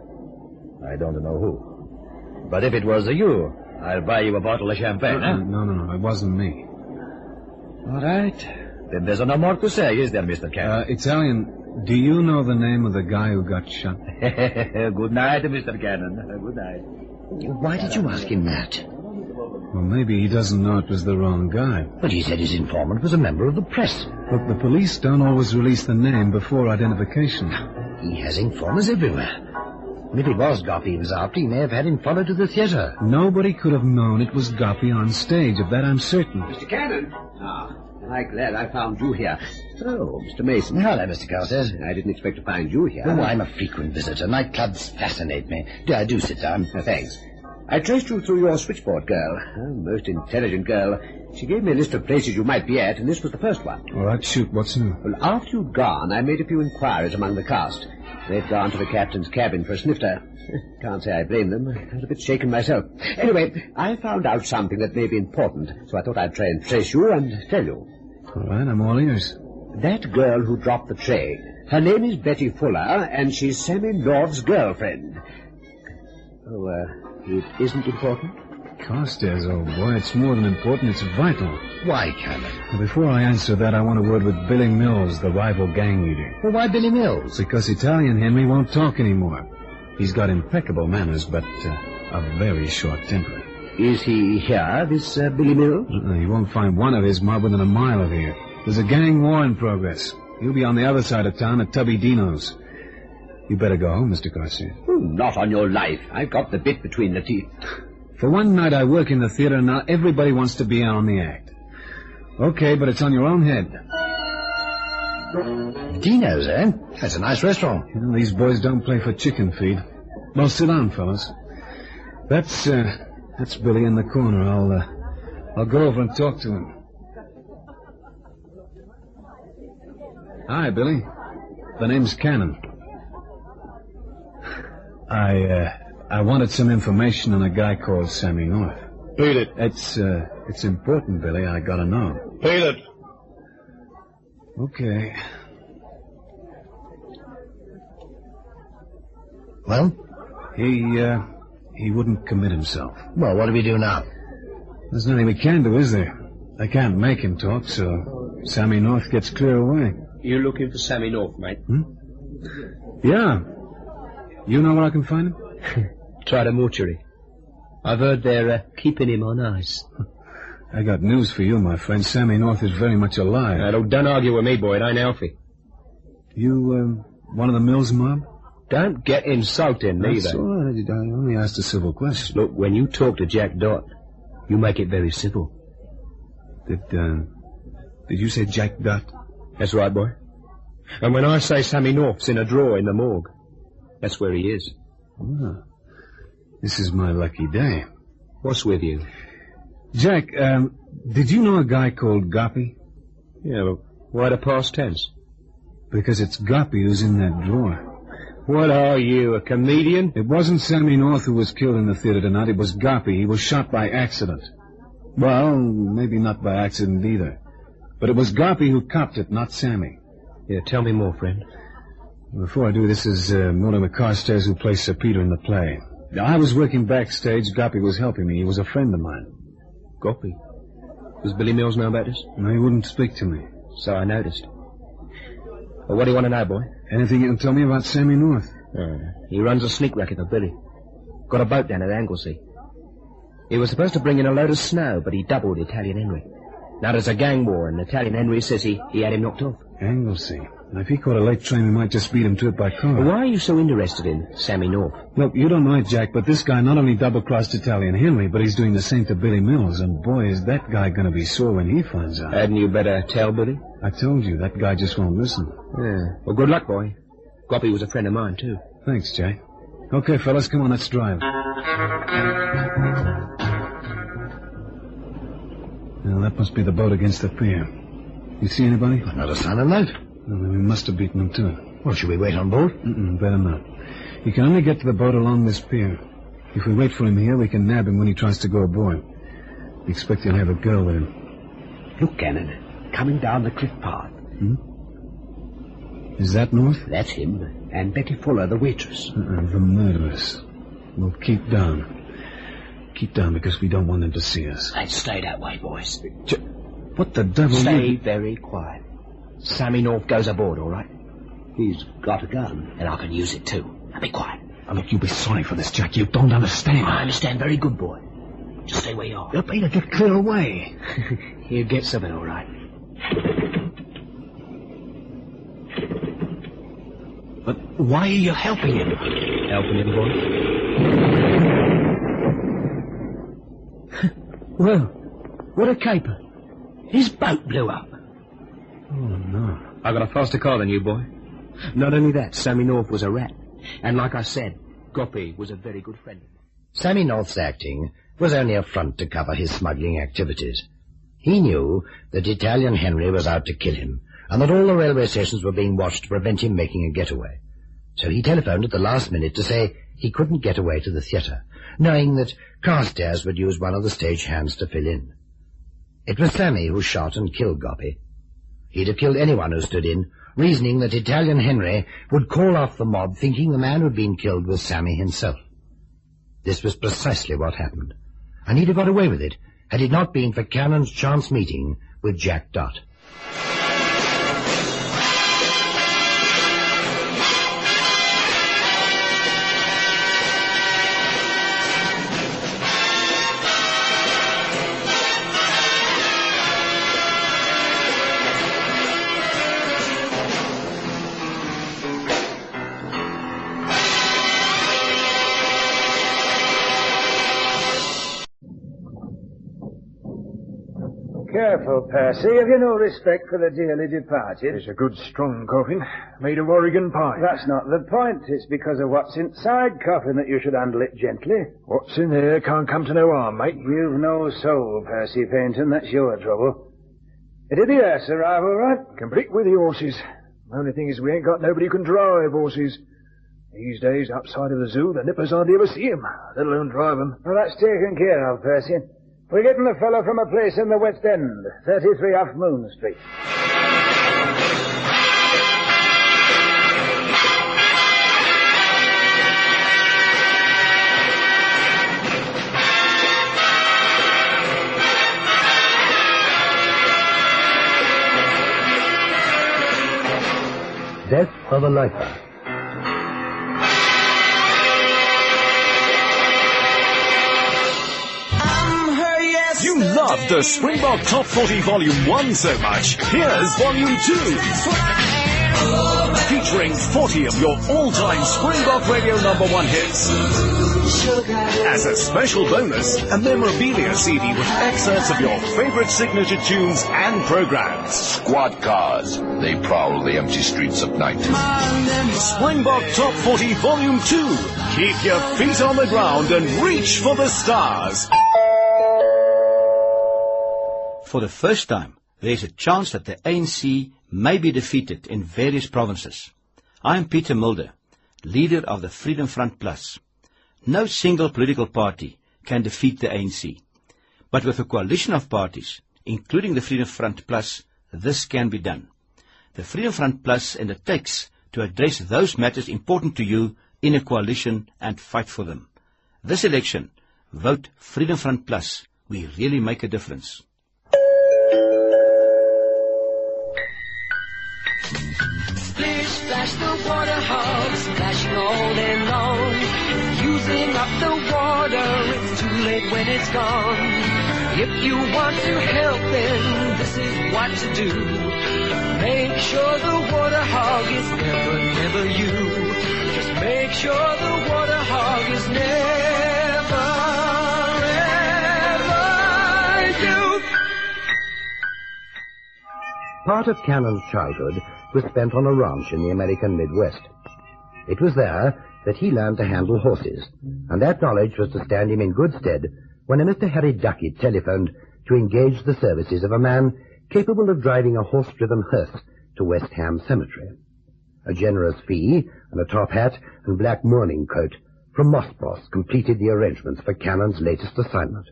I don't know who. But if it was you, I'll buy you a bottle of champagne, huh? No, it wasn't me. All right. Then there's no more to say, is there, Mr. Cannon? Italian, do you know the name of the guy who got shot? Good night, Mr. Cannon. Good night. Why did you ask him that? Well, maybe he doesn't know it was the wrong guy. But he said his informant was a member of the press. Look, the police don't always release the name before identification. He has informers everywhere. If it was Gopi he was after, he may have had him followed to the theatre. Nobody could have known it was Gopi on stage. Of that I'm certain. Mr. Cannon. I'm glad I found you here. Oh, Mr. Mason. Hello, Mr. Carstairs. I didn't expect to find you here. Oh, I'm a frequent visitor. Nightclubs fascinate me. Do sit down. Thanks. I traced you through your switchboard girl. A most intelligent girl. She gave me a list of places you might be at, and this was the first one. All right, shoot. What's new? Well, after you'd gone, I made a few inquiries among the cast. They'd gone to the captain's cabin for a snifter. Can't say I blame them. I was a bit shaken myself. Anyway, I found out something that may be important, so I thought I'd try and trace you and tell you. All right, I'm all ears. That girl who dropped the tray, her name is Betty Fuller, and she's Sammy North's girlfriend. Oh, it isn't important? Carstairs, old boy, it's more than important, it's vital. Why, Cannon? Before I answer that, I want a word with Billy Mills, the rival gang leader. Well, why Billy Mills? Because Italian Henry won't talk anymore. He's got impeccable manners, but a very short temper. Is he here, this Billy Mills? You won't find one of his mob within a mile of here. There's a gang war in progress. He'll be on the other side of town at Tubby Dino's. You better go home, Mr. Carstairs. Oh, not on your life. I've got the bit between the teeth. For one night I work in the theater, and now everybody wants to be on the act. Okay, but it's on your own head. Dino's, eh? That's a nice restaurant. You know, these boys don't play for chicken feed. Well, sit down, fellas. That's Billy in the corner. I'll go over and talk to him. Hi, Billy. The name's Cannon. I wanted some information on a guy called Sammy North. Beat it. It's important, Billy. I gotta know. Beat it. Okay. Well? He wouldn't commit himself. Well, what do we do now? There's nothing we can do, is there? They can't make him talk, so Sammy North gets clear away. You're looking for Sammy North, mate? Yeah. You know where I can find him? Try the mortuary. I've heard they're keeping him on ice. I got news for you, my friend. Sammy North is very much alive. Don't argue with me, boy. It ain't Alfie. You, one of the Mills mob? Don't get insulting, neither. That's all right. I only asked a civil question. Look, when you talk to Jack Dot, you make it very civil. Did you say Jack Dot? That's right, boy. And when I say Sammy North's in a drawer in the morgue, that's where he is. Oh, this is my lucky day. What's with you? Jack, did you know a guy called Goppy? Yeah, but why the past tense? Because it's Goppy who's in that drawer. What are you, a comedian? It wasn't Sammy North who was killed in the theater tonight. It was Goppy. He was shot by accident. Well, maybe not by accident either. But it was Goppy who copped it, not Sammy. Yeah, tell me more, friend. Before I do, this is Mortimer Carstairs, who plays Sir Peter in the play. Now, I was working backstage. Goppy was helping me. He was a friend of mine. Goppy? Does Billy Mills know about this? No, he wouldn't speak to me. So I noticed. Well, what do you want to know, boy? Anything you can tell me about Sammy North? He runs a sneak racket for Billy. Got a boat down at Anglesey. He was supposed to bring in a load of snow, but he doubled Italian Henry. Now there's a gang war, and Italian Henry says he had him knocked off. Anglesey. Now, if he caught a late train, we might just beat him to it by car. Well, why are you so interested in Sammy North? Look, you don't know it, Jack, but this guy not only double-crossed Italian Henry, but he's doing the same to Billy Mills, and boy, is that guy going to be sore when he finds out. Hadn't you better tell Billy? I told you, that guy just won't listen. Yeah. Well, good luck, boy. Goppy was a friend of mine, too. Thanks, Jack. Okay, fellas, come on, let's drive. Now, that must be the boat against the pier. You see anybody? Not a sign of life. Well, then we must have beaten them to it. Well, should we wait on board? Better not. He can only get to the boat along this pier. If we wait for him here, we can nab him when he tries to go aboard. We expect he'll have a girl with him. Look, Cannon, coming down the cliff path. Is that North? That's him. And Betty Fuller, the waitress. The murderess. We'll keep down. Keep down because we don't want them to see us. Let's stay that way, boys. What the devil? Stay very quiet. Sammy North goes aboard, all right? He's got a gun, and I can use it too. Now be quiet. Now, look, you'll be sorry for this, Jack. You don't understand. I understand very good, boy. Just stay where you are. You're better get clear away. He'll get something, all right. But why are you helping him? Helping him, boy? Well, what a caper. His boat blew up. Oh, no. I got a faster car than you, boy. Not only that, Sammy North was a rat. And like I said, Goppy was a very good friend. Sammy North's acting was only a front to cover his smuggling activities. He knew that Italian Henry was out to kill him, and that all the railway stations were being watched to prevent him making a getaway. So he telephoned at the last minute to say he couldn't get away to the theatre, knowing that Carstairs would use one of the stage hands to fill in. It was Sammy who shot and killed Goppy. He'd have killed anyone who stood in, reasoning that Italian Henry would call off the mob, thinking the man who'd been killed was Sammy himself. This was precisely what happened, and he'd have got away with it had it not been for Cannon's chance meeting with Jack Dot. Careful, Percy. Have you no respect for the dearly departed? It's a good, strong coffin, made of Oregon pine. That's not the point. It's because of what's inside coffin that you should handle it gently. What's in there can't come to no harm, mate. You've no soul, Percy Paynton. That's your trouble. Did the hearse arrive all right? Complete with the horses. The only thing is we ain't got nobody who can drive horses. These days, outside of the zoo, the nippers hardly ever see 'em, let alone drive 'em. Well, that's taken care of, Percy. We're getting a fellow from a place in the West End, 33 off Moon Street. Death of a Lifer. You loved the Springbok Top 40 Volume 1 so much. Here's Volume 2. Featuring 40 of your all-time Springbok Radio #1 hits. As a special bonus, a memorabilia CD with excerpts of your favorite signature tunes and programs. Squad cars. They prowl the empty streets at night. Springbok Top 40 Volume 2. Keep your feet on the ground and reach for the stars. For the first time, there is a chance that the ANC may be defeated in various provinces. I am Peter Mulder, leader of the Freedom Front Plus. No single political party can defeat the ANC. But with a coalition of parties, including the Freedom Front Plus, this can be done. The Freedom Front Plus undertakes to address those matters important to you in a coalition and fight for them. This election, vote Freedom Front Plus. We really make a difference. Splish, splash, the water hog, splashing all day long. Using up the water, it's too late when it's gone. If you want to help them, this is what to do. Make sure the water hog is never you. Just make sure the water hog is never, ever you. Part of Cannon's childhood was spent on a ranch in the American Midwest. It was there that he learned to handle horses, and that knowledge was to stand him in good stead when a Mr. Harry Duckett telephoned to engage the services of a man capable of driving a horse-driven hearse to West Ham Cemetery. A generous fee and a top hat and black mourning coat from Moss Boss completed the arrangements for Cannon's latest assignment,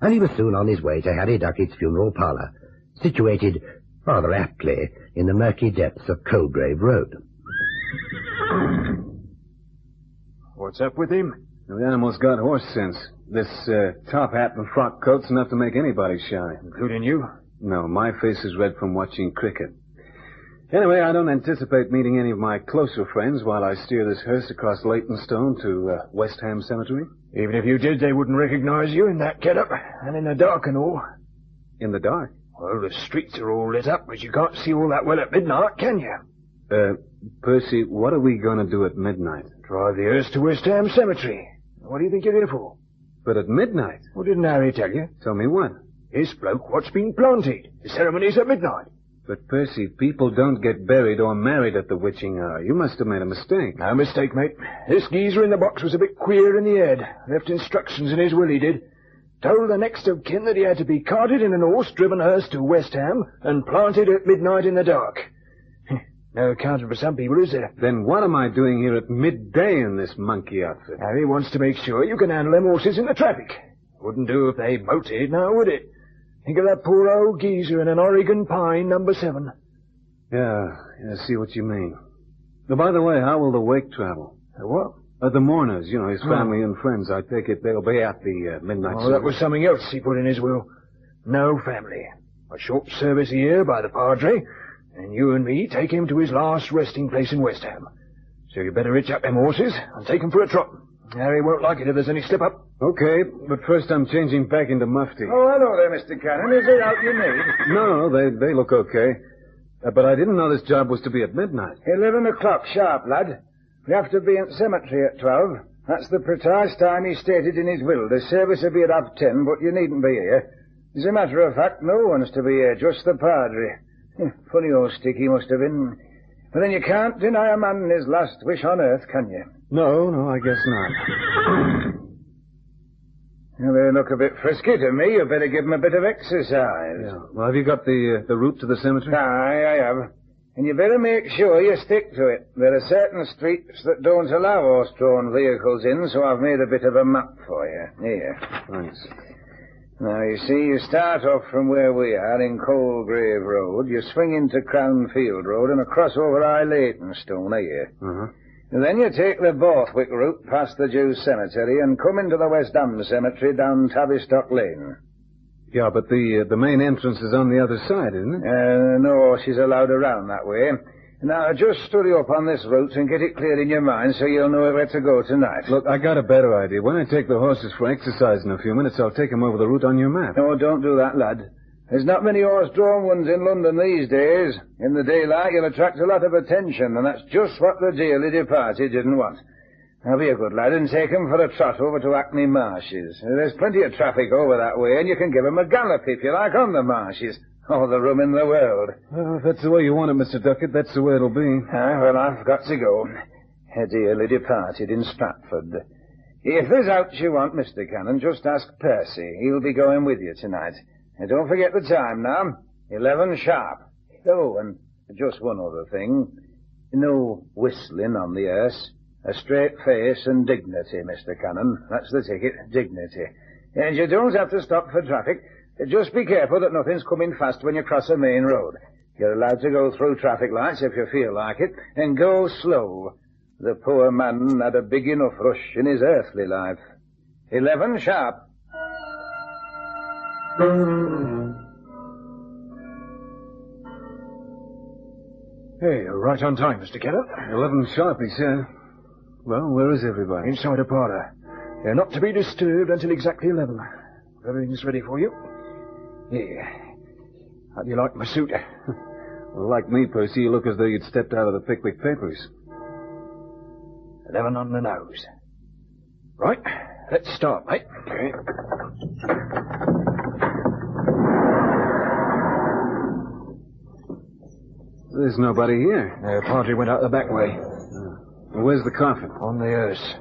and he was soon on his way to Harry Duckett's funeral parlour, situated rather aptly in the murky depths of Coldgrave Road. What's up with him? The animal's got horse sense. This top hat and frock coat's enough to make anybody shy. Including you? No, my face is red from watching cricket. Anyway, I don't anticipate meeting any of my closer friends while I steer this hearse across Leytonstone to West Ham Cemetery. Even if you did, they wouldn't recognize you in that get-up, and in the dark and all. In the dark? Well, the streets are all lit up, but you can't see all that well at midnight, can you? Percy, what are we going to do at midnight? Drive the hearse to West Ham Cemetery. What do you think you're here for? But at midnight? Well, didn't Harry tell you? Tell me what? This bloke what's been planted. The ceremony's at midnight. But, Percy, people don't get buried or married at the witching hour. You must have made a mistake. No mistake, mate. This geezer in the box was a bit queer in the head. Left instructions in his will, he did. Told the next of kin that he had to be carted in an horse-driven hearse to West Ham and planted at midnight in the dark. No accounting for some people, is there? Then what am I doing here at midday in this monkey outfit? Harry wants to make sure you can handle them horses in the traffic. Wouldn't do if they bolted, now would it? Think of that poor old geezer in an Oregon pine, number 7. Yeah, I see what you mean. But by the way, how will the wake travel? The what? The mourners, you know, his family and friends. I take it they'll be at the midnight service. Oh, that was something else he put in his will. No family. A short service here by the Padre, and you and me take him to his last resting place in West Ham. So you better hitch up them horses and take him for a trot. Harry won't like it if there's any slip-up. Okay, but first I'm changing back into mufti. Oh, hello there, Mr. Cannon. Is it out you need? No, they look okay. But I didn't know this job was to be at midnight. 11 o'clock sharp, lad. We have to be at the cemetery at 12. That's the precise time he stated in his will. The service will be at 10:30, but you needn't be here. As a matter of fact, no one's to be here, just the Padre. Funny old stick he must have been. But then you can't deny a man his last wish on earth, can you? No, I guess not. Well, they look a bit frisky to me. You better give them a bit of exercise. Yeah. Well, have you got the route to the cemetery? Aye, I have. And you better make sure you stick to it. There are certain streets that don't allow horse-drawn vehicles in, so I've made a bit of a map for you. Here. Thanks. Now, you see, you start off from where we are in Coalgrave Road, you swing into Crownfield Road and across over High Leytonstone, here. Uh-huh. And then you take the Borthwick route past the Jews' Cemetery and come into the West Ham Cemetery down Tavistock Lane. Yeah, but the main entrance is on the other side, isn't it? No, she's allowed around that way. Now, just study up on this route and get it clear in your mind so you'll know where to go tonight. Look, I got a better idea. When I take the horses for exercise in a few minutes, I'll take them over the route on your map. No, don't do that, lad. There's not many horse-drawn ones in London these days. In the daylight, you'll attract a lot of attention, and that's just what the dearly departed didn't want. Now, be a good lad and take 'em for a trot over to Hackney Marshes. There's plenty of traffic over that way, and you can give 'em a gallop, if you like, on the marshes. All the room in the world. Well, if that's the way you want it, Mr. Duckett, that's the way it'll be. Well, I've got to go. A dearly departed in Stratford. If there's ought you want, Mr. Cannon, just ask Percy. He'll be going with you tonight. And don't forget the time now. 11 sharp. Oh, and just one other thing. No whistling on the hearse. A straight face and dignity, Mr. Cannon. That's the ticket, dignity. And you don't have to stop for traffic. Just be careful that nothing's coming fast when you cross a main road. You're allowed to go through traffic lights if you feel like it, and go slow. The poor man had a big enough rush in his earthly life. 11 sharp. Hey, you're right on time, Mr. Cannon. 11 sharp, he said. Well, where is everybody? Inside a parlour. They're not to be disturbed until exactly 11. Everything's ready for you. Here. How do you like my suit? Well, like me, Percy, you look as though you'd stepped out of the Pickwick Papers. 11 on the nose. Right, let's start, mate. Okay. There's nobody here. The party went out the back way. Well, where's the coffin? On the hearse.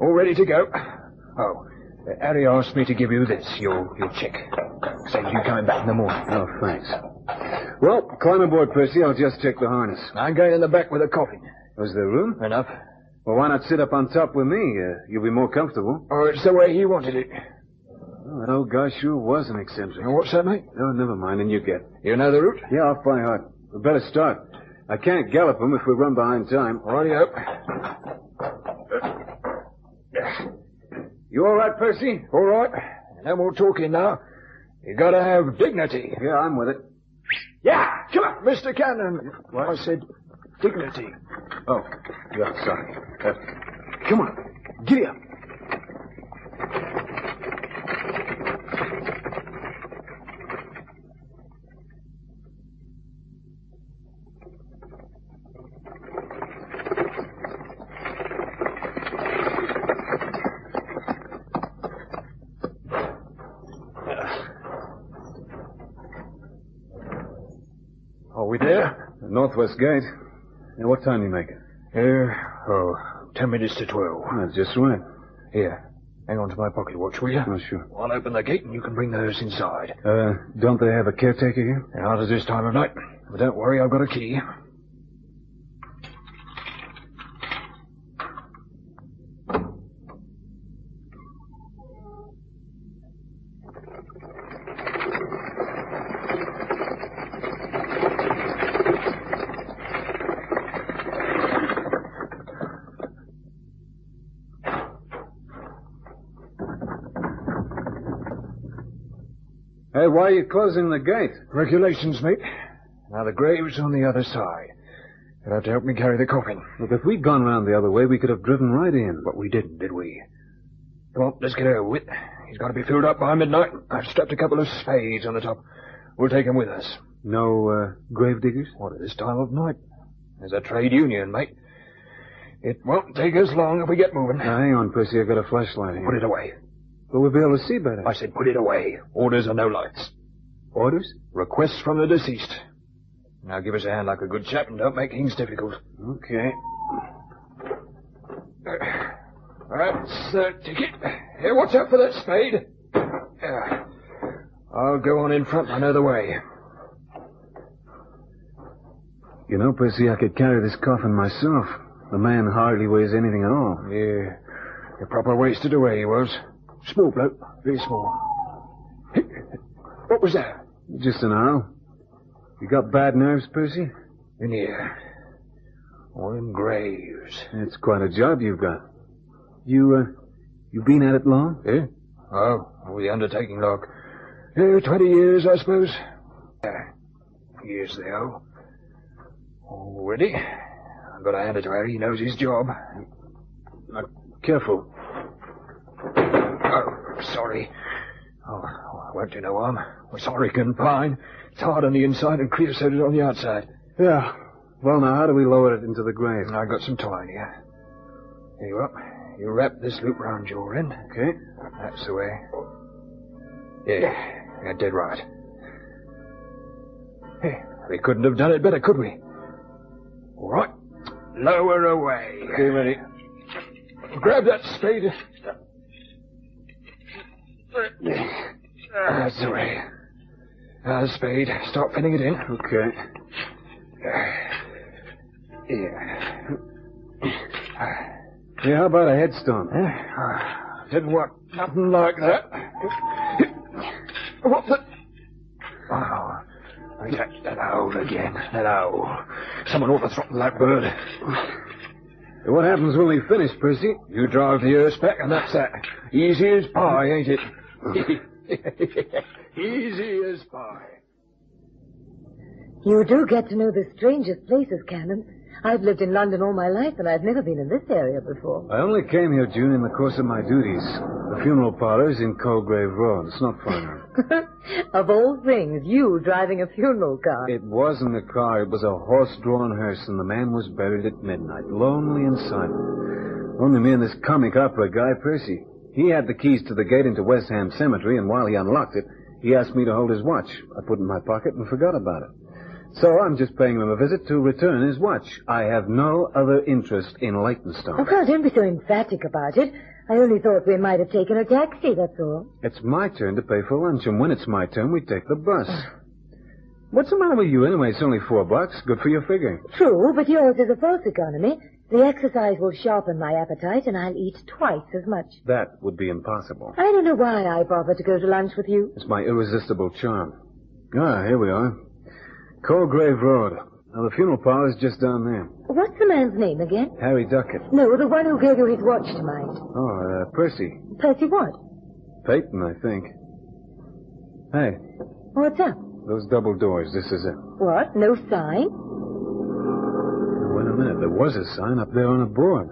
All ready to go. Oh, Harry asked me to give you this, your check. Saves you coming back in the morning. Oh, thanks. Well, climb aboard, Percy. I'll just check the harness. I'm going in the back with the coffin. Was there room? Enough. Well, why not sit up on top with me? You'll be more comfortable. Oh, it's the way he wanted it. Well, that old guy sure was an eccentric. What's that, mate? Oh, never mind, and you get. You know the route? Yeah, off by heart. We better start. I can't gallop him if we run behind time. Righty-o. You all right, Percy? All right. No more talking now. You gotta have dignity. Yeah, I'm with it. Yeah! Come on, Mr. Cannon. What? I said dignity. Oh, yeah, sorry. Come on. Giddy up. Are we there? The Northwest Gate. Now, what time do you make it? 10 minutes to 12. That's just right. Here, hang on to my pocket watch, will you? Oh, sure. I'll open the gate and you can bring the hearse inside. Don't they have a caretaker here? Not at this time of night. But don't worry, I've got a key. Hey, why are you closing the gate? Regulations, mate. Now, the grave's on the other side. You'll have to help me carry the coffin. Look, if we'd gone round the other way, we could have driven right in. But we didn't, did we? Come on, let's get over with. He's got to be filled up by midnight. I've strapped a couple of spades on the top. We'll take him with us. No, grave diggers? What, at this time of night? There's a trade union, mate. It won't take us long if we get moving. Now, hang on, Percy. I've got a flashlight here. Put it away. But we'll be able to see better. I said put it away. Orders are no lights. Orders? Requests from the deceased. Now give us a hand like a good chap and don't make things difficult. Okay. That's the ticket. Here, watch out for that spade. I'll go on in front. I know the way. You know, Percy, I could carry this coffin myself. The man hardly weighs anything at all. Yeah. A proper wasted away he was. Small bloke. Very small. What was that? Just an owl. You got bad nerves, Percy? In here. All them graves. It's quite a job you've got. You been at it long? Eh? Oh, the undertaking log. 20 years, I suppose. Years they owe. All ready. I've got to hand it to Harry. He knows his job. Careful. Oh, sorry. Oh, I won't do no harm. It's Oregon pine. It's hard on the inside and creosoted on the outside. Yeah. Well, now, how do we lower it into the grave? I've got some twine here. Here you are. You wrap this loop round your end. Okay. That's the way. Yeah, you're dead right. Hey, we couldn't have done it better, could we? All right. Lower away. Okay, ready. Grab that spade. That's the way. Now the spade. Start pinning it in. Okay. Yeah. Yeah, how about a headstone? Didn't want nothing like that. What the... Oh, that owl again. That owl. Someone ought to throttle that bird. What happens when we finish, Percy? You drive the earth back, and that's that. Easy as pie, ain't it? Easy as pie. You do get to know the strangest places, Canon. I've lived in London all my life, and I've never been in this area before. I only came here, June, in the course of my duties. The funeral parlor is in Colgrave Road. It's not far. Of all things, you driving a funeral car. It wasn't a car. It was a horse-drawn hearse, and the man was buried at midnight, lonely and silent. Only me and this comic opera guy, Percy. He had the keys to the gate into West Ham Cemetery, and while he unlocked it, he asked me to hold his watch. I put it in my pocket and forgot about it. So I'm just paying him a visit to return his watch. I have no other interest in Leytonstone. Oh, God, don't be so emphatic about it. I only thought we might have taken a taxi, that's all. It's my turn to pay for lunch, and when it's my turn, we take the bus. What's the matter with you anyway? It's only $4. Good for your figure. True, but yours is a false economy. The exercise will sharpen my appetite, and I'll eat twice as much. That would be impossible. I don't know why I bothered to go to lunch with you. It's my irresistible charm. Ah, here we are. Colgrave Road. Now, the funeral parlor is just down there. What's the man's name again? Harry Duckett. No, the one who gave you his watch to mind. Oh, Percy. Percy what? Peyton, I think. Hey. What's up? Those double doors, this is it. What? No sign? Wait a minute. There was a sign up there on a board.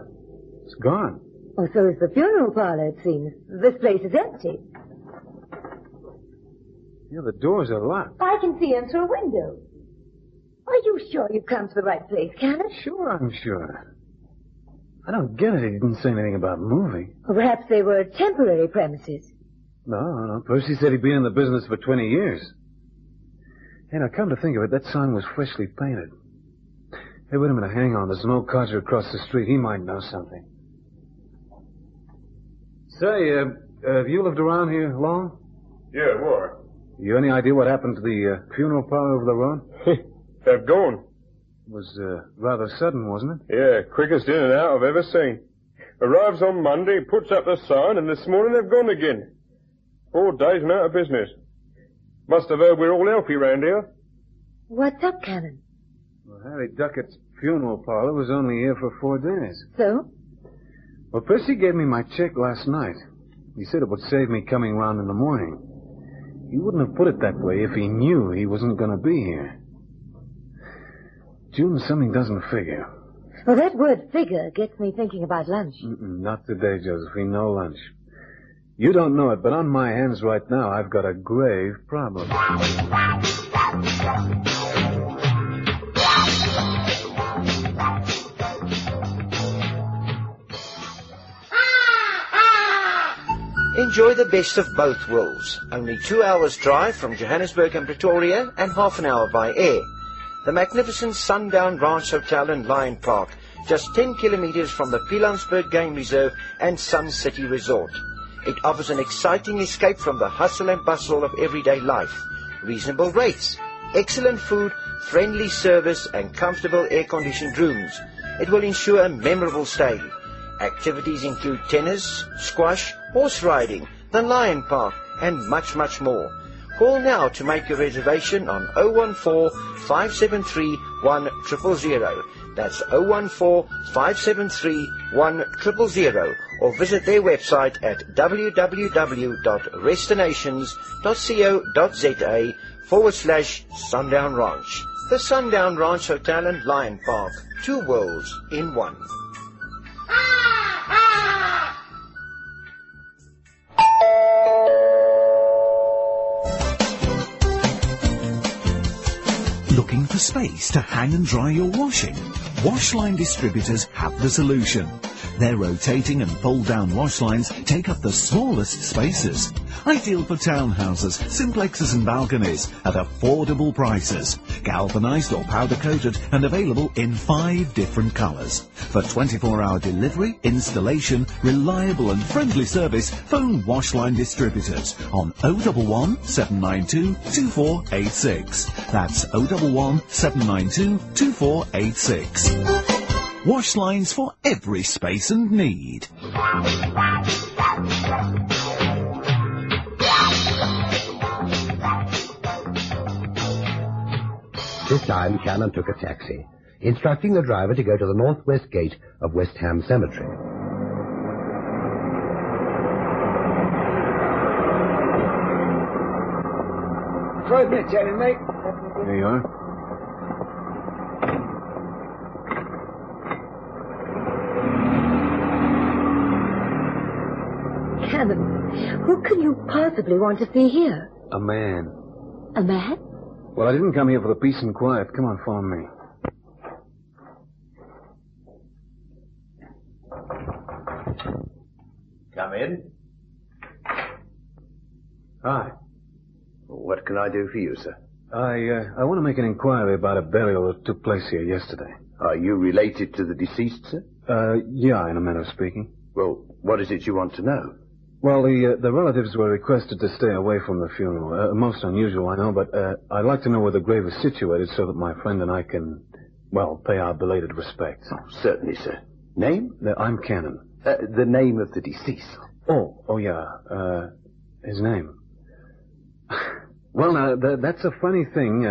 It's gone. Oh, so is the funeral parlor, it seems. This place is empty. Yeah, the doors are locked. I can see in through a window. Are you sure you've come to the right place, Canon? Sure, I'm sure. I don't get it. He didn't say anything about moving. Or perhaps they were temporary premises. No. Percy said he'd been in the business for 20 years. Hey, now, come to think of it, that sign was freshly painted. Hey, wait a minute. Hang on. There's an old codger across the street. He might know something. Say, have you lived around here long? Yeah, what? You any idea what happened to the funeral parlor over the road? They've gone. It was rather sudden, wasn't it? Yeah, quickest in and out I've ever seen. Arrives on Monday, puts up the sign, and this morning they've gone again. 4 days and out of business. Must have heard we're all healthy round here. What's up, Canon? Well, Harry Duckett's funeral parlor was only here for 4 days. So? Well, Percy gave me my check last night. He said it would save me coming round in the morning. He wouldn't have put it that way if he knew he wasn't going to be here. June, something doesn't figure. Well, that word figure gets me thinking about lunch. Not today, Josephine. No lunch. You don't know it, but on my hands right now, I've got a grave problem. En Enjoy the best of both worlds. Only 2 hours drive from Johannesburg and Pretoria and half an hour by air. The magnificent Sundown Ranch Hotel and Lion Park, just 10 kilometers from the Pilansberg Game Reserve and Sun City Resort. It offers an exciting escape from the hustle and bustle of everyday life. Reasonable rates, excellent food, friendly service and comfortable air-conditioned rooms. It will ensure a memorable stay. Activities include tennis, squash, horse riding, the Lion Park and much, much more. Call now to make your reservation on 014-573-1000. That's 014-573-1000 or visit their website at www.restinations.co.za/Sundown Ranch. The Sundown Ranch Hotel and Lion Park. 2 worlds in one. Looking for space to hang and dry your washing? Washline distributors have the solution. Their rotating and fold-down wash lines take up the smallest spaces. Ideal for townhouses, simplexes and balconies at affordable prices. Galvanized or powder-coated and available in 5 different colors. For 24-hour delivery, installation, reliable and friendly service, phone Washline distributors on 011 792 2486. That's 011 792 2486. Wash lines for every space and need. This time, Shannon took a taxi, instructing the driver to go to the northwest gate of West Ham Cemetery. Try a minute, Shannon, mate. There you are. Cannon, who can you possibly want to see here? A man. A man? Well, I didn't come here for the peace and quiet. Come on, follow me. Come in. Hi. What can I do for you, sir? I want to make an inquiry about a burial that took place here yesterday. Are you related to the deceased, sir? Yeah, in a manner of speaking. Well, what is it you want to know? Well, the relatives were requested to stay away from the funeral. Most unusual, I know, but I'd like to know where the grave is situated so that my friend and I can, well, pay our belated respects. Oh, certainly, sir. Name? I'm Cannon. The name of the deceased. Oh, yeah. His name. Well, now, that's a funny thing.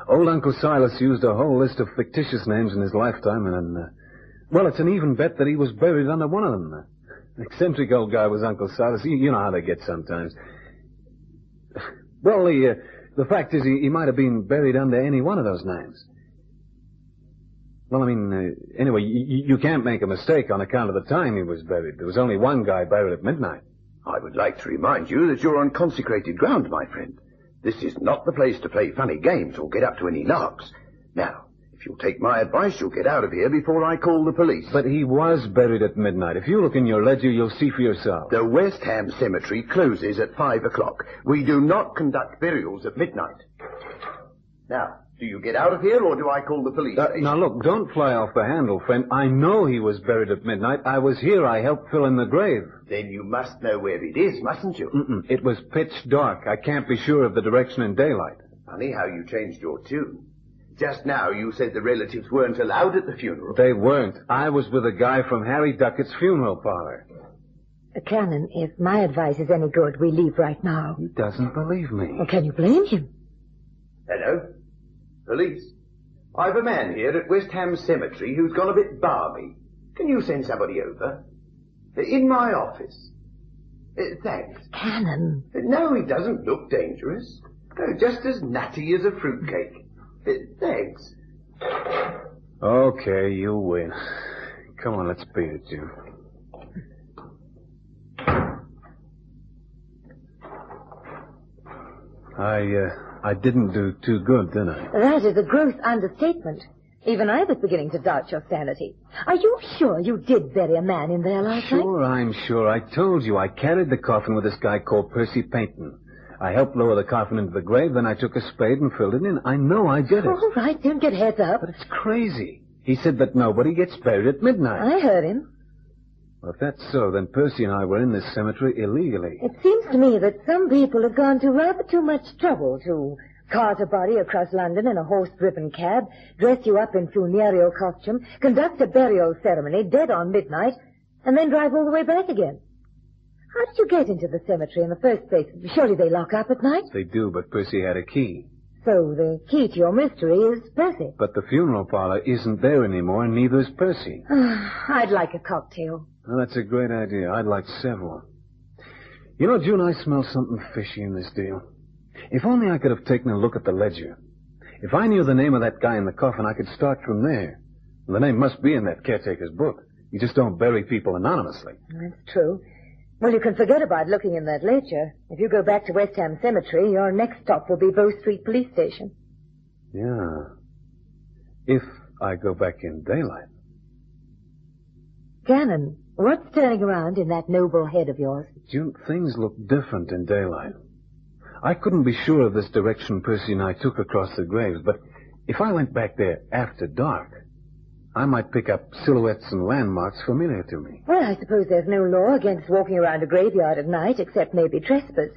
Old Uncle Silas used a whole list of fictitious names in his lifetime, and, well, it's an even bet that he was buried under one of them. Eccentric old guy was Uncle Silas. You know how they get sometimes. Well, the fact is he might have been buried under any one of those names. Well, I mean, anyway, you can't make a mistake on account of the time he was buried. There was only one guy buried at midnight. I would like to remind you that you're on consecrated ground, my friend. This is not the place to play funny games or get up to any larks. Now, if you'll take my advice, you'll get out of here before I call the police. But he was buried at midnight. If you look in your ledger, you'll see for yourself. The West Ham Cemetery closes at 5 o'clock. We do not conduct burials at midnight. Now, do you get out of here, or do I call the police? Now, look, don't fly off the handle, friend. I know he was buried at midnight. I was here. I helped fill in the grave. Then you must know where it is, mustn't you? It was pitch dark. I can't be sure of the direction in daylight. Funny how you changed your tune. Just now you said the relatives weren't allowed at the funeral. They weren't. I was with a guy from Harry Duckett's funeral parlor. Cannon, if my advice is any good, we leave right now. He doesn't believe me. Well, can you blame him? Hello? Police. I've a man here at West Ham Cemetery who's gone a bit balmy. Can you send somebody over? In my office. Thanks. Cannon. No, he doesn't look dangerous. No, just as nutty as a fruitcake. Thanks. Okay, you win. Come on, let's beat it, Jim. I didn't do too good, did I? That is a gross understatement. Even I was beginning to doubt your sanity. Are you sure you did bury a man in there last night? Sure, I'm sure. I told you I carried the coffin with this guy called Percy Paynton. I helped lower the coffin into the grave, then I took a spade and filled it in. I know I did it. All right, don't get heads up. But it's crazy. He said that nobody gets buried at midnight. I heard him. Well, if that's so, then Percy and I were in this cemetery illegally. It seems to me that some people have gone to rather too much trouble to cart a body across London in a horse-driven cab, dress you up in funereal costume, conduct a burial ceremony dead on midnight, and then drive all the way back again. How did you get into the cemetery in the first place? Surely they lock up at night? They do, but Percy had a key. So the key to your mystery is Percy. But the funeral parlor isn't there anymore, and neither is Percy. I'd like a cocktail. Well, that's a great idea. I'd like several. You know, June, I smell something fishy in this deal. If only I could have taken a look at the ledger. If I knew the name of that guy in the coffin, I could start from there. The name must be in that caretaker's book. You just don't bury people anonymously. That's true. Well, you can forget about looking in that ledger. If you go back to West Ham Cemetery, your next stop will be Bow Street Police Station. Yeah. If I go back in daylight. Gannon, what's turning around in that noble head of yours? June, things look different in daylight. I couldn't be sure of this direction Percy and I took across the graves, but if I went back there after dark, I might pick up silhouettes and landmarks familiar to me. Well, I suppose there's no law against walking around a graveyard at night, except maybe trespass.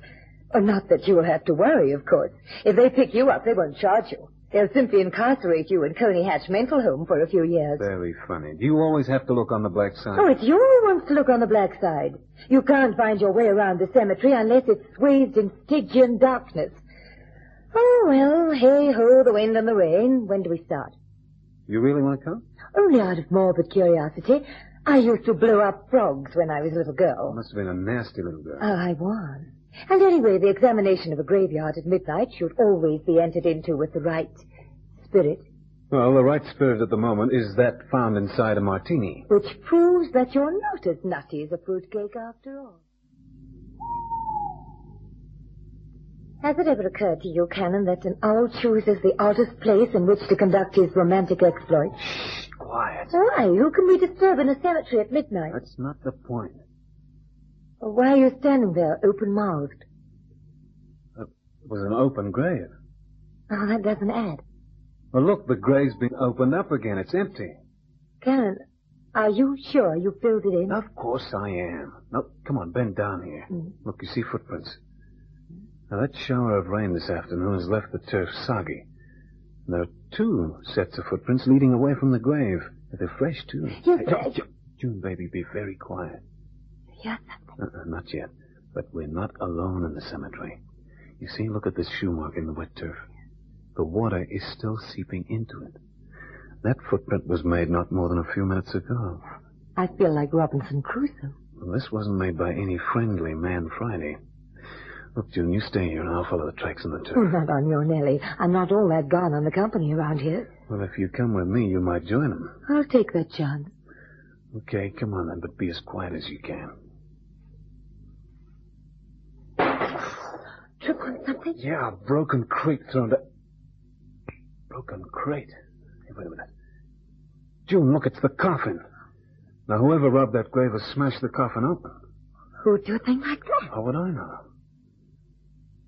Not that you will have to worry, of course. If they pick you up, they won't charge you. They'll simply incarcerate you in Coney Hatch Mental Home for a few years. Very funny. Do you always have to look on the black side? Oh, it's you who wants to look on the black side. You can't find your way around the cemetery unless it's swathed in Stygian darkness. Oh, well, hey-ho, the wind and the rain. When do we start? You really want to come? Only out of morbid curiosity. I used to blow up frogs when I was a little girl. You must have been a nasty little girl. Oh, I was. And anyway, the examination of a graveyard at midnight should always be entered into with the right spirit. Well, the right spirit at the moment is that found inside a martini. Which proves that you're not as nutty as a fruitcake after all. Has it ever occurred to you, Cannon, that an owl chooses the oddest place in which to conduct his romantic exploits? Shh, quiet. Why? Who can we disturb in a cemetery at midnight? That's not the point. Well, why are you standing there, open-mouthed? It was an open grave. Oh, that doesn't add. Well, look, the grave's been opened up again. It's empty. Cannon, are you sure you filled it in? Of course I am. Now, come on, bend down here. Look, you see footprints. Now, that shower of rain this afternoon has left the turf soggy. And there are two sets of footprints leading away from the grave. They're fresh, too. Yes, Hey, June, baby, be very quiet. Yes. Not yet. But we're not alone in the cemetery. You see, look at this shoe mark in the wet turf. The water is still seeping into it. That footprint was made not more than a few minutes ago. I feel like Robinson Crusoe. Well, this wasn't made by any friendly man Friday. Look, June, you stay here and I'll follow the tracks in the turf. Oh, not on your Nellie. I'm not all that gone on the company around here. Well, if you come with me, you might join them. I'll take that chance. Okay, come on then, but be as quiet as you can. Trip on something? Yeah, a broken crate thrown to... Broken crate? Hey, wait a minute. June, look, it's the coffin. Now, whoever robbed that grave has smashed the coffin open. Who'd do a thing like that? How would I know?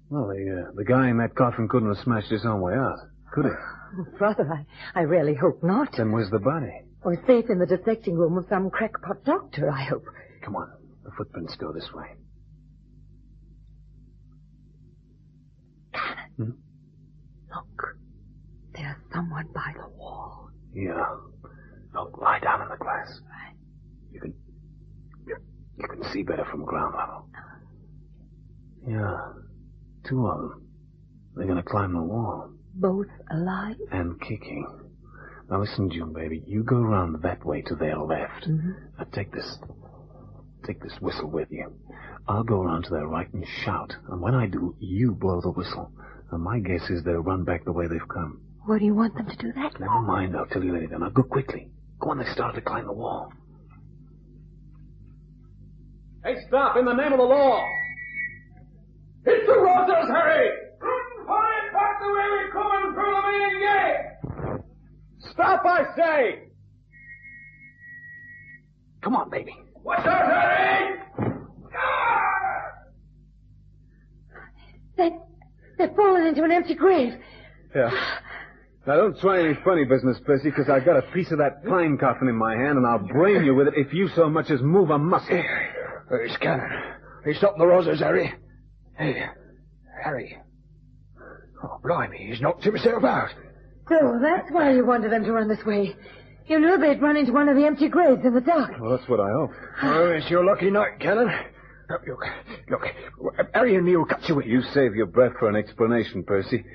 Well, the guy in that coffin couldn't have smashed his own way out, could he? Oh, brother, I really hope not. Then where's the body? Or safe in the dissecting room of some crackpot doctor, I hope. Come on, the footprints go this way. Cannon. Look, there's someone by the wall. Yeah. Look, lie down in the glass. Right. You can see better from ground level. Yeah. Two of them. They're going to climb the wall. Both alive? And kicking. Now listen, June, baby. You go around that way to their left. Mm-hmm. Now take this whistle with you. I'll go around to their right and shout. And when I do, you blow the whistle. And my guess is they'll run back the way they've come. What do you want them to do that? Never mind, I'll tell you later. Now go quickly. Go on, they started to climb the wall. Hey, stop, in the name of the law! Hit the roses, hurry! Find back the way we're coming through the main gate! Stop, I say! Come on, baby. What's up, Harry? They've fallen into an empty grave. Yeah. Now, don't try any funny business, Percy, because I've got a piece of that pine coffin in my hand, and I'll brain you with it if you so much as move a muscle. Hey, Scanner. Hey, stop the roses, Harry. Hey, Harry. Oh, blimey, he's knocked himself out. So that's why you wanted them to run this way. You knew they'd run into one of the empty graves in the dark. Well, that's what I hope. Oh, it's your lucky night, Cannon. Look, Harry and me will cut you in. You save your breath for an explanation, Percy.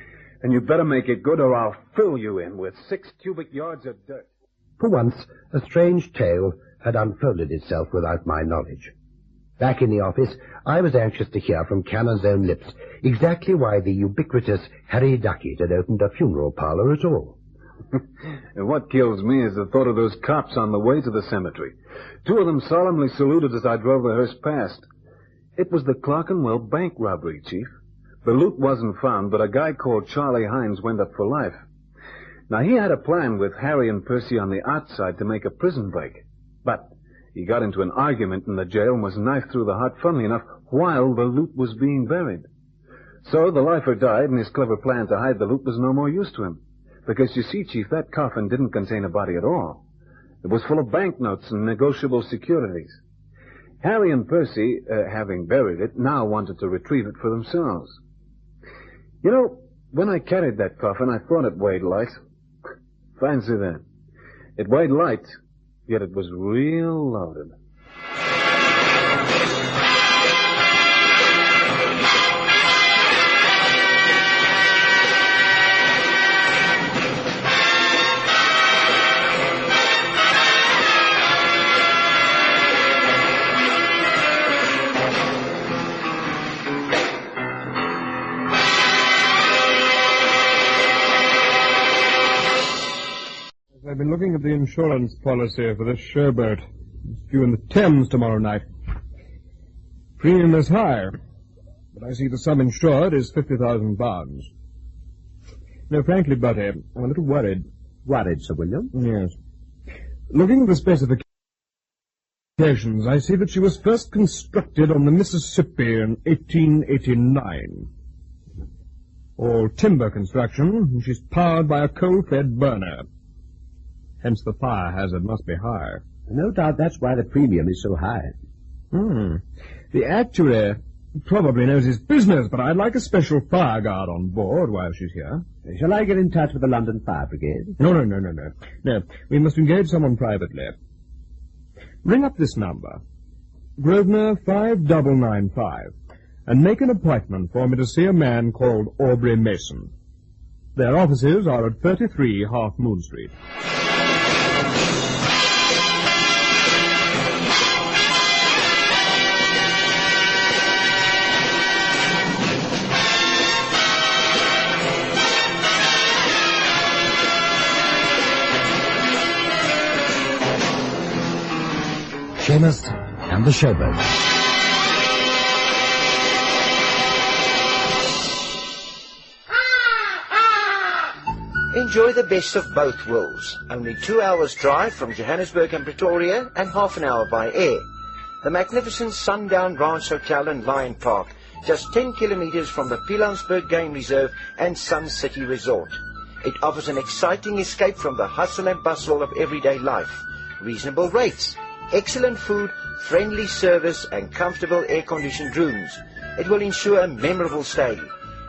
And you better make it good or I'll fill you in with 6 cubic yards of dirt. For once, a strange tale had unfolded itself without my knowledge. Back in the office, I was anxious to hear from Cannon's own lips exactly why the ubiquitous Harry Duckett had opened a funeral parlor at all. And what kills me is the thought of those cops on the way to the cemetery. 2 of them solemnly saluted as I drove the hearse past. It was the Clerkenwell bank robbery, Chief. The loot wasn't found, but a guy called Charlie Hines went up for life. Now, he had a plan with Harry and Percy on the outside to make a prison break. But he got into an argument in the jail and was knifed through the heart, funnily enough, while the loot was being buried. So the lifer died, and his clever plan to hide the loot was no more use to him. Because, you see, Chief, that coffin didn't contain a body at all. It was full of banknotes and negotiable securities. Harry and Percy, having buried it, now wanted to retrieve it for themselves. You know, when I carried that coffin, I thought it weighed light. Fancy that. It weighed light, yet it was real loaded. I've been looking at the insurance policy for this showboat. It's due in the Thames tomorrow night. Premium is high, but I see the sum insured is £50,000. No, frankly, Bertie, I'm a little worried. Worried, Sir William? Yes. Looking at the specifications, I see that she was first constructed on the Mississippi in 1889. All timber construction, and she's powered by a coal-fed burner. Hence the fire hazard must be high. No doubt that's why the premium is so high. The actuary probably knows his business, but I'd like a special fire guard on board while she's here. Shall I get in touch with the London Fire Brigade? No. No, we must engage someone privately. Ring up this number, Grosvenor 5995, and make an appointment for me to see a man called Aubrey Mason. Their offices are at 33 Half Moon Street. Seamus and the Showboat. Enjoy the best of both worlds. Only 2 hours drive from Johannesburg and Pretoria and half an hour by air. The magnificent Sundown Ranch Hotel and Lion Park, just 10 kilometers from the Pilanesberg Game Reserve and Sun City Resort. It offers an exciting escape from the hustle and bustle of everyday life. Reasonable rates, excellent food, friendly service and comfortable air-conditioned rooms. It will ensure a memorable stay.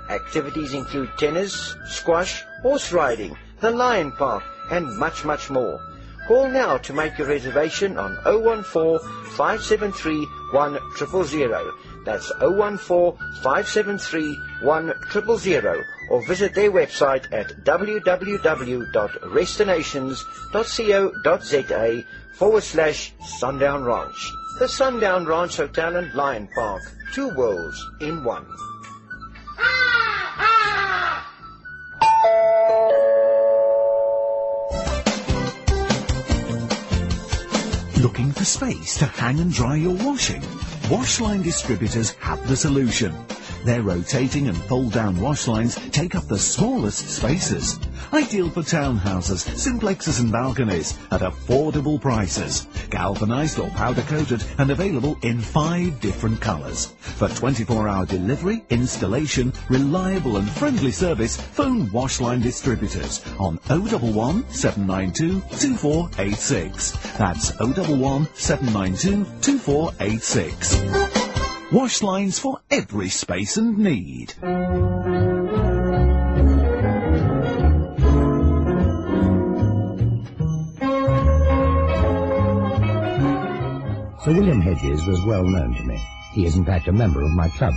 Activities include tennis, squash, horse riding, the Lion Park and much, much more. Call now to make your reservation on 014-573-1000. That's 014-573-1000 or visit their website at www.destinations.co.za/Sundown Ranch. The Sundown Ranch Hotel and Lion Park. 2 worlds in one. Looking for space to hang and dry your washing? Washline distributors have the solution. Their rotating and fold-down wash lines take up the smallest spaces. Ideal for townhouses, simplexes and balconies at affordable prices. Galvanized or powder-coated and available in 5 different colors. For 24-hour delivery, installation, reliable and friendly service, phone Washline Distributors on 011 792 2486. That's 011 792 2486. Wash lines for every space and need. Sir William Hedges was well known to me. He is in fact a member of my club.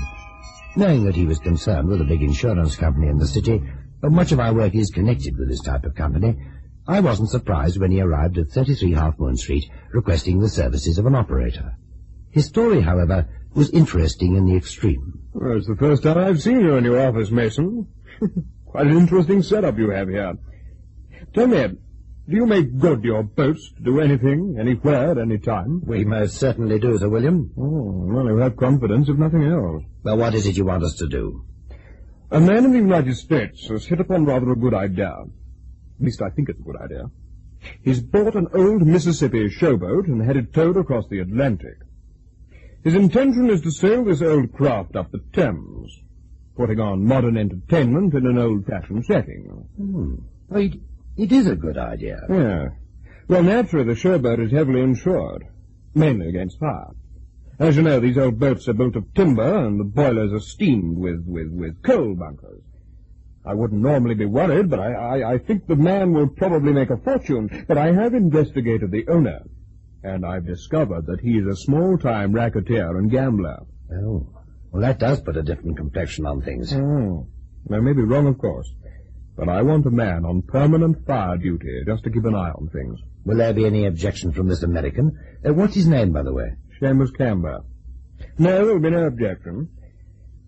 Knowing that he was concerned with a big insurance company in the city, and much of our work is connected with this type of company, I wasn't surprised when he arrived at 33 Half Moon Street requesting the services of an operator. His story, however, was interesting in the extreme. Well, it's the first time I've seen you in your office, Mason. Quite an interesting setup you have here. Tell me, do you make good your boats to do anything, anywhere, at any time? We most certainly do, Sir William. Oh, well, you have confidence, if nothing else. Well, what is it you want us to do? A man in the United States has hit upon rather a good idea. At least I think it's a good idea. He's bought an old Mississippi showboat and had it towed across the Atlantic. His intention is to sail this old craft up the Thames, putting on modern entertainment in an old-fashioned setting. Well, it is a good idea. Yeah. Well, naturally, the showboat is heavily insured, mainly against fire. As you know, these old boats are built of timber, and the boilers are steamed with coal bunkers. I wouldn't normally be worried, but I think the man will probably make a fortune. But I have investigated the owner, and I've discovered that he's a small-time racketeer and gambler. Oh, well, that does put a different complexion on things. Oh, I may be wrong, of course, but I want a man on permanent fire duty just to keep an eye on things. Will there be any objection from this American? What's his name, by the way? Seamus Camber. No, there will be no objection.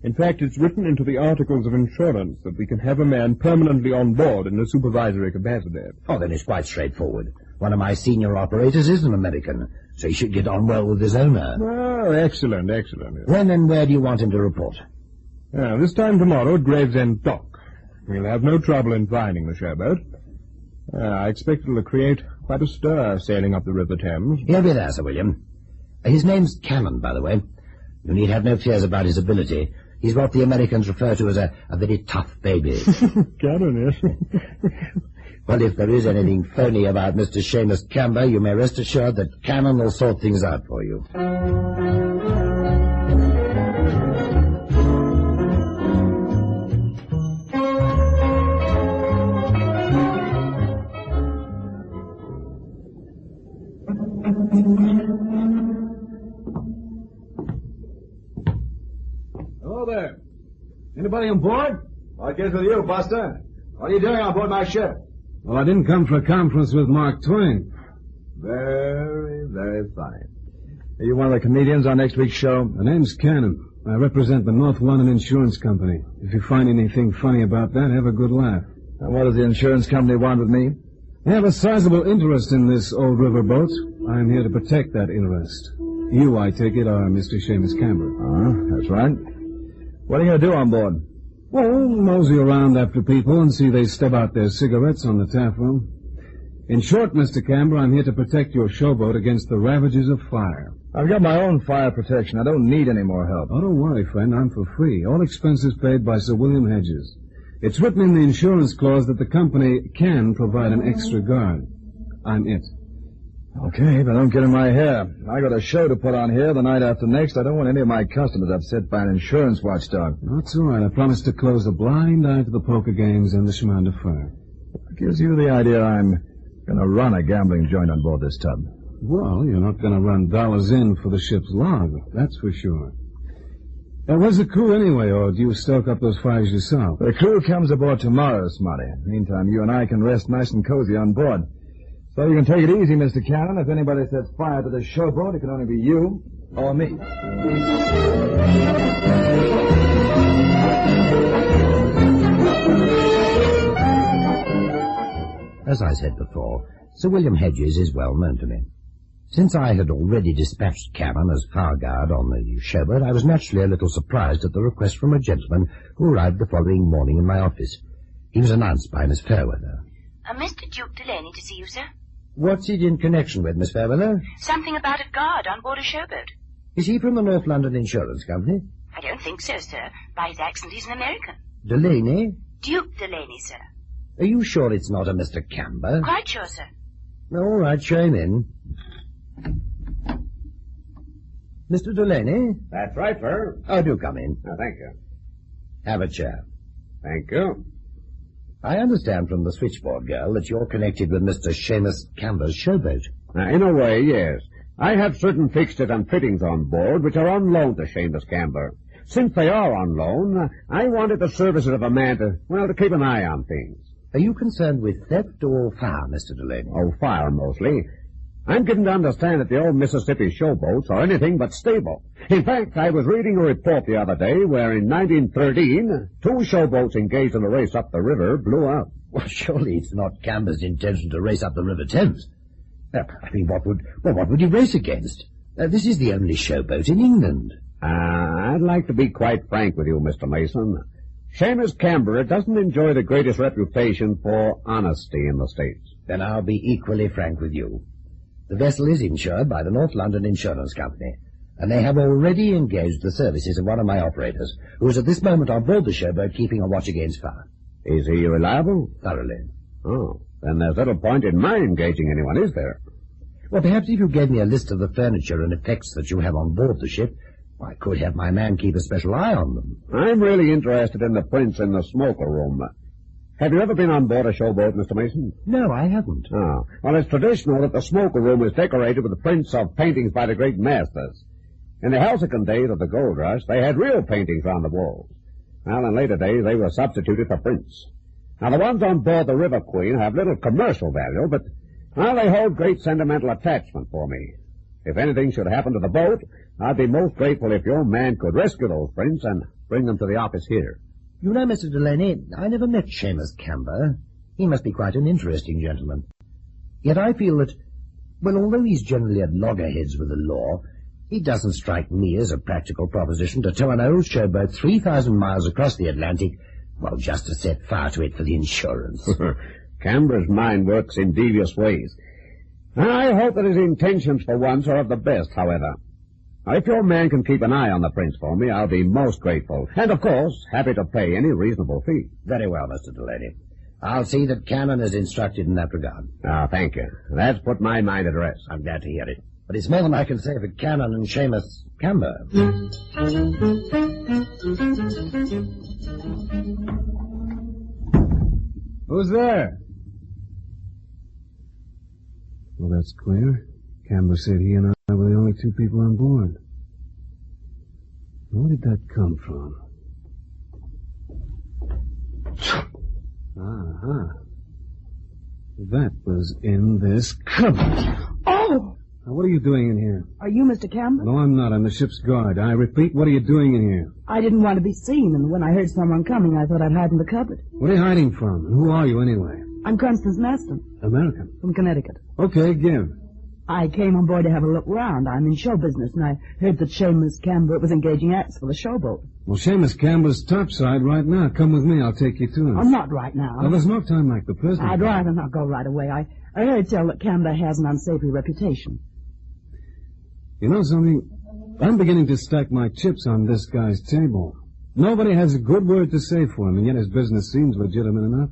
In fact, it's written into the articles of insurance that we can have a man permanently on board in a supervisory capacity. Oh, then it's quite straightforward. One of my senior operators is an American, so he should get on well with his owner. Oh, excellent, excellent. When and where do you want him to report? This time tomorrow at Gravesend Dock. We'll have no trouble in finding the showboat. I expect it'll create quite a stir sailing up the River Thames. He'll be there, Sir William. His name's Cannon, by the way. You need have no fears about his ability. He's what the Americans refer to as a very tough baby. Cannon, yes. Well, if there is anything phony about Mr. Seamus Camber, you may rest assured that Cannon will sort things out for you. Hello there. Anybody on board? I guess with you, Buster. What are you doing on board my ship? Well, I didn't come for a conference with Mark Twain. Very, very fine. Are you one of the comedians on next week's show? My name's Cannon. I represent the North London Insurance Company. If you find anything funny about that, have a good laugh. And what does the insurance company want with me? I have a sizable interest in this old river boat. I'm here to protect that interest. You, I take it, are Mr. Seamus Camber. That's right. What are you going to do on board? Well, mosey around after people and see they stub out their cigarettes on the taffroom. In short, Mr. Camber, I'm here to protect your showboat against the ravages of fire. I've got my own fire protection. I don't need any more help. Oh, don't worry, friend. I'm for free. All expenses paid by Sir William Hedges. It's written in the insurance clause that the company can provide an extra guard. I'm it. Okay, but don't get in my hair. I got a show to put on here the night after next. I don't want any of my customers upset by an insurance watchdog. That's all right. I promise to close a blind eye to the poker games and the chemin de fer. What gives you the idea I'm going to run a gambling joint on board this tub? Well, you're not going to run dollars in for the ship's log, that's for sure. Where's the crew anyway, or do you stoke up those fires yourself? The crew comes aboard tomorrow, Smarty. Meantime, you and I can rest nice and cozy on board. So you can take it easy, Mr. Cannon. If anybody sets fire to the showboat, it can only be you or me. As I said before, Sir William Hedges is well known to me. Since I had already dispatched Cannon as car guard on the showboat, I was naturally a little surprised at the request from a gentleman who arrived the following morning in my office. He was announced by Miss Fairweather. Mr. Duke Delaney to see you, sir. What's it in connection with, Miss Fairweather? Something about a guard on board a showboat. Is he from the North London Insurance Company? I don't think so, sir. By his accent, he's an American. Delaney? Duke Delaney, sir. Are you sure it's not a Mr. Camber? Quite sure, sir. All right, show him in. Mr. Delaney? That's right, sir. Oh, do come in. Oh, thank you. Have a chair. Thank you. I understand from the switchboard girl that you're connected with Mr. Seamus Camber's showboat. In a way, yes. I have certain fixtures and fittings on board which are on loan to Seamus Camber. Since they are on loan, I wanted the services of a man to keep an eye on things. Are you concerned with theft or fire, Mr. Delaney? Oh, fire, mostly. I'm given to understand that the old Mississippi showboats are anything but stable. In fact, I was reading a report the other day where in 1913, 2 showboats engaged in a race up the river blew up. Well, surely it's not Camber's intention to race up the River Thames. I mean, what would he race against? This is the only showboat in England. I'd like to be quite frank with you, Mr. Mason. Seamus Camber doesn't enjoy the greatest reputation for honesty in the States. Then I'll be equally frank with you. The vessel is insured by the North London Insurance Company, and they have already engaged the services of one of my operators, who is at this moment on board the showboat keeping a watch against fire. Is he reliable? Thoroughly. Oh, then there's little point in my engaging anyone, is there? Well, perhaps if you gave me a list of the furniture and effects that you have on board the ship, I could have my man keep a special eye on them. I'm really interested in the prints in the smoker room. Have you ever been on board a showboat, Mr. Mason? No, I haven't. Oh. Well, it's traditional that the smoker room is decorated with the prints of paintings by the great masters. In the halcyon days of the gold rush, they had real paintings on the walls. Well, in later days, they were substituted for prints. Now, the ones on board the River Queen have little commercial value, but, well, they hold great sentimental attachment for me. If anything should happen to the boat, I'd be most grateful if your man could rescue those prints and bring them to the office here. You know, Mr. Delaney, I never met Seamus Camber. He must be quite an interesting gentleman. Yet I feel that, well, although he's generally at loggerheads with the law, it doesn't strike me as a practical proposition to tow an old showboat 3,000 miles across the Atlantic, well, just to set fire to it for the insurance. Camber's mind works in devious ways. I hope that his intentions for once are of the best, however. If your man can keep an eye on the prints for me, I'll be most grateful. And, of course, happy to pay any reasonable fee. Very well, Mr. Delaney. I'll see that Cannon is instructed in that regard. Thank you. That's put my mind at rest. I'm glad to hear it. But it's more than I can say for Cannon and Seamus Camber. Who's there? Well, that's queer. Camber said he and I were the only 2 people on board. Where did that come from? That was in this cupboard. Oh! Now, what are you doing in here? Are you Mr. Camber? No, I'm not. I'm the ship's guard. I repeat, what are you doing in here? I didn't want to be seen, and when I heard someone coming, I thought I'd hide in the cupboard. What are you hiding from? And who are you, anyway? I'm Constance Maston. American? From Connecticut. Okay, give. I came on board to have a look round. I'm in show business, and I heard that Seamus Camber was engaging acts for the showboat. Well, Seamus Camber's topside right now. Come with me. I'll take you to him. Oh, not right now. Well, there's no time like the present. I'd rather not go right away. I heard tell that Camber has an unsavory reputation. You know something? I'm beginning to stack my chips on this guy's table. Nobody has a good word to say for him, and yet his business seems legitimate enough.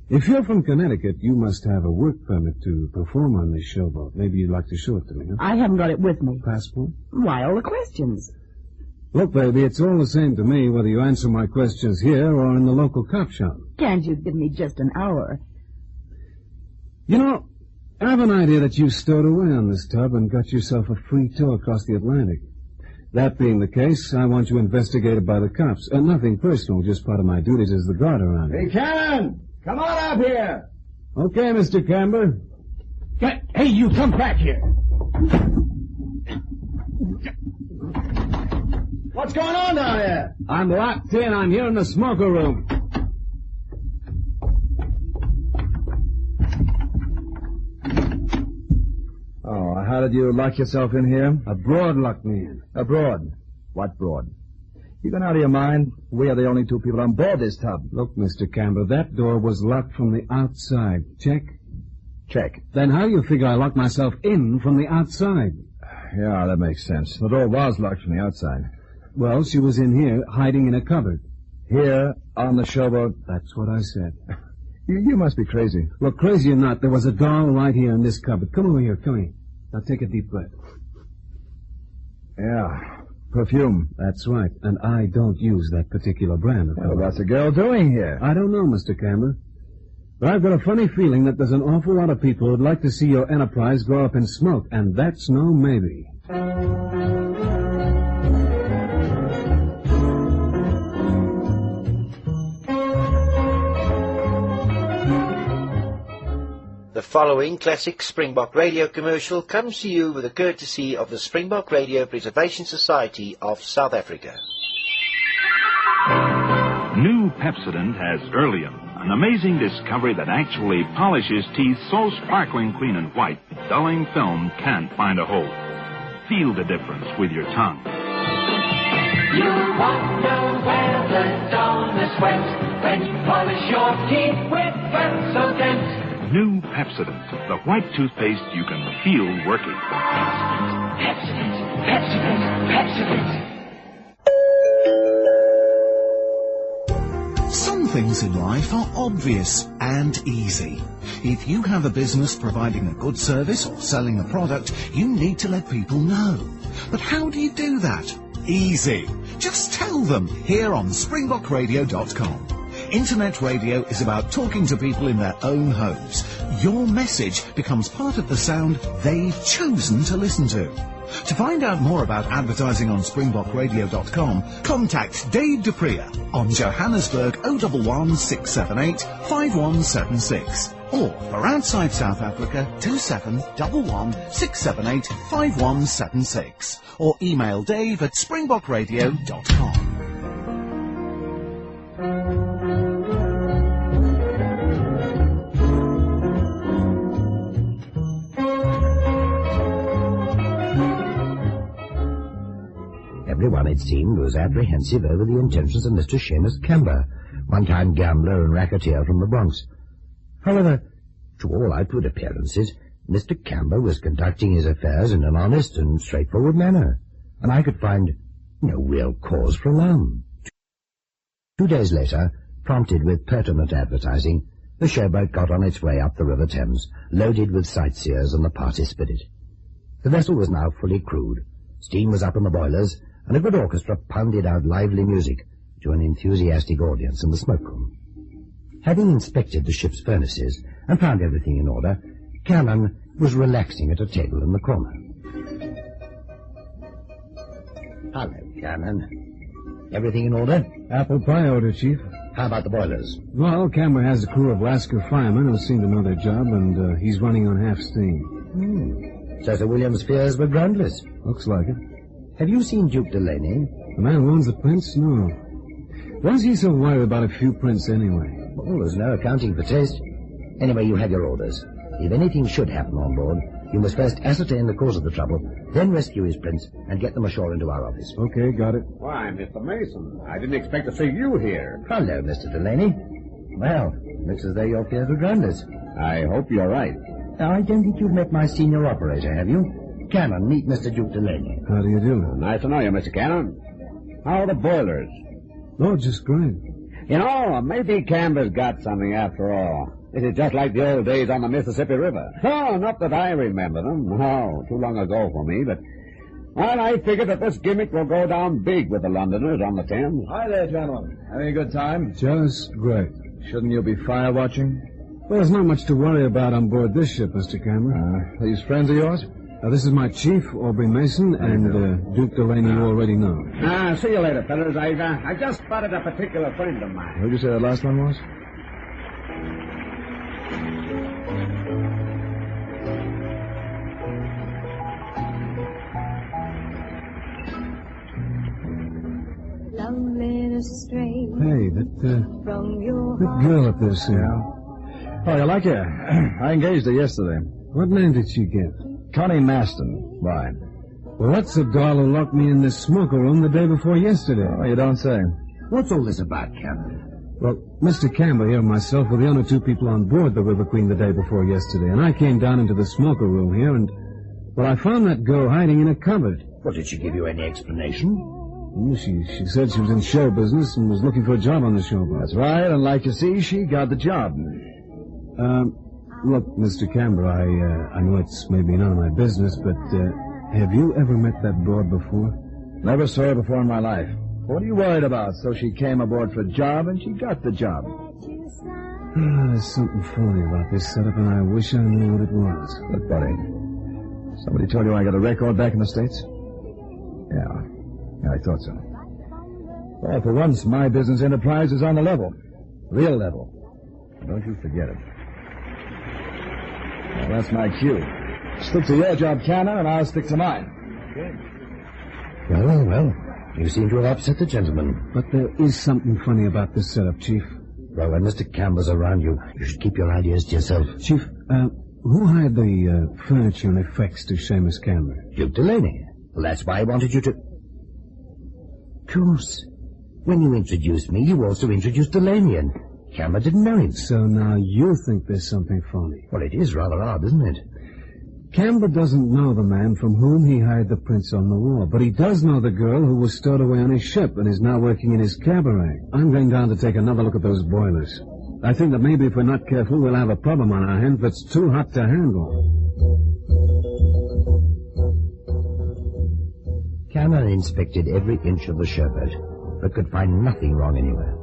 If you're from Connecticut, you must have a work permit to perform on this showboat. Maybe you'd like to show it to me, huh? I haven't got it with me. Passport? Why all the questions? Look, baby, it's all the same to me whether you answer my questions here or in the local cop shop. Can't you give me just an hour? You know, I have an idea that you stowed away on this tub and got yourself a free tow across the Atlantic. That being the case, I want you investigated by the cops. Nothing personal, just part of my duties as the guard around here. Hey, Cannon! Come on up here! Okay, Mr. Camber. Hey, you come back here. What's going on down there? I'm locked in. I'm here in the smoker room. Oh, How did you lock yourself in here? A broad locked me in. A broad? What broad? You gone out of your mind? We are the only two people on board this tub. Look, Mr. Campbell, that door was locked from the outside. Check? Check. Then how do you figure I locked myself in from the outside? Yeah, that makes sense. The door was locked from the outside. Well, she was in here, hiding in a cupboard. Here, on the showboat? That's what I said. You must be crazy. Look, crazy or not, there was a doll right here in this cupboard. Come over here, come here. Now take a deep breath. Yeah, perfume. That's right, and I don't use that particular brand of Well, what's the girl doing here? I don't know, Mr. Campbell. But I've got a funny feeling that there's an awful lot of people who'd like to see your enterprise go up in smoke, and that's no maybe. The following classic Springbok Radio commercial comes to you with the courtesy of the Springbok Radio Preservation Society of South Africa. New Pepsodent has Earlium, an amazing discovery that actually polishes teeth so sparkling clean and white, dulling film can't find a hole. Feel the difference with your tongue. You wonder where the dullness went when you polish your teeth with Pepsodent. New Pepsodent, the white toothpaste you can feel working. Pepsodent, Pepsodent, Pepsodent. Some things in life are obvious and easy. If you have a business providing a good service or selling a product, you need to let people know. But how do you do that? Easy. Just tell them here on SpringbokRadio.com. Internet radio is about talking to people in their own homes. Your message becomes part of the sound they've chosen to listen to. To find out more about advertising on SpringbokRadio.com, contact Dave Dupria on Johannesburg 011 678 5176. Or for outside South Africa, 2711 678 5176. Or email Dave at SpringbokRadio.com. Everyone, it seemed, was apprehensive over the intentions of Mr. Seamus Camber, one-time gambler and racketeer from the Bronx. However, to all outward appearances, Mr. Camber was conducting his affairs in an honest and straightforward manner, and I could find no real cause for alarm. 2 days later, prompted with pertinent advertising, the showboat got on its way up the River Thames, loaded with sightseers and the party spirit. The vessel was now fully crewed. Steam was up in the boilers, and a good orchestra pounded out lively music to an enthusiastic audience in the smoke-room. Having inspected the ship's furnaces and found everything in order, Cannon was relaxing at a table in the corner. Hello, Cannon. Everything in order? Apple pie order, Chief. How about the boilers? Well, Camber has a crew of Lascar firemen who seem to know their job, and he's running on half steam. So Sir William's fears were groundless. Looks like it. Have you seen Duke Delaney? The man who owns the prints? No. Why's he so worried about a few prints anyway? Well, there's no accounting for taste. Anyway, you have your orders. If anything should happen on board, you must first ascertain the cause of the trouble, then rescue his prints and get them ashore into our office. Okay, got it. Why, Mr. Mason, I didn't expect to see you here. Hello, Mr. Delaney. Well, looks as though your fears were groundless. I hope you're right. Now, I don't think you've met my senior operator, have you? Cannon, meet Mr. Duke Delaney. How do you do? Nice to know you, Mr. Cannon. How are the boilers? Oh, just great. You know, maybe Camber's got something after all. This is just like the old days on the Mississippi River. Oh, not that I remember them. No, too long ago for me, but... Well, I figure that this gimmick will go down big with the Londoners on the Thames. Hi there, gentlemen. Having a good time? Just great. Shouldn't you be fire watching? Well, there's not much to worry about on board this ship, Mr. Camber. These friends of yours? This is my chief, Aubrey Mason, and Duke Delaney you already know. See you later, fellas. I just spotted a particular friend of mine. Who'd you say that last one was? Hey, that girl up there, Sam. Oh, you like her? I engaged her yesterday. What name did she get? Connie Maston. Why? Well, that's the doll who locked me in this smoker room the day before yesterday. Oh, you don't say. What's all this about, Cameron? Well, Mr. Campbell here and myself were the only two people on board the River Queen the day before yesterday, and I came down into the smoker room here, and, well, I found that girl hiding in a cupboard. Well, did she give you any explanation? She said she was in show business and was looking for a job on the show boat. That's right, and like you see, she got the job. Look, Mr. Campbell, I know it's maybe none of my business, but, have you ever met that broad before? Never saw her before in my life. What are you worried about? So she came aboard for a job, and she got the job. There's something phony about this setup, and I wish I knew what it was. Look, buddy, somebody told you I got a record back in the States? Yeah, I thought so. Well, for once, my business enterprise is on the level. Real level. Don't you forget it. Well, that's my cue. Stick to your job, Cannon, and I'll stick to mine. Okay. Well. You seem to have upset the gentleman. But there is something funny about this setup, Chief. Well, when Mr. Campbell's around you should keep your ideas to yourself. Chief, who hired the furniture and effects to Seamus Campbell? Duke Delaney. Well, that's why I wanted you to... Of course. When you introduced me, you also introduced Delaney, and Campbell didn't know him. So now you think there's something phony? Well, it is rather odd, isn't it? Campbell doesn't know the man from whom he hired the prints on the wall, but he does know the girl who was stowed away on his ship and is now working in his cabaret. I'm going down to take another look at those boilers. I think that maybe if we're not careful, we'll have a problem on our hands that's too hot to handle. Cameron inspected every inch of the showboat, but could find nothing wrong anywhere.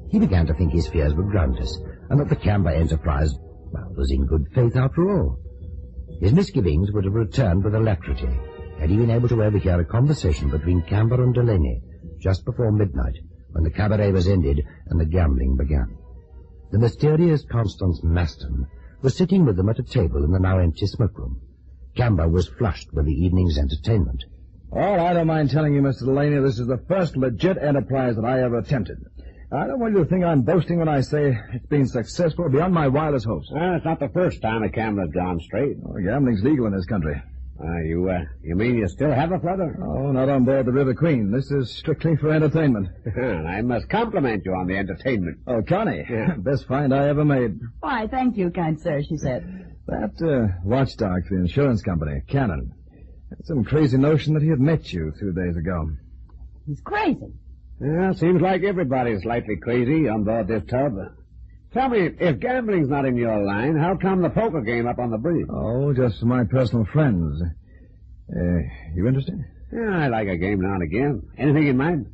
He began to think his fears were groundless, and that the Canberra enterprise, well, was in good faith after all. His misgivings would have returned with alacrity had he been able to overhear a conversation between Campbell and Delaney just before midnight, when the cabaret was ended and the gambling began. The mysterious Constance Maston was sitting with them at a table in the now empty smoke-room. Campbell was flushed with the evening's entertainment. Well, I don't mind telling you, Mr. Delaney, this is the first legit enterprise that I ever attempted. I don't want you to think I'm boasting when I say it's been successful beyond my wildest hopes. Well, it's not the first time a Campbell's gone straight. Oh, gambling's legal in this country. You mean you still have a flutter? Oh, not on board the River Queen. This is strictly for entertainment. I must compliment you on the entertainment. Oh, Connie, best find I ever made. Why, thank you, kind sir, she said. That watchdog for the insurance company, Cannon, had some crazy notion that he had met you 2 days ago. He's crazy. Yeah, seems like everybody's slightly crazy on board this tub. Tell me, if gambling's not in your line, how come the poker game up on the bridge? Oh, just for my personal friends. You interested? Yeah, I like a game now and again. Anything in mind?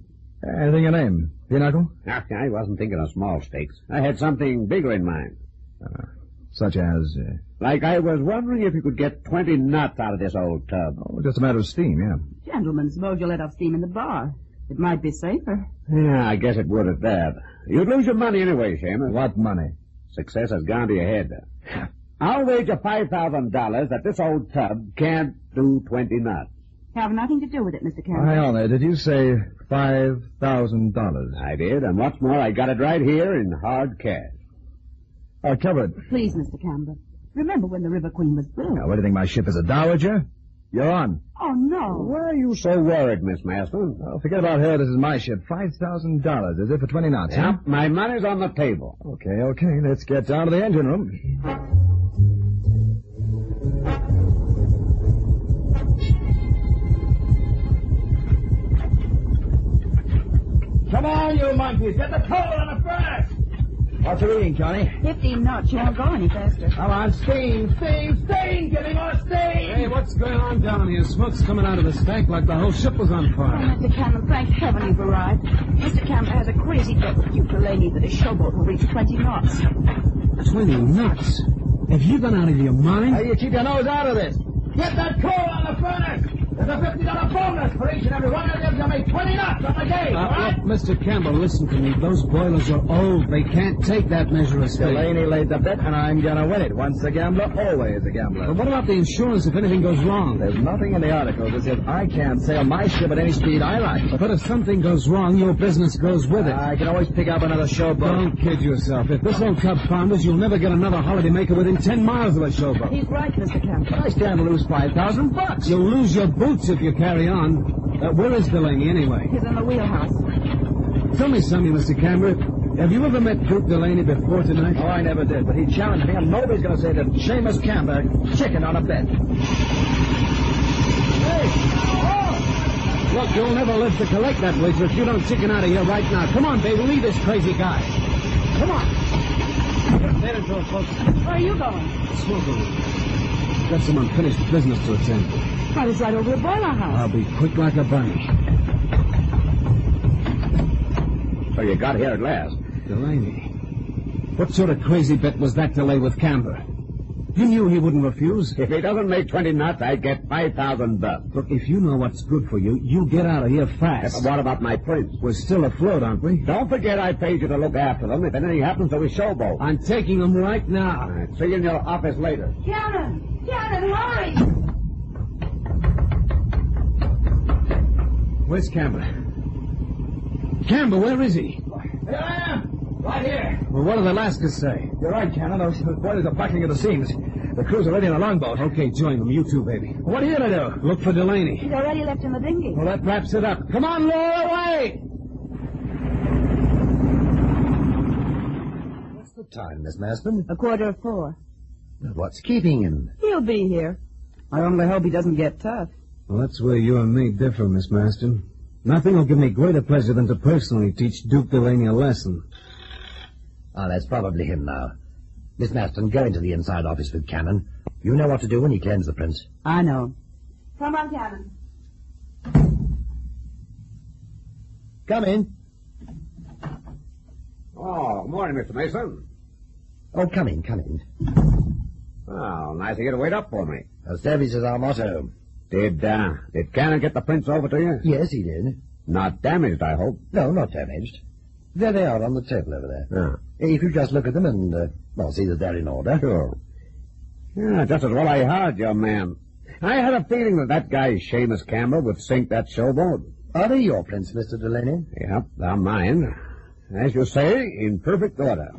Anything you name? Pinochle? I wasn't thinking of small stakes. I had something bigger in mind. Such as? Like I was wondering if you could get 20 nuts out of this old tub. Oh, just a matter of steam, yeah. Gentlemen, suppose you let off steam in the bar. It might be safer. Yeah, I guess it would at that. You'd lose your money anyway, Seamus. What money? Success has gone to your head. I'll wager $5,000 that this old tub can't do 20 nuts. Have nothing to do with it, Mr. Campbell. Hang on there. Did you say $5,000? I did, and what's more, I got it right here in hard cash. Cover it. Please, Mr. Campbell. Remember when the River Queen was built. Now, what do you think, my ship is a dowager? You're on. Oh, no. Why are you so worried, Miss Maston? Well, forget about her. This is my ship. $5,000. Is it for 20 knots? Yeah, huh? My money's on the table. Okay. Let's get down to the engine room. Come on, you monkeys. Get the total on the furnace. What's the reading, Connie? 15 knots. You won't go any faster. Come on, steam. Give me more steam. Hey, what's going on down here? Smoke's coming out of this tank like the whole ship was on fire. Oh, Mr. Campbell, thank heaven you've arrived. Mr. Campbell has a crazy bet with Duke Delaney that his showboat will reach 20 knots. 20 knots? Have you gone out of your mind? Hey, you keep your nose out of this. Get that coal on the furnace. There's a $50 bonus for each and every one of them to make 20 knots on the game, all right? Look, Mr. Campbell, listen to me. Those boilers are old. They can't take that measure of speed. Delaney laid the bet, and I'm gonna win it. Once a gambler, always a gambler. But what about the insurance if anything goes wrong? There's nothing in the article that says I can't sail my ship at any speed I like. But if something goes wrong, your business goes with it. I can always pick up another showboat. Don't kid yourself. If this old cub founders, you'll never get another holidaymaker within 10 miles of a showboat. He's right, Mr. Campbell. I stand to lose $5,000. You'll lose your boots if you carry on. Where is Delaney, anyway? He's in the wheelhouse. Tell me something, Mr. Campbell. Have you ever met Duke Delaney before tonight? Oh, I never did, but he challenged me, and nobody's going to say that Seamus Campbell chickened on a bet. Hey! Oh! Look, you'll never live to collect that wager if you don't chicken out of here right now. Come on, baby, leave this crazy guy. Come on. Get into it, folks. Where are you going? Smoker room. Got some unfinished business to attend. Well, it's right over the boiler house. I'll be quick like a bunny. So you got here at last. Delaney. What sort of crazy bet was that to lay with Camber? You knew he wouldn't refuse. If he doesn't make 20 knots, I get $5,000. Look, if you know what's good for you, you get out of here fast. What about my prince? We're still afloat, aren't we? Don't forget I paid you to look after them if anything happens to his showboat. I'm taking them right now. All right, see you in your office later. Cannon! Cannon, hurry! Where's Camber? Camber, where is he? Here I am. Right here. Well, what did the Lascars say? You're right, Cannon. Those boilers are buckling at the seams. The crew's already in a longboat. Okay, join them. You too, baby. What are you going to do? Look for Delaney. He's already left in the dinghy. Well, that wraps it up. Come on, lower away! What's the time, Miss Marston? 4:15. What's keeping him? He'll be here. I only hope he doesn't get tough. Well, that's where you and me differ, Miss Marston. Nothing will give me greater pleasure than to personally teach Duke Delaney a lesson. Ah, that's probably him now. Miss Marston, go into the inside office with Cannon. You know what to do when he claims the prince. I know. Come on, Cannon. Come in. Oh, good morning, Mr. Mason. Oh, come in, come in. Oh, nice of you to wait up for me. Service is our motto. Did Cannon get the prince over to you? Yes, he did. Not damaged, I hope. No, not damaged. There they are on the table over there. Ah. If you just look at them and, see that they're in order. Sure. Yeah, just as well I heard, young man. I had a feeling that guy, Seamus Campbell, would sink that showboat. Are they your prince, Mr. Delaney? Yep, they're mine. As you say, in perfect order.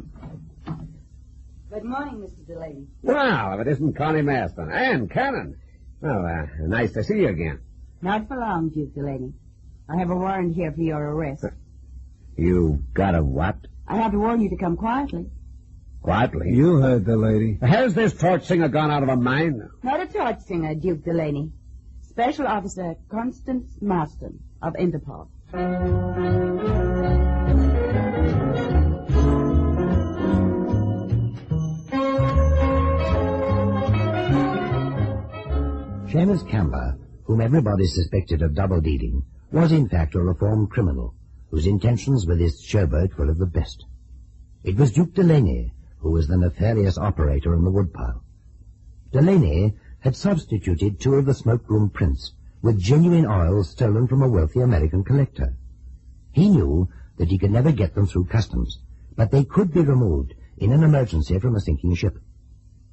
Good morning, Mr. Delaney. Well, if it isn't Connie Marston and Cannon. Well, nice to see you again. Not for long, Duke Delaney. I have a warrant here for your arrest. You got a what? I have to warn you to come quietly. Quietly? You heard the lady. Has this torch singer gone out of her mind? Not a torch singer, Duke Delaney. Special Officer Constance Marston of Interpol. Seamus Campbell, whom everybody suspected of double-dealing, was in fact a reformed criminal, whose intentions with his showboat were of the best. It was Duke Delaney who was the nefarious operator in the woodpile. Delaney had substituted two of the smoke-room prints with genuine oils stolen from a wealthy American collector. He knew that he could never get them through customs, but they could be removed in an emergency from a sinking ship.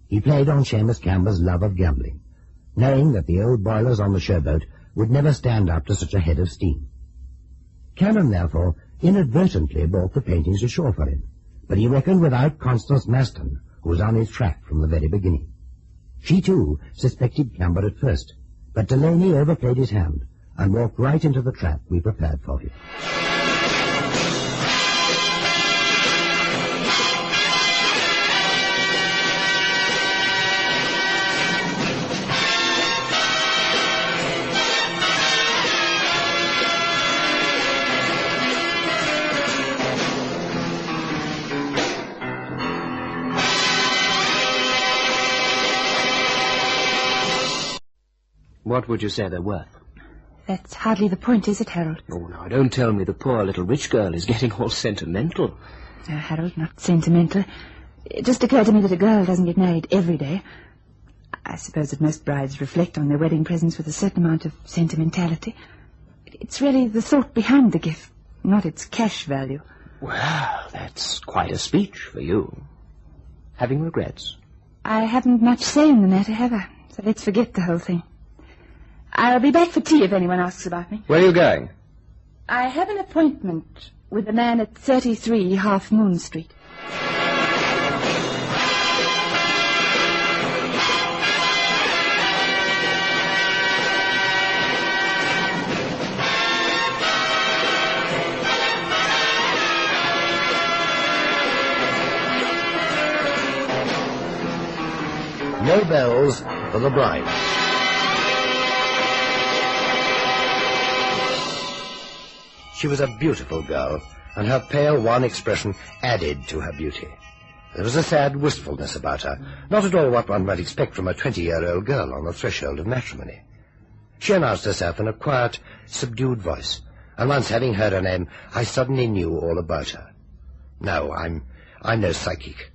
He played on Seamus Campbell's love of gambling, knowing that the old boilers on the showboat would never stand up to such a head of steam. Cannon, therefore, inadvertently brought the paintings ashore for him, but he reckoned without Constance Marston, who was on his track from the very beginning. She, too, suspected Campbell at first, but Delaney overplayed his hand and walked right into the trap we prepared for him. What would you say they're worth? That's hardly the point, is it, Harold? Oh, now, don't tell me the poor little rich girl is getting all sentimental. No, Harold, not sentimental. It just occurred to me that a girl doesn't get married every day. I suppose that most brides reflect on their wedding presents with a certain amount of sentimentality. It's really the thought behind the gift, not its cash value. Well, that's quite a speech for you. Having regrets? I haven't much say in the matter, have I? So let's forget the whole thing. I'll be back for tea if anyone asks about me. Where are you going? I have an appointment with a man at 33 Half Moon Street. No bells for the bride. She was a beautiful girl, and her pale, wan expression added to her beauty. There was a sad wistfulness about her, not at all what one might expect from a 20-year-old girl on the threshold of matrimony. She announced herself in a quiet, subdued voice, and once having heard her name, I suddenly knew all about her. No, I'm no psychic.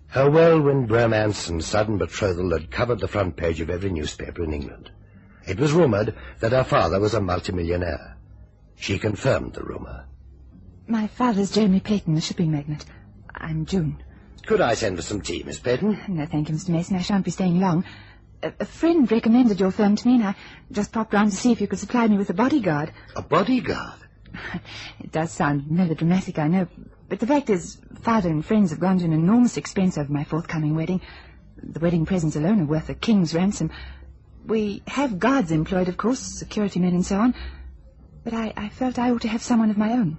Her whirlwind romance and sudden betrothal had covered the front page of every newspaper in England. It was rumoured that her father was a multimillionaire. She confirmed the rumour. My father's Jeremy Peyton, the shipping magnate. I'm June. Could I send for some tea, Miss Peyton? No, thank you, Mr. Mason. I shan't be staying long. A friend recommended your firm to me, and I just popped round to see if you could supply me with a bodyguard. A bodyguard? It does sound melodramatic, I know. But the fact is, Father and friends have gone to an enormous expense over my forthcoming wedding. The wedding presents alone are worth a king's ransom. We have guards employed, of course, security men and so on. But I felt I ought to have someone of my own.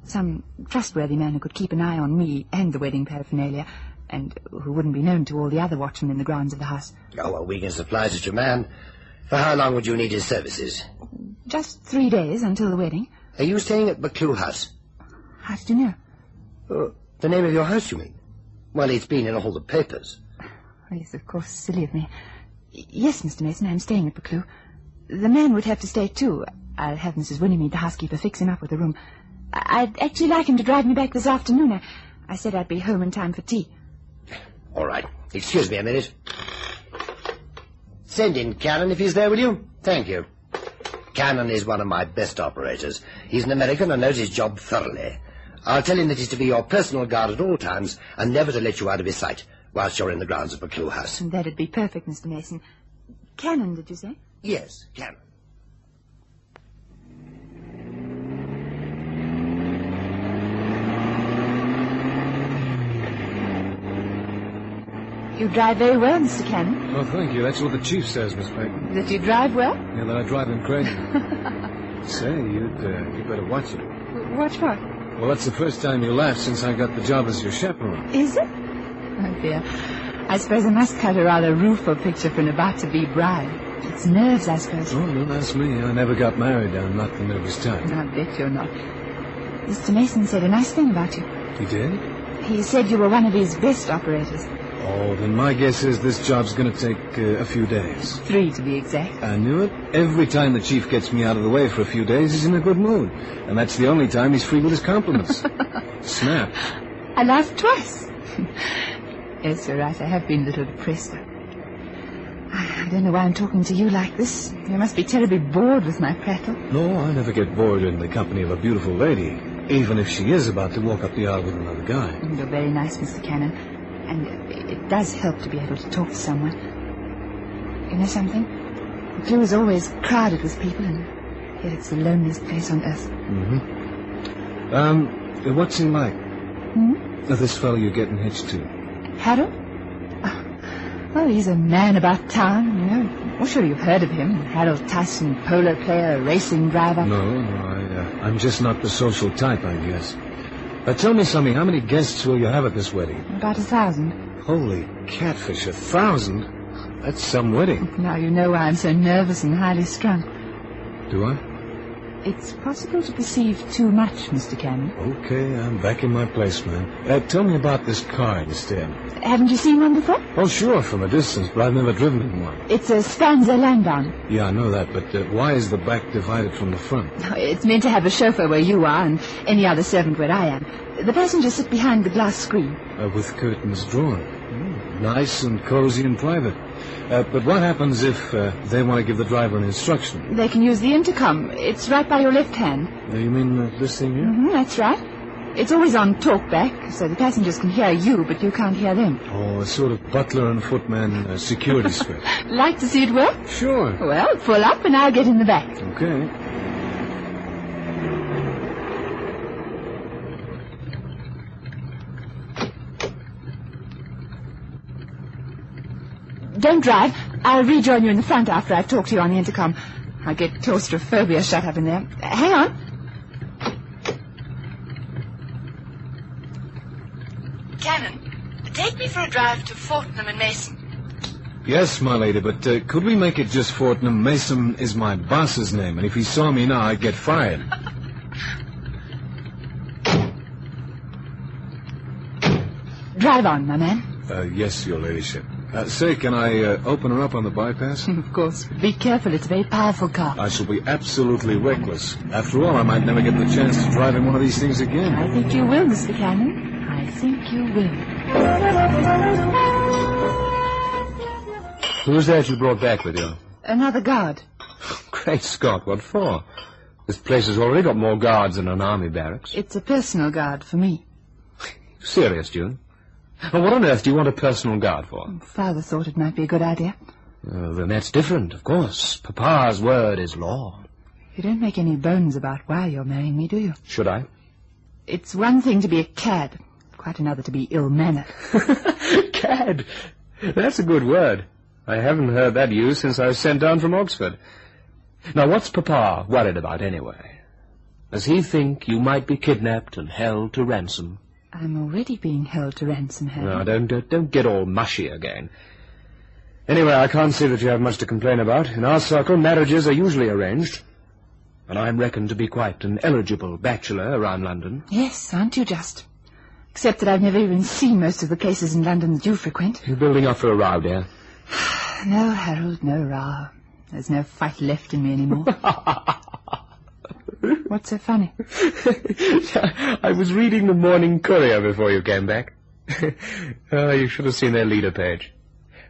Some trustworthy man who could keep an eye on me and the wedding paraphernalia, and who wouldn't be known to all the other watchmen in the grounds of the house. Oh, well, we can supply such a man. For how long would you need his services? Just 3 days until the wedding. Are you staying at Buccleuch House? How did you know? Oh, the name of your house, you mean? Well, it's been in all the papers. Oh, yes, of course, silly of me. Yes, Mr. Mason, I'm staying at Buccleuch. The man would have to stay, too. I'll have Mrs. Winniemead, the housekeeper, fix him up with a room. I'd actually like him to drive me back this afternoon. I said I'd be home in time for tea. All right. Excuse me a minute. Send in Cannon if he's there, will you? Thank you. Cannon is one of my best operators. He's an American and knows his job thoroughly. I'll tell him that he's to be your personal guard at all times and never to let you out of his sight whilst you're in the grounds of Buccleuch House. That'd be perfect, Mr. Mason. Cannon, did you say? Yes, Cannon. You drive very well, Mr. Cannon. Oh, thank you. That's what the chief says, Miss Peyton. That you drive well? Yeah, that I drive him crazy. Say, you'd better watch it. Watch what? Well, that's the first time you laughed since I got the job as your chaperone. Is it? Oh, dear. I suppose I must cut a rather rueful picture for an about-to-be bride. It's nerves, I suppose. Oh, don't ask me. I never got married. I'm not the nervous type. I bet you're not. Mr. Mason said a nice thing about you. He did? He said you were one of his best operators. Oh, then my guess is this job's going to take a few days. 3, to be exact. I knew it. Every time the chief gets me out of the way for a few days, he's in a good mood. And that's the only time he's free with his compliments. Snap. I laughed twice. Yes, you're right. I have been a little depressed. I don't know why I'm talking to you like this. You must be terribly bored with my prattle. No, I never get bored in the company of a beautiful lady, even if she is about to walk up the aisle with another guy. You're very nice, Mr. Cannon. And it does help to be able to talk to someone. You know something? Buccleuch is always crowded with people, and yet it's the loneliest place on earth. Mm-hmm. What's he like? This fellow you're getting hitched to. Harold? Oh, he's a man about town, you know. Well, sure, you've heard of him. Harold Tyson, polo player, racing driver. No, I'm just not the social type, I guess. Tell me something. How many guests will you have at this wedding? About 1,000. Holy catfish, 1,000? That's some wedding. Now you know why I'm so nervous and highly strung. Do I? It's possible to perceive too much, Mr. Cannon. Okay, I'm back in my place, man. Tell me about this car instead. Haven't you seen one before? Oh, sure, from a distance, but I've never driven in one. It's a Stanza Landau. Yeah, I know that, but why is the back divided from the front? It's meant to have a chauffeur where you are and any other servant where I am. The passengers sit behind the glass screen. With curtains drawn. Nice and cozy and private. But what happens if they want to give the driver an instruction? They can use the intercom. It's right by your left hand. You mean this thing here? Mm-hmm, that's right. It's always on talkback, so the passengers can hear you, but you can't hear them. Oh, a sort of butler and footman security script. Like to see it work? Sure. Well, pull up and I'll get in the back. Okay. Don't drive. I'll rejoin you in the front after I've talked to you on the intercom. I get claustrophobia shut up in there. Hang on. Cannon, take me for a drive to Fortnum and Mason. Yes, my lady, but could we make it just Fortnum? Mason is my boss's name, and if he saw me now, I'd get fired. Drive on, my man. Yes, your ladyship. Say, can I open her up on the bypass? Of course. Be careful, it's a very powerful car. I shall be absolutely reckless. After all, I might never get the chance to drive in one of these things again. I think you will, Mr. Cannon. I think you will. Who's that you brought back with you? Another guard. Great Scott, what for? This place has already got more guards than an army barracks. It's a personal guard for me. Serious, June? Well, what on earth do you want a personal guard for? Father thought it might be a good idea. Then that's different, of course. Papa's word is law. You don't make any bones about why you're marrying me, do you? Should I? It's one thing to be a cad, quite another to be ill-mannered. Cad? That's a good word. I haven't heard that used since I was sent down from Oxford. Now, what's Papa worried about anyway? Does he think you might be kidnapped and held to ransom? I'm already being held to ransom, Harry. No, don't get all mushy again. Anyway, I can't see that you have much to complain about. In our circle, marriages are usually arranged. And I'm reckoned to be quite an eligible bachelor around London. Yes, aren't you just? Except that I've never even seen most of the places in London that you frequent. You're building up for a row, dear. No, Harold, no row. There's no fight left in me anymore. What's so funny? I was reading the Morning Courier before you came back. You should have seen their leader page.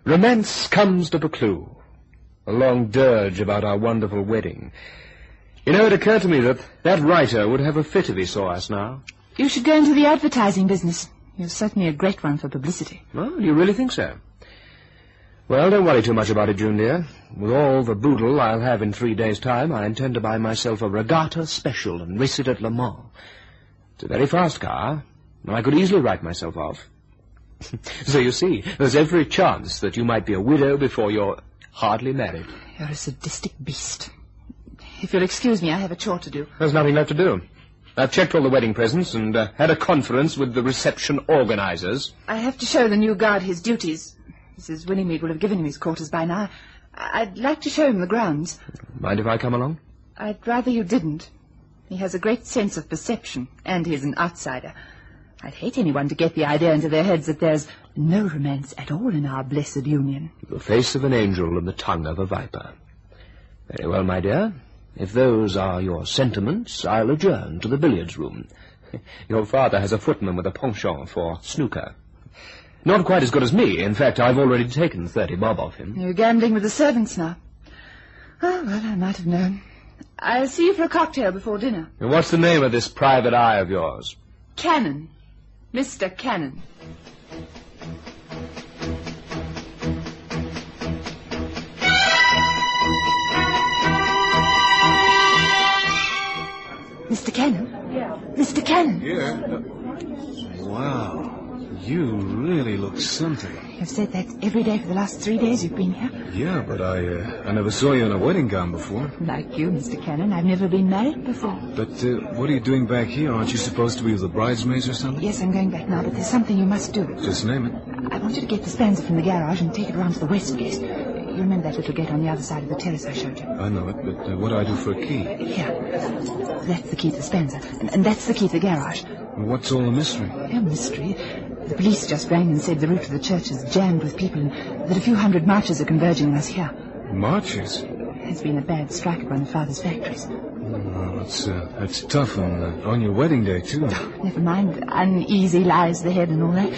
Romance comes to Buccleuch. A long dirge about our wonderful wedding. You know, it occurred to me that that writer would have a fit if he saw us now. You should go into the advertising business. You're certainly a great one for publicity. Oh, do you really think so? Well, don't worry too much about it, June, dear. With all the boodle I'll have in 3 days' time, I intend to buy myself a regatta special and race it at Le Mans. It's a very fast car, and I could easily write myself off. So you see, there's every chance that you might be a widow before you're hardly married. You're a sadistic beast. If you'll excuse me, I have a chore to do. There's nothing left to do. I've checked all the wedding presents and had a conference with the reception organizers. I have to show the new guard his duties. Mrs. Willingmead will have given him his quarters by now. I'd like to show him the grounds. Mind if I come along? I'd rather you didn't. He has a great sense of perception, and he's an outsider. I'd hate anyone to get the idea into their heads that there's no romance at all in our blessed union. The face of an angel and the tongue of a viper. Very well, my dear. If those are your sentiments, I'll adjourn to the billiards room. Your father has a footman with a penchant for snooker. Not quite as good as me. In fact, I've already taken 30 bob off him. You're gambling with the servants now. Oh, well, I might have known. I'll see you for a cocktail before dinner. And what's the name of this private eye of yours? Cannon. Mr. Cannon. Mr. Cannon? Yeah. Mr. Cannon? Yeah. Wow. You really look something. You've said that every day for the last 3 days you've been here. Yeah, but I never saw you in a wedding gown before. Like you, Mr. Cannon, I've never been married before. But what are you doing back here? Aren't you supposed to be with the bridesmaids or something? Yes, I'm going back now, but there's something you must do. Just name it. I want you to get the Spanzer from the garage and take it around to the west gate. You remember that little gate on the other side of the terrace I showed you? I know it, but what do I do for a key? Here. That's the key to the Spanzer, and that's the key to the garage. What's all the mystery? No mystery. The police just rang and said the route to the church is jammed with people and that a few hundred marchers are converging on us here. Marchers? There's been a bad strike at one of Father's factories. Well, that's tough on your wedding day, too. Oh, never mind. Uneasy lies the head and all that.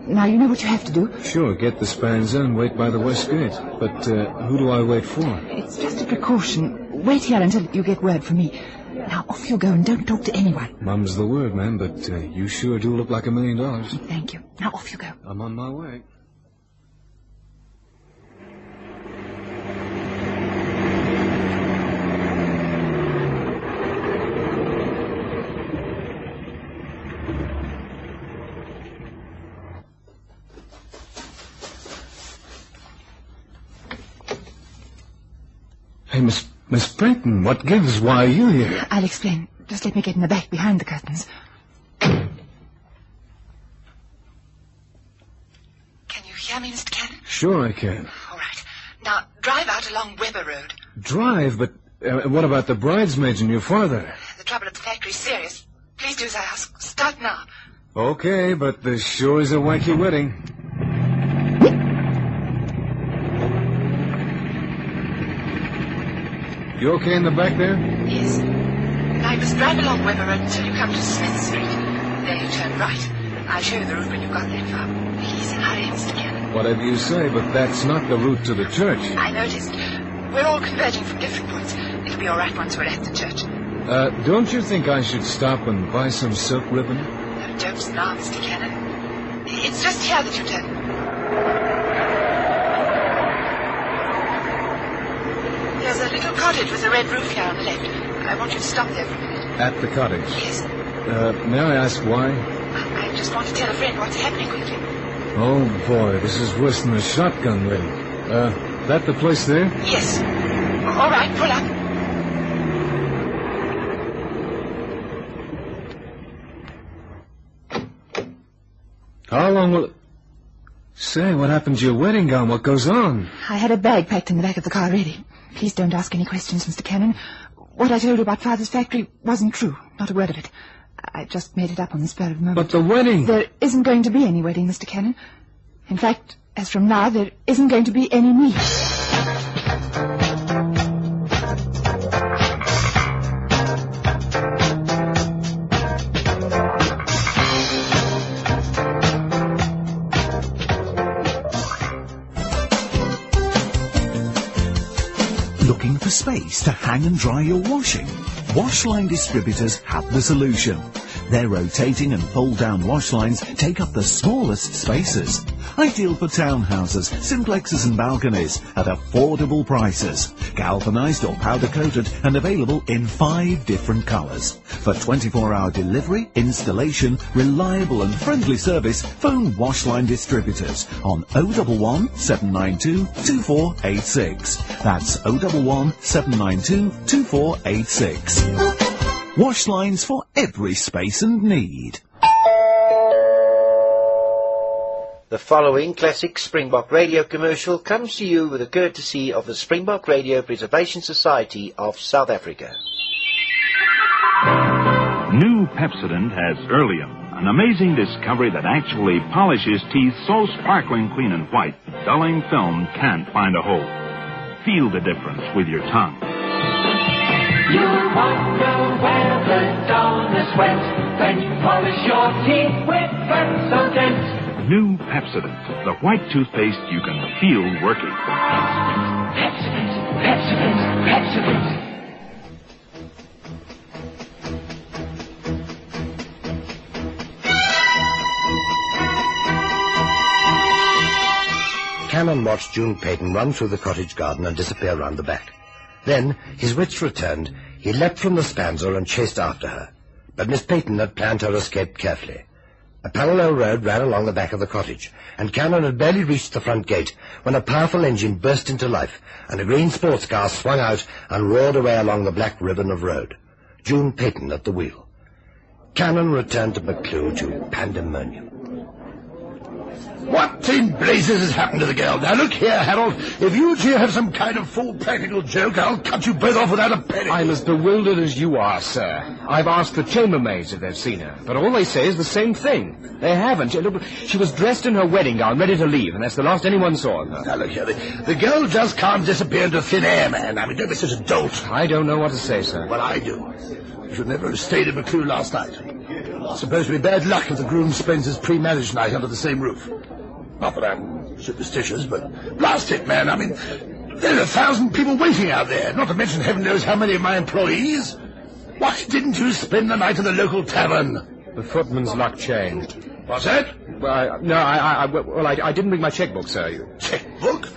Now, you know what you have to do. Sure, get the Spanzer and wait by the west gate. But who do I wait for? It's just a precaution. Wait here until you get word from me. Now, off you go and don't talk to anyone. Mum's the word, ma'am, but you sure do look like $1 million. Thank you. Now, off you go. I'm on my way. Hey, Miss Brayton, what gives? Why are you here? I'll explain. Just let me get in the back behind the curtains. Can you hear me, Mr. Cannon? Sure I can. All right. Now, drive out along Weber Road. Drive? But what about the bridesmaids and your father? The trouble at the factory is serious. Please do as I ask. Start now. Okay, but this sure is a wacky wedding. You okay in the back there? Yes. Now you must drive along Weber Road until you come to Smith Street. There you turn right. I'll show you the route when you've got that far. Please, hurry, Mr. Cannon. Whatever you say, but that's not the route to the church. I noticed. We're all converging from different points. It'll be all right once we're at the church. Don't you think I should stop and buy some silk ribbon? No jokes now, Mr. Cannon. It's just here that you turn. There's a little cottage with a red roof here on the left. I want you to stop there for a minute. At the cottage? Yes. May I ask why? I just want to tell a friend what's happening quickly. Oh, boy, this is worse than a shotgun wedding. That the place there? Yes. All right, pull up. How long will it... Say, what happened to your wedding gown? What goes on? I had a bag packed in the back of the car ready. Please don't ask any questions, Mr. Cannon. What I told you about Father's factory wasn't true. Not a word of it. I just made it up on the spur of the moment. But the wedding... There isn't going to be any wedding, Mr. Cannon. In fact, as from now, there isn't going to be any me. Looking for space to hang and dry your washing? Washline distributors have the solution. Their rotating and fold-down wash lines take up the smallest spaces. Ideal for townhouses, simplexes and balconies at affordable prices. Galvanized or powder-coated and available in 5 different colors. For 24-hour delivery, installation, reliable and friendly service, phone Washline distributors on 011 792 2486. That's 011 792 2486. Wash lines for every space and need. The following classic Springbok Radio commercial comes to you with the courtesy of the Springbok Radio Preservation Society of South Africa. New Pepsodent has Earlium, an amazing discovery that actually polishes teeth so sparkling clean and white, dulling film can't find a hole. Feel the difference with your tongue. You'll wonder where the dullness went when you polish your teeth with Pepsodent. New Pepsodent, the white toothpaste you can feel working. Pepsodent, Pepsodent, Pepsodent. Cannon watched June Peyton run through the cottage garden and disappear round the back. Then, his wits returned, he leapt from the spanzer and chased after her. But Miss Peyton had planned her escape carefully. A parallel road ran along the back of the cottage, and Cannon had barely reached the front gate when a powerful engine burst into life, and a green sports car swung out and roared away along the black ribbon of road. June Peyton at the wheel. Cannon returned to McClue to pandemonium. What in blazes has happened to the girl? Now, look here, Harold. If you two have some kind of full practical joke, I'll cut you both off without a penny. I'm as bewildered as you are, sir. I've asked the chambermaids if they've seen her, but all they say is the same thing. They haven't. She was dressed in her wedding gown, ready to leave, and that's the last anyone saw of her. Now, look here. The girl just can't disappear into thin air, man. I mean, don't be such a dolt. I don't know what to say, sir. Well, I do. You should never have stayed at McClue last night. It's supposed to be bad luck if the groom spends his pre-marriage night under the same roof. Not that I'm superstitious, but blast it, man. I mean, there are 1,000 people waiting out there, not to mention heaven knows how many of my employees. Why didn't you spend the night in the local tavern? The footman's luck changed. What's that? Well, I didn't bring my checkbook, sir. Checkbook?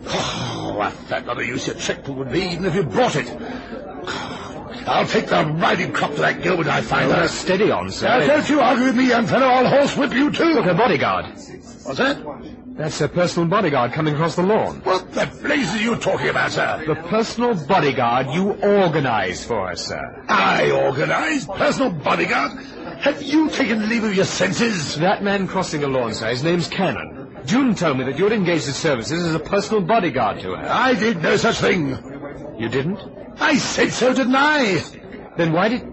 Oh, what fat lot of use your checkbook would be, even if you brought it. I'll take the riding crop to that girl when I find her. Steady on, sir. Now, don't you argue with me, young fellow. I'll horsewhip you, too. Look, a bodyguard. What's that? That's a personal bodyguard coming across the lawn. What the blazes are you talking about, sir? The personal bodyguard you organised for us, sir. I organised? Personal bodyguard? Have you taken leave of your senses? That man crossing the lawn, sir, his name's Cannon. June told me that you had engaged his services as a personal bodyguard to her. I did no such thing. You didn't? I said so, didn't I? Then why did...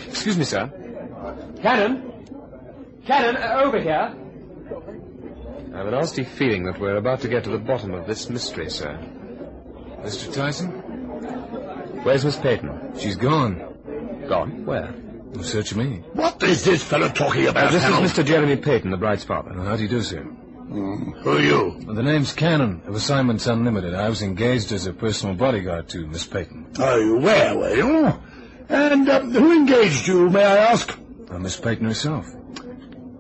Excuse me, sir. Cannon? Cannon, over here. I have a nasty feeling that we're about to get to the bottom of this mystery, sir. Mr. Tyson? Where's Miss Peyton? She's gone. Gone? Where? Well, search me. What is this fellow talking about, This Harold? is Mr. Jeremy Peyton, the bride's father. Well, how do you do, sir? Who are you? Well, the name's Cannon of Assignments Unlimited. I was engaged as a personal bodyguard to Miss Peyton. Oh, you were, were you? And who engaged you, may I ask? Miss Peyton herself.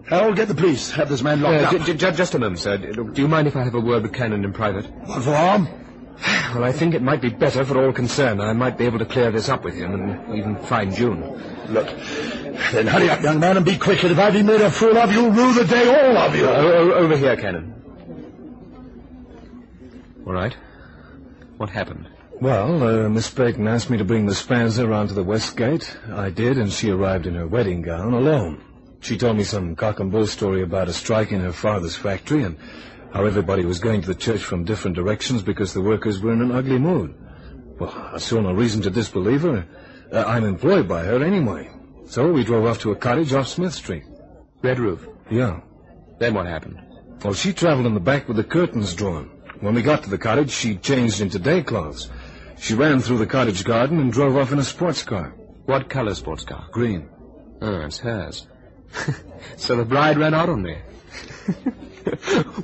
Harold, get the police. Have this man locked up. Just a moment, sir. Do you mind if I have a word with Cannon in private? What for? Well, I think it might be better for all concerned. I might be able to clear this up with him and even find June. Look, then hurry up, young man, and be quick. And if I've been made a fool of, you'll rue the day, all of you. Over here, Cannon. All right. What happened? Well, Miss Peyton asked me to bring the Spanzer round to the west gate. I did, and she arrived in her wedding gown alone. She told me some cock and bull story about a strike in her father's factory and how everybody was going to the church from different directions because the workers were in an ugly mood. Well, I saw no reason to disbelieve her. I'm employed by her anyway. So we drove off to a cottage off Smith Street. Red roof? Yeah. Then what happened? Well, she traveled in the back with the curtains drawn. When we got to the cottage, she changed into day clothes. She ran through the cottage garden and drove off in a sports car. What color sports car? Green. Oh, it's hers. So the bride ran out on me.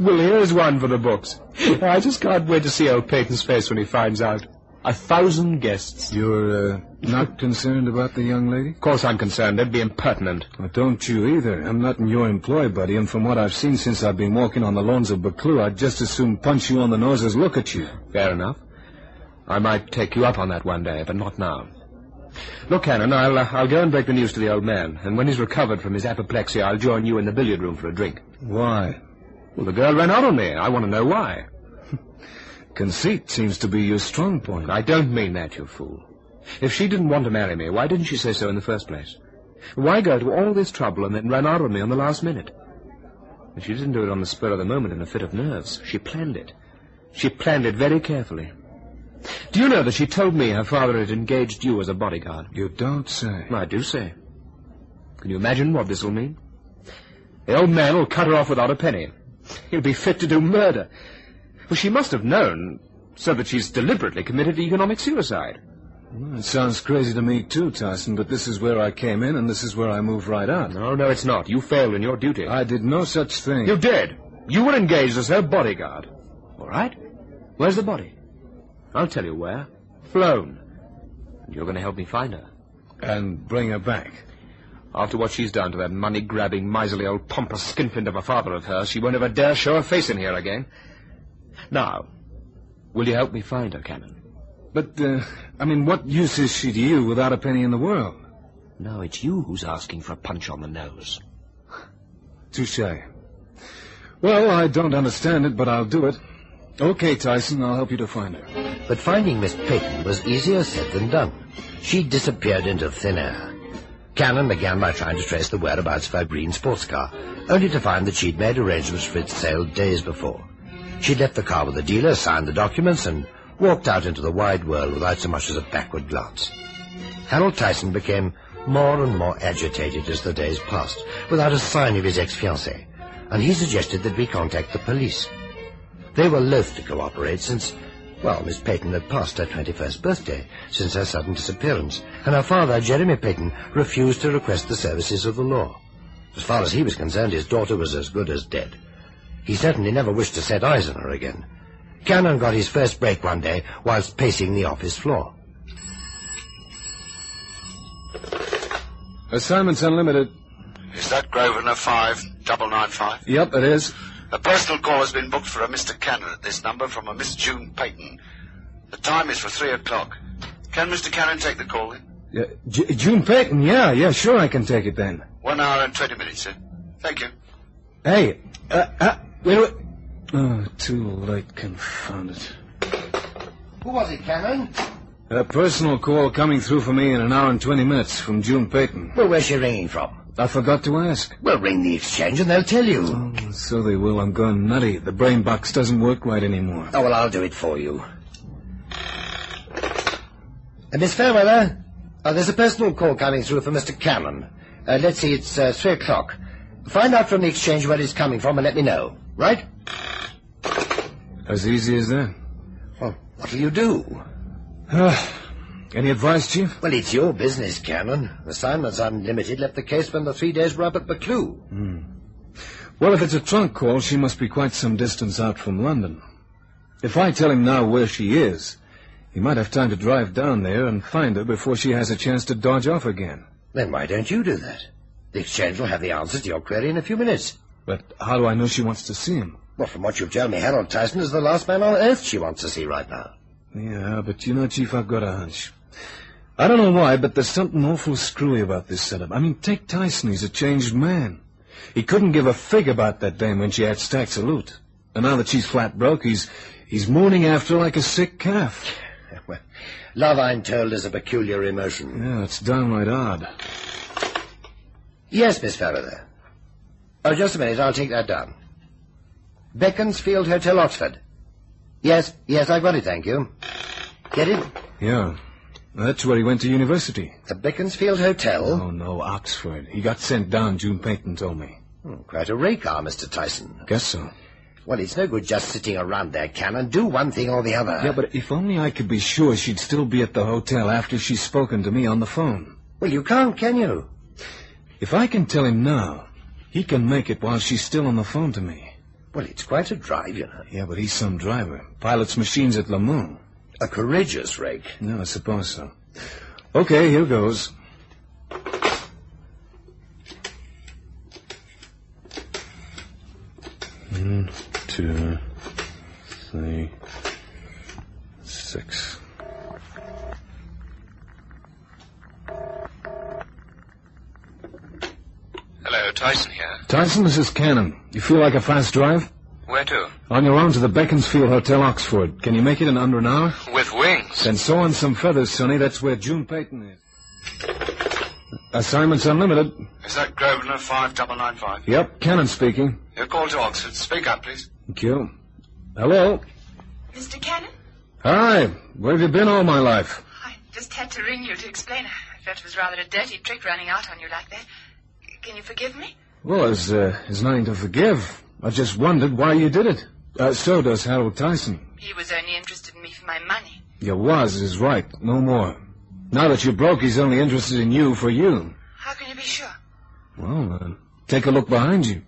Well, here's one for the books. I just can't wait to see old Peyton's face when he finds out. 1,000 guests. You're not concerned about the young lady? Of course I'm concerned. That'd be impertinent. Well, don't you either. I'm not in your employ, buddy, and from what I've seen since I've been walking on the lawns of Buccleuch, I'd just as soon punch you on the nose as look at you. Fair enough. I might take you up on that one day, but not now. Look, Cannon, I'll go and break the news to the old man, and when he's recovered from his apoplexy, I'll join you in the billiard room for a drink. Why? Well, the girl ran out on me. I want to know why. Conceit seems to be your strong point. I don't mean that, you fool. If she didn't want to marry me, why didn't she say so in the first place? Why go to all this trouble and then run out on me on the last minute? And she didn't do it on the spur of the moment in a fit of nerves. She planned it. She planned it very carefully. Do you know that she told me her father had engaged you as a bodyguard? You don't say. I do say. Can you imagine what this will mean? The old man will cut her off without a penny. He'll be fit to do murder. Well, she must have known, so that she's deliberately committed economic suicide. Well, it sounds crazy to me, too, Tyson, but this is where I came in, and this is where I moved right out. No, it's not. You failed in your duty. I did no such thing. You did. You were engaged as her bodyguard. All right. Where's the body? I'll tell you where. Flown. And you're going to help me find her. And bring her back. After what she's done to that money-grabbing, miserly old pompous skinflint of a father of hers, she won't ever dare show her face in here again. Now, will you help me find her, Cannon? But, what use is she to you without a penny in the world? No, it's you who's asking for a punch on the nose. Touché. Well, I don't understand it, but I'll do it. Okay, Tyson, I'll help you to find her. But finding Miss Peyton was easier said than done. She disappeared into thin air. Cannon began by trying to trace the whereabouts of her green sports car, only to find that she'd made arrangements for its sale days before. She'd left the car with the dealer, signed the documents, and walked out into the wide world without so much as a backward glance. Harold Tyson became more and more agitated as the days passed, without a sign of his ex-fiancée, and he suggested that we contact the police. They were loath to cooperate, since Well, Miss Peyton had passed her 21st birthday since her sudden disappearance, and her father, Jeremy Peyton, refused to request the services of the law. As far as he was concerned, his daughter was as good as dead. He certainly never wished to set eyes on her again. Cannon got his first break one day whilst pacing the office floor. Assignments Unlimited. Is that Grosvenor 5995? Yep, it is. A personal call has been booked for a Mr. Cannon at this number from a Miss June Peyton. The time is for 3 o'clock. Can Mr. Cannon take the call then? Yeah, June Peyton, yeah, sure I can take it then. 1 hour and 20 minutes, sir. Thank you. Hey, wait. Oh, too late, confound it. Who was it, Cannon? A personal call coming through for me in 1 hour and 20 minutes from June Peyton. Well, where's she ringing from? I forgot to ask. Well, ring the exchange and they'll tell you. Oh, so they will. I'm gone nutty. The brain box doesn't work right anymore. Oh, well, I'll do it for you. Miss Fairweather, there's a personal call coming through for Mr. Cannon. Let's see, it's 3 o'clock. Find out from the exchange where it's coming from and let me know, right? As easy as that. Well, what'll you do? Any advice, Chief? Well, it's your business, Cannon. Assignments Unlimited left the case when the 3 days were up at Buccleuch. Well, if it's a trunk call, she must be quite some distance out from London. If I tell him now where she is, he might have time to drive down there and find her before she has a chance to dodge off again. Then why don't you do that? The exchange will have the answer to your query in a few minutes. But how do I know she wants to see him? Well, from what you've told me, Harold Tyson is the last man on earth she wants to see right now. Yeah, but you know, Chief, I've got a hunch. I don't know why, but there's something awful screwy about this setup. I mean, take Tyson, he's a changed man. He couldn't give a fig about that dame when she had stacks of loot. And now that she's flat broke, he's mourning after her like a sick calf. Well, love, I'm told, is a peculiar emotion. Yeah, it's downright odd. Yes, Miss Faraday. Oh, just a minute, I'll take that down. Beaconsfield Hotel, Oxford. Yes, I've got it, thank you. Get it? Yeah. That's where he went to university. The Beaconsfield Hotel? Oh, no, Oxford. He got sent down, June Peyton told me. Quite a rake, Mr. Tyson. Guess so. Well, it's no good just sitting around there, Cannon. Do one thing or the other. Yeah, but if only I could be sure she'd still be at the hotel after she's spoken to me on the phone. Well, you can't, can you? If I can tell him now, he can make it while she's still on the phone to me. Well, it's quite a drive, you know. Yeah, but he's some driver. Pilots machines at Le Mans. A courageous rake. No, I suppose so. Okay, here goes. One, 2, 3, 6. Hello, Tyson here. Tyson, this is Cannon. You feel like a fast drive? Where to? On your own to the Beaconsfield Hotel, Oxford. Can you make it in under an hour? With wings. Then sew on some feathers, Sonny. That's where June Peyton is. Assignments Unlimited. Is that Grosvenor 5995? Yep, Cannon speaking. Your call to Oxford. Speak up, please. Thank you. Hello? Mr. Cannon? Hi. Where have you been all my life? I just had to ring you to explain. I felt it was rather a dirty trick running out on you like that. Can you forgive me? Well, there's nothing to forgive. I just wondered why you did it. So does Harold Tyson. He was only interested in me for my money. You was is right. No more. Now that you're broke, he's only interested in you for you. How can you be sure? Well, take a look behind you.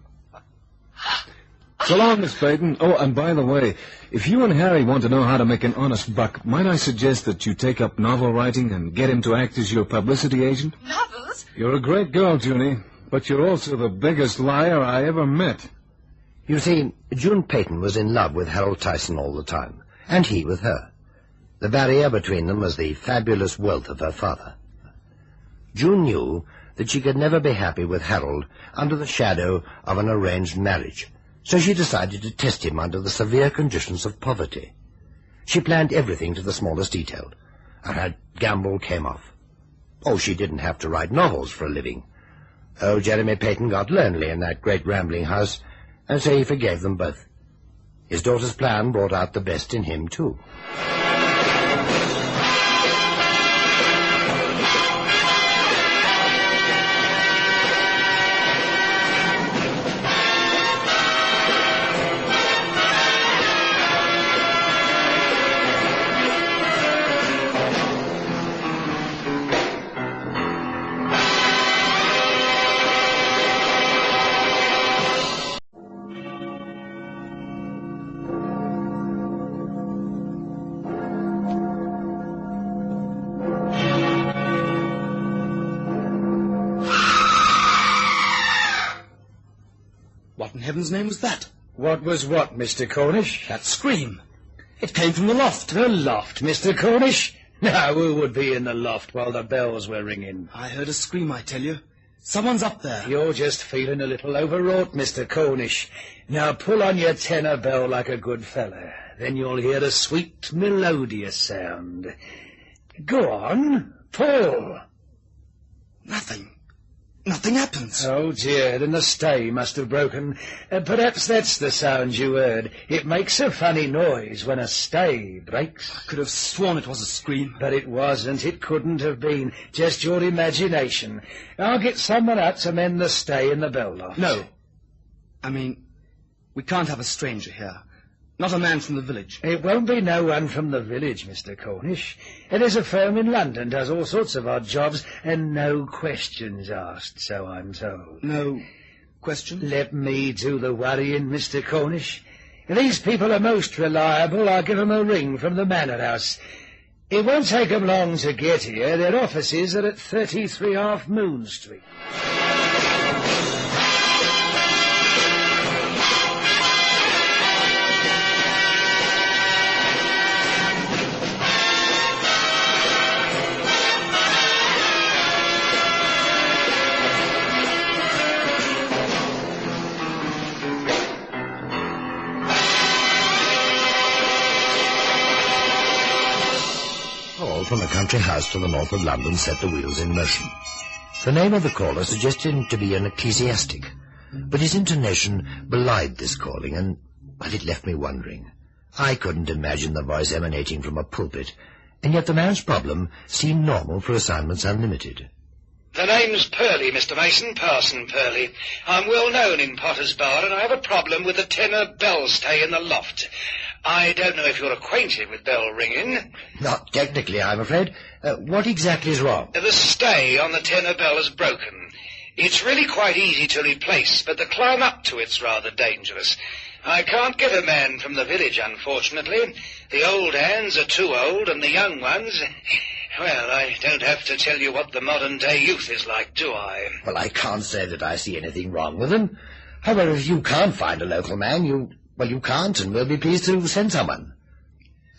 So long, Miss Peyton. Oh, and by the way, if you and Harry want to know how to make an honest buck, might I suggest that you take up novel writing and get him to act as your publicity agent? Novels? You're a great girl, Junie, but you're also the biggest liar I ever met. You see, June Peyton was in love with Harold Tyson all the time, and he with her. The barrier between them was the fabulous wealth of her father. June knew that she could never be happy with Harold under the shadow of an arranged marriage, so she decided to test him under the severe conditions of poverty. She planned everything to the smallest detail, and her gamble came off. Oh, she didn't have to write novels for a living. Oh, Jeremy Peyton got lonely in that great rambling house, and so he forgave them both. His daughter's plan brought out the best in him, too. in heaven's name was that? What was what, Mr. Cornish? That scream. It came from the loft. The loft, Mr. Cornish? Now, who would be in the loft while the bells were ringing? I heard a scream, I tell you. Someone's up there. You're just feeling a little overwrought, Mr. Cornish. Now pull on your tenor bell like a good fella. Then you'll hear a sweet, melodious sound. Go on, pull. Nothing happens. Oh, dear, then the stay must have broken. Perhaps that's the sound you heard. It makes a funny noise when a stay breaks. I could have sworn it was a scream. But it wasn't. It couldn't have been. Just your imagination. I'll get someone out to mend the stay in the bell loft. No. I mean, we can't have a stranger here. Not a man from the village. It won't be no one from the village, Mr. Cornish. There's a firm in London does all sorts of odd jobs, and no questions asked, so I'm told. No questions? Let me do the worrying, Mr. Cornish. These people are most reliable. I'll give 'em a ring from the manor house. It won't take 'em long to get here. Their offices are at 33 Half Moon Street. From a country house to the north of London set the wheels in motion. The name of the caller suggested him to be an ecclesiastic, but his intonation belied this calling, and, well, it left me wondering. I couldn't imagine the voice emanating from a pulpit, and yet the man's problem seemed normal for assignments unlimited. The name's Purley, Mr. Mason, Parson Purley. I'm well known in Potter's Bar, and I have a problem with the tenor bell stay in the loft. I don't know if you're acquainted with bell ringing. Not technically, I'm afraid. What exactly is wrong? The stay on the tenor bell is broken. It's really quite easy to replace, but the climb up to it's rather dangerous. I can't get a man from the village, unfortunately. The old hands are too old, and the young ones... Well, I don't have to tell you what the modern-day youth is like, do I? Well, I can't say that I see anything wrong with them. However, if you can't find a local man, you can't, and we'll be pleased to send someone.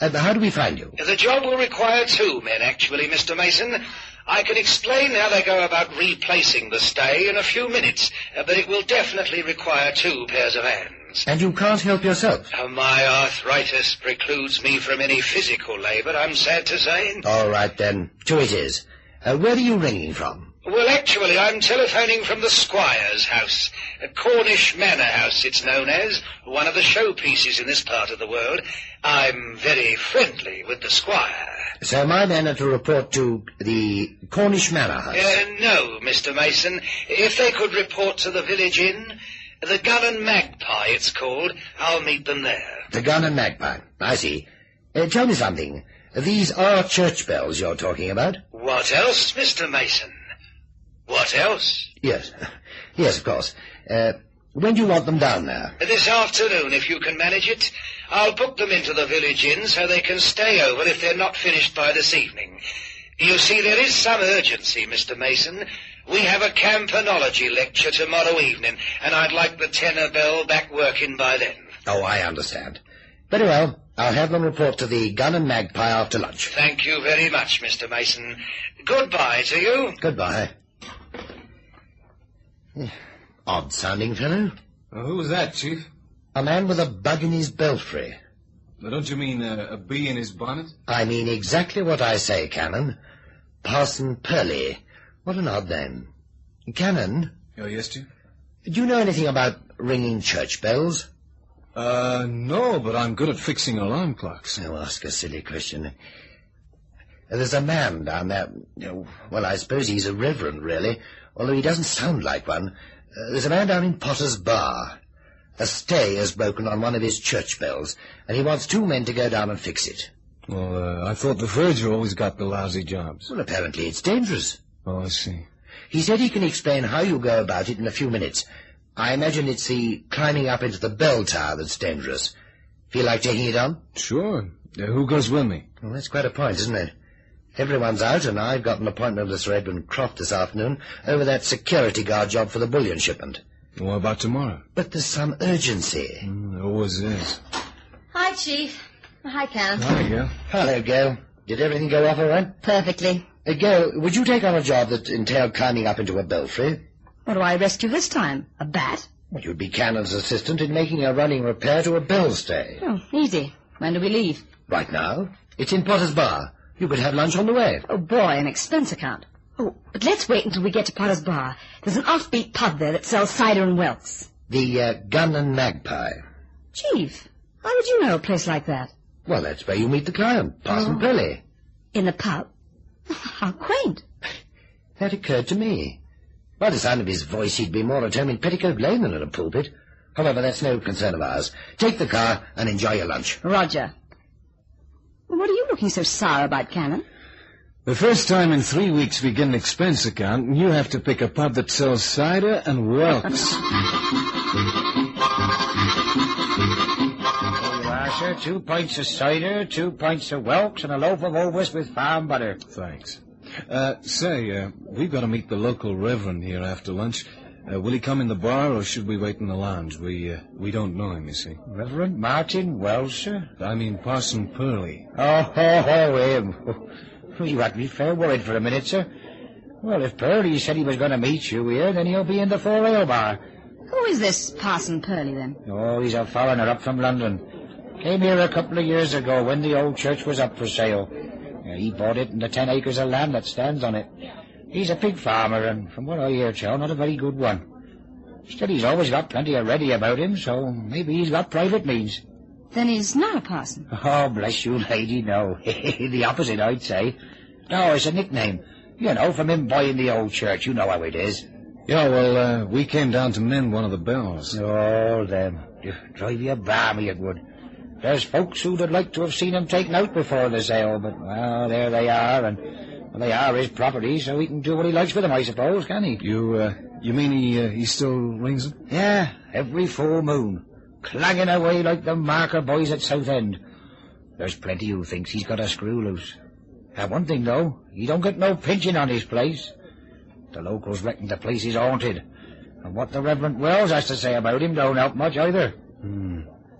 How do we find you? The job will require 2 men, actually, Mr. Mason. I can explain how they go about replacing the stay in a few minutes, but it will definitely require 2 pairs of hands. And you can't help yourself? My arthritis precludes me from any physical labour, I'm sad to say. All right, then. 2 it is. Where are you ringing from? Well, actually, I'm telephoning from the Squire's house. Cornish Manor House, it's known as. One of the showpieces in this part of the world. I'm very friendly with the Squire. So my men are to report to the Cornish Manor House? No, Mr. Mason. If they could report to the village inn, the Gun and Magpie, it's called. I'll meet them there. The Gun and Magpie. I see. Tell me something. These are church bells you're talking about? What else, Mr. Mason? What else? Yes. Yes, of course. When do you want them down there? This afternoon, if you can manage it. I'll book them into the village inn so they can stay over if they're not finished by this evening. You see, there is some urgency, Mr. Mason. We have a campanology lecture tomorrow evening, and I'd like the tenor bell back working by then. Oh, I understand. Very well. I'll have them report to the Gun and Magpie after lunch. Thank you very much, Mr. Mason. Goodbye to you. Goodbye. Odd-sounding fellow. Who was that, Chief? A man with a bug in his belfry. Don't you mean a bee in his bonnet? I mean exactly what I say, Canon. Parson Purley. What an odd name. Canon? Oh, yes, Chief? Do you know anything about ringing church bells? No, but I'm good at fixing alarm clocks. Oh, ask a silly question. There's a man down there. Well, I suppose he's a reverend, really, although he doesn't sound like one. There's a man down in Potter's Bar. A stay has broken on one of his church bells, and he wants 2 men to go down and fix it. Well, I thought the verger always got the lousy jobs. Well, apparently it's dangerous. Oh, I see. He said he can explain how you go about it in a few minutes. I imagine it's the climbing up into the bell tower that's dangerous. Feel like taking it on? Sure. Who goes with me? Well, that's quite a point, isn't it? Everyone's out, and I've got an appointment with Sir Edwin Croft this afternoon over that security guard job for the bullion shipment. What about tomorrow? But there's some urgency. There always is. Hi, Chief. Hi, Cannon. Hi, Gail. Hello, Gail. Did everything go off all right? Perfectly. Gail, would you take on a job that entailed climbing up into a belfry? What do I rescue this time? A bat? Well, you'd be Cannon's assistant in making a running repair to a bell stay. Oh, easy. When do we leave? Right now. It's in Potter's Bar. You could have lunch on the way. Oh, boy, an expense account. Oh, but let's wait until we get to Potter's Bar. There's an offbeat pub there that sells cider and whelks. The Gun and Magpie. Chief, how would you know a place like that? Well, that's where you meet the client, Parson Purley. In the pub? How quaint. That occurred to me. By the sound of his voice, he'd be more at home in Petticoat Lane than at a pulpit. However, that's no concern of ours. Take the car and enjoy your lunch. Roger. What are you looking so sour about, Cannon? The first time in 3 weeks we get an expense account, and you have to pick a pub that sells cider and whelks. Here you are, sir. 2 pints of cider, 2 pints of whelks, and a loaf of Ovis with farm butter. Thanks. We've got to meet the local reverend here after lunch. Will he come in the bar, or should we wait in the lounge? We don't know him, you see. Reverend Martin Wells, sir? I mean Parson Purley. Him. You had me fair worried for a minute, sir. Well, if Purley said he was going to meet you here, then he'll be in the 4 Ale bar. Who is this Parson Purley, then? Oh, he's a foreigner up from London. Came here a couple of years ago when the old church was up for sale. He bought it and the 10 acres of land that stands on it. He's a pig farmer, and from what I hear, Chow, not a very good one. Still, he's always got plenty of ready about him, so maybe he's got private means. Then he's not a parson. Oh, bless you, lady, no. The opposite, I'd say. No, it's a nickname. You know, from him buying the old church. You know how it is. Yeah, well, we came down to mend one of the bells. Oh, them. Drive you balmy, it would. There's folks who'd like to have seen him taken out before the sale, but, well, there they are, and well, they are his property, so he can do what he likes with them, I suppose, can he? You mean he still rings them? Yeah, every full moon. Clanging away like the marker boys at Southend. There's plenty who thinks he's got a screw loose. One thing, though, he don't get no pinching on his place. The locals reckon the place is haunted. And what the Reverend Wells has to say about him don't help much either.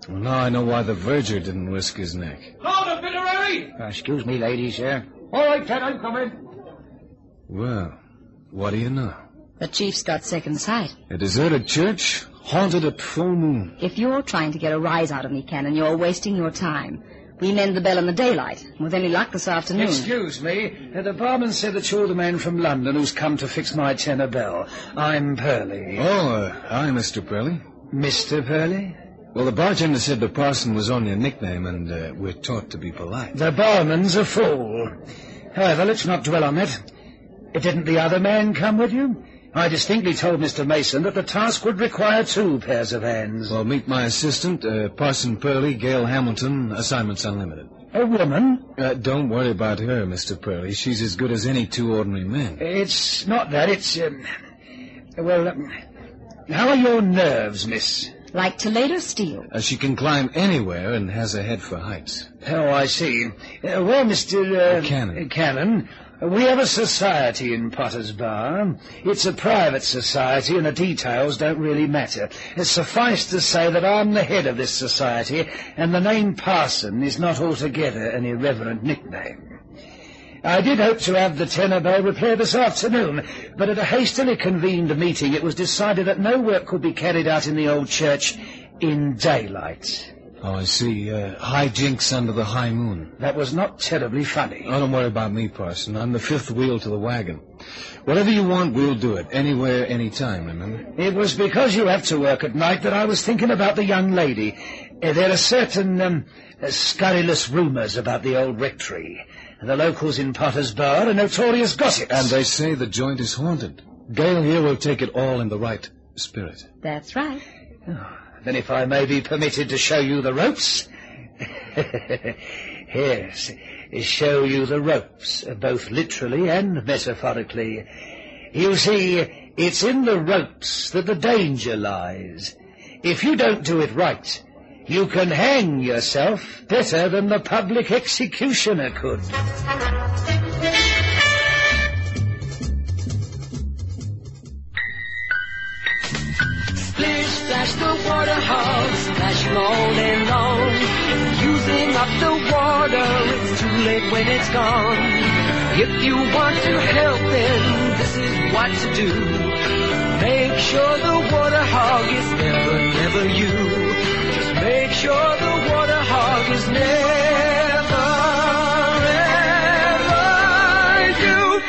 Well, now I know why the verger didn't risk his neck. Hold a bit of hurry! Excuse me, ladies, sir. All right, Ted, I'm coming. Well, what do you know? The chief's got second sight. A deserted church, haunted at full moon. If you're trying to get a rise out of me, Cannon, you're wasting your time. We mend the bell in the daylight, with any luck this afternoon. Excuse me. The barman said that you're the man from London who's come to fix my tenor bell. I'm Purley. Oh, hi, Mr. Purley. Mr. Purley? Well, the bartender said the parson was on your nickname, and we're taught to be polite. The barman's a fool. However, let's not dwell on that. Didn't the other man come with you? I distinctly told Mr. Mason that the task would require 2 pairs of hands. Well, meet my assistant, Parson Purley, Gail Hamilton, assignments unlimited. A woman? Don't worry about her, Mr. Purley. She's as good as any 2 ordinary men. It's not that, it's, how are your nerves, miss? Like Toledo steel. She can climb anywhere and has a head for heights. Oh, I see. Well, Mr. Cannon, we have a society in Potter's Bar. It's a private society, and the details don't really matter. Suffice to say that I'm the head of this society, and the name Parson is not altogether an irreverent nickname. I did hope to have the tenor bell repaired this afternoon, but at a hastily convened meeting it was decided that no work could be carried out in the old church in daylight. Oh, I see. High jinks under the high moon. That was not terribly funny. Oh, don't worry about me, Parson. I'm the 5th wheel to the wagon. Whatever you want, we'll do it. Anywhere, anytime, remember? It was because you have to work at night that I was thinking about the young lady. There are certain scurrilous rumours about the old rectory. The locals in Potter's Bar are notorious gossips. And they say the joint is haunted. Gail here will take it all in the right spirit. That's right. Oh, then if I may be permitted to show you the ropes... Yes, show you the ropes, both literally and metaphorically. You see, it's in the ropes that the danger lies. If you don't do it right, you can hang yourself better than the public executioner could. water hogs, splashing all day long. Using up the water, it's too late when it's gone. If you want to help them, this is what to do. Make sure the water hog is never, never you. Just make sure the water hog is never, ever you.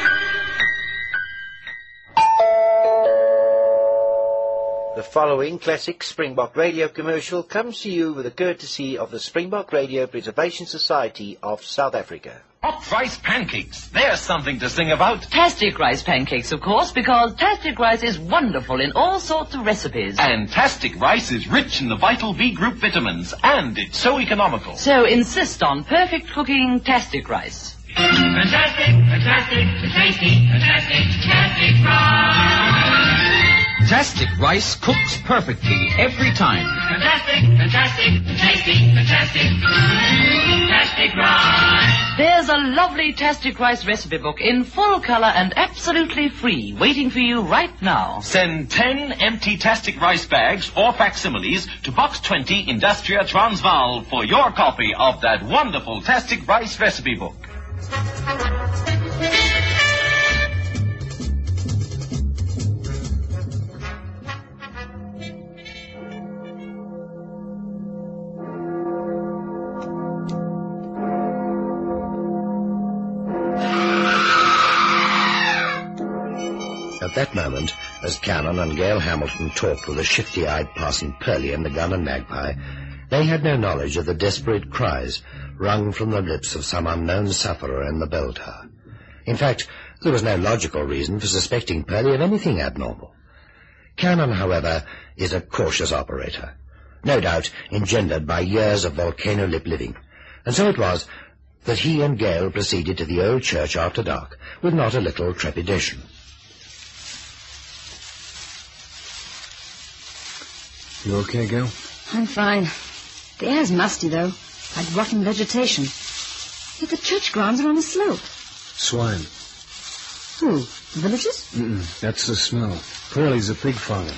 The following classic Springbok Radio commercial comes to you with the courtesy of the Springbok Radio Preservation Society of South Africa. Hot rice pancakes. There's something to sing about. Tastic rice pancakes, of course, because Tastic rice is wonderful in all sorts of recipes. And Tastic rice is rich in the vital B group vitamins, and it's so economical. So insist on perfect cooking Tastic rice. Fantastic, fantastic, tasty, fantastic, tastic rice. Tastic rice cooks perfectly every time. Fantastic, fantastic, tasty, fantastic, tastic rice. There's a lovely Tastic rice recipe book in full color and absolutely free, waiting for you right now. Send 10 empty Tastic rice bags or facsimiles to Box 20, Industria Transvaal for your copy of that wonderful Tastic rice recipe book. At that moment, as Cannon and Gail Hamilton talked with a shifty-eyed Parson Purley and the gun and magpie, they had no knowledge of the desperate cries wrung from the lips of some unknown sufferer in the bell tower. In fact, there was no logical reason for suspecting Purley of anything abnormal. Cannon, however, is a cautious operator, no doubt engendered by years of volcano lip living, and so it was that he and Gail proceeded to the old church after dark with not a little trepidation. You okay, Gail? I'm fine. The air's musty, though, like rotten vegetation. Yet the church grounds are on a slope. Swine. Who? The villagers? That's the smell. Purley's a pig farmer.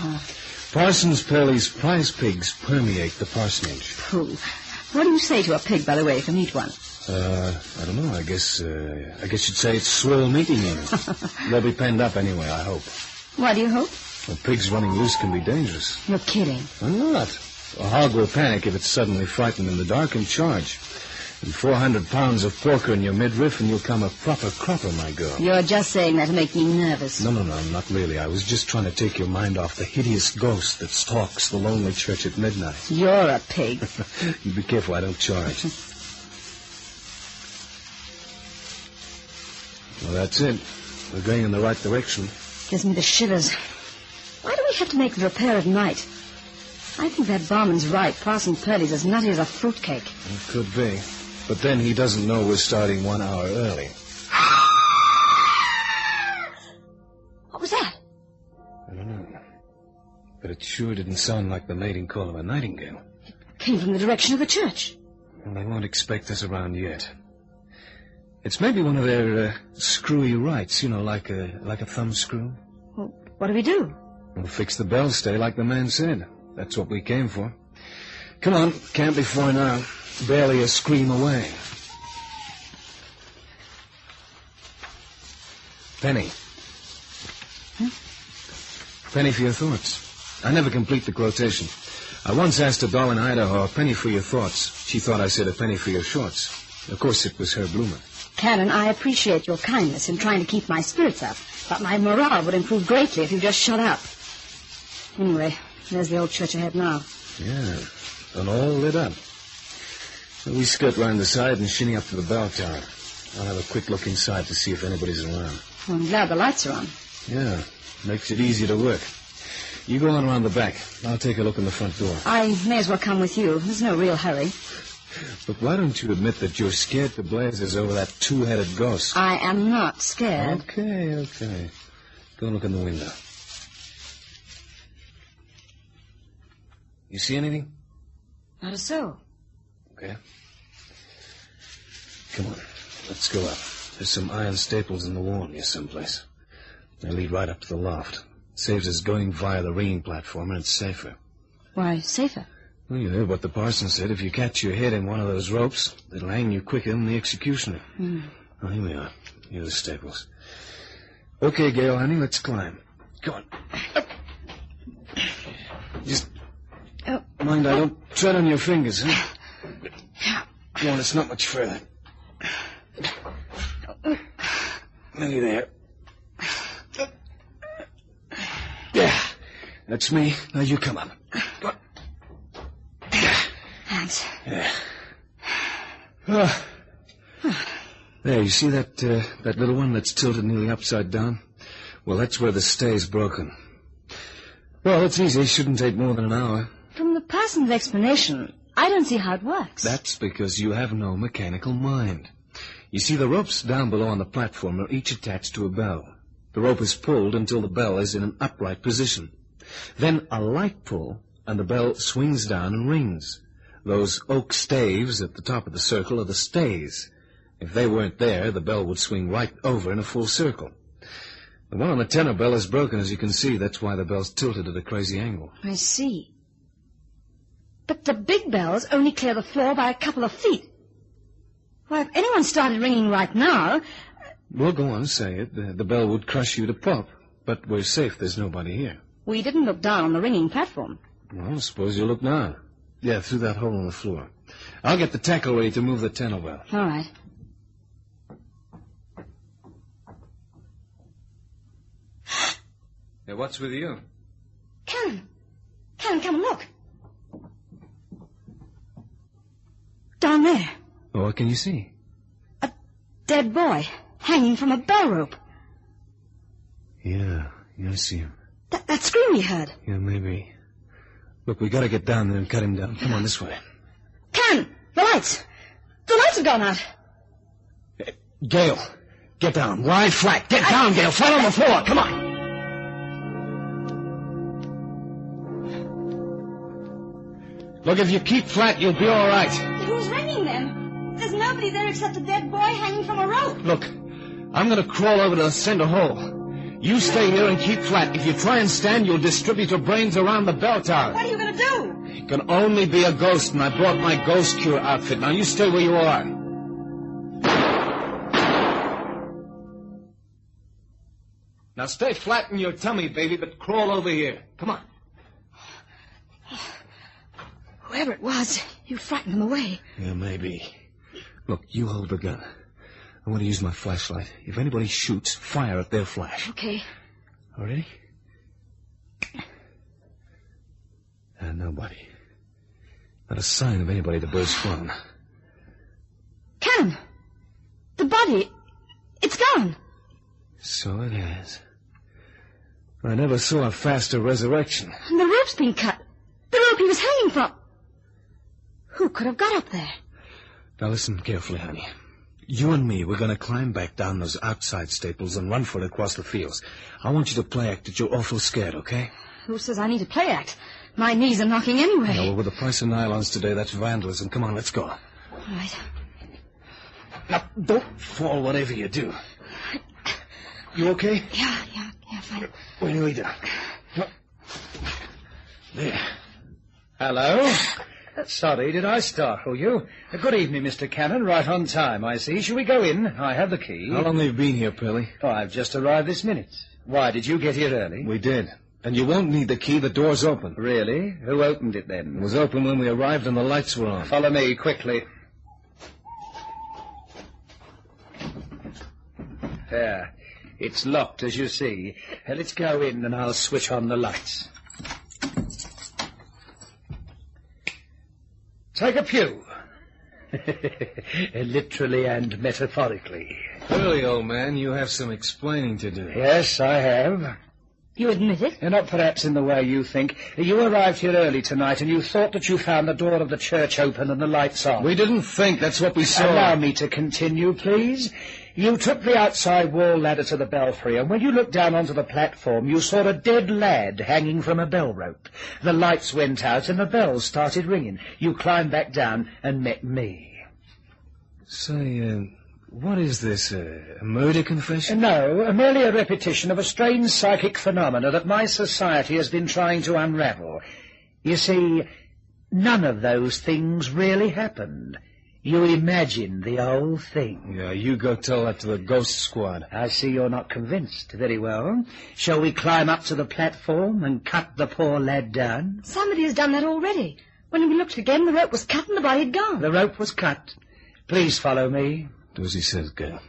Parsons Purley's prize pigs permeate the parsonage. Pooh. What do you say to a pig, by the way, if you meet one? I don't know. I guess you'd say it's swell meeting him. They'll be penned up anyway, I hope. Why do you hope? Well, pigs running loose can be dangerous. You're kidding. I'm not. A hog will panic if it's suddenly frightened in the dark and charge. And 400 pounds of porker in your midriff and you'll come a proper cropper, my girl. You're just saying that to make me nervous. No, not really. I was just trying to take your mind off the hideous ghost that stalks the lonely church at midnight. You're a pig. You be careful, I don't charge. Well, that's it. We're going in the right direction. Gives me the shivers. Why do we have to make the repair at night? I think that barman's right. Parson Purley's as nutty as a fruitcake. It could be. But then he doesn't know we're starting 1 hour early. What was that? I don't know. But it sure didn't sound like the mating call of a nightingale. It came from the direction of the church. Well, they won't expect us around yet. It's maybe one of their screwy rights, like a thumb screw. Well, what do we do? We'll fix the bell stay like the man said. That's what we came for. Come on, can't be far now. Barely a scream away. Penny. Penny for your thoughts. I never complete the quotation. I once asked a doll in Idaho a penny for your thoughts. She thought I said a penny for your shorts. Of course, it was her bloomer. Cannon, I appreciate your kindness in trying to keep my spirits up, but my morale would improve greatly if you just shut up. Anyway, there's the old church ahead now. Yeah, and all lit up. So we skirt round the side and shinny up to the bell tower. I'll have a quick look inside to see if anybody's around. Well, I'm glad the lights are on. Yeah, makes it easier to work. You go on around the back. I'll take a look in the front door. I may as well come with you. There's no real hurry. But why don't you admit that you're scared to blazes over that two-headed ghost? I am not scared. Okay. Go look in the window. You see anything? Not a soul. Okay. Come on, let's go up. There's some iron staples in the wall near someplace. They lead right up to the loft. Saves us going via the ringing platform, and it's safer. Why, safer? Well, you heard what the parson said. If you catch your head in one of those ropes, it'll hang you quicker than the executioner. Well, here we are. Here are the staples. Okay, Gail, honey, let's climb. Go on. Up. Just mind I don't tread on your fingers, huh? Go on, it's not much further. Nearly there. Yeah, that's me. Now you come up. Go on. Thanks. Yeah. Oh. There, you see that little one that's tilted nearly upside down? Well, that's where the stay's broken. Well, it's easy. It shouldn't take more than an hour. From the parson's explanation, I don't see how it works. That's because you have no mechanical mind. You see, the ropes down below on the platform are each attached to a bell. The rope is pulled until the bell is in an upright position. Then a light pull, and the bell swings down and rings. Those oak staves at the top of the circle are the stays. If they weren't there, the bell would swing right over in a full circle. The one on the tenor bell is broken, as you can see. That's why the bell's tilted at a crazy angle. I see. But the big bells only clear the floor by a couple of feet. Well, if anyone started ringing right now... Well, go on, say it. The bell would crush you to pulp. But we're safe. There's nobody here. We didn't look down on the ringing platform. Well, suppose you look now. Yeah, through that hole in the floor. I'll get the tackle ready to move the tenor bell. All right. Hey, what's with you? Come, come and look. Down there. Oh, what can you see? A dead boy hanging from a bell rope. Yeah, I see him. That scream you heard. Yeah, maybe. Look, we gotta get down there and cut him down. Come on, this way. Can! The lights! The lights have gone out. Gail, get down. Lie flat. Get down, Gail. Flat on the floor. Come on. Look, if you keep flat, you'll be all right. Who's ringing them? There's nobody there except a dead boy hanging from a rope. Look, I'm going to crawl over to the center hole. You stay here and keep flat. If you try and stand, you'll distribute your brains around the bell tower. What are you going to do? You can only be a ghost, and I brought my ghost cure outfit. Now, you stay where you are. Now, stay flat in your tummy, baby, but crawl over here. Come on. Whoever it was, you frightened them away. Yeah, maybe. Look, you hold the gun. I want to use my flashlight. If anybody shoots, fire at their flash. Okay. All ready? Nobody. Not a sign of anybody the bird's flown. Cannon! The body, it's gone. So it has. I never saw a faster resurrection. And the rope's been cut. The rope he was hanging from. Who could have got up there? Now listen carefully, honey. You and me, we're going to climb back down those outside staples and run for it across the fields. I want you to play act that you're awful scared, okay? Who says I need to play act? My knees are knocking anyway. No, well, with the price of nylons today, that's vandalism. Come on, let's go. All right. Now, don't fall whatever you do. You okay? Yeah, fine. We're nearly done. There. Hello? Sorry, did I startle you? Good evening, Mr. Cannon. Right on time, I see. Shall we go in? I have the key. How long have you been here, Pilly? Oh, I've just arrived this minute. Why, did you get here early? We did. And you won't need the key. The door's open. Really? Who opened it then? It was open when we arrived and the lights were on. Follow me, quickly. There. It's locked, as you see. Let's go in and I'll switch on the lights. Take a pew. Literally and metaphorically. Really, old man, you have some explaining to do. Yes, I have. You admit it? Not perhaps in the way you think. You arrived here early tonight and you thought that you found the door of the church open and the lights on. We didn't think. That's what we saw. Allow me to continue, please. You took the outside wall ladder to the belfry, and when you looked down onto the platform, you saw a dead lad hanging from a bell rope. The lights went out, and the bells started ringing. You climbed back down and met me. Say, what is this, a murder confession? No, merely a repetition of a strange psychic phenomena that my society has been trying to unravel. You see, none of those things really happened. You imagined the whole thing. Yeah, you go tell that to the ghost squad. I see you're not convinced. Very well. Shall we climb up to the platform and cut the poor lad down? Somebody has done that already. When we looked again, the rope was cut and the body had gone. The rope was cut. Please follow me. Do as he says, girl.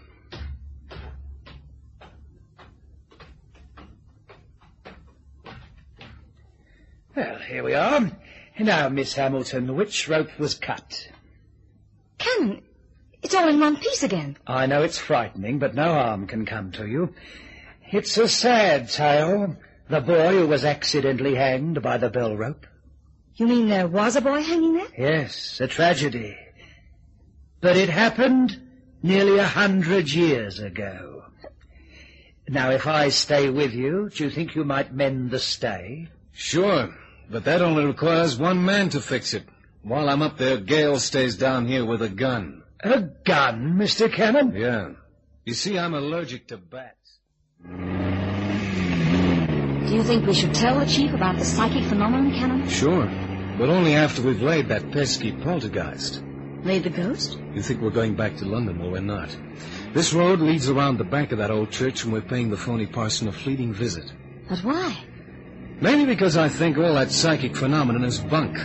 Well, here we are. Now, Miss Hamilton, which rope was cut? Cannon, it's all in one piece again. I know it's frightening, but no harm can come to you. It's a sad tale. The boy who was accidentally hanged by the bell rope. You mean there was a boy hanging there? Yes, a tragedy. But it happened nearly 100 years ago. Now, if I stay with you, do you think you might mend the stay? Sure, but that only requires one man to fix it. While I'm up there, Gale stays down here with a gun. A gun, Mr. Cannon? Yeah. You see, I'm allergic to bats. Do you think we should tell the chief about the psychic phenomenon, Cannon? Sure, but only after we've laid that pesky poltergeist. Laid the ghost? You think we're going back to London? Well, we're not. This road leads around the back of that old church, and we're paying the phony parson a fleeting visit. But why? Mainly because I think all that psychic phenomenon is bunk.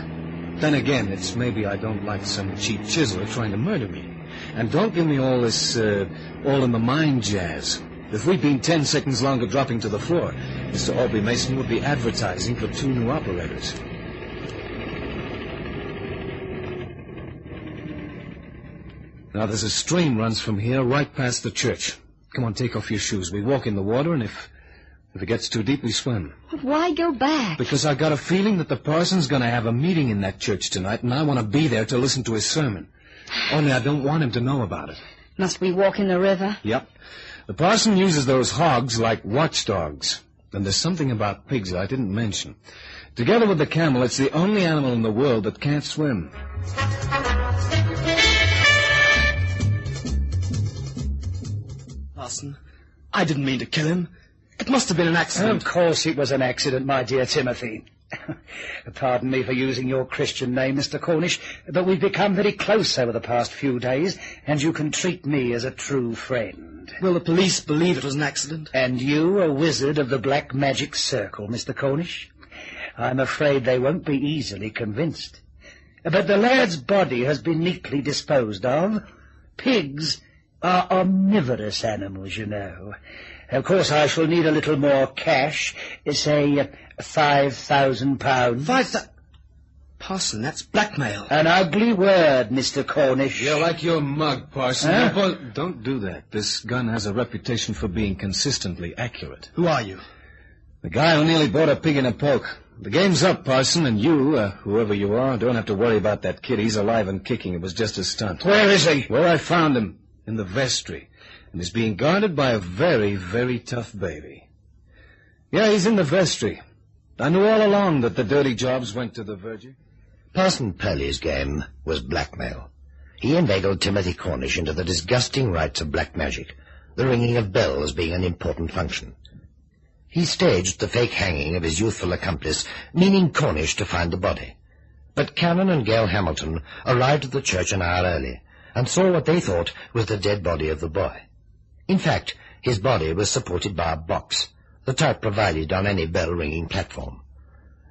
Then again, it's maybe I don't like some cheap chiseler trying to murder me. And don't give me all this, all-in-the-mind jazz. If we'd been 10 seconds longer dropping to the floor, Mr. Aubrey Mason would be advertising for 2 new operators. Now, there's a stream runs from here right past the church. Come on, take off your shoes. We walk in the water, and if it gets too deep, we swim. But why go back? Because I got a feeling that the parson's going to have a meeting in that church tonight, and I want to be there to listen to his sermon. Only I don't want him to know about it. Must we walk in the river? Yep. The parson uses those hogs like watchdogs. And there's something about pigs I didn't mention. Together with the camel, it's the only animal in the world that can't swim. Parson, I didn't mean to kill him. It must have been an accident. Of course it was an accident, my dear Timothy. Pardon me for using your Christian name, Mr. Cornish, but we've become very close over the past few days, and you can treat me as a true friend. Will the police believe it was an accident? And you, a wizard of the black magic circle, Mr. Cornish? I'm afraid they won't be easily convinced. But the lad's body has been neatly disposed of. Pigs are omnivorous animals, you know. Of course, I shall need a little more cash, say £5,000. Parson, that's blackmail. An ugly word, Mr. Cornish. You're like your mug, Parson. Huh? Don't do that. This gun has a reputation for being consistently accurate. Who are you? The guy who nearly bought a pig in a poke. The game's up, Parson, and you, whoever you are, don't have to worry about that kid. He's alive and kicking. It was just a stunt. Where is he? Where I found him. In the vestry. And is being guarded by a very, very tough baby. Yeah, he's in the vestry. I knew all along that the dirty jobs went to the Virgin. Parson Purley's game was blackmail. He inveigled Timothy Cornish into the disgusting rites of black magic, the ringing of bells being an important function. He staged the fake hanging of his youthful accomplice, meaning Cornish to find the body. But Cannon and Gale Hamilton arrived at the church an hour early, and saw what they thought was the dead body of the boy. In fact, his body was supported by a box, the type provided on any bell-ringing platform.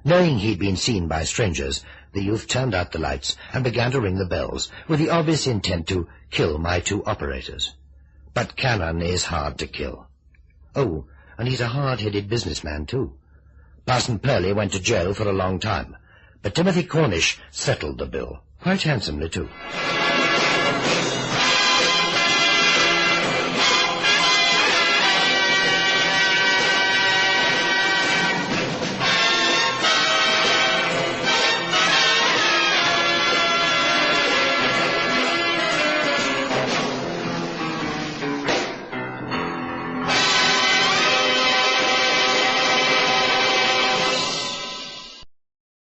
Knowing he'd been seen by strangers, the youth turned out the lights and began to ring the bells, with the obvious intent to kill my 2 operators. But Cannon is hard to kill. Oh, and he's a hard-headed businessman, too. Parson Purley went to jail for a long time, but Timothy Cornish settled the bill, quite handsomely, too.